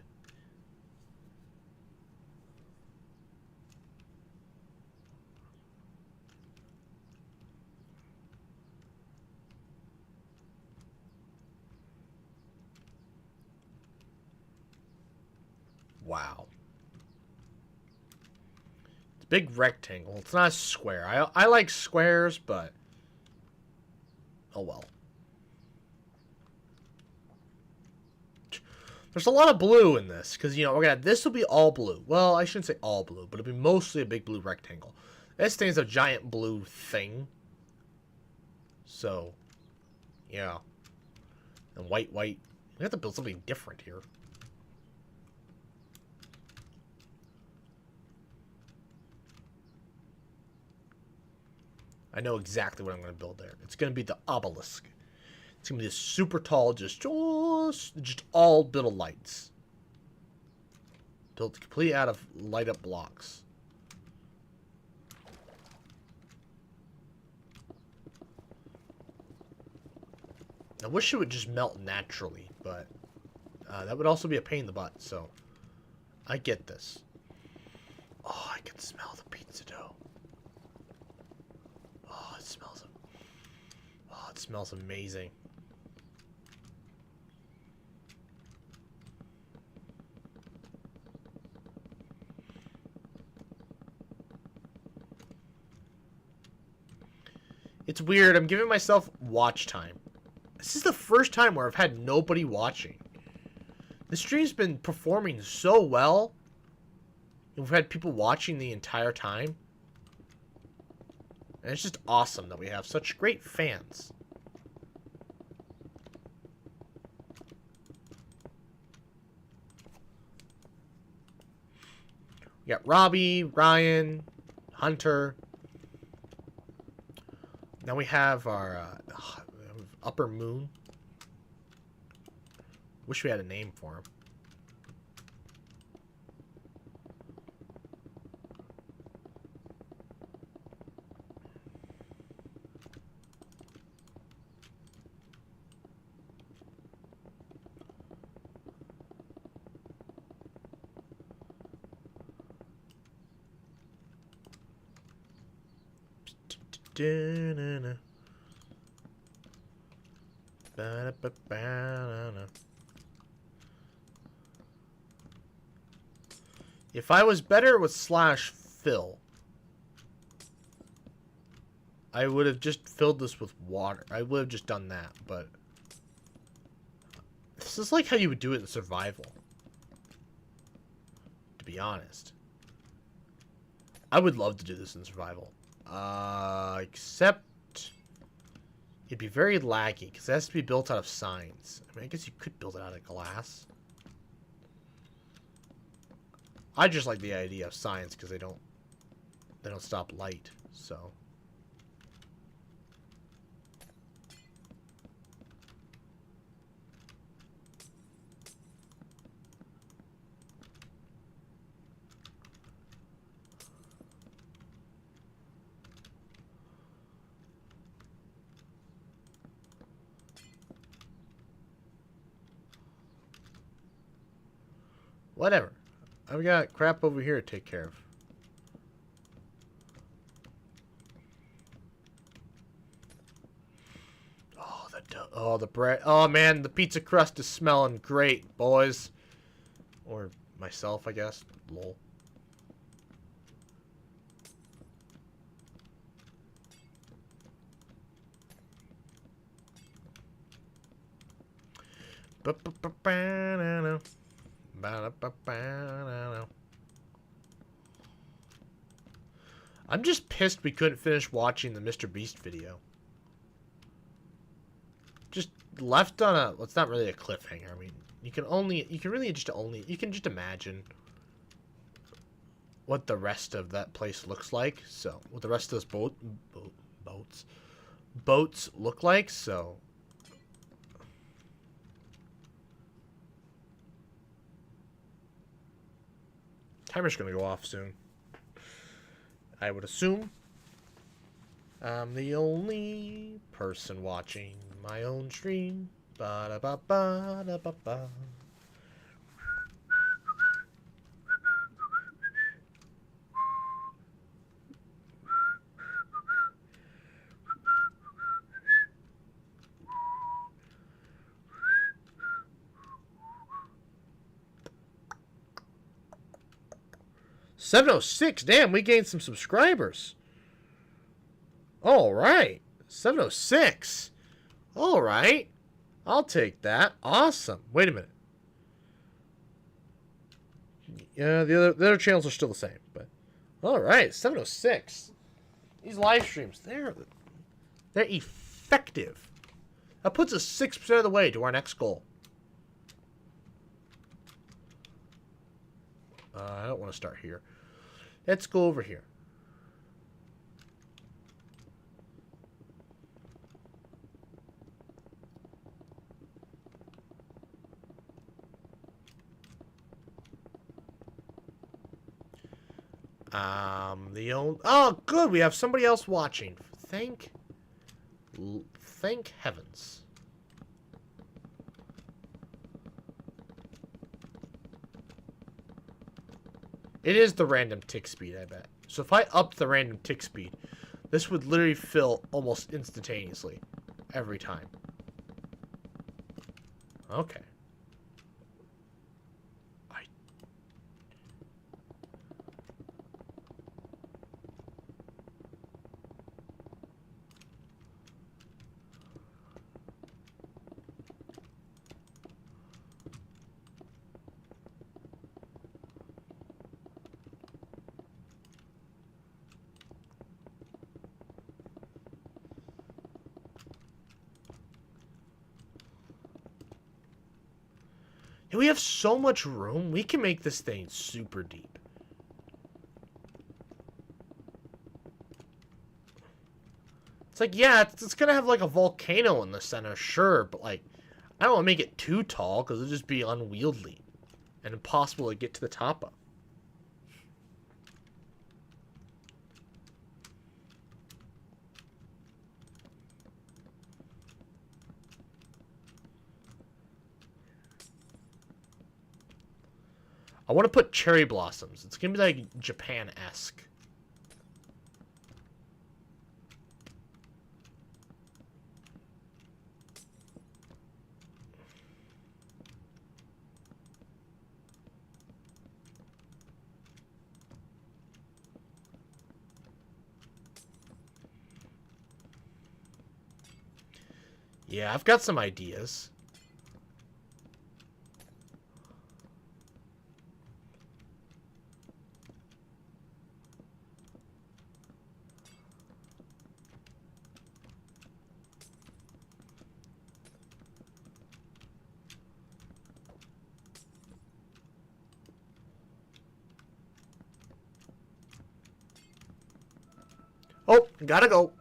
Wow. It's a big rectangle. It's not a square. I like squares, but... oh well. There's a lot of blue in this, because, you know, this will be all blue. Well, I shouldn't say all blue, but it'll be mostly a big blue rectangle. This thing's a giant blue thing. So, yeah. And white. We have to build something different here. I know exactly what I'm going to build there. It's going to be the obelisk. It's going to be this super tall, just all built of lights. Built completely out of light up blocks. I wish it would just melt naturally, but that would also be a pain in the butt, so I get this. Oh, I can smell the pizza dough. Oh, it smells amazing. It's weird. I'm giving myself watch time. This is the first time where I've had nobody watching. The stream's been performing so well. We've had people watching the entire time. And it's just awesome that we have such great fans. We got Robbie, Ryan, Hunter. Now we have our Upper Moon. Wish we had a name for him. If I was better with /fill, I would have just filled this with water. I would have just done that, but this is like how you would do it in survival. To be honest. I would love to do this in survival. Except it'd be very laggy because it has to be built out of signs. I mean, I guess you could build it out of glass. I just like the idea of signs because they don't stop light. So whatever. I've got crap over here to take care of. Oh, the bread. Oh, man, the pizza crust is smelling great, boys. Or myself, I guess. Lol. I'm just pissed we couldn't finish watching the Mr. Beast video. Just left on a, well, it's not really a cliffhanger. I mean, you can just imagine what the rest of that place looks like. So, what the rest of those boats look like. So, timer's gonna go off soon. I would assume. I'm the only person watching my own stream. Ba-da-ba-ba-da-ba-ba. $706. Damn, we gained some subscribers. All right. 706. All right. I'll take that. Awesome. Wait a minute. Yeah, the other channels are still the same, but all right. 706. These live streams, they're effective. That puts us 6% of the way to our next goal. I don't want to start here. Let's go over here. Oh, good. We have somebody else watching. Thank heavens. It is the random tick speed, I bet. So if I up the random tick speed, this would literally fill almost instantaneously every time. Okay. Yeah, we have so much room. We can make this thing super deep. It's like, yeah, it's gonna have like a volcano in the center, sure, but like, I don't want to make it too tall because it'll just be unwieldy and impossible to get to the top of. I want to put cherry blossoms. It's gonna be like Japan-esque. Yeah, I've got some ideas. Oh, gotta go.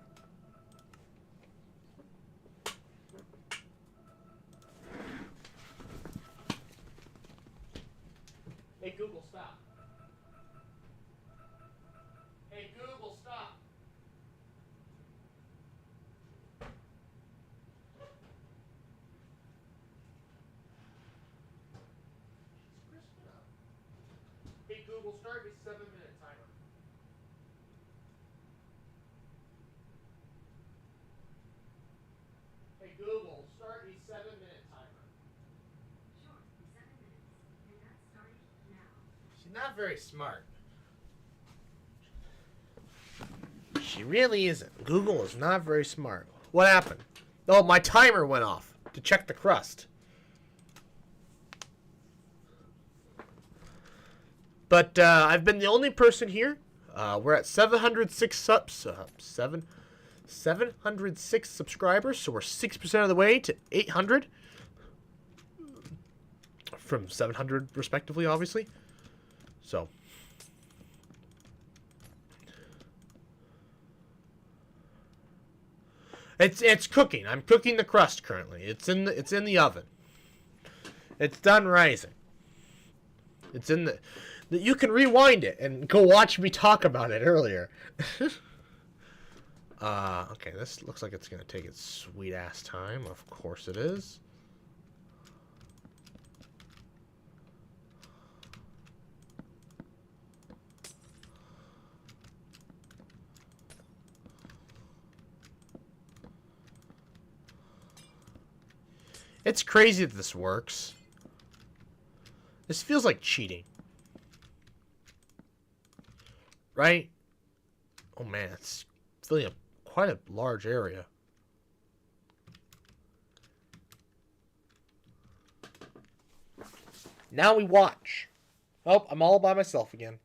Hey, Google, stop. Hey, Google, stop. Hey, Google, start a 7-minute timer. Hey, Google, start a 7-minute timer. Sure, 7 minutes. And that's starting now. She's not very smart. She really isn't. Google is not very smart. What happened? Oh, my timer went off to check the crust. But I've been the only person here. We're at 706 subs. 706 subscribers, so we're 6% of the way to 800. From 700, respectively, obviously. So. It's cooking. I'm cooking the crust currently. It's in the oven. It's done rising. It's in the. You can rewind it and go watch me talk about it earlier. Okay, this looks like it's gonna take its sweet ass time. Of course it is. It's crazy that this works. This feels like cheating. Right? Oh man, it's filling quite a large area. Now we watch. Oh, I'm all by myself again.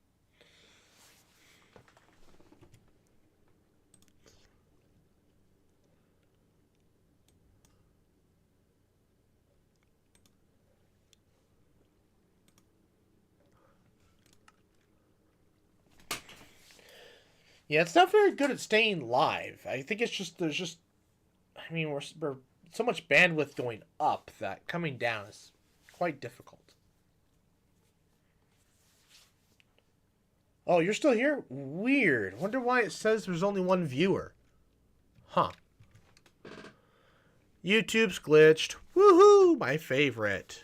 Yeah, it's not very good at staying live. I think it's just I mean, we're so much bandwidth going up that coming down is quite difficult. Oh, you're still here? Weird. Wonder why it says there's only one viewer. Huh. YouTube's glitched. Woohoo! My favorite.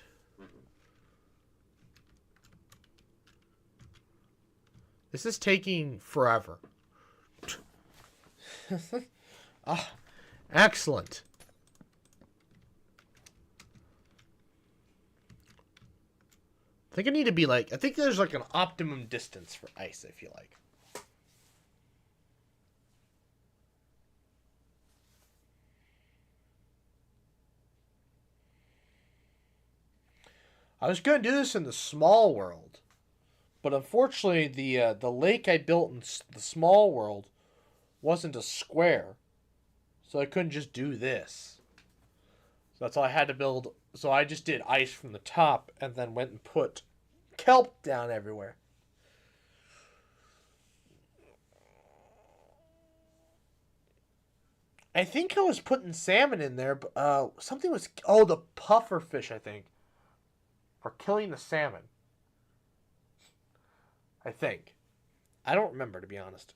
This is taking forever. Ah, excellent. I think I need to be like... I think there's like an optimum distance for ice, I feel like. I was going to do this in the small world. But unfortunately, the lake I built in the small world wasn't a square. So I couldn't just do this. So that's all I had to build. So I just did ice from the top and then went and put kelp down everywhere. I think I was putting salmon in there, but something was... Oh, the puffer fish, I think. For killing the salmon. I think. I don't remember, to be honest.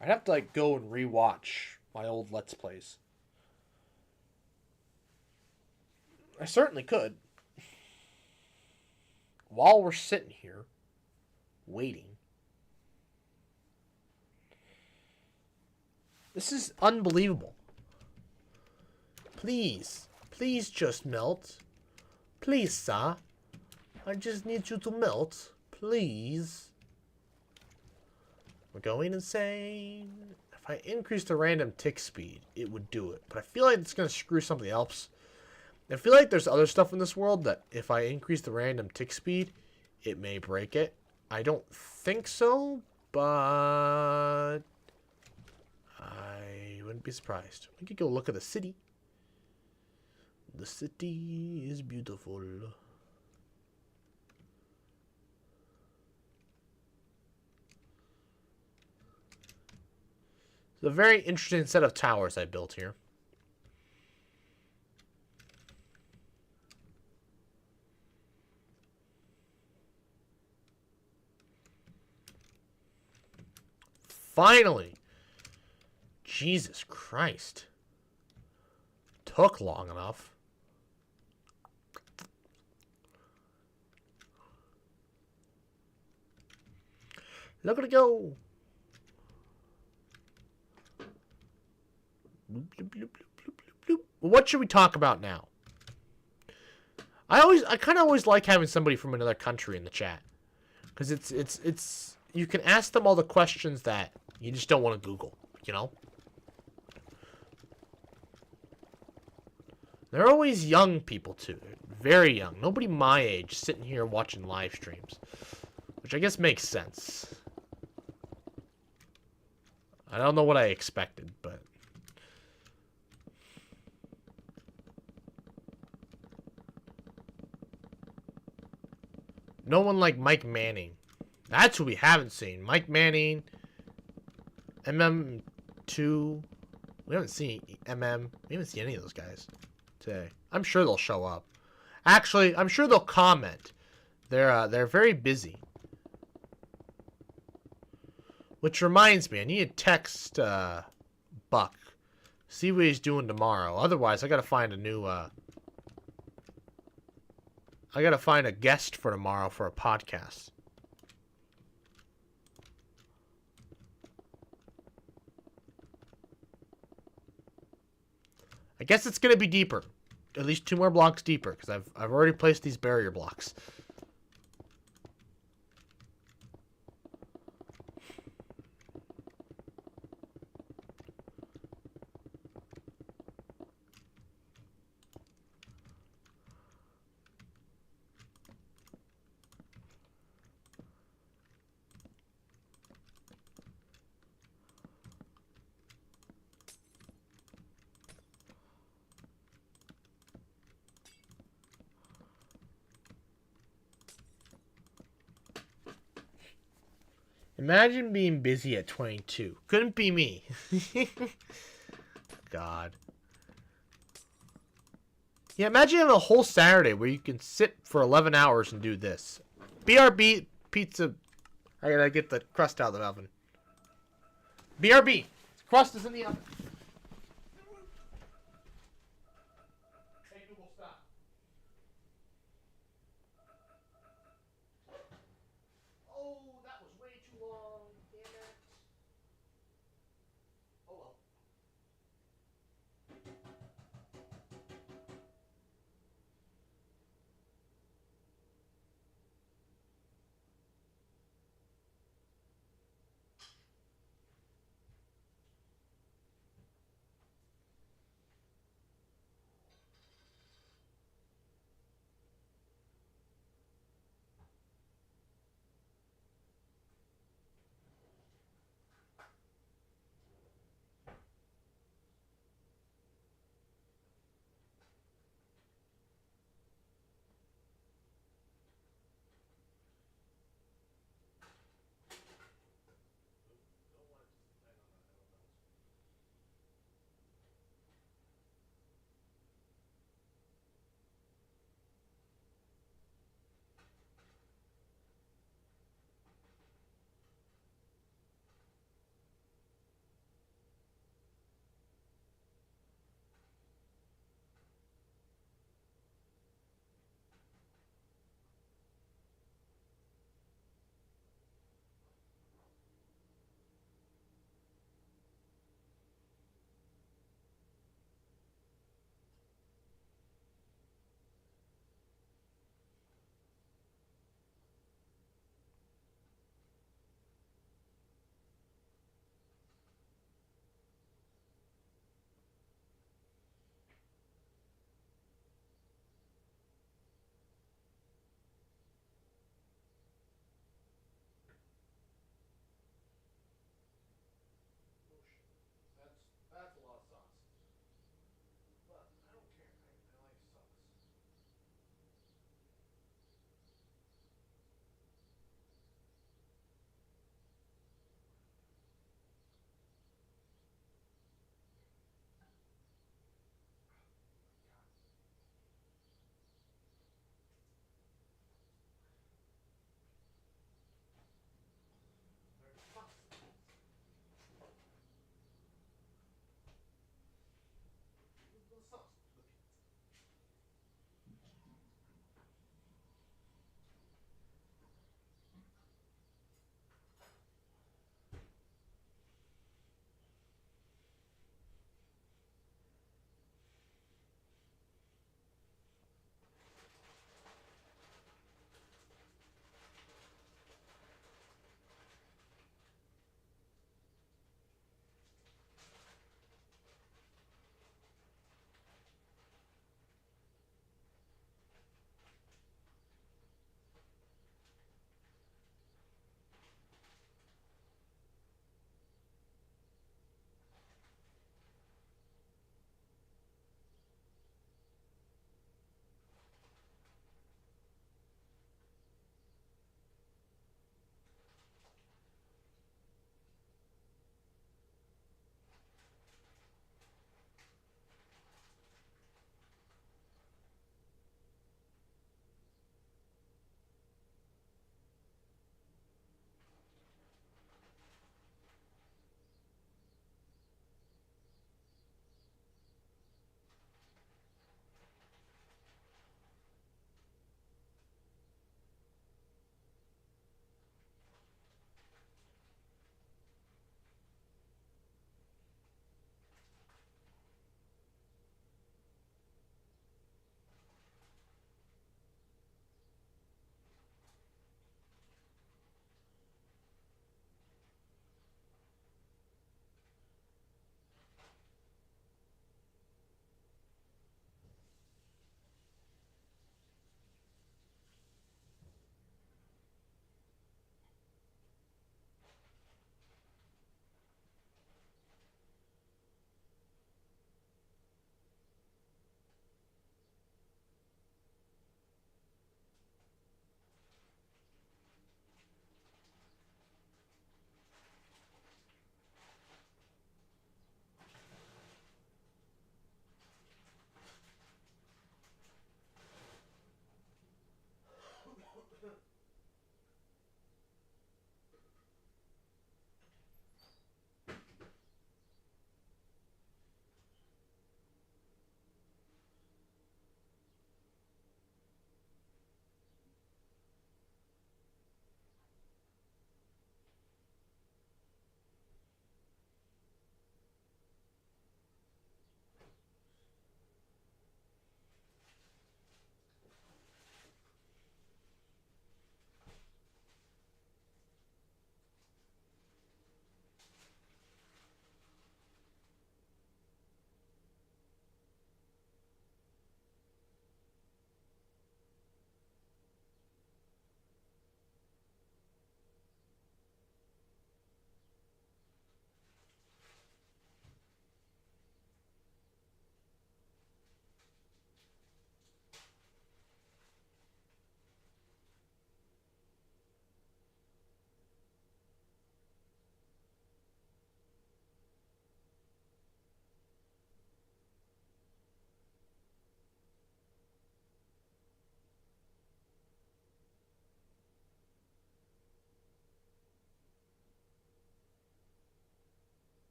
I'd have to like go and rewatch my old Let's Plays. I certainly could. While we're sitting here, waiting. This is unbelievable. Please. Please just melt. Please, sir. I just need you to melt. Please. We're going insane. If I increase the random tick speed, it would do it. But I feel like it's going to screw something else. I feel like there's other stuff in this world that if I increase the random tick speed, it may break it. I don't think so, but I wouldn't be surprised. We could go look at the city. The city is beautiful. It's a very interesting set of towers I built here. Finally! Jesus Christ. Took long enough. Look at it go! What should we talk about now? I kind of always like having somebody from another country in the chat, because it's you can ask them all the questions that you just don't want to Google, you know. They're always young people too, very young. Nobody my age sitting here watching live streams, which I guess makes sense. I don't know what I expected, but no one like Mike Manning. That's who we haven't seen. Mike Manning, MM2. We haven't seen MM. We haven't seen any of those guys today. I'm sure they'll show up. Actually, I'm sure they'll comment. They're very busy. Which reminds me, I need to text Buck. See what he's doing tomorrow. Otherwise, I gotta find a new I gotta find a guest for tomorrow for a podcast. I guess it's gonna be deeper. At least 2 more blocks deeper, because I've already placed these barrier blocks. Imagine being busy at 22. Couldn't be me. God. Yeah, imagine having a whole Saturday where you can sit for 11 hours and do this. BRB, pizza. I gotta get the crust out of the oven. BRB. Crust is in the oven. Hey Google, stop. Oh, that was way too long. Damn it. Oh well. That's a lot of sauce. But I don't care. I like sauce. There's sauce. The sauce to the pizza.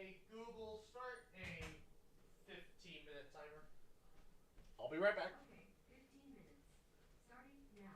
Hey, Google, start a 15-minute timer. I'll be right back. Okay, 15 minutes. Starting now.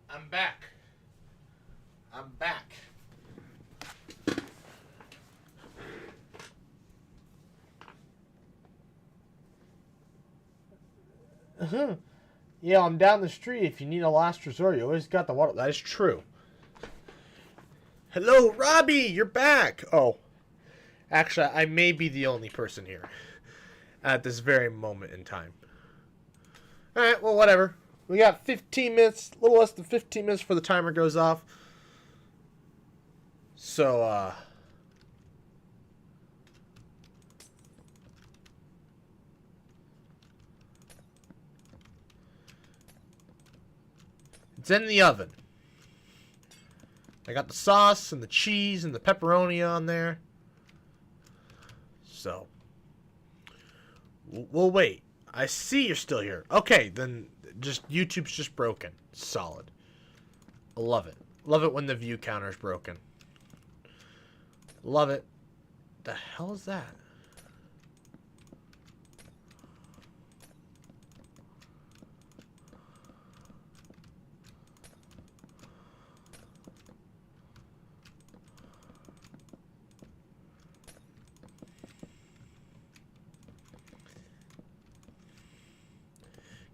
I'm back. I'm back. Yeah, I'm down the street. If you need a last resort, you always got the water. That is true. Hello, Robbie. You're back. Oh, actually, I may be the only person here at this very moment in time. All right. Well, whatever. We got 15 minutes, a little less than 15 minutes before the timer goes off. So, it's in the oven. I got the sauce and the cheese and the pepperoni on there. So, we'll wait. I see you're still here. Okay, then just YouTube's just broken. Solid. I love it. Love it when the view counter's broken. Love it. The hell is that?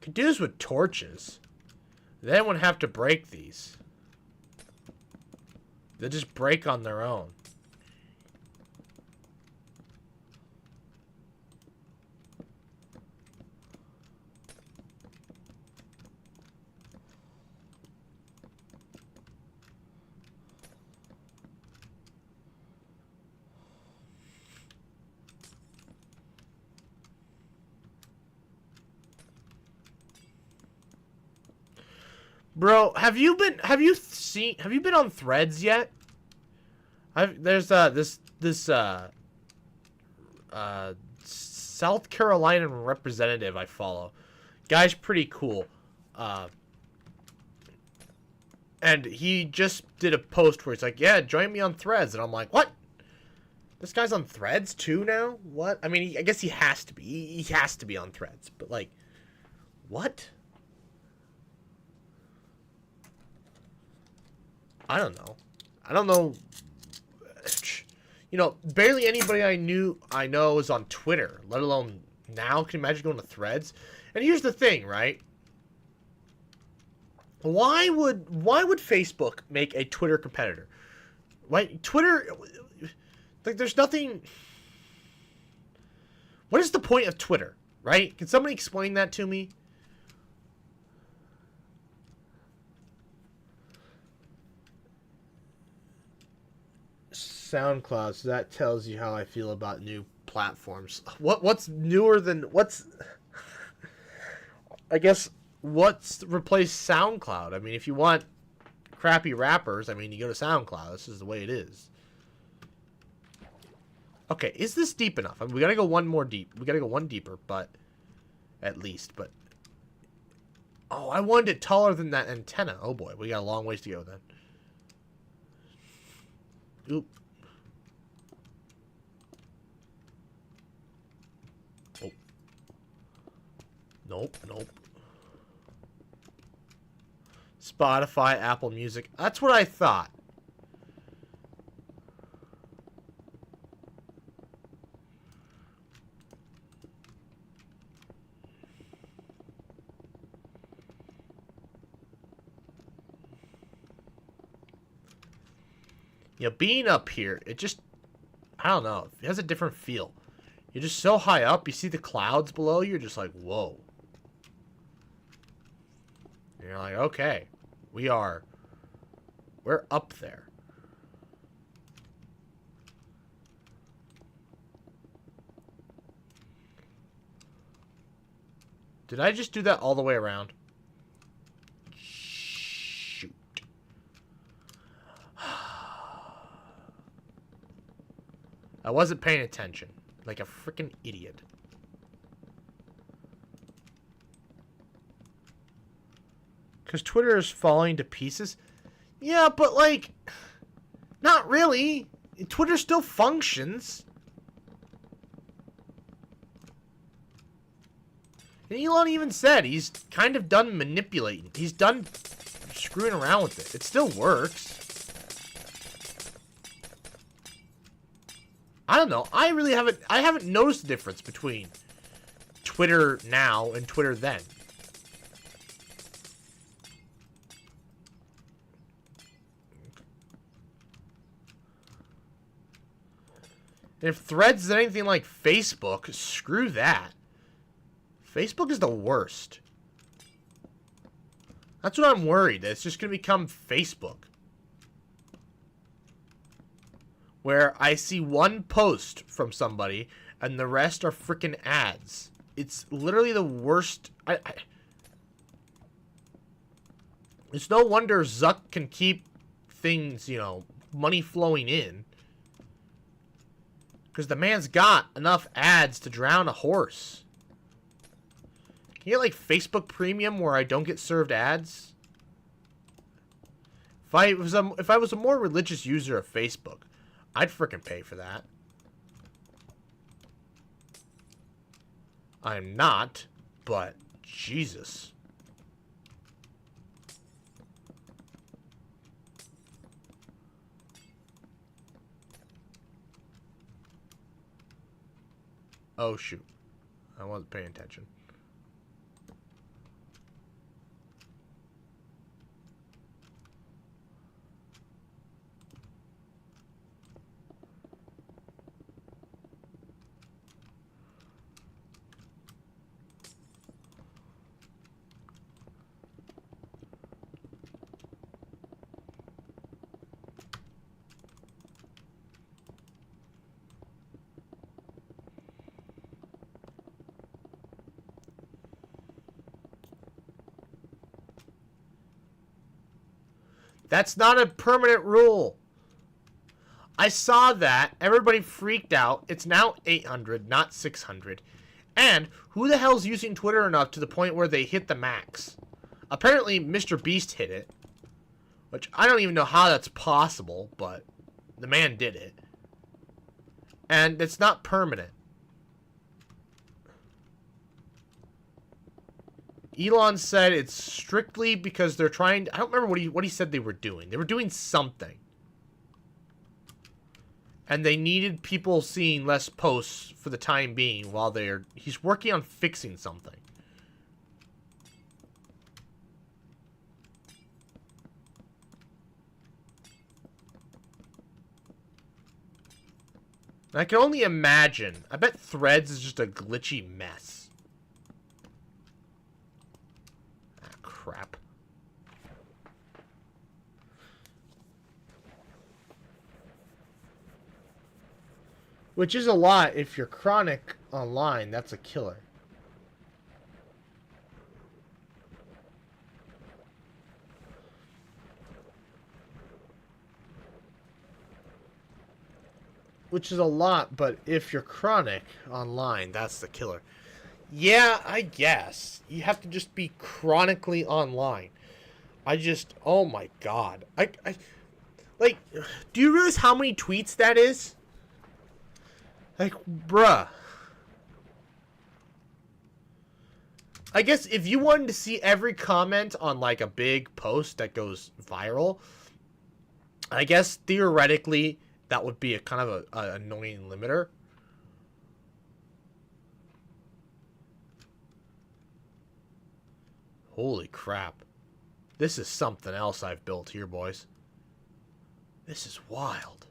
Could do this with torches. They wouldn't have to break these. They just break on their own. Bro, have you been on Threads yet? There's this South Carolina representative I follow. Guy's pretty cool. And he just did a post where he's like, "Yeah, join me on Threads." And I'm like, "What? This guy's on Threads too now? What?" I mean, I guess he has to be. He has to be on Threads. But like, what? I don't know. I don't know. You know, barely anybody I know is on Twitter, let alone now. Can you imagine going to Threads? And here's the thing, right? Why would Facebook make a Twitter competitor? Why Twitter? Like, there's nothing. What is the point of Twitter, right? Can somebody explain that to me? SoundCloud, so that tells you how I feel about new platforms. What's newer than what's I guess what's replaced SoundCloud? I mean, if you want crappy rappers, I mean, you go to SoundCloud. This is the way it is. Okay, is this deep enough? I mean, we gotta go one more deep. We gotta go one deeper, but at least, but oh, I wanted it taller than that antenna. Oh boy, we got a long ways to go then. Oop. Oh. Nope, nope. Spotify, Apple Music. That's what I thought. You know, being up here, it just, I don't know, it has a different feel. You're just so high up, you see the clouds below you, you're just like, whoa. And you're like, okay, we're up there. Did I just do that all the way around? Shoot. I wasn't paying attention. Like a freaking idiot. Because Twitter is falling to pieces? Yeah, but like, not really. Twitter still functions. And Elon even said he's kind of done manipulating. He's done screwing around with it. It still works. I don't know. I haven't noticed the difference between Twitter now and Twitter then. And if Threads is anything like Facebook, screw that. Facebook is the worst. That's what I'm worried. It's just going to become Facebook. Where I see one post from somebody and the rest are freaking ads. It's literally the worst. It's no wonder Zuck can keep things, you know, money flowing in. Because the man's got enough ads to drown a horse. Can you get like Facebook Premium where I don't get served ads? If I was a more religious user of Facebook, I'd frickin' pay for that. I'm not, but Jesus. Oh, shoot. I wasn't paying attention. That's not a permanent rule. I saw that. Everybody freaked out. It's now 800, not 600. And who the hell's using Twitter enough to the point where they hit the max? Apparently, Mr. Beast hit it. Which, I don't even know how that's possible, but the man did it. And it's not permanent. Elon said it's strictly because they're trying to, I don't remember what he said they were doing. They were doing something. And they needed people seeing less posts for the time being while he's working on fixing something. I can only imagine. I bet Threads is just a glitchy mess. Ah, crap. Which is a lot. If you're chronic online, that's a killer. Which is a lot, but if you're chronic online, that's the killer. Yeah, I guess. You have to just be chronically online. Oh my god. Like, do you realize how many tweets that is? Like, bruh. I guess if you wanted to see every comment on, like, a big post that goes viral, I guess theoretically that would be a kind of a annoying limiter. Holy crap. This is something else I've built here, boys. This is wild.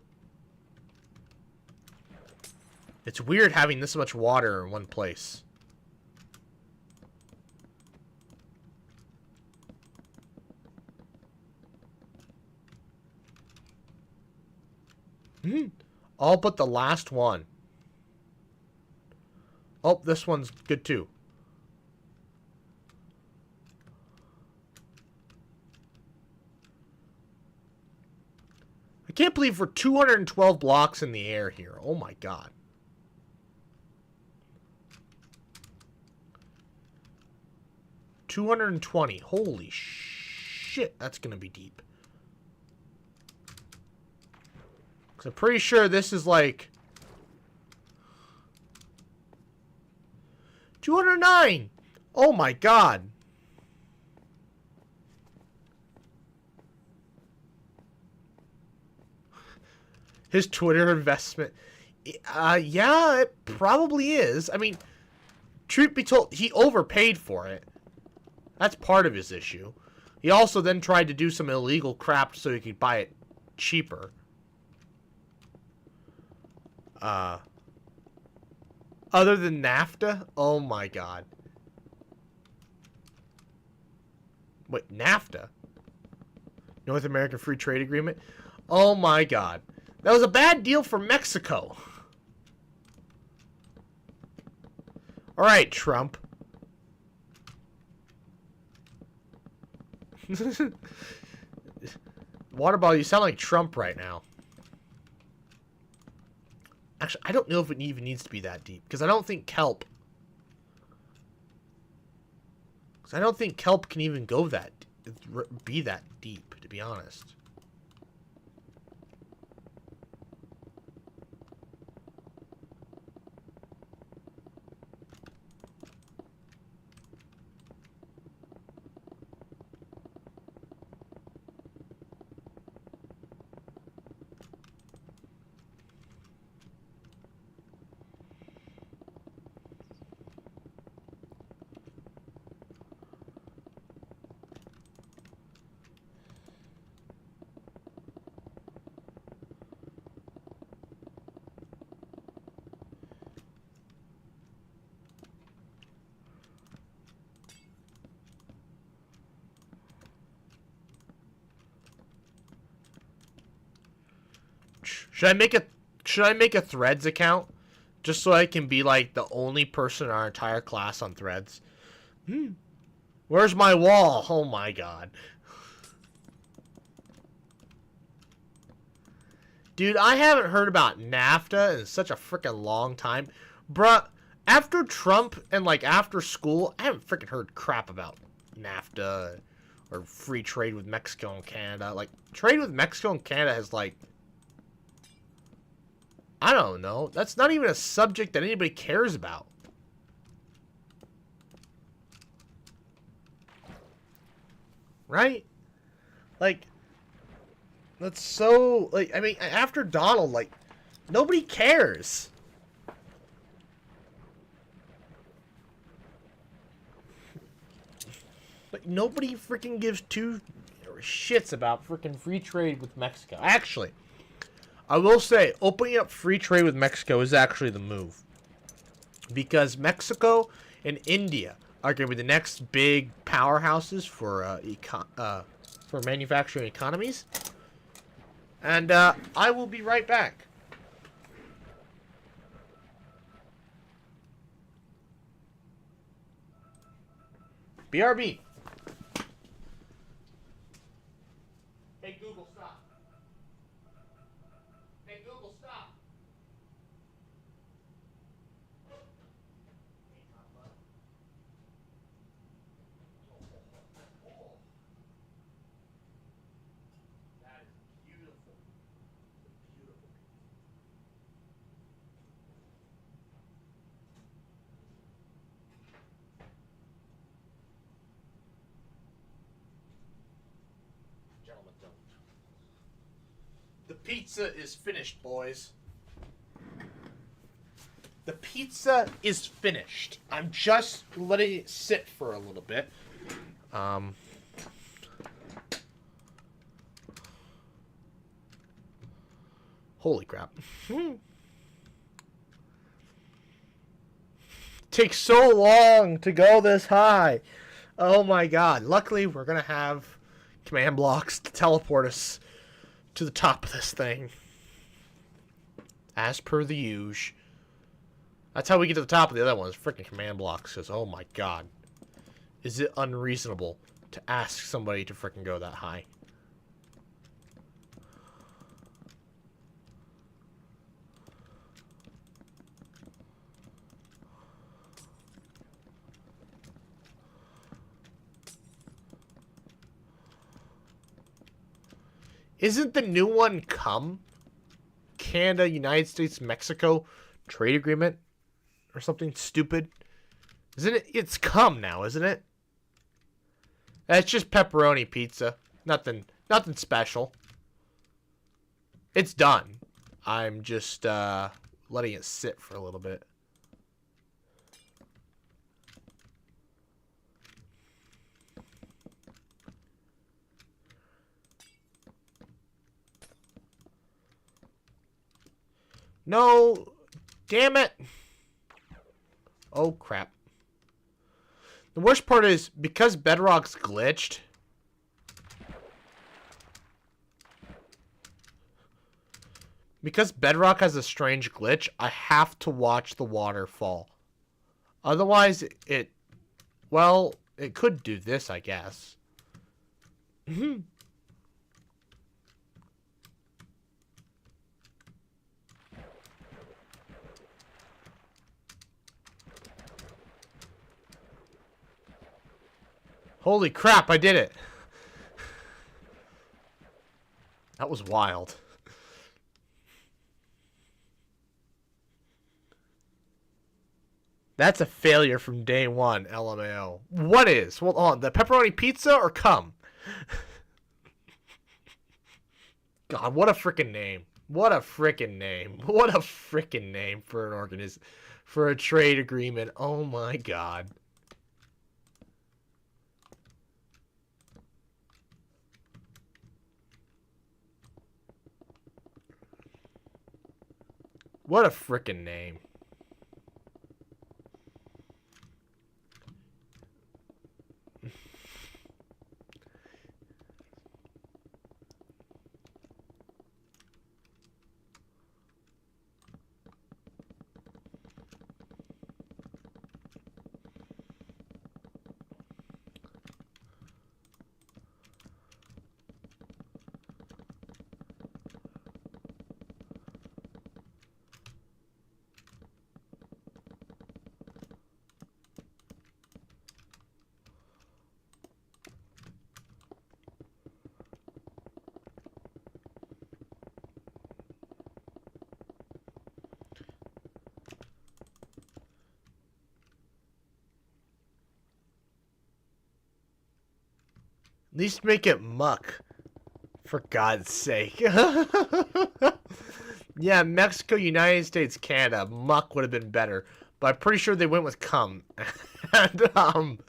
It's weird having this much water in one place. All but the last one. Oh, this one's good too. I can't believe we're 212 blocks in the air here. Oh my god. $220. Holy shit, that's gonna be deep. Cause I'm pretty sure this is like 209. Oh my god. His Twitter investment. Yeah, it probably is. I mean, truth be told, he overpaid for it. That's part of his issue. He also then tried to do some illegal crap so he could buy it cheaper. Other than NAFTA? Oh my god. Wait, NAFTA? North American Free Trade Agreement? Oh my god. That was a bad deal for Mexico. Alright, Trump. Waterball, you sound like Trump right now. Actually, I don't know if it even needs to be that deep. Because I don't think kelp... Because I don't think kelp can even go that... be that deep, to be honest. Should I make a Threads account just so I can be like the only person in our entire class on Threads? Where's my wall? Oh my god. Dude, I haven't heard about NAFTA in such a freaking long time. Bruh, after Trump and like after school, I haven't freaking heard crap about NAFTA or free trade with Mexico and Canada. Like, trade with Mexico and Canada has like... I don't know. That's not even a subject that anybody cares about. Right? Like, that's so... Like, I mean, after Donald, like, nobody cares. Like, nobody freaking gives two shits about freaking free trade with Mexico. Actually, I will say, opening up free trade with Mexico is actually the move. Because Mexico and India are going to be the next big powerhouses for manufacturing economies. And I will be right back. BRB. Hey Google, stop. Hey Google, stop. That is beautiful. Beautiful. Gentlemen, don't. The pizza is finished, boys. The pizza is finished. I'm just letting it sit for a little bit. Holy crap. Takes so long to go this high. Oh my god. Luckily, we're going to have command blocks to teleport us to the top of this thing. As per the usual. That's how we get to the top of the other ones. Freaking command blocks. Because, oh my god. Is it unreasonable to ask somebody to freaking go that high? Isn't the new one come? Canada, United States, Mexico trade agreement? Or something stupid? Isn't it? It's come now, isn't it? It's just pepperoni pizza. Nothing special. It's done. I'm just letting it sit for a little bit. No, damn it. Oh, crap. The worst part is, because Bedrock's glitched, because Bedrock has a strange glitch, I have to watch the water fall. Otherwise, well, it could do this, I guess. Holy crap, I did it. That was wild. That's a failure from day one, LMAO. What is? Hold on, the pepperoni pizza or cum? God, what a freaking name. What a freaking name. What a freaking name for an organism, for a trade agreement. Oh my god. What a freaking name. At least make it muck. For God's sake. Yeah, Mexico, United States, Canada. Muck would have been better. But I'm pretty sure they went with cum. And,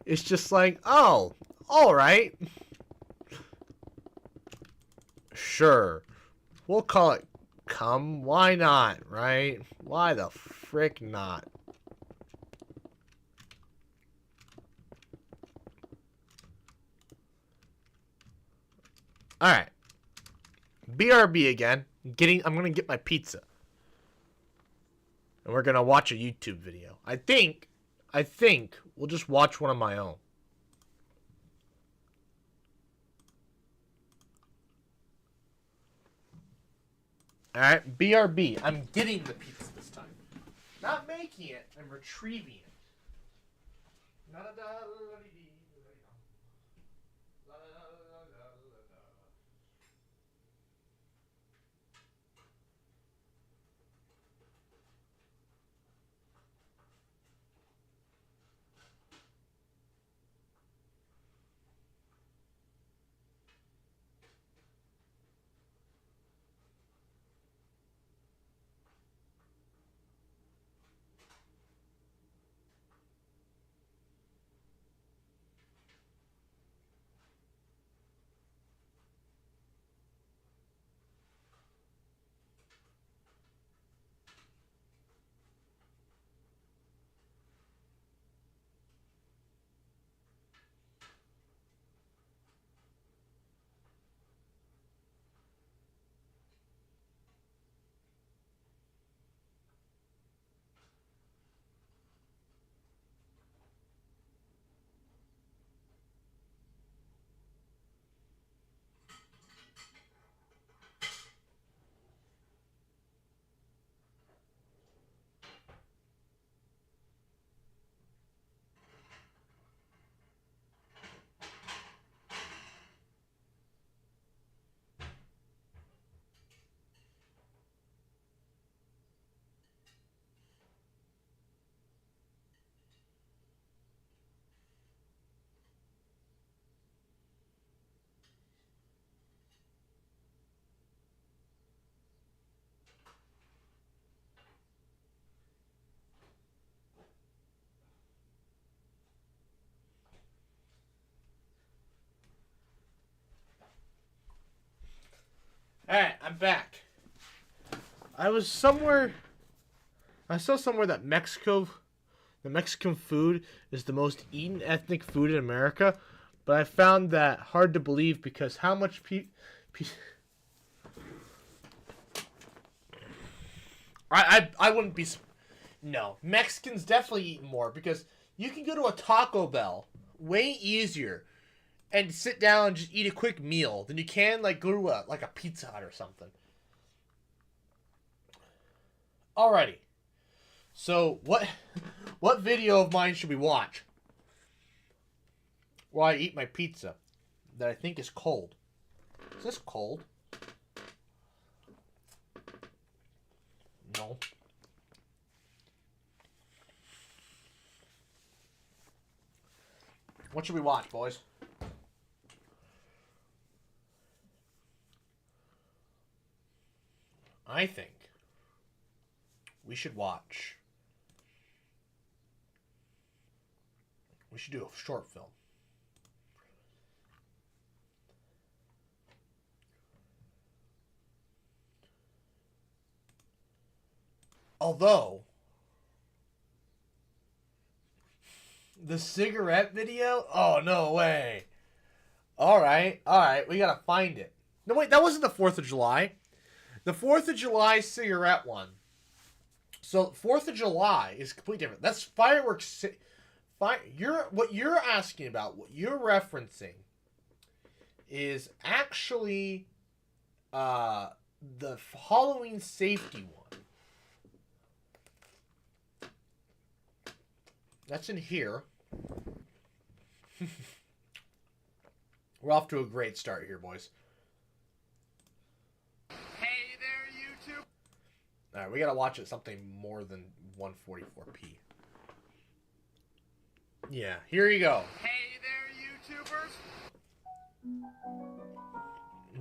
it's just like, oh, alright. Sure. We'll call it Why not, right? Why the frick not? Alright. BRB again. I'm gonna get my pizza. And we're gonna watch a YouTube video. I think we'll just watch one of my own. Alright, BRB. I'm getting the pizza this time. Not making it, I'm retrieving it. Alright, I'm back. I saw somewhere that the Mexican food is the most eaten ethnic food in America, but I found that hard to believe because how much I wouldn't be. No, Mexicans definitely eat more because you can go to a Taco Bell way easier and sit down and just eat a quick meal than you can like go to a Pizza Hut or something. Alrighty. So what video of mine should we watch? While I eat my pizza that I think is cold. Is this cold? No. What should we watch, boys? I think we should watch. We should do a short film. Although, the cigarette video? Oh, no way. Alright, we gotta find it. No, wait, that wasn't the 4th of July. The 4th of July cigarette one. So, 4th of July is completely different. That's fireworks. What you're asking about, what you're referencing, is actually the Halloween safety one. That's in here. We're off to a great start here, boys. Hey there, YouTube. Alright, we gotta watch it something more than 144p. Yeah, here you go. Hey there, YouTubers.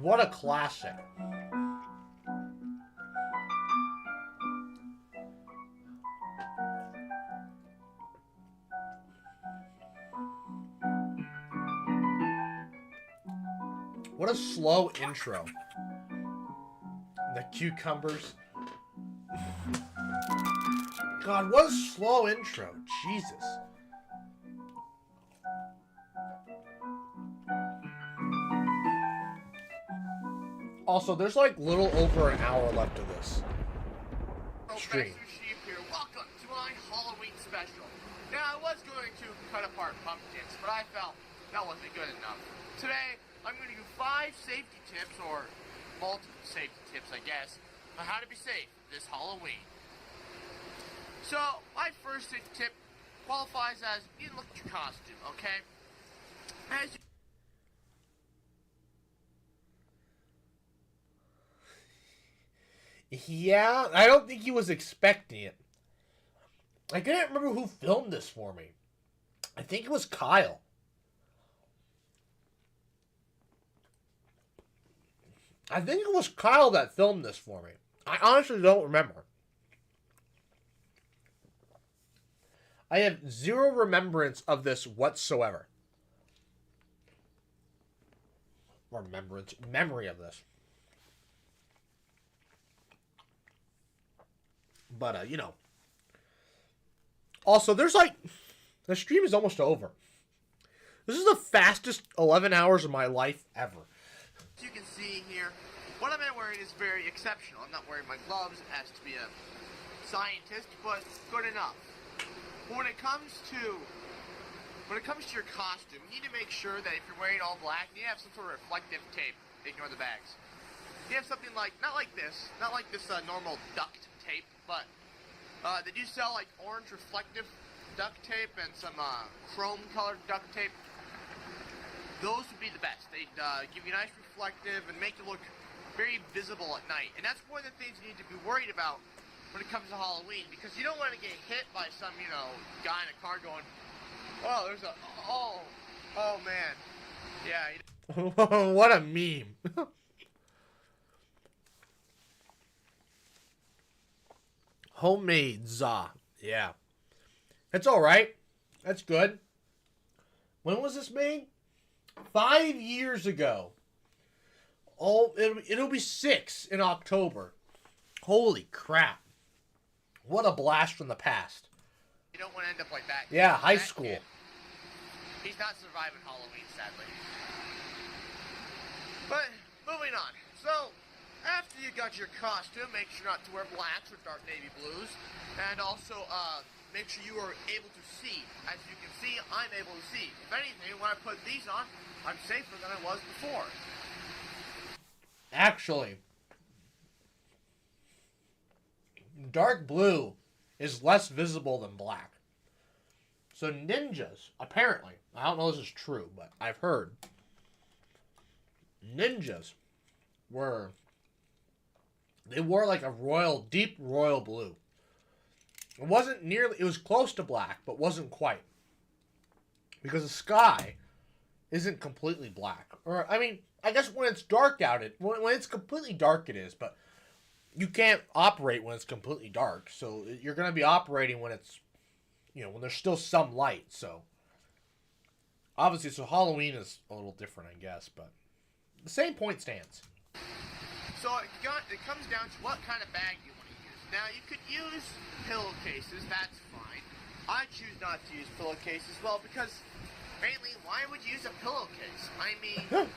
What a classic. What a slow intro. The cucumbers. God, what a slow intro. Jesus. Also, there's like little over an hour left of this stream. Sheep here. Welcome to my Halloween special. Now, I was going to cut apart pumpkins, but I felt that wasn't good enough. Today, I'm going to do 5 safety tips, or multiple safety tips, I guess, on how to be safe this Halloween. So, my first safety tip qualifies as you look at your costume, okay? As you Yeah, I don't think he was expecting it. I can't remember who filmed this for me. I think it was Kyle. I think it was Kyle that filmed this for me. I honestly don't remember. I have zero remembrance of this whatsoever. Or memory of this. But, you know. Also, there's like... The stream is almost over. This is the fastest 11 hours of my life ever. As you can see here, what I'm wearing is very exceptional. I'm not wearing my gloves as to be a scientist, but good enough. But when it comes to your costume, you need to make sure that if you're wearing all black, you have some sort of reflective tape. Ignore the bags. You have something like, not like this normal duct tape, but they do sell like orange reflective duct tape and some chrome colored duct tape. Those would be the best. They'd give you a nice reflective and make you look very visible at night. And that's one of the things you need to be worried about when it comes to Halloween, because you don't want to get hit by some, you know, guy in a car going, oh, there's a, oh man. Yeah. What a meme. Homemade za. Yeah. That's alright. That's good. When was this made? 5 years ago. Oh, it'll be 6 in October. Holy crap. What a blast from the past. You don't want to end up like that. Yeah, high That school. kid, he's not surviving Halloween, sadly. But, moving on. So, after you got your costume, make sure not to wear blacks or dark navy blues. And also, make sure you are able to see. As you can see, I'm able to see. If anything, when I put these on, I'm safer than I was before. Actually, dark blue is less visible than black. So ninjas, apparently, I don't know if this is true, but I've heard, ninjas they wore like a deep royal blue. It wasn't nearly, it was close to black, but wasn't quite. Because the sky isn't completely black. Or, I mean, I guess when it's dark out, when it's completely dark it is, but you can't operate when it's completely dark. So you're going to be operating when it's, you know, when there's still some light. So, obviously, so Halloween is a little different, I guess, but the same point stands. So it comes down to what kind of bag you want to use. Now, you could use pillowcases, that's fine. I choose not to use pillowcases, well, because mainly, why would you use a pillowcase? I mean,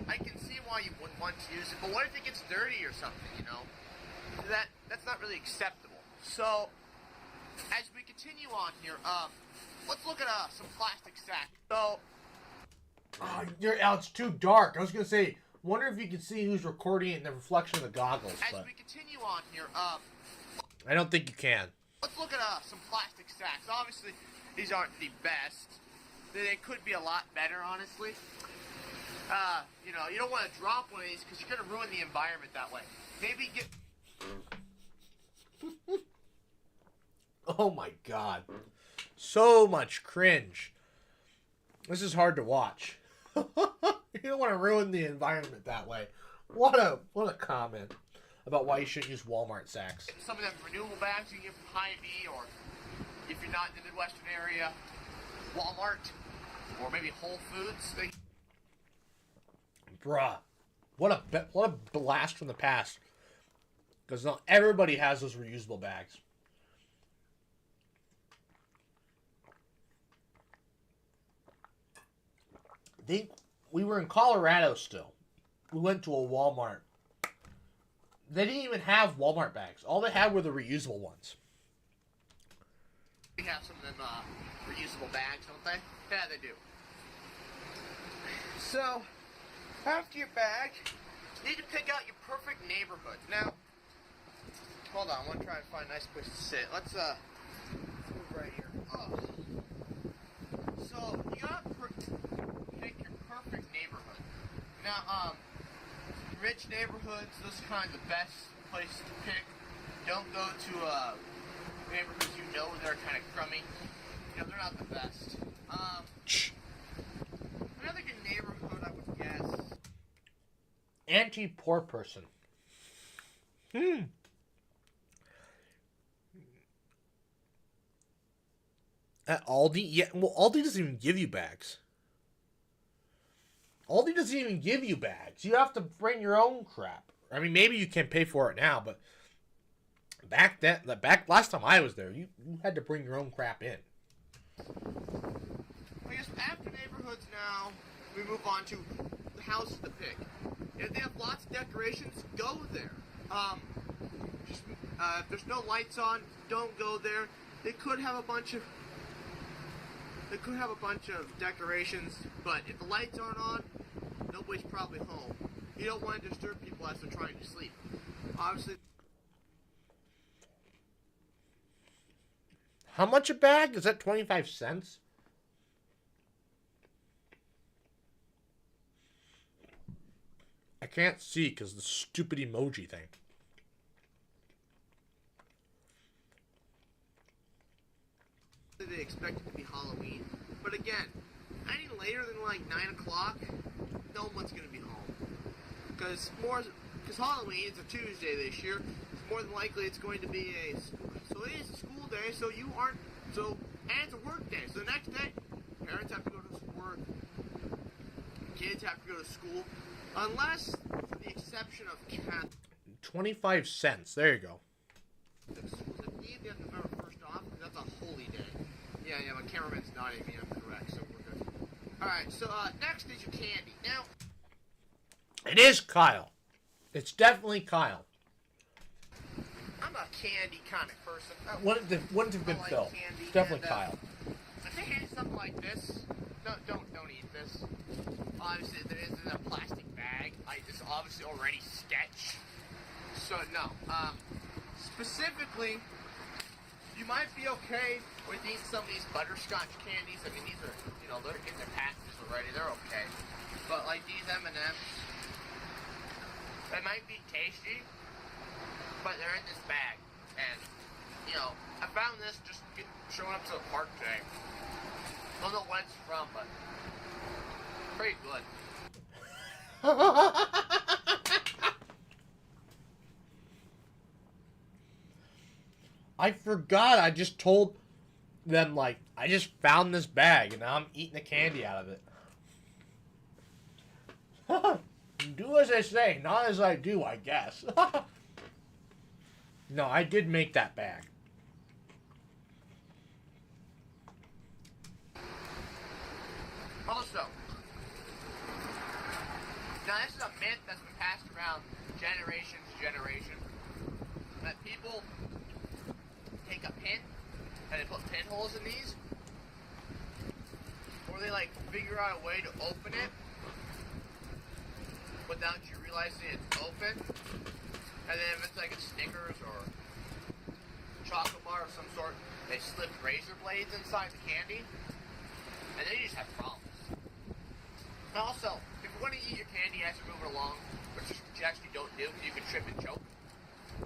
I can see why you wouldn't want to use it, but what if it gets dirty or something, you know? That's not really acceptable. So, as we continue on here, let's look at some plastic sacks. So, It's too dark. I was going to say, wonder if you can see who's recording it in the reflection of the goggles. as But we continue on here, I don't think you can. let's look at some plastic sacks. Obviously, these aren't the best. They could be a lot better, honestly. You know, you don't want to drop one of these because you're going to ruin the environment that way. Maybe get... Oh my god. So much cringe. This is hard to watch. You don't want to ruin the environment that way. What a comment about why you shouldn't use Walmart sacks. some of them renewable bags you can get from Hy-Vee, or if you're not in the Midwestern area, Walmart, or maybe Whole Foods. Bruh. What a blast from the past. Because not everybody has those reusable bags. I think we were in Colorado still. We went to a Walmart. They didn't even have Walmart bags. All they had were the reusable ones. They have some of them reusable bags, don't they? Yeah, they do. So, after your bag, you need to pick out your perfect neighborhood. Now, hold on, I want to try and find a nice place to sit. Let's move right here. Oh. So, you gotta pick your perfect neighborhood. Now, rich neighborhoods, those are kind of the best places to pick. Don't go to neighborhoods you know they're kind of crummy. You know, they're not the best. Another good neighborhood, I would guess. Anti-poor person. At Aldi? Yeah, well, Aldi doesn't even give you bags. Aldi doesn't even give you bags. You have to bring your own crap. I mean, maybe you can pay for it now, but back last time I was there, you had to bring your own crap in. I guess after neighborhoods now, we move on to the houses to pick. If they have lots of decorations, go there. If there's no lights on, don't go there. They could have a bunch of decorations, but if the lights aren't on, nobody's probably home. You don't want to disturb people as they're trying to sleep. Obviously. How much a bag? Is that 25 cents? I can't see because the stupid emoji thing. They expect it to be Halloween, but again, any later than like 9 o'clock, no one's gonna be home. Because Halloween is a Tuesday this year, it's more than likely it's going to be it is a school day, and it's a work day. So the next day, parents have to go to work, kids have to go to school, unless for the exception of Catholic 25 cents. There you go. schools. I believe they have November 1st off, because that's a holy day. Yeah, my cameraman's nodding at me, I'm correct, so we're good. Alright, so next is your candy. Now, It is Kyle. It's definitely Kyle. I'm a candy kind of person. Wouldn't have been I like Phil. candy, It's definitely and, Kyle. If they hand something like this, don't eat this. Obviously, there is in a plastic bag. It's obviously already sketch. So no. Specifically, you might be okay with eating some of these butterscotch candies. I mean, these are, they're in their packages already. They're okay. But like these M&Ms, they might be tasty, but they're in this bag. And, I found this just showing up to the park today. I don't know what it's from, but pretty good. I forgot. I just told them, I just found this bag, and now I'm eating the candy out of it. Do as I say, not as I do, I guess. No, I did make that bag. Also, now this is a myth that's been passed around generation to generation, that people take a pin and they put pinholes in these, or they figure out a way to open it without you realizing it's open, and then if it's like a Snickers or chocolate bar of some sort, they slip razor blades inside the candy, and then you just have problems. And also, if you want to eat your candy as you move it along, which you actually don't do because you can trip and choke,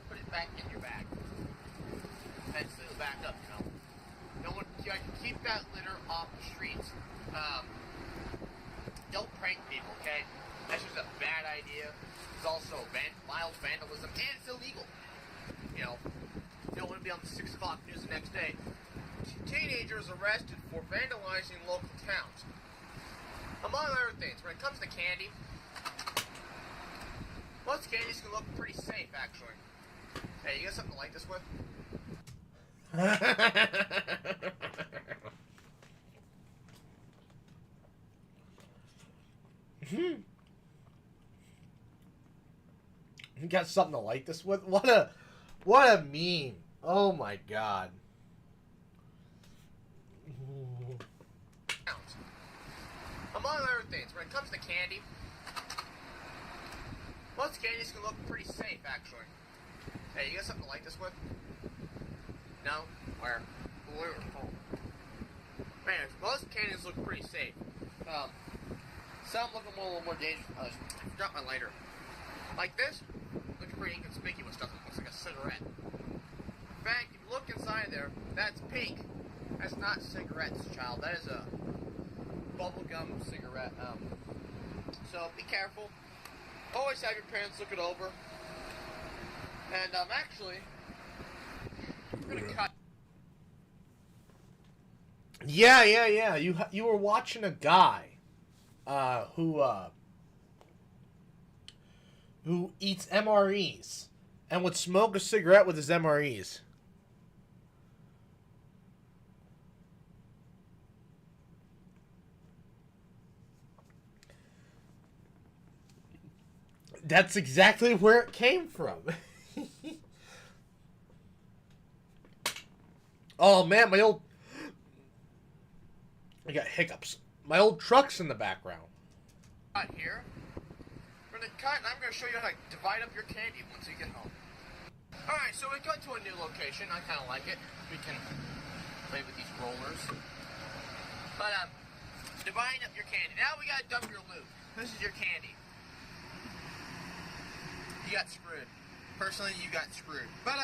put it back in your bag. And seal it back up, No one, keep that litter off the streets. Don't prank people, okay? That's just a bad idea. It's also mild vandalism, and it's illegal. You don't want to be on the 6 o'clock news the next day. Teenagers arrested for vandalizing local towns. Among other things, when it comes to candy, Most candies can look pretty safe, actually. Hey, you got something to light this with? You got something to light this with? What a meme. Oh my god. Among other things, when it comes to candy, most candies can look pretty safe, actually. Hey, you got something to light this with? No? Where? Wonderful. Man, most candies look pretty safe. Some look a little more dangerous. I forgot my lighter. Like this, looks pretty inconspicuous, doesn't it? Looks like a cigarette. In fact, if you look inside there, that's pink. That's not cigarettes, child. That is a bubblegum cigarette. So be careful. Always have your parents look it over. And actually, we're gonna cut. Yeah. You were watching a guy who eats MREs and would smoke a cigarette with his MREs. That's exactly where it came from. Oh man, I got hiccups. My old truck's in the background. Cut here. We're gonna cut, and I'm gonna show you how to divide up your candy once you get home. Alright, so we got to a new location. I kinda like it. We can play with these rollers. But dividing up your candy. Now we gotta dump your loot. This is your candy. You got screwed. Personally, you got screwed. But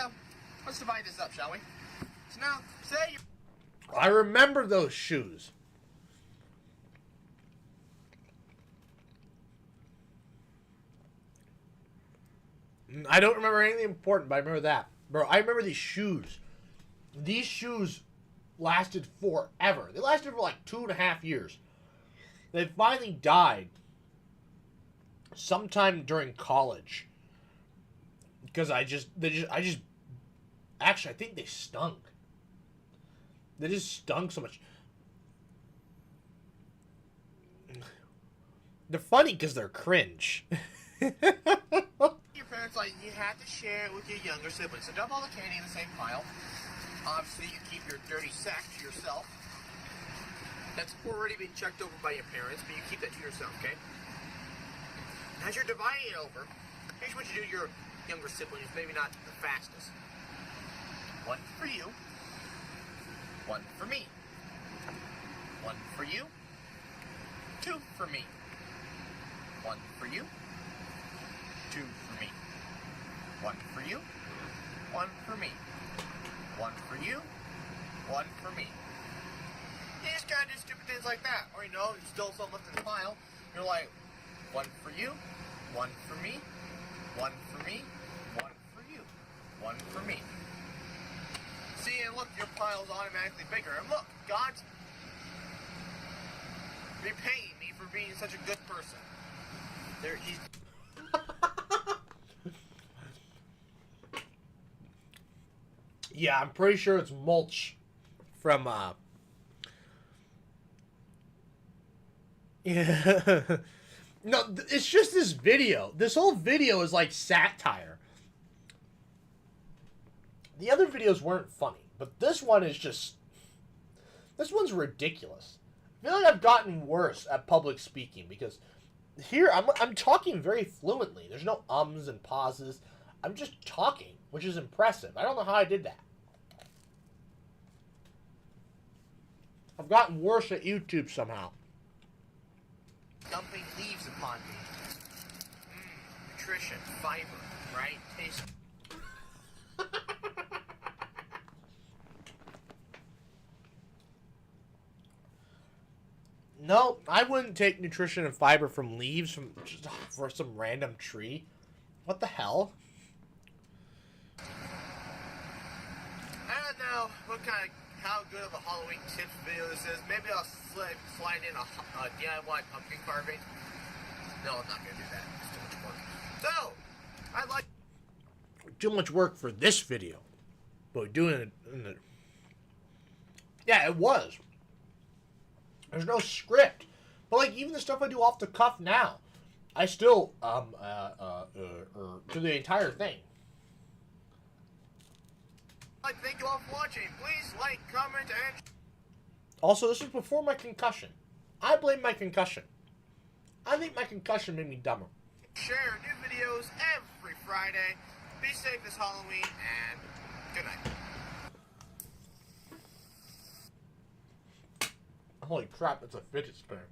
let's divide this up, shall we? So now, say you. I remember those shoes. I don't remember anything important, but I remember that. Bro, I remember these shoes. These shoes lasted forever. They lasted for like 2.5 years. They finally died sometime during college. Because actually, I think they stunk. They just stunk so much. They're funny because they're cringe. Your parents, like, you have to share it with your younger siblings. So dump all the candy in the same pile. Obviously, you keep your dirty sack to yourself. That's already been checked over by your parents, but you keep that to yourself, okay? As you're dividing it over, here's what you do to your younger siblings, maybe not the fastest. One for you. One for me. One for you. Two for me. One for you. Two for me. One for you. One for me. One for you. One for me. You just gotta do stupid things like that. Or, you know, you stole something left in the pile. You're like, one for you. One for me. One for me. One for you. One for me. See, and look, your pile's automatically bigger. And look, God's repaying me for being such a good person. He's... Yeah, I'm pretty sure it's mulch from yeah. No, it's just this video. This whole video is like satire. The other videos weren't funny, but this one is just... This one's ridiculous. I feel like I've gotten worse at public speaking because here I'm talking very fluently. There's no ums and pauses. I'm just talking, which is impressive. I don't know how I did that. I've gotten worse at YouTube somehow. Dumping leaves upon me. Nutrition, fiber, right? Taste. No, I wouldn't take nutrition and fiber from leaves for some random tree. What the hell? I don't know how good of a Halloween tips video this is. Maybe I'll slide in a DIY pumpkin carving. No, I'm not gonna do that. It's too much work. So, I like too much work for this video. But doing it in the... Yeah, it was. There's no script. But, like, even the stuff I do off the cuff now, I still, do the entire thing. thank you all for watching. Please like, comment, and... Also, this was before my concussion. I blame my concussion. I think my concussion made me dumber. share new videos every Friday. Be safe this Halloween, and good night. Holy crap, it's a fidget spinner.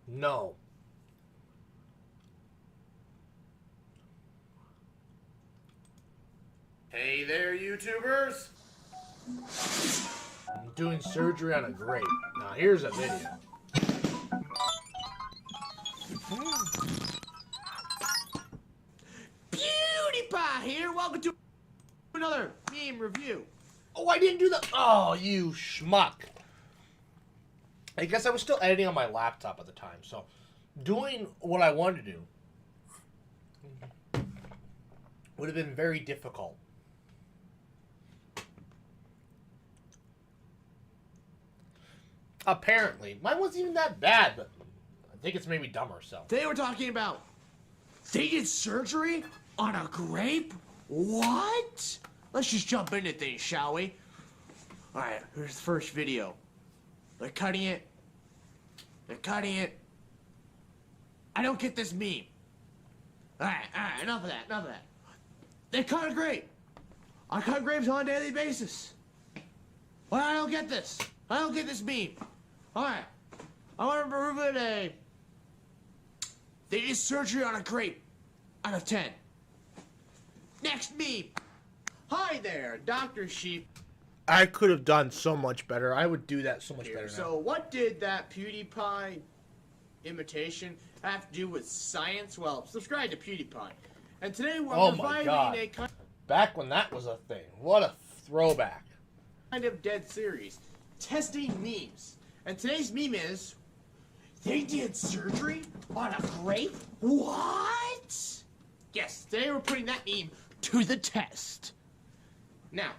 No. Hey there, YouTubers. I'm doing surgery on a grape. Now, here's a video. PewDiePie here. Welcome to another meme review. Oh, I didn't do the... Oh, you schmuck. I guess I was still editing on my laptop at the time, so doing what I wanted to do would have been very difficult. Apparently. Mine wasn't even that bad, but I think it's made me dumber, so. Today we're talking about they did surgery on a grape? What? Let's just jump into things, shall we? Alright, here's the first video. They're cutting it. They're cutting it. I don't get this meme. Alright, enough of that. They cut a grape. I cut grapes on a daily basis. Well, I don't get this. I don't get this meme. Alright. I want to remove it a... They did surgery on a grape. Out of 10. Next meme. Hi there, Dr. Sheep. I could have done so much better. I would do that so much better now. So what did that PewDiePie imitation have to do with science? Well, subscribe to PewDiePie. And today we're Oh my God. providing a Back when that was a thing. What a throwback. kind of dead series. Testing memes. And today's meme is... They did surgery on a grape? What? Yes, today we're putting that meme to the test. Now,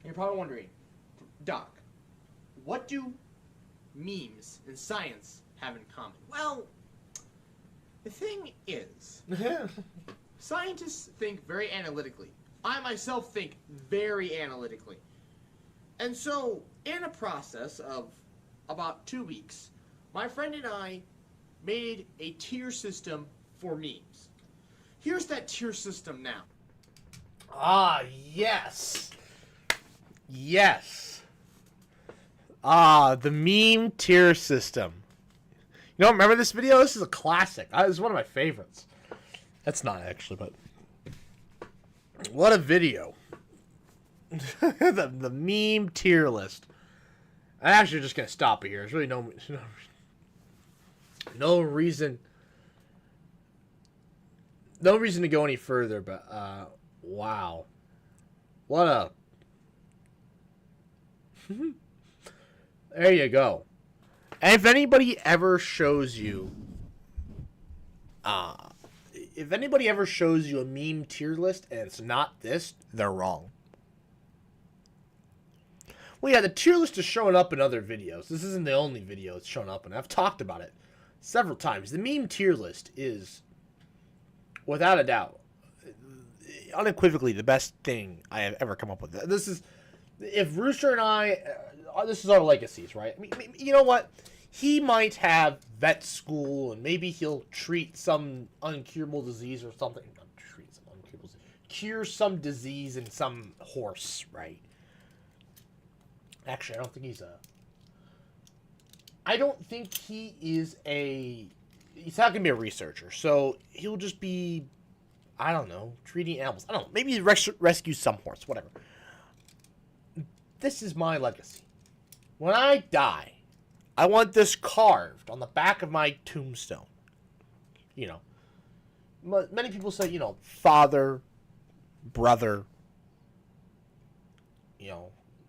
you're probably wondering, Doc, what do memes and science have in common? Well, the thing is, scientists think very analytically. I myself think very analytically. And so, in a process of about 2 weeks, my friend and I made a tier system for memes. Here's that tier system now. Ah, yes. Yes. Ah, the meme tier system. You don't remember this video? This is a classic. This is one of my favorites. That's not actually, but... What a video. the meme tier list. I'm actually just going to stop it here. There's really no reason... No reason to go any further, but, wow. What a... There you go. And if anybody ever shows you... if anybody ever shows you a meme tier list and it's not this, they're wrong. Well, yeah, the tier list is showing up in other videos. This isn't the only video it's shown up in. I've talked about it several times. The meme tier list is... without a doubt, unequivocally, the best thing I have ever come up with. This is, if Rooster and I, this is our legacies, right? I mean, you know what? He might have vet school, and maybe he'll treat some uncurable disease or something. Not treat some uncurable disease. Cure some disease in some horse, right? Actually, I don't think he's a... I don't think he is a... He's not going to be a researcher, so he'll just be, I don't know, treating animals. I don't know, maybe he rescue some horse, whatever. This is my legacy. When I die, I want this carved on the back of my tombstone. You know, many people say, you know, father, brother,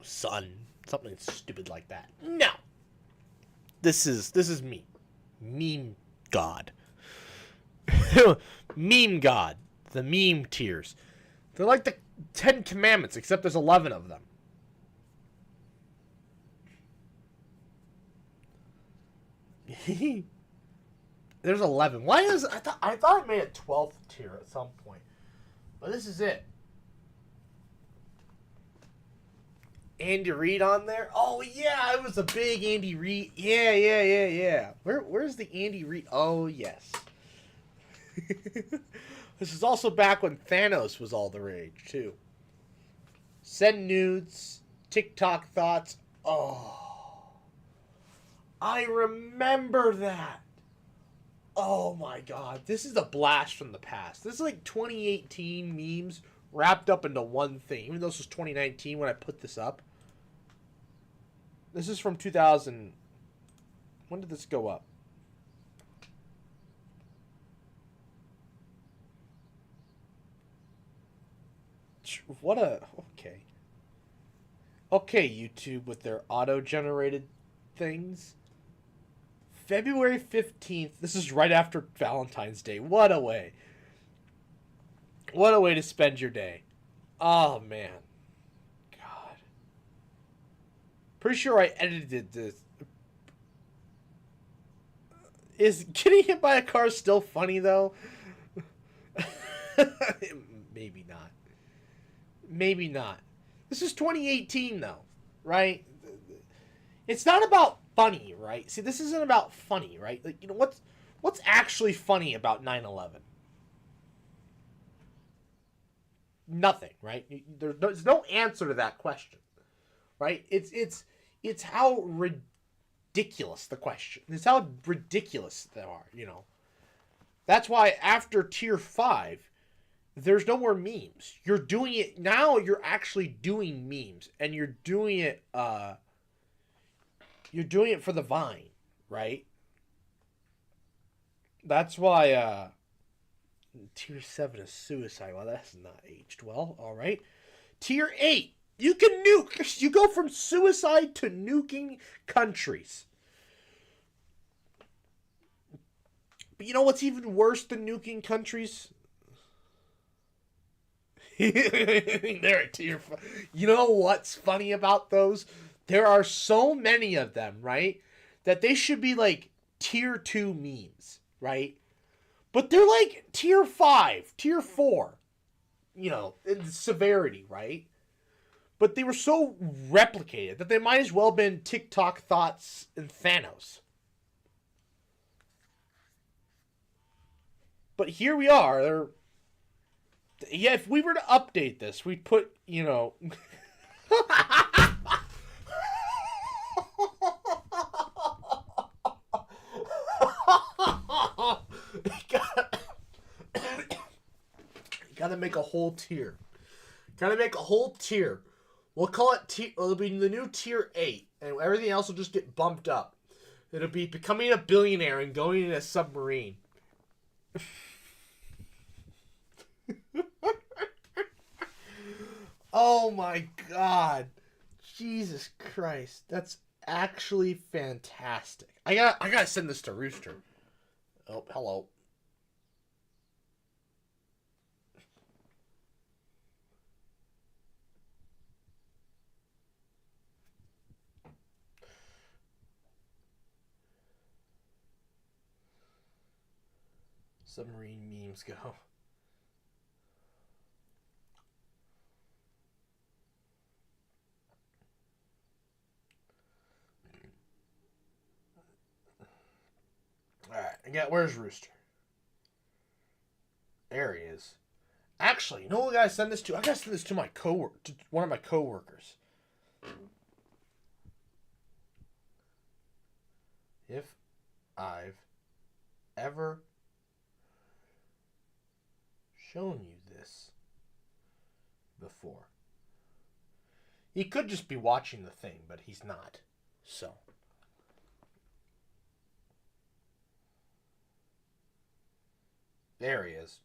son, something stupid like that. No. This is me. Meme God. Meme God. The meme tiers. They're like the 10 Commandments, except there's 11 of them. There's 11. Why is I thought I made a 12th tier at some point. But this is it. Andy Reid on there? Oh yeah, I was a big Andy Reid. Yeah. Where's the Andy Reid? Oh yes. This is also back when Thanos was all the rage too. Send nudes, TikTok thoughts. Oh, I remember that. Oh my god, this is a blast from the past. This is like 2018 memes wrapped up into one thing. Even though this was 2019 when I put this up. This is from 2000. When did this go up? What a... Okay. Okay, YouTube with their auto-generated things. February 15th. This is right after Valentine's Day. What a way. What a way to spend your day. Oh, man. God. Pretty sure I edited this. Is getting hit by a car still funny, though? Maybe not. Maybe not. This is 2018, though, right? It's not about funny, right? See, this isn't about funny, right? Like, what's actually funny about 9/11? Nothing, right? There's no answer to that question, right? It's how ridiculous the question. It's how ridiculous they are, That's why after tier 5, there's no more memes. You're doing it now. You're actually doing memes, and you're doing it for the Vine, right? That's why tier 7 is suicide. Well, that's not aged well. All right. Tier 8, you can nuke. You go from suicide to nuking countries. But you know what's even worse than nuking countries? They're a tier 5. You know what's funny about those? There are so many of them, right? That they should be like tier 2 memes, right? But they're like tier 5, tier 4, in severity, right? But they were so replicated that they might as well have been TikTok thoughts and Thanos. But here we are. Yeah, if we were to update this, we'd put, Gotta make a whole tier. Gotta make a whole tier. We'll call it it'll be the new tier 8, and everything else will just get bumped up. It'll be becoming a billionaire and going in a submarine. Oh my god. Jesus Christ. That's actually fantastic. I gotta send this to Rooster. Oh, hello. Submarine memes go. Alright, again, where's Rooster? There he is. Actually, you know what I gotta send this to? I gotta send this to one of my coworkers. If I've ever shown you this before. He could just be watching the thing, but he's not. So. There he is.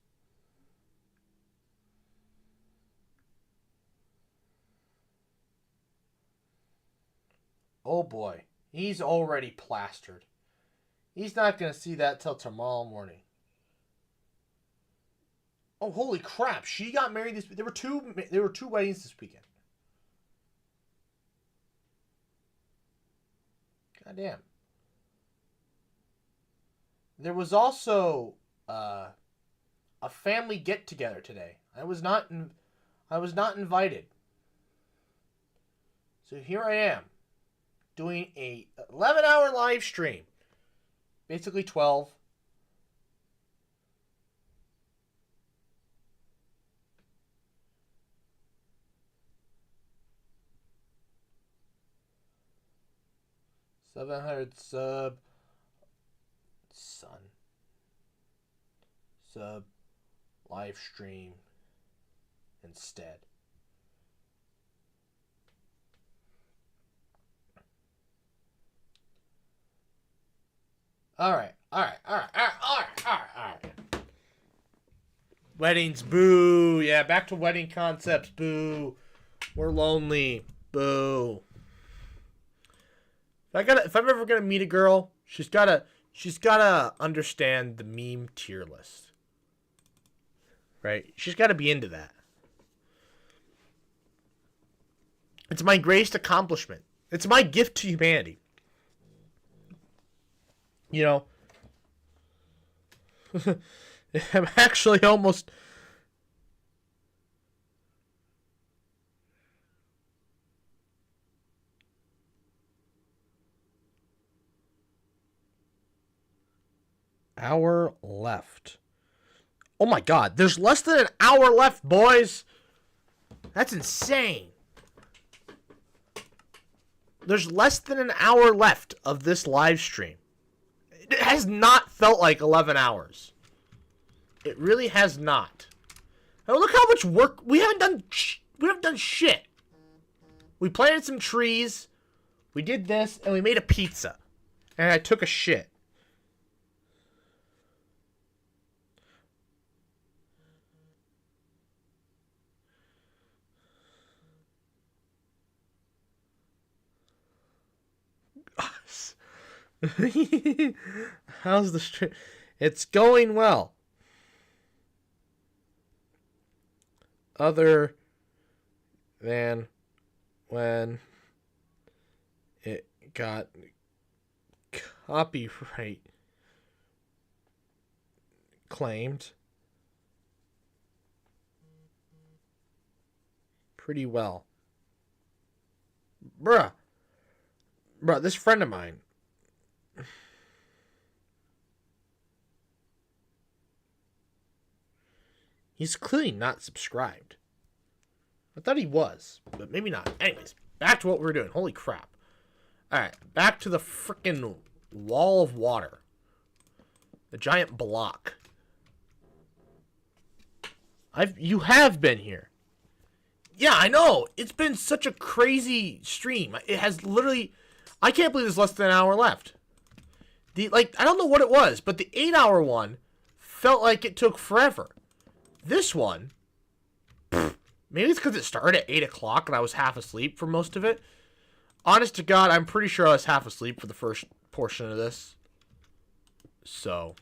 Oh boy. He's already plastered. He's not going to see that till tomorrow morning. Oh, holy crap. She got married this... There were two weddings this weekend. Goddamn. There was also a family get-together today. I was not invited. So here I am, doing a 11-hour live stream. Basically 12. $700 sub live stream instead. All right. Weddings, boo. Yeah, back to wedding concepts, boo. We're lonely, boo. If I'm ever gonna meet a girl, she's gotta understand the meme tier list. Right? She's gotta be into that. It's my greatest accomplishment. It's my gift to humanity. You know, I'm actually almost... Hour left. Oh my god, there's less than an hour left, boys. That's insane. There's less than an hour left of this live stream. It has not felt like 11 hours. It really has not. Now look how much work we haven't done. We haven't done shit. We planted some trees. We did this, and we made a pizza. And I took a shit. How's the stream? It's going well. Other than when it got copyright claimed pretty well. Bruh, this friend of mine, he's clearly not subscribed. I thought he was, but maybe not. Anyways, back to what we're doing. Holy crap. Alright, back to the freaking wall of water. The giant block. You have been here. Yeah, I know. It's been such a crazy stream. It has literally... I can't believe there's less than an hour left. I don't know what it was, but the 8-hour one felt like it took forever. This one, maybe it's because it started at 8 o'clock and I was half asleep for most of it. Honest to God, I'm pretty sure I was half asleep for the first portion of this. So.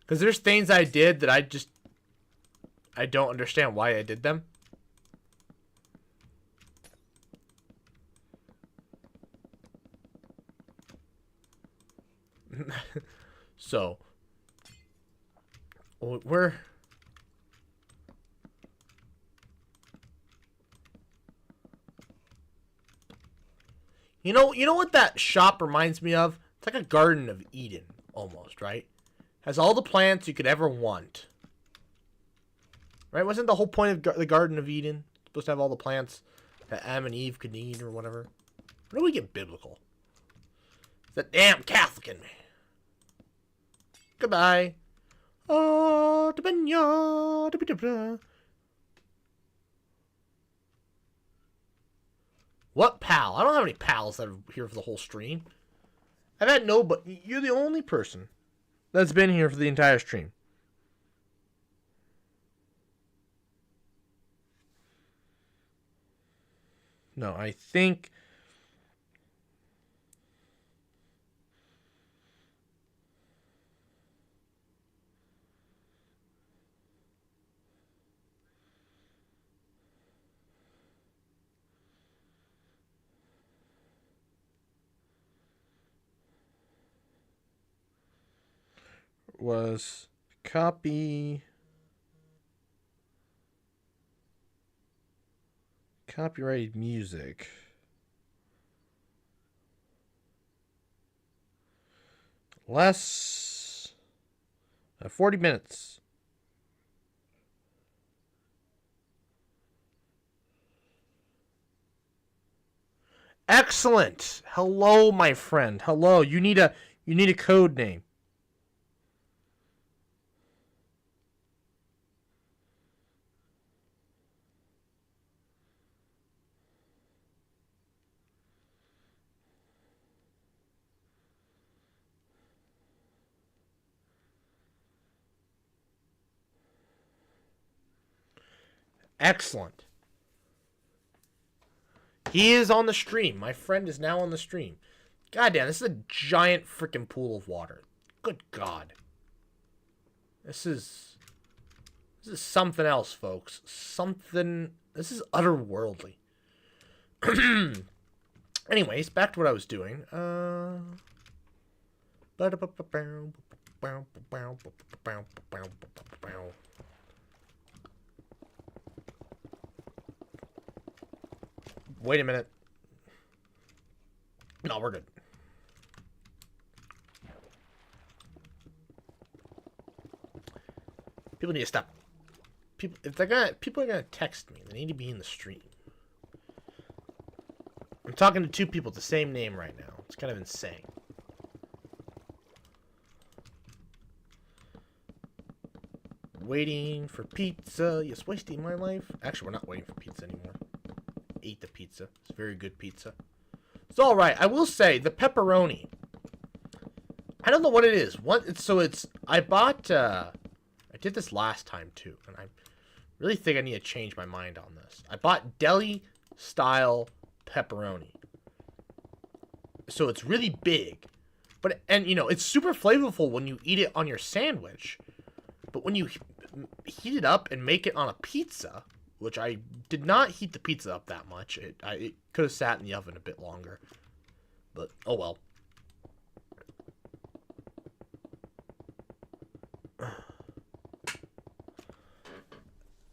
Because there's things I did that I don't understand why I did them. So. We're... You know what that shop reminds me of? It's like a Garden of Eden, almost, right? Has all the plants you could ever want. Right? Wasn't the whole point of the Garden of Eden supposed to have all the plants that Adam and Eve could need or whatever? Where do we get biblical? It's that damn Catholic in me. Goodbye. What pal? I don't have any pals that are here for the whole stream. I've had nobody. You're the only person that's been here for the entire stream. No, I think... was copyrighted music. Less 40 minutes. Excellent. Hello, my friend. Hello. You need a code name. Excellent. He is on the stream. My friend is now on the stream. God damn, this is a giant freaking pool of water. Good God. This is something else, folks. This is otherworldly. Anyways, back to what I was doing. Wait a minute. No, we're good. People need to stop. People are gonna text me. They need to be in the stream. I'm talking to two people with the same name right now. It's kind of insane. Waiting for pizza. Yes, wasting my life. Actually, we're not waiting for pizza anymore. Ate the pizza. It's very good pizza. It's all right. I will say the pepperoni. I don't know what it is. I bought. I did this last time too, and I really think I need to change my mind on this. I bought deli style pepperoni. So it's really big, and it's super flavorful when you eat it on your sandwich. But when you heat it up and make it on a pizza, which I did not heat the pizza up that much. It could have sat in the oven a bit longer. But, oh well.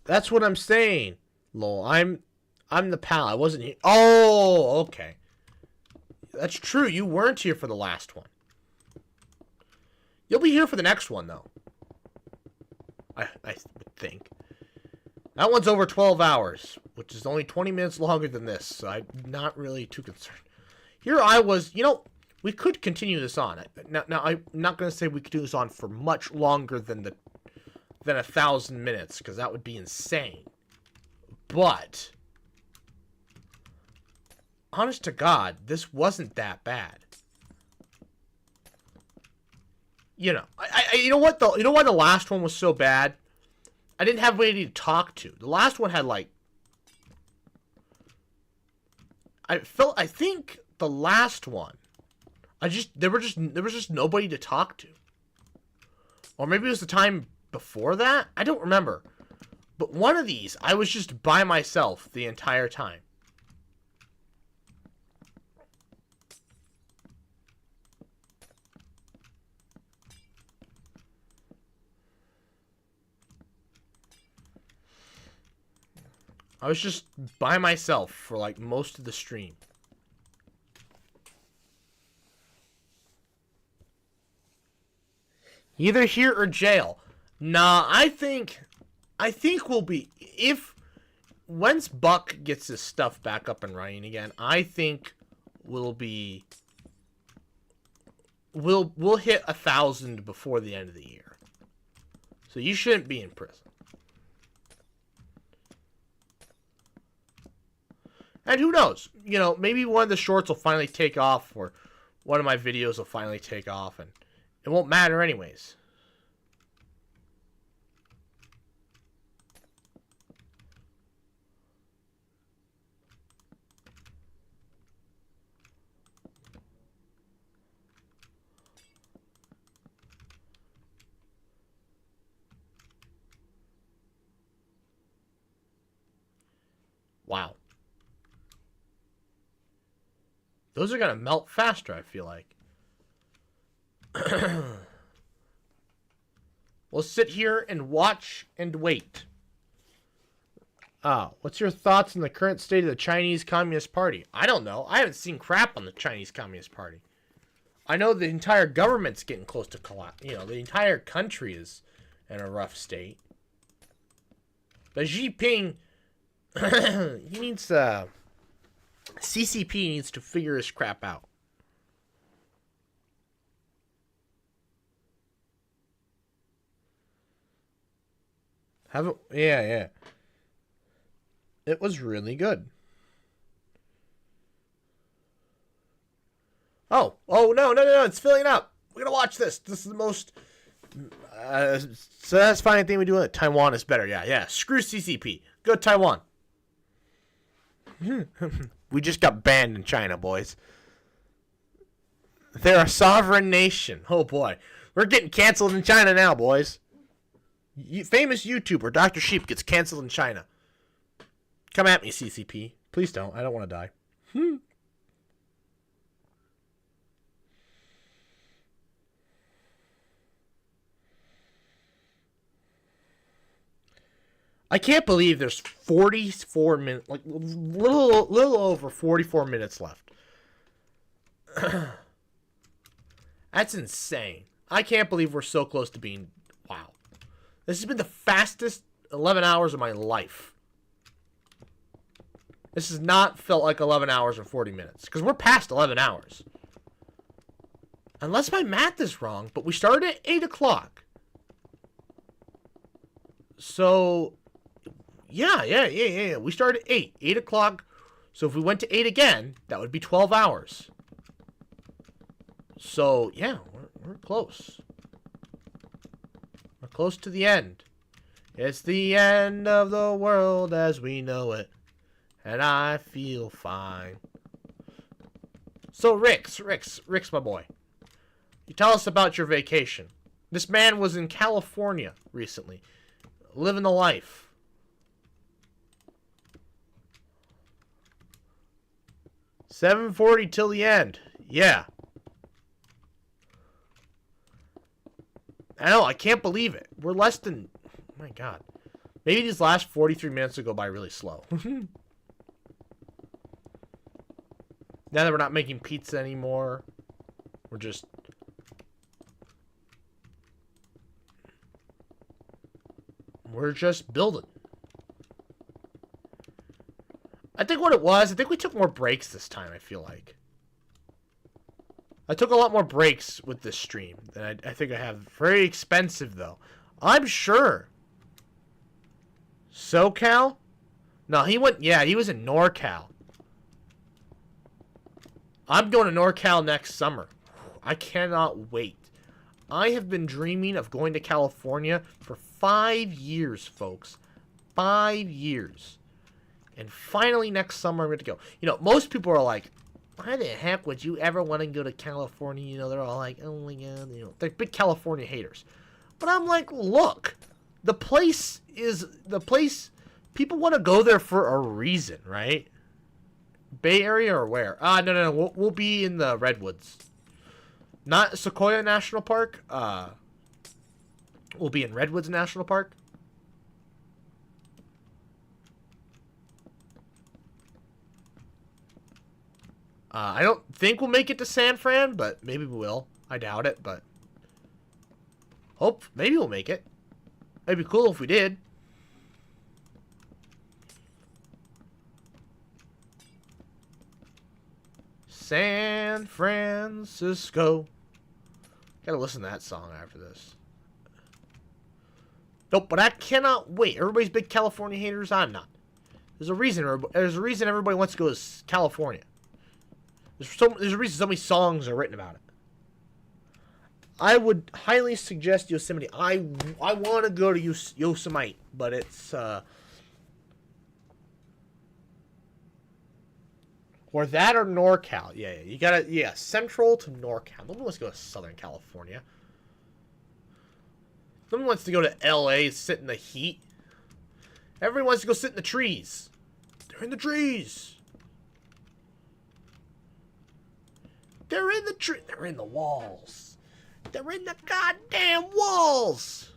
That's what I'm saying, lol. I'm the pal. I wasn't here. Oh, okay. That's true. You weren't here for the last one. You'll be here for the next one, though. I would think. That one's over 12 hours, which is only 20 minutes longer than this, so I'm not really too concerned. Here I was, we could continue this on. Now I'm not going to say we could do this on for much longer than 1,000 minutes, because that would be insane. But, honest to God, this wasn't that bad. You know what though? You know why the last one was so bad? I didn't have anybody to talk to. The last one had I think the last one, there was just nobody to talk to. Or maybe it was the time before that? I don't remember. But one of these, I was just by myself the entire time. I was just by myself for most of the stream. Either here or jail. Nah, I think we'll be, once Buck gets his stuff back up and running again, I think we'll hit 1,000 before the end of the year. So you shouldn't be in prison. And who knows? Maybe one of the shorts will finally take off, or one of my videos will finally take off, and it won't matter anyways. Wow. Those are going to melt faster, I feel like. We'll sit here and watch and wait. What's your thoughts on the current state of the Chinese Communist Party? I don't know. I haven't seen crap on the Chinese Communist Party. I know the entire government's getting close to collapse. You know, the entire country is in a rough state. But Xi Jinping, he needs, CCP needs to figure his crap out. Yeah. It was really good. Oh, no, it's filling up. We're going to watch this. This is the most satisfying thing we do. Taiwan is better. Yeah. Screw CCP. Go to Taiwan. We just got banned in China, boys. They're a sovereign nation. Oh, boy. We're getting canceled in China now, boys. Famous YouTuber Dr. Sheep gets canceled in China. Come at me, CCP. Please don't. I don't want to die. I can't believe there's 44 minutes, like little over 44 minutes left. That's insane. I can't believe we're so close to being, wow. This has been the fastest 11 hours of my life. This has not felt like 11 hours and 40 minutes. Because we're past 11 hours. Unless my math is wrong, but we started at 8 o'clock. So, yeah. We started at 8. 8 o'clock. So if we went to 8 again, that would be 12 hours. So, yeah, we're close. We're close to the end. It's the end of the world as we know it. And I feel fine. So, Rick's my boy. You tell us about your vacation. This man was in California recently. Living the life. $7.40 till the end. Yeah. I know, I can't believe it. We're less than... Oh my god. Maybe these last 43 minutes will go by really slow. Now that we're not making pizza anymore, we're just... building. I think what it was, I think we took more breaks this time, I feel like. I took a lot more breaks with this stream than I think I have. Very expensive, though. I'm sure. SoCal? No, he was in NorCal. I'm going to NorCal next summer. I cannot wait. I have been dreaming of going to California for 5 years, folks. 5 years. And finally next summer I'm going to go. You know, most people are like, why the heck would you ever want to go to California? You know, they're all like, oh my god, you know, they're big California haters. But I'm like, look, the place people want to go there for a reason, right? Bay Area or where? No. We'll be in the Redwoods. Not Sequoia National Park. We'll be in Redwoods National Park. I don't think we'll make it to San Fran, but maybe we will. I doubt it, but... maybe we'll make it. It'd be cool if we did. San Francisco. Gotta listen to that song after this. Nope, but I cannot wait. Everybody's big California haters. I'm not. There's a reason everybody wants to go to California. There's a reason so many songs are written about it. I would highly suggest Yosemite. I want to go to Yosemite, but it's or that or NorCal. Yeah, you gotta Central to NorCal. Nobody wants to go to Southern California. Nobody wants to go to LA, sit in the heat. Everyone wants to go sit in the trees. They're in the trees. They're in the tree. They're in the walls. They're in the goddamn walls.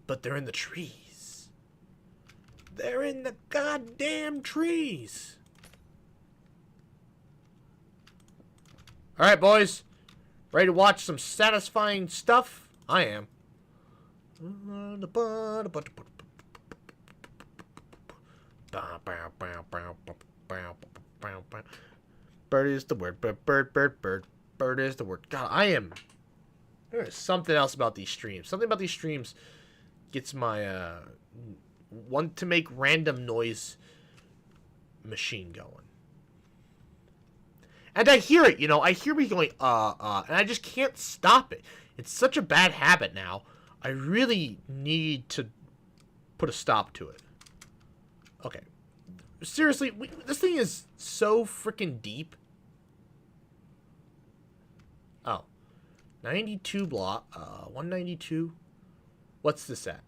But they're in the trees. They're in the goddamn trees. All right, boys. Ready to watch some satisfying stuff? I am. Bird is the word. Bird is the word. God, I am. There is something else about these streams. Something about these streams gets my want to make random noise machine going. And I hear it, you know. I hear me going, and I just can't stop it. It's such a bad habit now. I really need to put a stop to it. Okay. Seriously, this thing is so freaking deep. Oh. 92 block, 192. What's this at?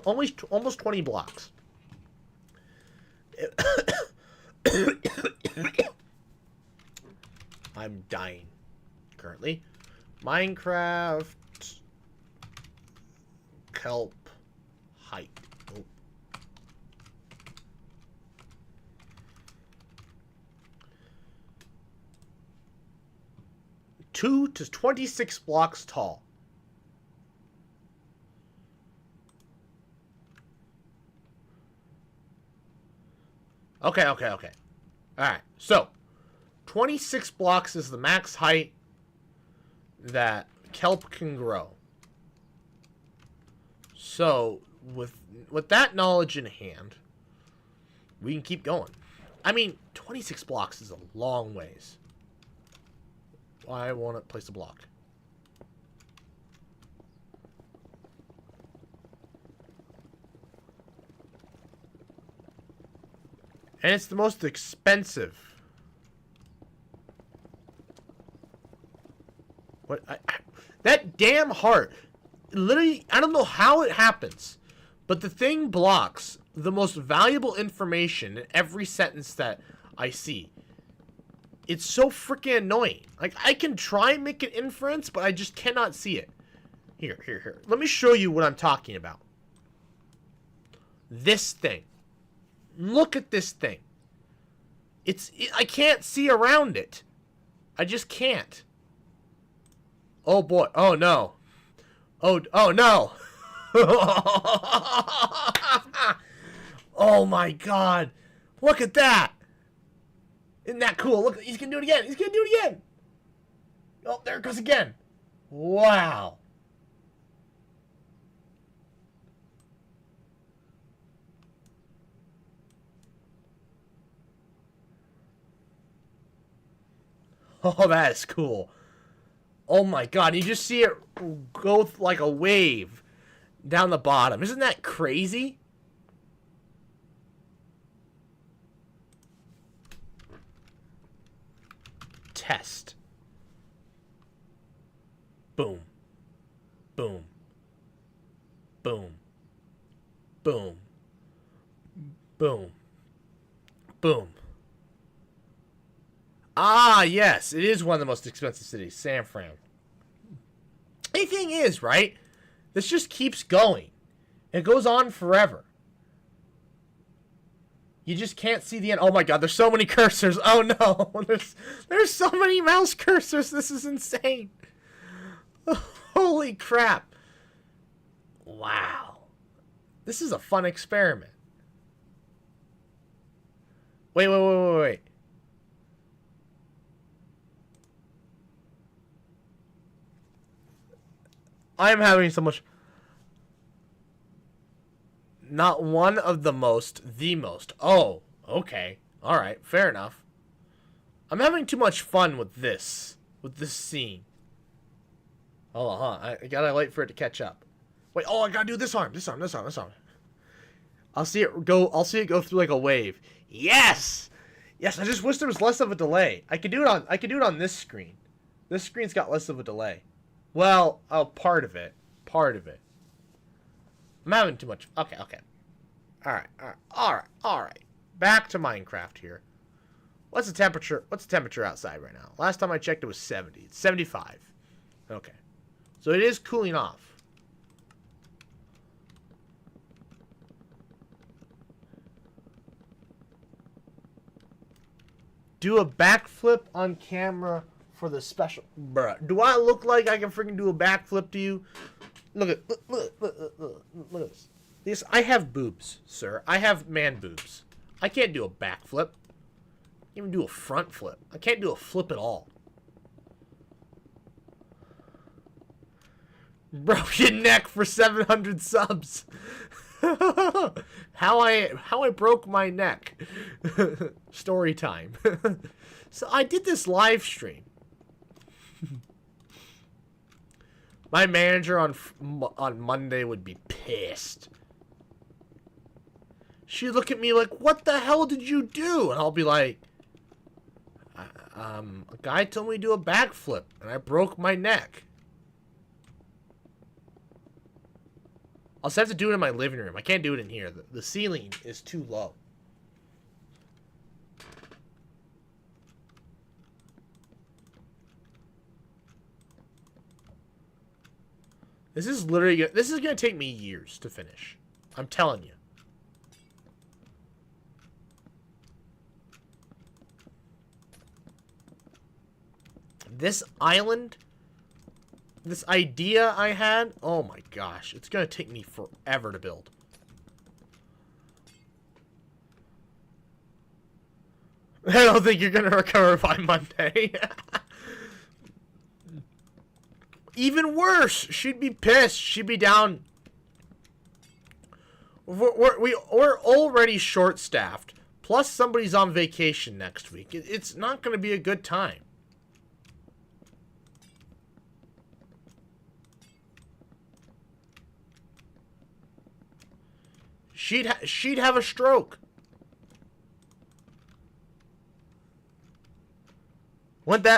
Almost 20 blocks. I'm dying currently. Minecraft kelp height. Oh. Two to 26 blocks tall. Okay. Alright, so 26 blocks is the max height that kelp can grow. So, with that knowledge in hand, we can keep going. I mean, 26 blocks is a long ways. I want to place a block. And it's the most expensive. What? That damn heart. Literally, I don't know how it happens, but the thing blocks the most valuable information in every sentence that I see. It's so freaking annoying. Like, I can try and make an inference, but I just cannot see it. Here. Let me show you what I'm talking about. This thing. Look at this thing. I can't see around it. I just can't. Oh boy. Oh no. Oh no. Oh my god. Look at that. Isn't that cool? Look, he's gonna do it again. Oh, there it goes again. Wow. Oh, that is cool. Oh my god, you just see it go like a wave down the bottom. Isn't that crazy? Test. Boom. Boom. Boom. Boom. Boom. Boom. Ah, yes, it is one of the most expensive cities, San Fran. The thing is, right? This just keeps going. It goes on forever. You just can't see the end. Oh my god, there's so many cursors. Oh no, there's so many mouse cursors. This is insane. Holy crap. Wow. This is a fun experiment. Wait. I am having so much... Not one of the most, the most. Oh, okay. Alright, fair enough. I'm having too much fun with this scene. Hold on, I gotta wait for it to catch up. Wait, I gotta do this arm. I'll see it go through like a wave. Yes! Yes, I just wish there was less of a delay. I could do it on this screen. This screen's got less of a delay. Well, part of it. Part of it. I'm having too much. Okay, okay. Alright. Back to Minecraft here. What's the temperature? What's the temperature outside right now? Last time I checked, it was 70. It's 75. Okay. So it is cooling off. Do a backflip on camera for the special. Bruh, do I look like I can freaking do a backflip to you? Look at look at this. I have boobs, sir. I have man boobs. I can't do a backflip. I can't even do a front flip. I can't do a flip at all. Broken neck for 700 subs. how I broke my neck. Story time. So I did this live stream. My manager on Monday would be pissed. She'd look at me like, "What the hell did you do?" And I'll be like, a guy told me to do a backflip, and I broke my neck." I'll just have to do it in my living room. I can't do it in here. The ceiling is too low. This is literally... This is going to take me years to finish. I'm telling you. This island... This idea I had... Oh my gosh. It's going to take me forever to build. I don't think you're going to recover by Monday. Even worse, she'd be pissed. She'd be down. We're already short-staffed. Plus, somebody's on vacation next week. It's not going to be a good time. She'd have a stroke.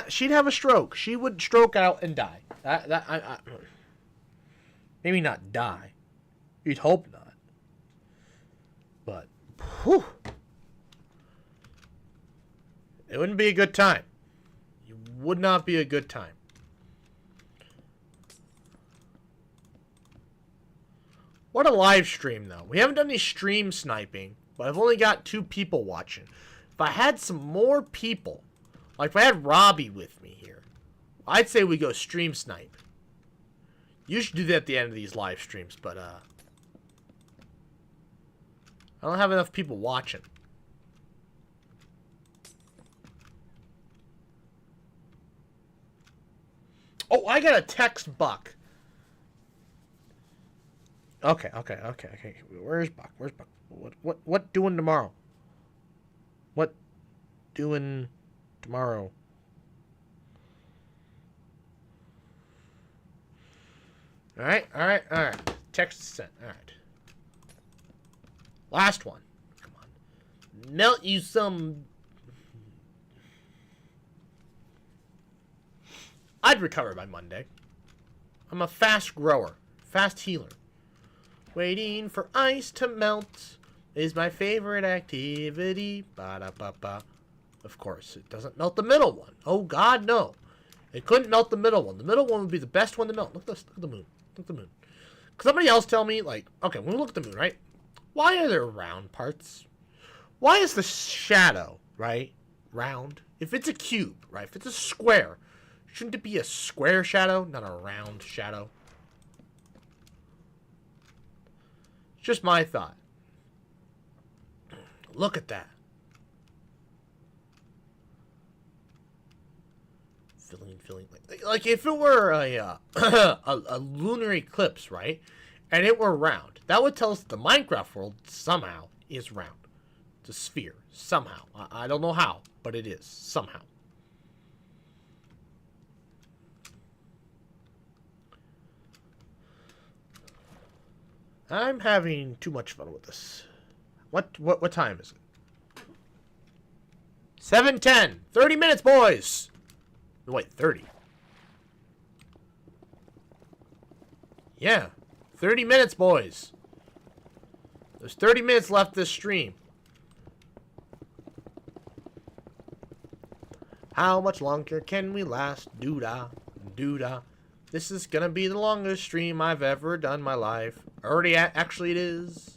She'd have a stroke. She would stroke out and die. Maybe not die. You'd hope not. But, whew. It wouldn't be a good time. It would not be a good time. What a live stream, though. We haven't done any stream sniping, but I've only got 2 people watching. If I had some more people, like if I had Robbie with me here, I'd say we go stream snipe. You should do that at the end of these live streams, but I don't have enough people watching. Oh, I got a text Buck. Okay. Where's Buck? Where's Buck? What doing tomorrow? What doing tomorrow? All right. Text sent. All right. Last one. Come on. Melt you some. I'd recover by Monday. I'm a fast grower. Fast healer. Waiting for ice to melt is my favorite activity. Ba-da-ba-ba. Of course, it doesn't melt the middle one. Oh, God, no. It couldn't melt the middle one. The middle one would be the best one to melt. Look at this. Look at the moon. Look at the moon. Could somebody else tell me, like, okay, when we look at the moon, right? Why are there round parts? Why is the shadow, right, round? If it's a cube, right, if it's a square, shouldn't it be a square shadow, not a round shadow? Just my thought. Look at that. Filling. Like if it were a lunar eclipse, right? And it were round. That would tell us that the Minecraft world somehow is round. It's a sphere. Somehow. I don't know how, but it is. Somehow. I'm having too much fun with this. What time is it? 7:10. 30 minutes, boys. Wait, 30. Yeah. 30 minutes, boys. There's 30 minutes left this stream. How much longer can we last? Doo-dah, doo-dah. This is gonna be the longest stream I've ever done in my life. Actually it is.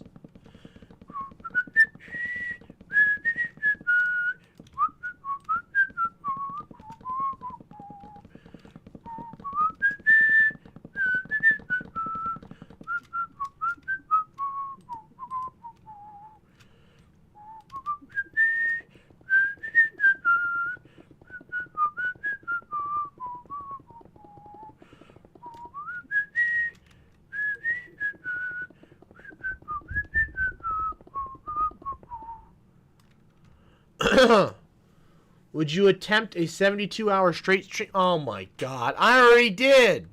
Would you attempt a 72-hour straight stream? Oh my god, I already did!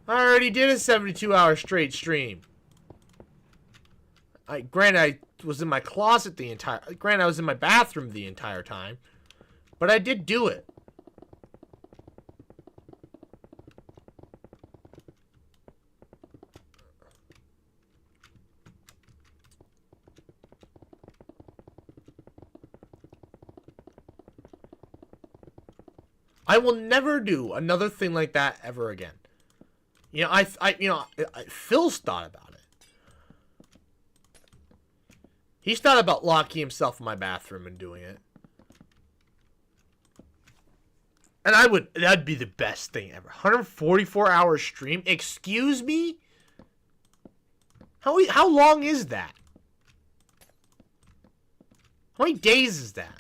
I already did a 72-hour straight stream. Granted, I was in my closet the entire... Granted, I was in my bathroom the entire time. But I did do it. I will never do another thing like that ever again. You know, Phil's thought about it. He's thought about locking himself in my bathroom and doing it. And that'd be the best thing ever. 144-hour stream? Excuse me? How long is that? How many days is that?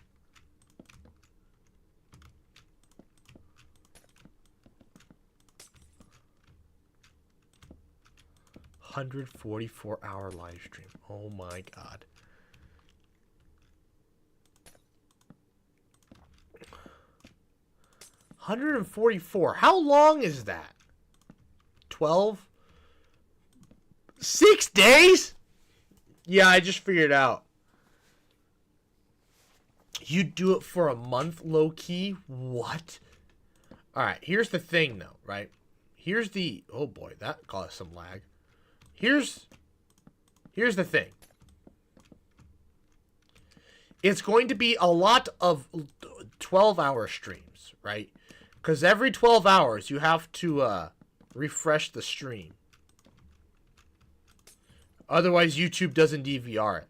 $144-hour live stream. Oh my god. $144. How long is that? 12? 6 days? Yeah, I just figured it out. You do it for a month, low key? What? Alright, here's the thing though, right? Here's the... Oh boy, that caused some lag. Here's the thing. It's going to be a lot of 12-hour streams, right? Because every 12 hours you have to refresh the stream. Otherwise, YouTube doesn't DVR it.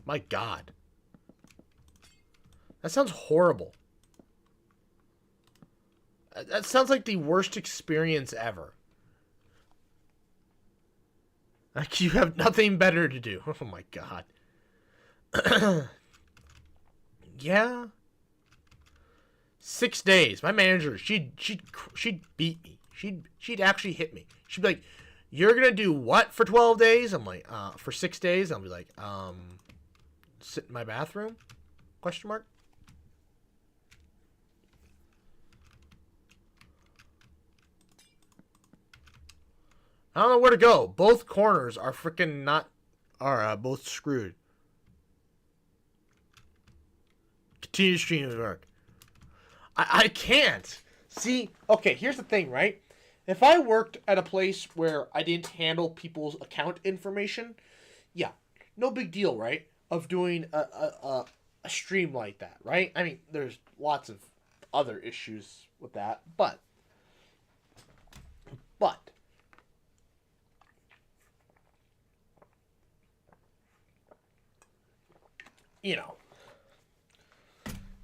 My God. That sounds horrible. That sounds like the worst experience ever. Like you have nothing better to do. Oh my god. Yeah. 6 days. My manager, she'd beat me. She'd actually hit me. She'd be like, "You're gonna do what for 12 days?" I'm like, for 6 days. I'll be like, sit in my bathroom? Question mark. I don't know where to go. Both corners are freaking both screwed. Continue streaming work. I can't. See, okay, here's the thing, right? If I worked at a place where I didn't handle people's account information, yeah, no big deal, right? Of doing a stream like that, right? I mean, there's lots of other issues with that, but you know,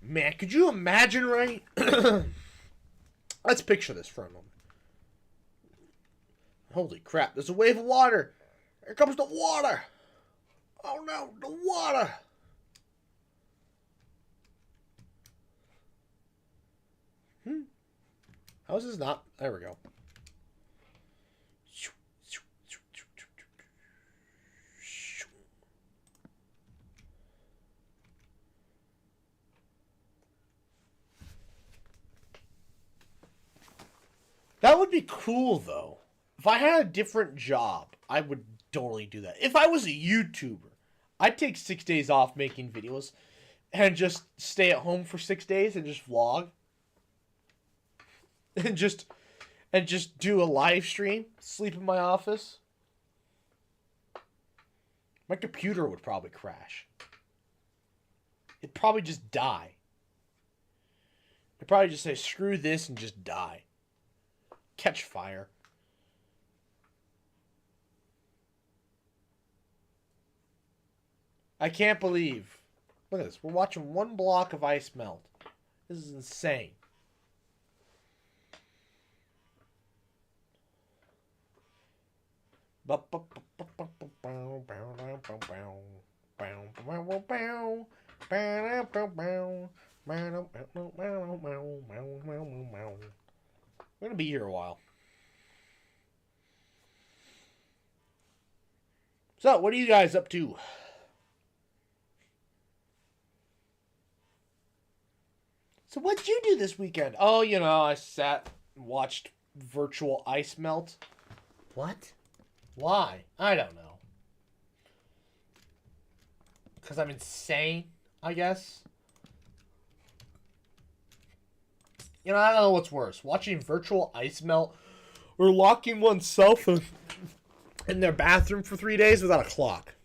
man, could you imagine, right? Let's picture this for a moment. Holy crap, there's a wave of water. Here comes the water. Oh no, the water. How is this not? There we go. That would be cool, though. If I had a different job, I would totally do that. If I was a YouTuber, I'd take 6 days off making videos and just stay at home for 6 days and just vlog. and just do a live stream, sleep in my office. My computer would probably crash. It'd probably just die. It'd probably just say, screw this, and just die. Catch fire. I can't believe. Look at this. We're watching one block of ice melt. This is insane. We're gonna be here a while. So, what are you guys up to? So, what'd you do this weekend? Oh, you know, I sat and watched virtual ice melt. What? Why? I don't know. Because I'm insane, I guess. You know, I don't know what's worse. Watching virtual ice melt or locking oneself in their bathroom for 3 days without a clock.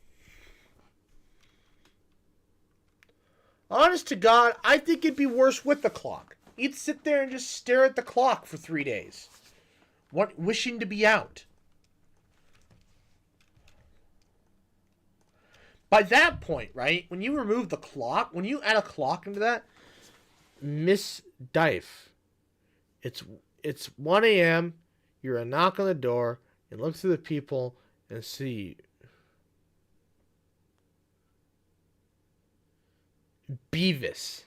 Honest to God, I think it'd be worse with the clock. You'd sit there and just stare at the clock for 3 days. Wishing to be out. By that point, right, when you remove the clock, when you add a clock into that, Miss Dife, it's 1 a.m., you're a knock on the door, and look through the people and see Beavis.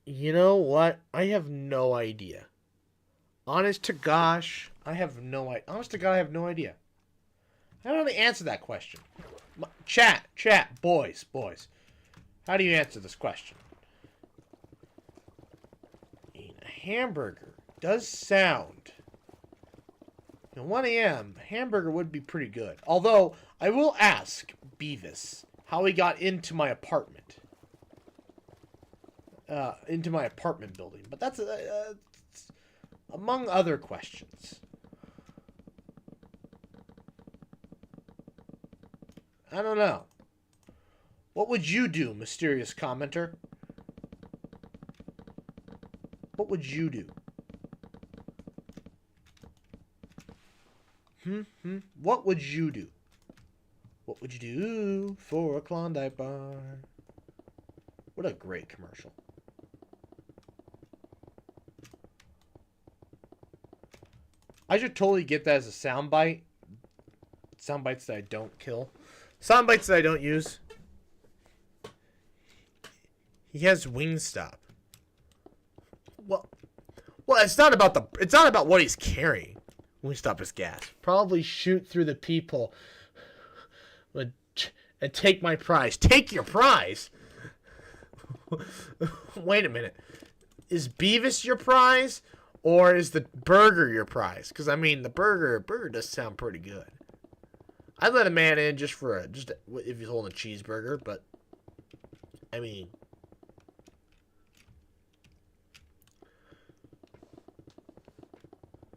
You know what? I have no idea. Honest to gosh, I have no idea. Honest to God, I have no idea. I don't know how to answer that question. Chat, boys. How do you answer this question? Eating a hamburger does sound. At 1 a.m., hamburger would be pretty good. Although, I will ask Beavis how he got into my apartment. Into my apartment building. But that's among other questions. I don't know. What would you do, mysterious commenter? What would you do? What would you do? What would you do for a Klondike bar? What a great commercial. I should totally get that as a soundbite. Soundbites that I don't kill. Soundbites that I don't use. He has Wingstop. Well, it's not about what he's carrying. Wingstop is gas. Probably shoot through the people and take my prize. Take your prize? Wait a minute. Is Beavis your prize? Or is the burger your prize? Because, I mean, the burger does sound pretty good. I'd let a man in just if he's holding a cheeseburger, but, I mean,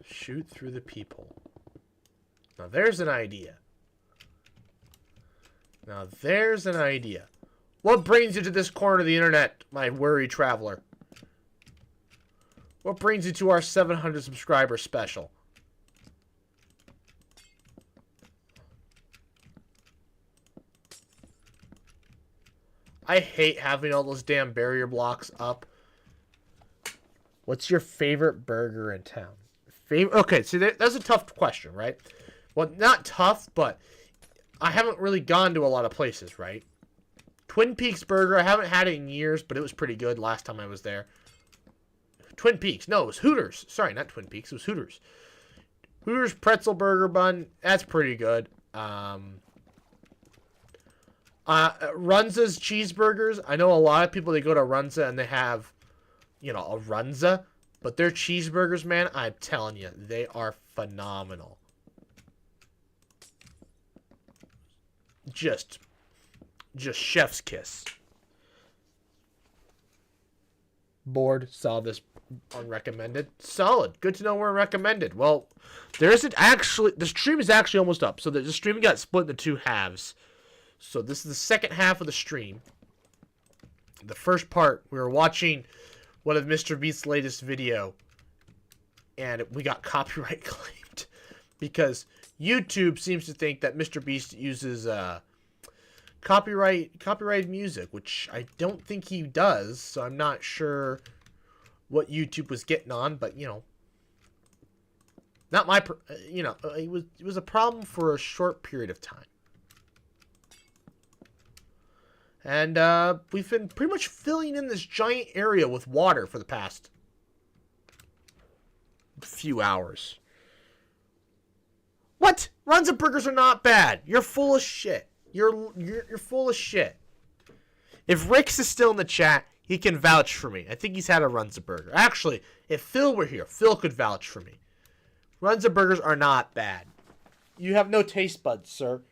shoot through the people. Now, there's an idea. What brings you to this corner of the internet, my worry traveler? What brings you to our 700 subscriber special? I hate having all those damn barrier blocks up. What's your favorite burger in town? Okay, so that's a tough question, right? Well, not tough, but I haven't really gone to a lot of places, right? Twin Peaks Burger, I haven't had it in years, but it was pretty good last time I was there. Twin Peaks. No, it was Hooters. Sorry, not Twin Peaks. It was Hooters. Hooters pretzel burger bun. That's pretty good. Runza's cheeseburgers. I know a lot of people, they go to Runza and they have, a Runza. But their cheeseburgers, man, I'm telling you, they are phenomenal. Just chef's kiss. Bored, saw this unrecommended. Solid. Good to know we're recommended. Well, there isn't actually... The stream is actually almost up. So the stream got split into two halves. So this is the second half of the stream. The first part, we were watching one of Mr. Beast's latest video. And we got copyright claimed. Because YouTube seems to think that Mr. Beast uses... copyrighted music, which I don't think he does, so I'm not sure what YouTube was getting on, but you know, not my, you know, it was a problem for a short period of time, and we've been pretty much filling in this giant area with water for the past few hours. What? Runza burgers are not bad. You're full of shit. You're full of shit. If Rix is still in the chat, he can vouch for me. I think he's had a Runza burger. Actually, if Phil were here, Phil could vouch for me. Runza burgers are not bad. You have no taste buds, sir.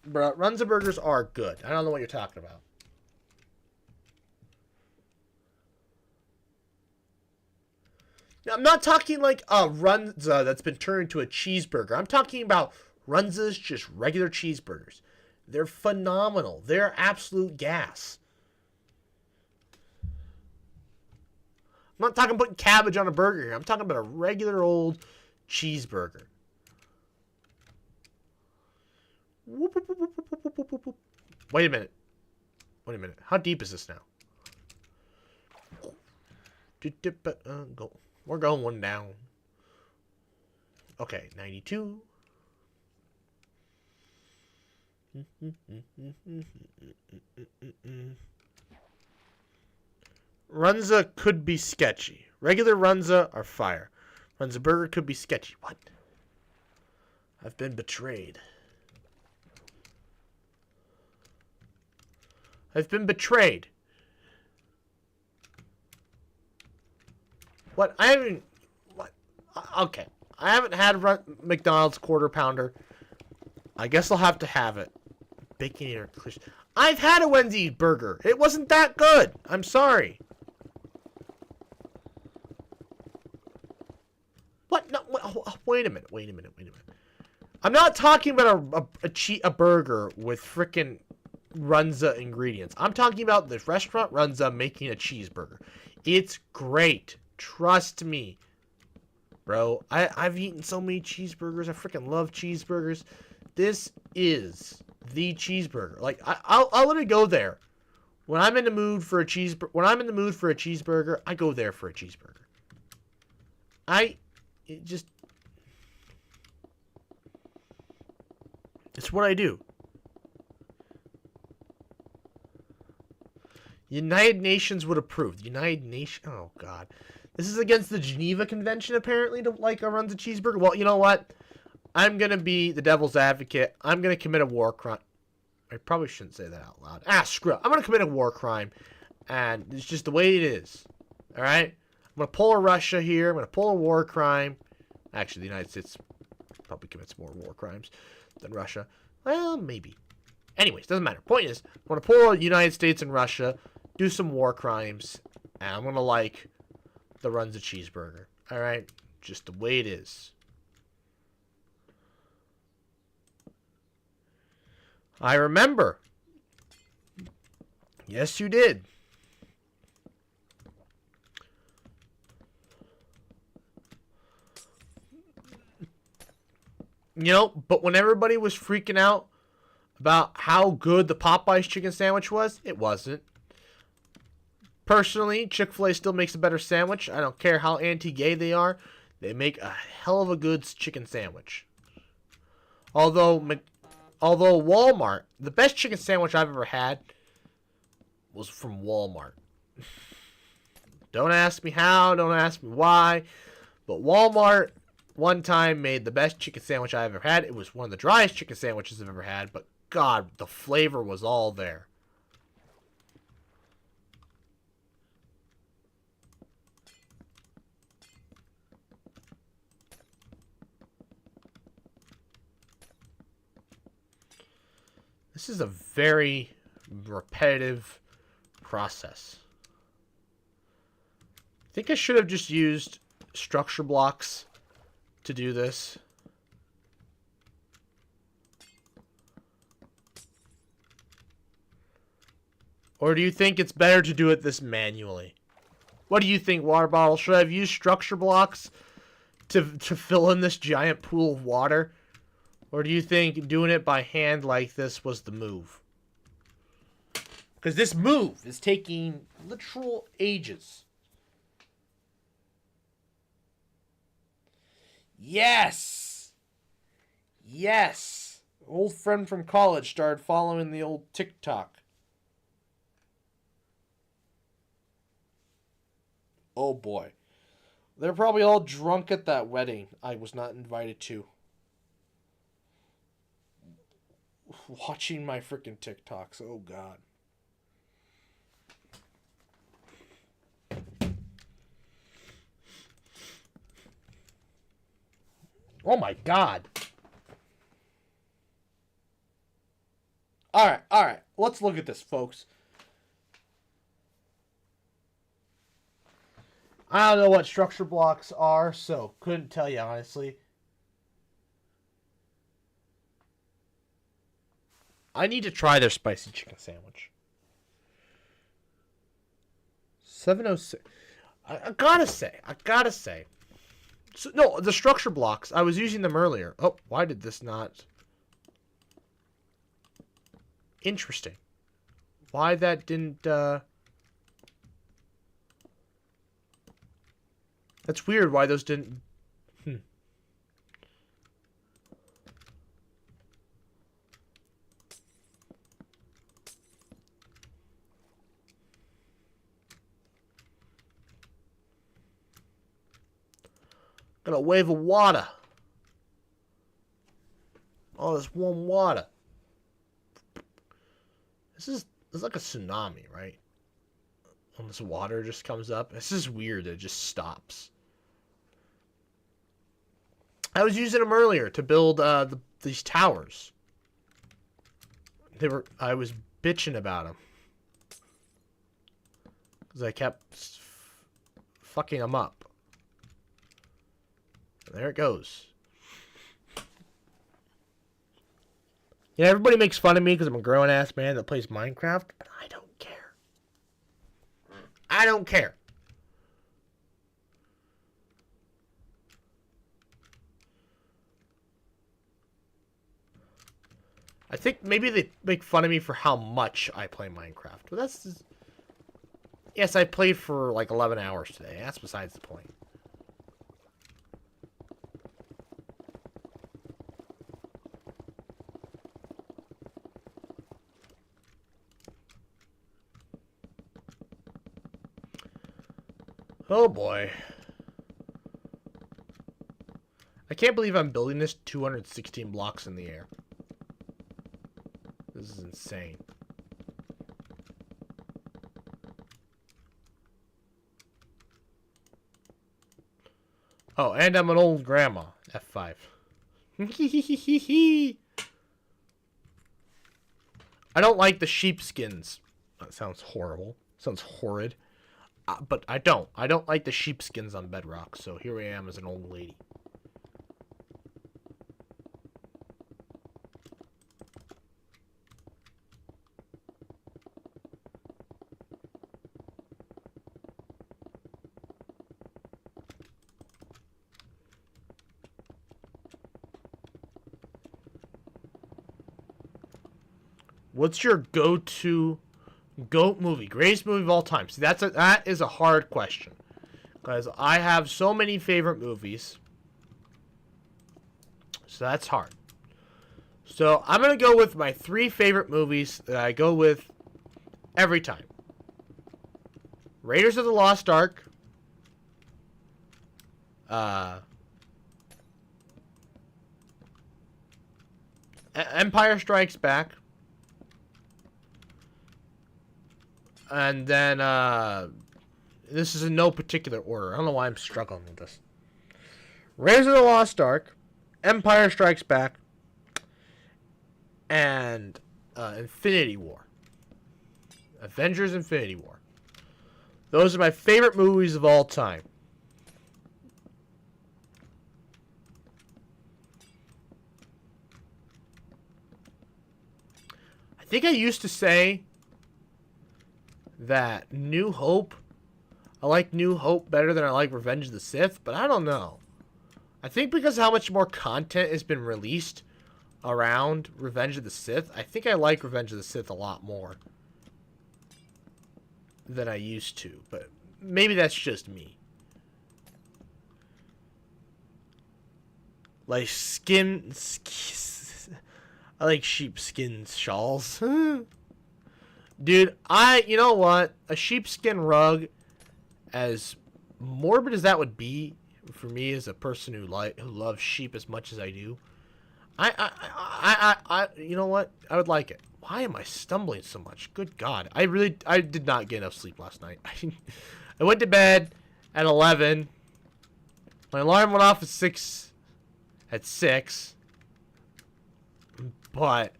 Bruh, Runza burgers are good. I don't know what you're talking about. Now, I'm not talking like a Runza that's been turned into a cheeseburger. I'm talking about Runza's just regular cheeseburgers. They're phenomenal. They're absolute gas. I'm not talking putting cabbage on a burger here. I'm talking about a regular old cheeseburger. Wait a minute. Wait a minute. How deep is this now? Go. We're going one down. Okay, 92. Runza could be sketchy. Regular Runza are fire. Runza burger could be sketchy. What? I've been betrayed. I've been betrayed. What? I haven't... What? Okay. I haven't had McDonald's quarter pounder. I guess I'll have to have it. Bacon or cliche. I've had a Wendy's burger. It wasn't that good. I'm sorry. What? No. Wait a minute. Wait a minute. Wait a minute. I'm not talking about a burger with frickin' Runza ingredients. I'm talking about the restaurant Runza making a cheeseburger. It's great. Trust me. Bro, I've eaten so many cheeseburgers. I freaking love cheeseburgers. This is the cheeseburger. Like, I'll literally go there. When I'm in the mood for a cheeseburger, I go there for a cheeseburger. It's what I do. United Nations would approve. United Nations. Oh, God. This is against the Geneva Convention, apparently, to like a Runza cheeseburger. Well, you know what? I'm going to be the devil's advocate. I'm going to commit a war crime. I probably shouldn't say that out loud. Screw it. I'm going to commit a war crime. And it's just the way it is. All right? I'm going to pull a Russia here. I'm going to pull a war crime. Actually, the United States probably commits more war crimes than Russia. Well, maybe. Anyways, doesn't matter. Point is, I'm going to pull the United States and Russia, do some war crimes, and I'm going to like the Runza cheeseburger. All right? Just the way it is. I remember. Yes, you did. You know, but when everybody was freaking out about how good the Popeyes chicken sandwich was, it wasn't. Personally, Chick-fil-A still makes a better sandwich. I don't care how anti-gay they are. They make a hell of a good chicken sandwich. Although Walmart, the best chicken sandwich I've ever had was from Walmart. Don't ask me how, don't ask me why, but Walmart one time made the best chicken sandwich I ever had. It was one of the driest chicken sandwiches I've ever had, but God, the flavor was all there. This is a very, repetitive process. I think I should have just used structure blocks to do this. Or do you think it's better to do it this manually? What do you think, water bottle? Should I have used structure blocks to fill in this giant pool of water? Or do you think doing it by hand like this was the move? Because this move is taking literal ages. Yes! Yes! Old friend from college started following the old TikTok. Oh boy. They're probably all drunk at that wedding I was not invited to. Watching my freaking TikToks. Oh god. Oh my god. Alright. Let's look at this, folks. I don't know what structure blocks are, so couldn't tell you honestly. I need to try their spicy chicken sandwich. 706. I gotta say. So, no, the structure blocks. I was using them earlier. Oh, why did this not? Interesting. Why that didn't, That's weird why those didn't... Got a wave of water. Oh, this warm water. This is like a tsunami, right? When this water just comes up. This is weird. It just stops. I was using them earlier to build these towers. I was bitching about them because I kept fucking them up. And there it goes. Yeah, everybody makes fun of me because I'm a grown ass man that plays Minecraft, but I don't care. I don't care. I think maybe they make fun of me for how much I play Minecraft. But that's just... Yes, I played for like 11 hours today. That's besides the point. Oh boy. I can't believe I'm building this 216 blocks in the air. This is insane. Oh, and I'm an old grandma. F5. I don't like the sheepskins. That sounds horrible. Sounds horrid. But I don't. I don't like the sheepskins on Bedrock. So here I am as an old lady. What's your go-to GOAT movie? Greatest movie of all time? See, that is a hard question. Because I have so many favorite movies. So that's hard. So I'm going to go with my 3 favorite movies that I go with every time. Raiders of the Lost Ark. Empire Strikes Back. And then, this is in no particular order. I don't know why I'm struggling with this. Raiders of the Lost Ark, Empire Strikes Back, and Infinity War. Avengers Infinity War. Those are my favorite movies of all time. I think I used to say that New Hope, I like New Hope better than I like Revenge of the Sith, but I don't know. I think because of how much more content has been released around Revenge of the Sith, I think I like Revenge of the Sith a lot more than I used to, but maybe that's just me. Like I like sheepskin shawls. Dude, you know what? A sheepskin rug, as morbid as that would be for me as a person who loves sheep as much as I do, you know what? I would like it. Why am I stumbling so much? Good God. I did not get enough sleep last night. I went to bed at 11. My alarm went off at 6. But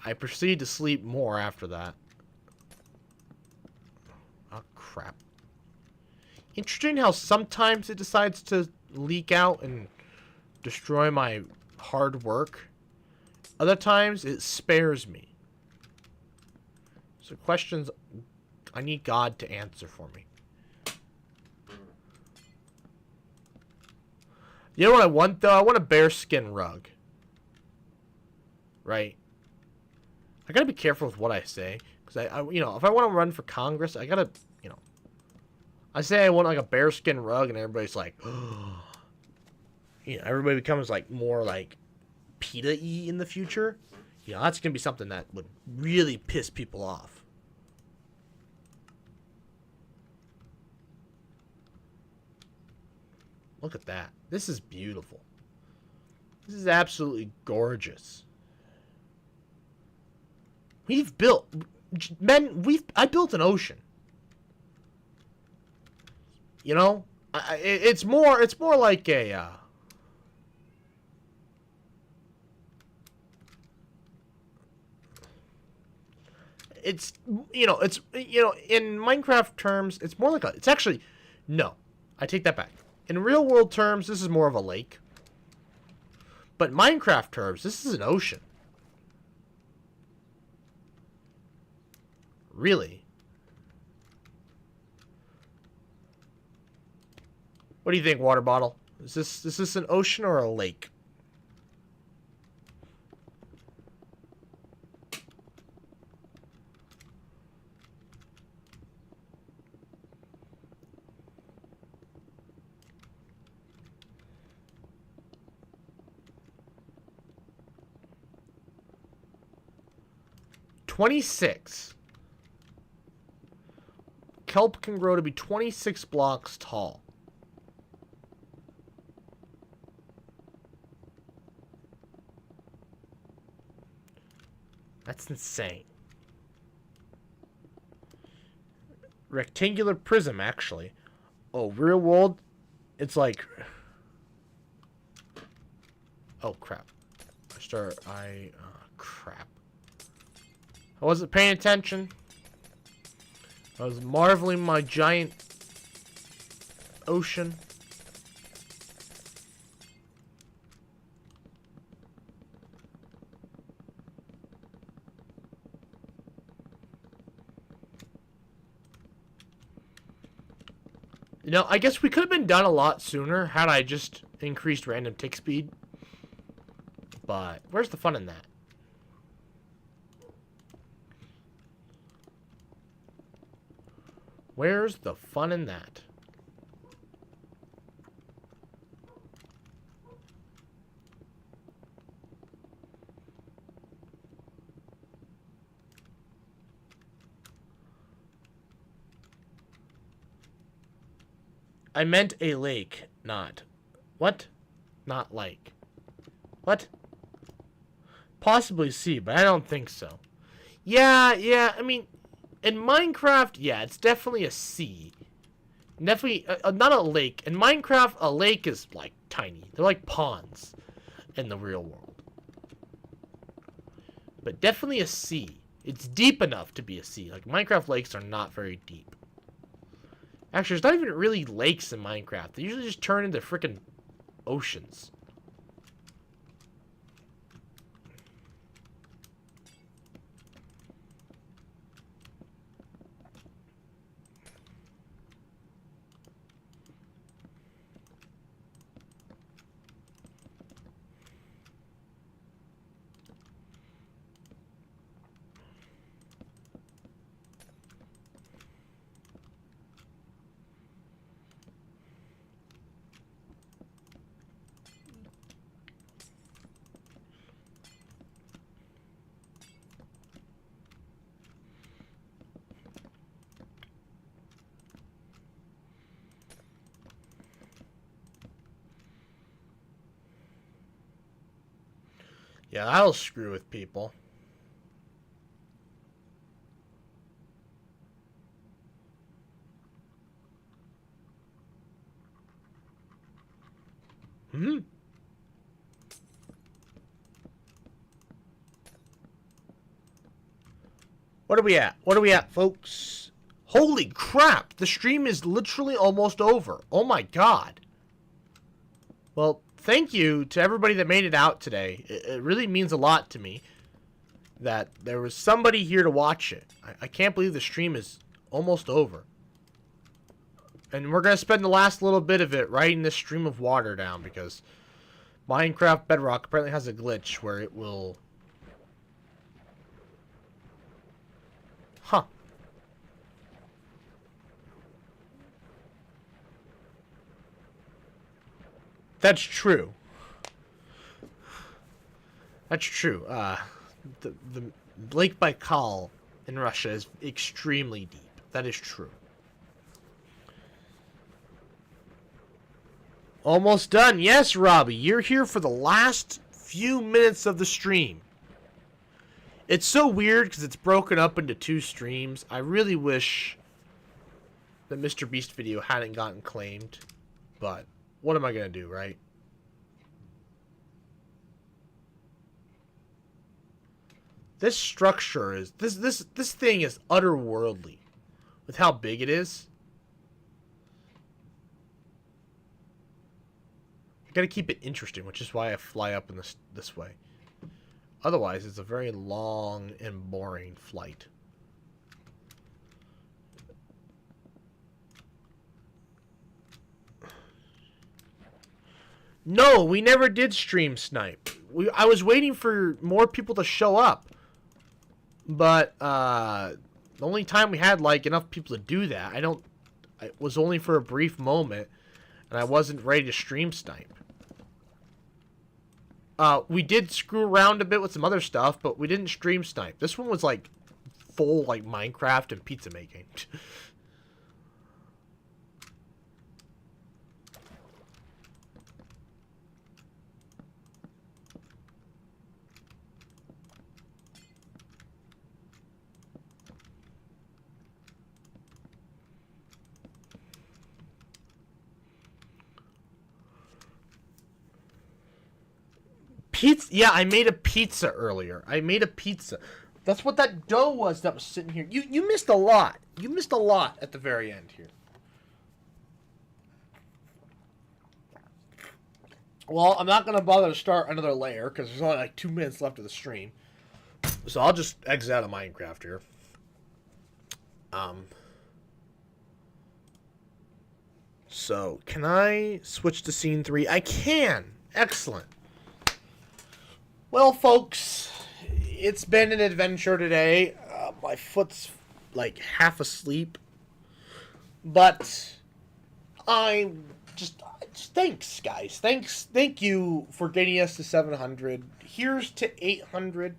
I proceeded to sleep more after that. Oh, crap. Interesting how sometimes it decides to leak out and destroy my hard work. Other times it spares me. So questions I need God to answer for me. You know what I want though? I want a bearskin rug. Right? I gotta be careful with what I say. Because you know, if I want to run for Congress, I gotta, you know. I say I want like a bearskin rug and everybody's like, oh. You know, everybody becomes like more like PETA-y in the future. You know, that's gonna be something that would really piss people off. Look at that. This is beautiful. This is absolutely gorgeous. I built an ocean. You know, it's more like a it's you know in Minecraft terms it's more like it's actually no, I take that back. In real world terms, this is more of a lake. But in Minecraft terms, this is an ocean. Really? What do you think, water bottle? Is this an ocean or a lake? "26. Kelp can grow to be 26 blocks tall. That's insane. Rectangular prism, actually. Oh, real world? It's like... Oh, crap. Crap. I wasn't paying attention. I was marveling my giant ocean. You know, I guess we could have been done a lot sooner had I just increased random tick speed. But where's the fun in that? Where's the fun in that? I meant a lake, not. What? Not like. What? Possibly sea, but I don't think so. Yeah, I mean, in Minecraft, yeah, it's definitely a sea. Definitely, not a lake. In Minecraft, a lake is, like, tiny. They're like ponds in the real world. But definitely a sea It's deep enough to be a sea. Like, Minecraft lakes are not very deep. Actually, there's not even really lakes in Minecraft. They usually just turn into freaking oceans. Yeah, that'll screw with people. Hmm. What are we at? What are we at, folks? Holy crap! The stream is literally almost over. Oh my god. Well, thank you to everybody that made it out today. It really means a lot to me that there was somebody here to watch it. I can't believe the stream is almost over. And we're going to spend the last little bit of it writing this stream of water down because Minecraft Bedrock apparently has a glitch where it will... Huh. That's true. That's true. The Lake Baikal in Russia is extremely deep. That is true. Almost done. Yes, Robbie, you're here for the last few minutes of the stream. It's so weird because it's broken up into 2 streams. I really wish the Mr. Beast video hadn't gotten claimed, but what am I gonna do, right? This structure is this thing is otherworldly with how big it is. I gotta keep it interesting, which is why I fly up in this way. Otherwise, it's a very long and boring flight. No, we never did stream snipe. I was waiting for more people to show up. But the only time we had like enough people to do that, it was only for a brief moment, and I wasn't ready to stream snipe. We did screw around a bit with some other stuff, but we didn't stream snipe. This one was like full like Minecraft and pizza making. Pizza? Yeah, I made a pizza earlier. I made a pizza. That's what that dough was that was sitting here. You missed a lot. You missed a lot at the very end here. Well, I'm not going to bother to start another layer because there's only like 2 minutes left of the stream. So I'll just exit out of Minecraft here. So, can I switch to scene 3? I can! Excellent. Well, folks, it's been an adventure today. My foot's like half asleep. But thanks, guys. Thank you for getting us to 700. Here's to 800.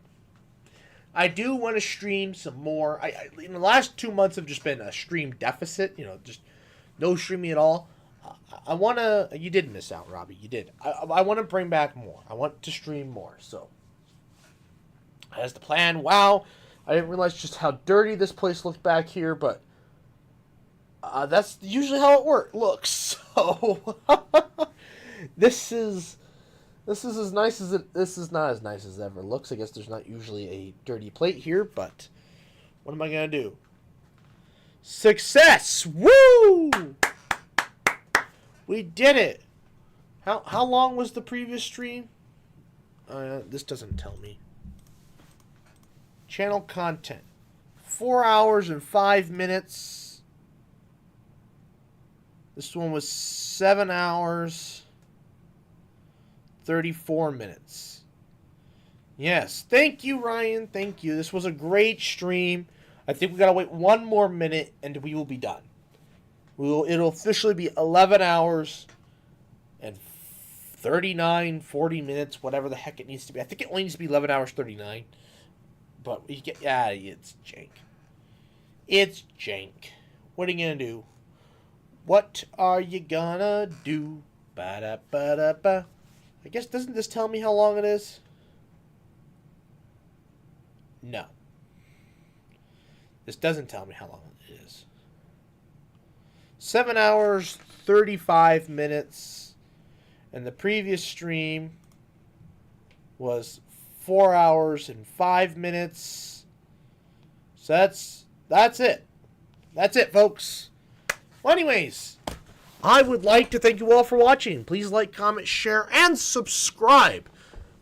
I do want to stream some more. In the last 2 months have just been a stream deficit. You know, just no streaming at all. I want to... You did miss out, Robbie. You did. I want to bring back more. I want to stream more. So, that's the plan. Wow. I didn't realize just how dirty this place looked back here, but that's usually how it looks. So, this is as nice as it... This is not as nice as it ever looks. I guess there's not usually a dirty plate here, but What am I going to do? Success! Woo! We did it. How long was the previous stream? This doesn't tell me. Channel content. 4 hours and 5 minutes. This one was 7 hours, 34 minutes. Yes. Thank you, Ryan. Thank you. This was a great stream. I think we got to wait 1 more minute and we will be done. It'll officially be 11 hours and 39, 40 minutes, whatever the heck it needs to be. I think it only needs to be 11 hours, 39. But you get, yeah, it's jank. It's jank. What are you going to do? What are you gonna do? Ba-da-ba-da-ba. I guess, doesn't this tell me how long it is? No. This doesn't tell me how long it is. 7 hours, 35 minutes. And the previous stream was 4 hours and 5 minutes. So that's it. That's it, folks. Well, anyways, I would like to thank you all for watching. Please like, comment, share, and subscribe.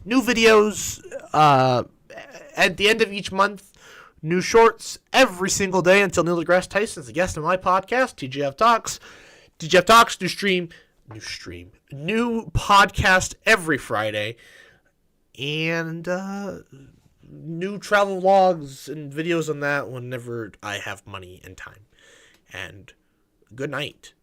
New videos at the end of each month. New shorts every single day until Neil deGrasse Tyson is a guest on my podcast, TGF Talks. TGF Talks, new podcast every Friday. And new travel vlogs and videos on that whenever I have money and time. And good night.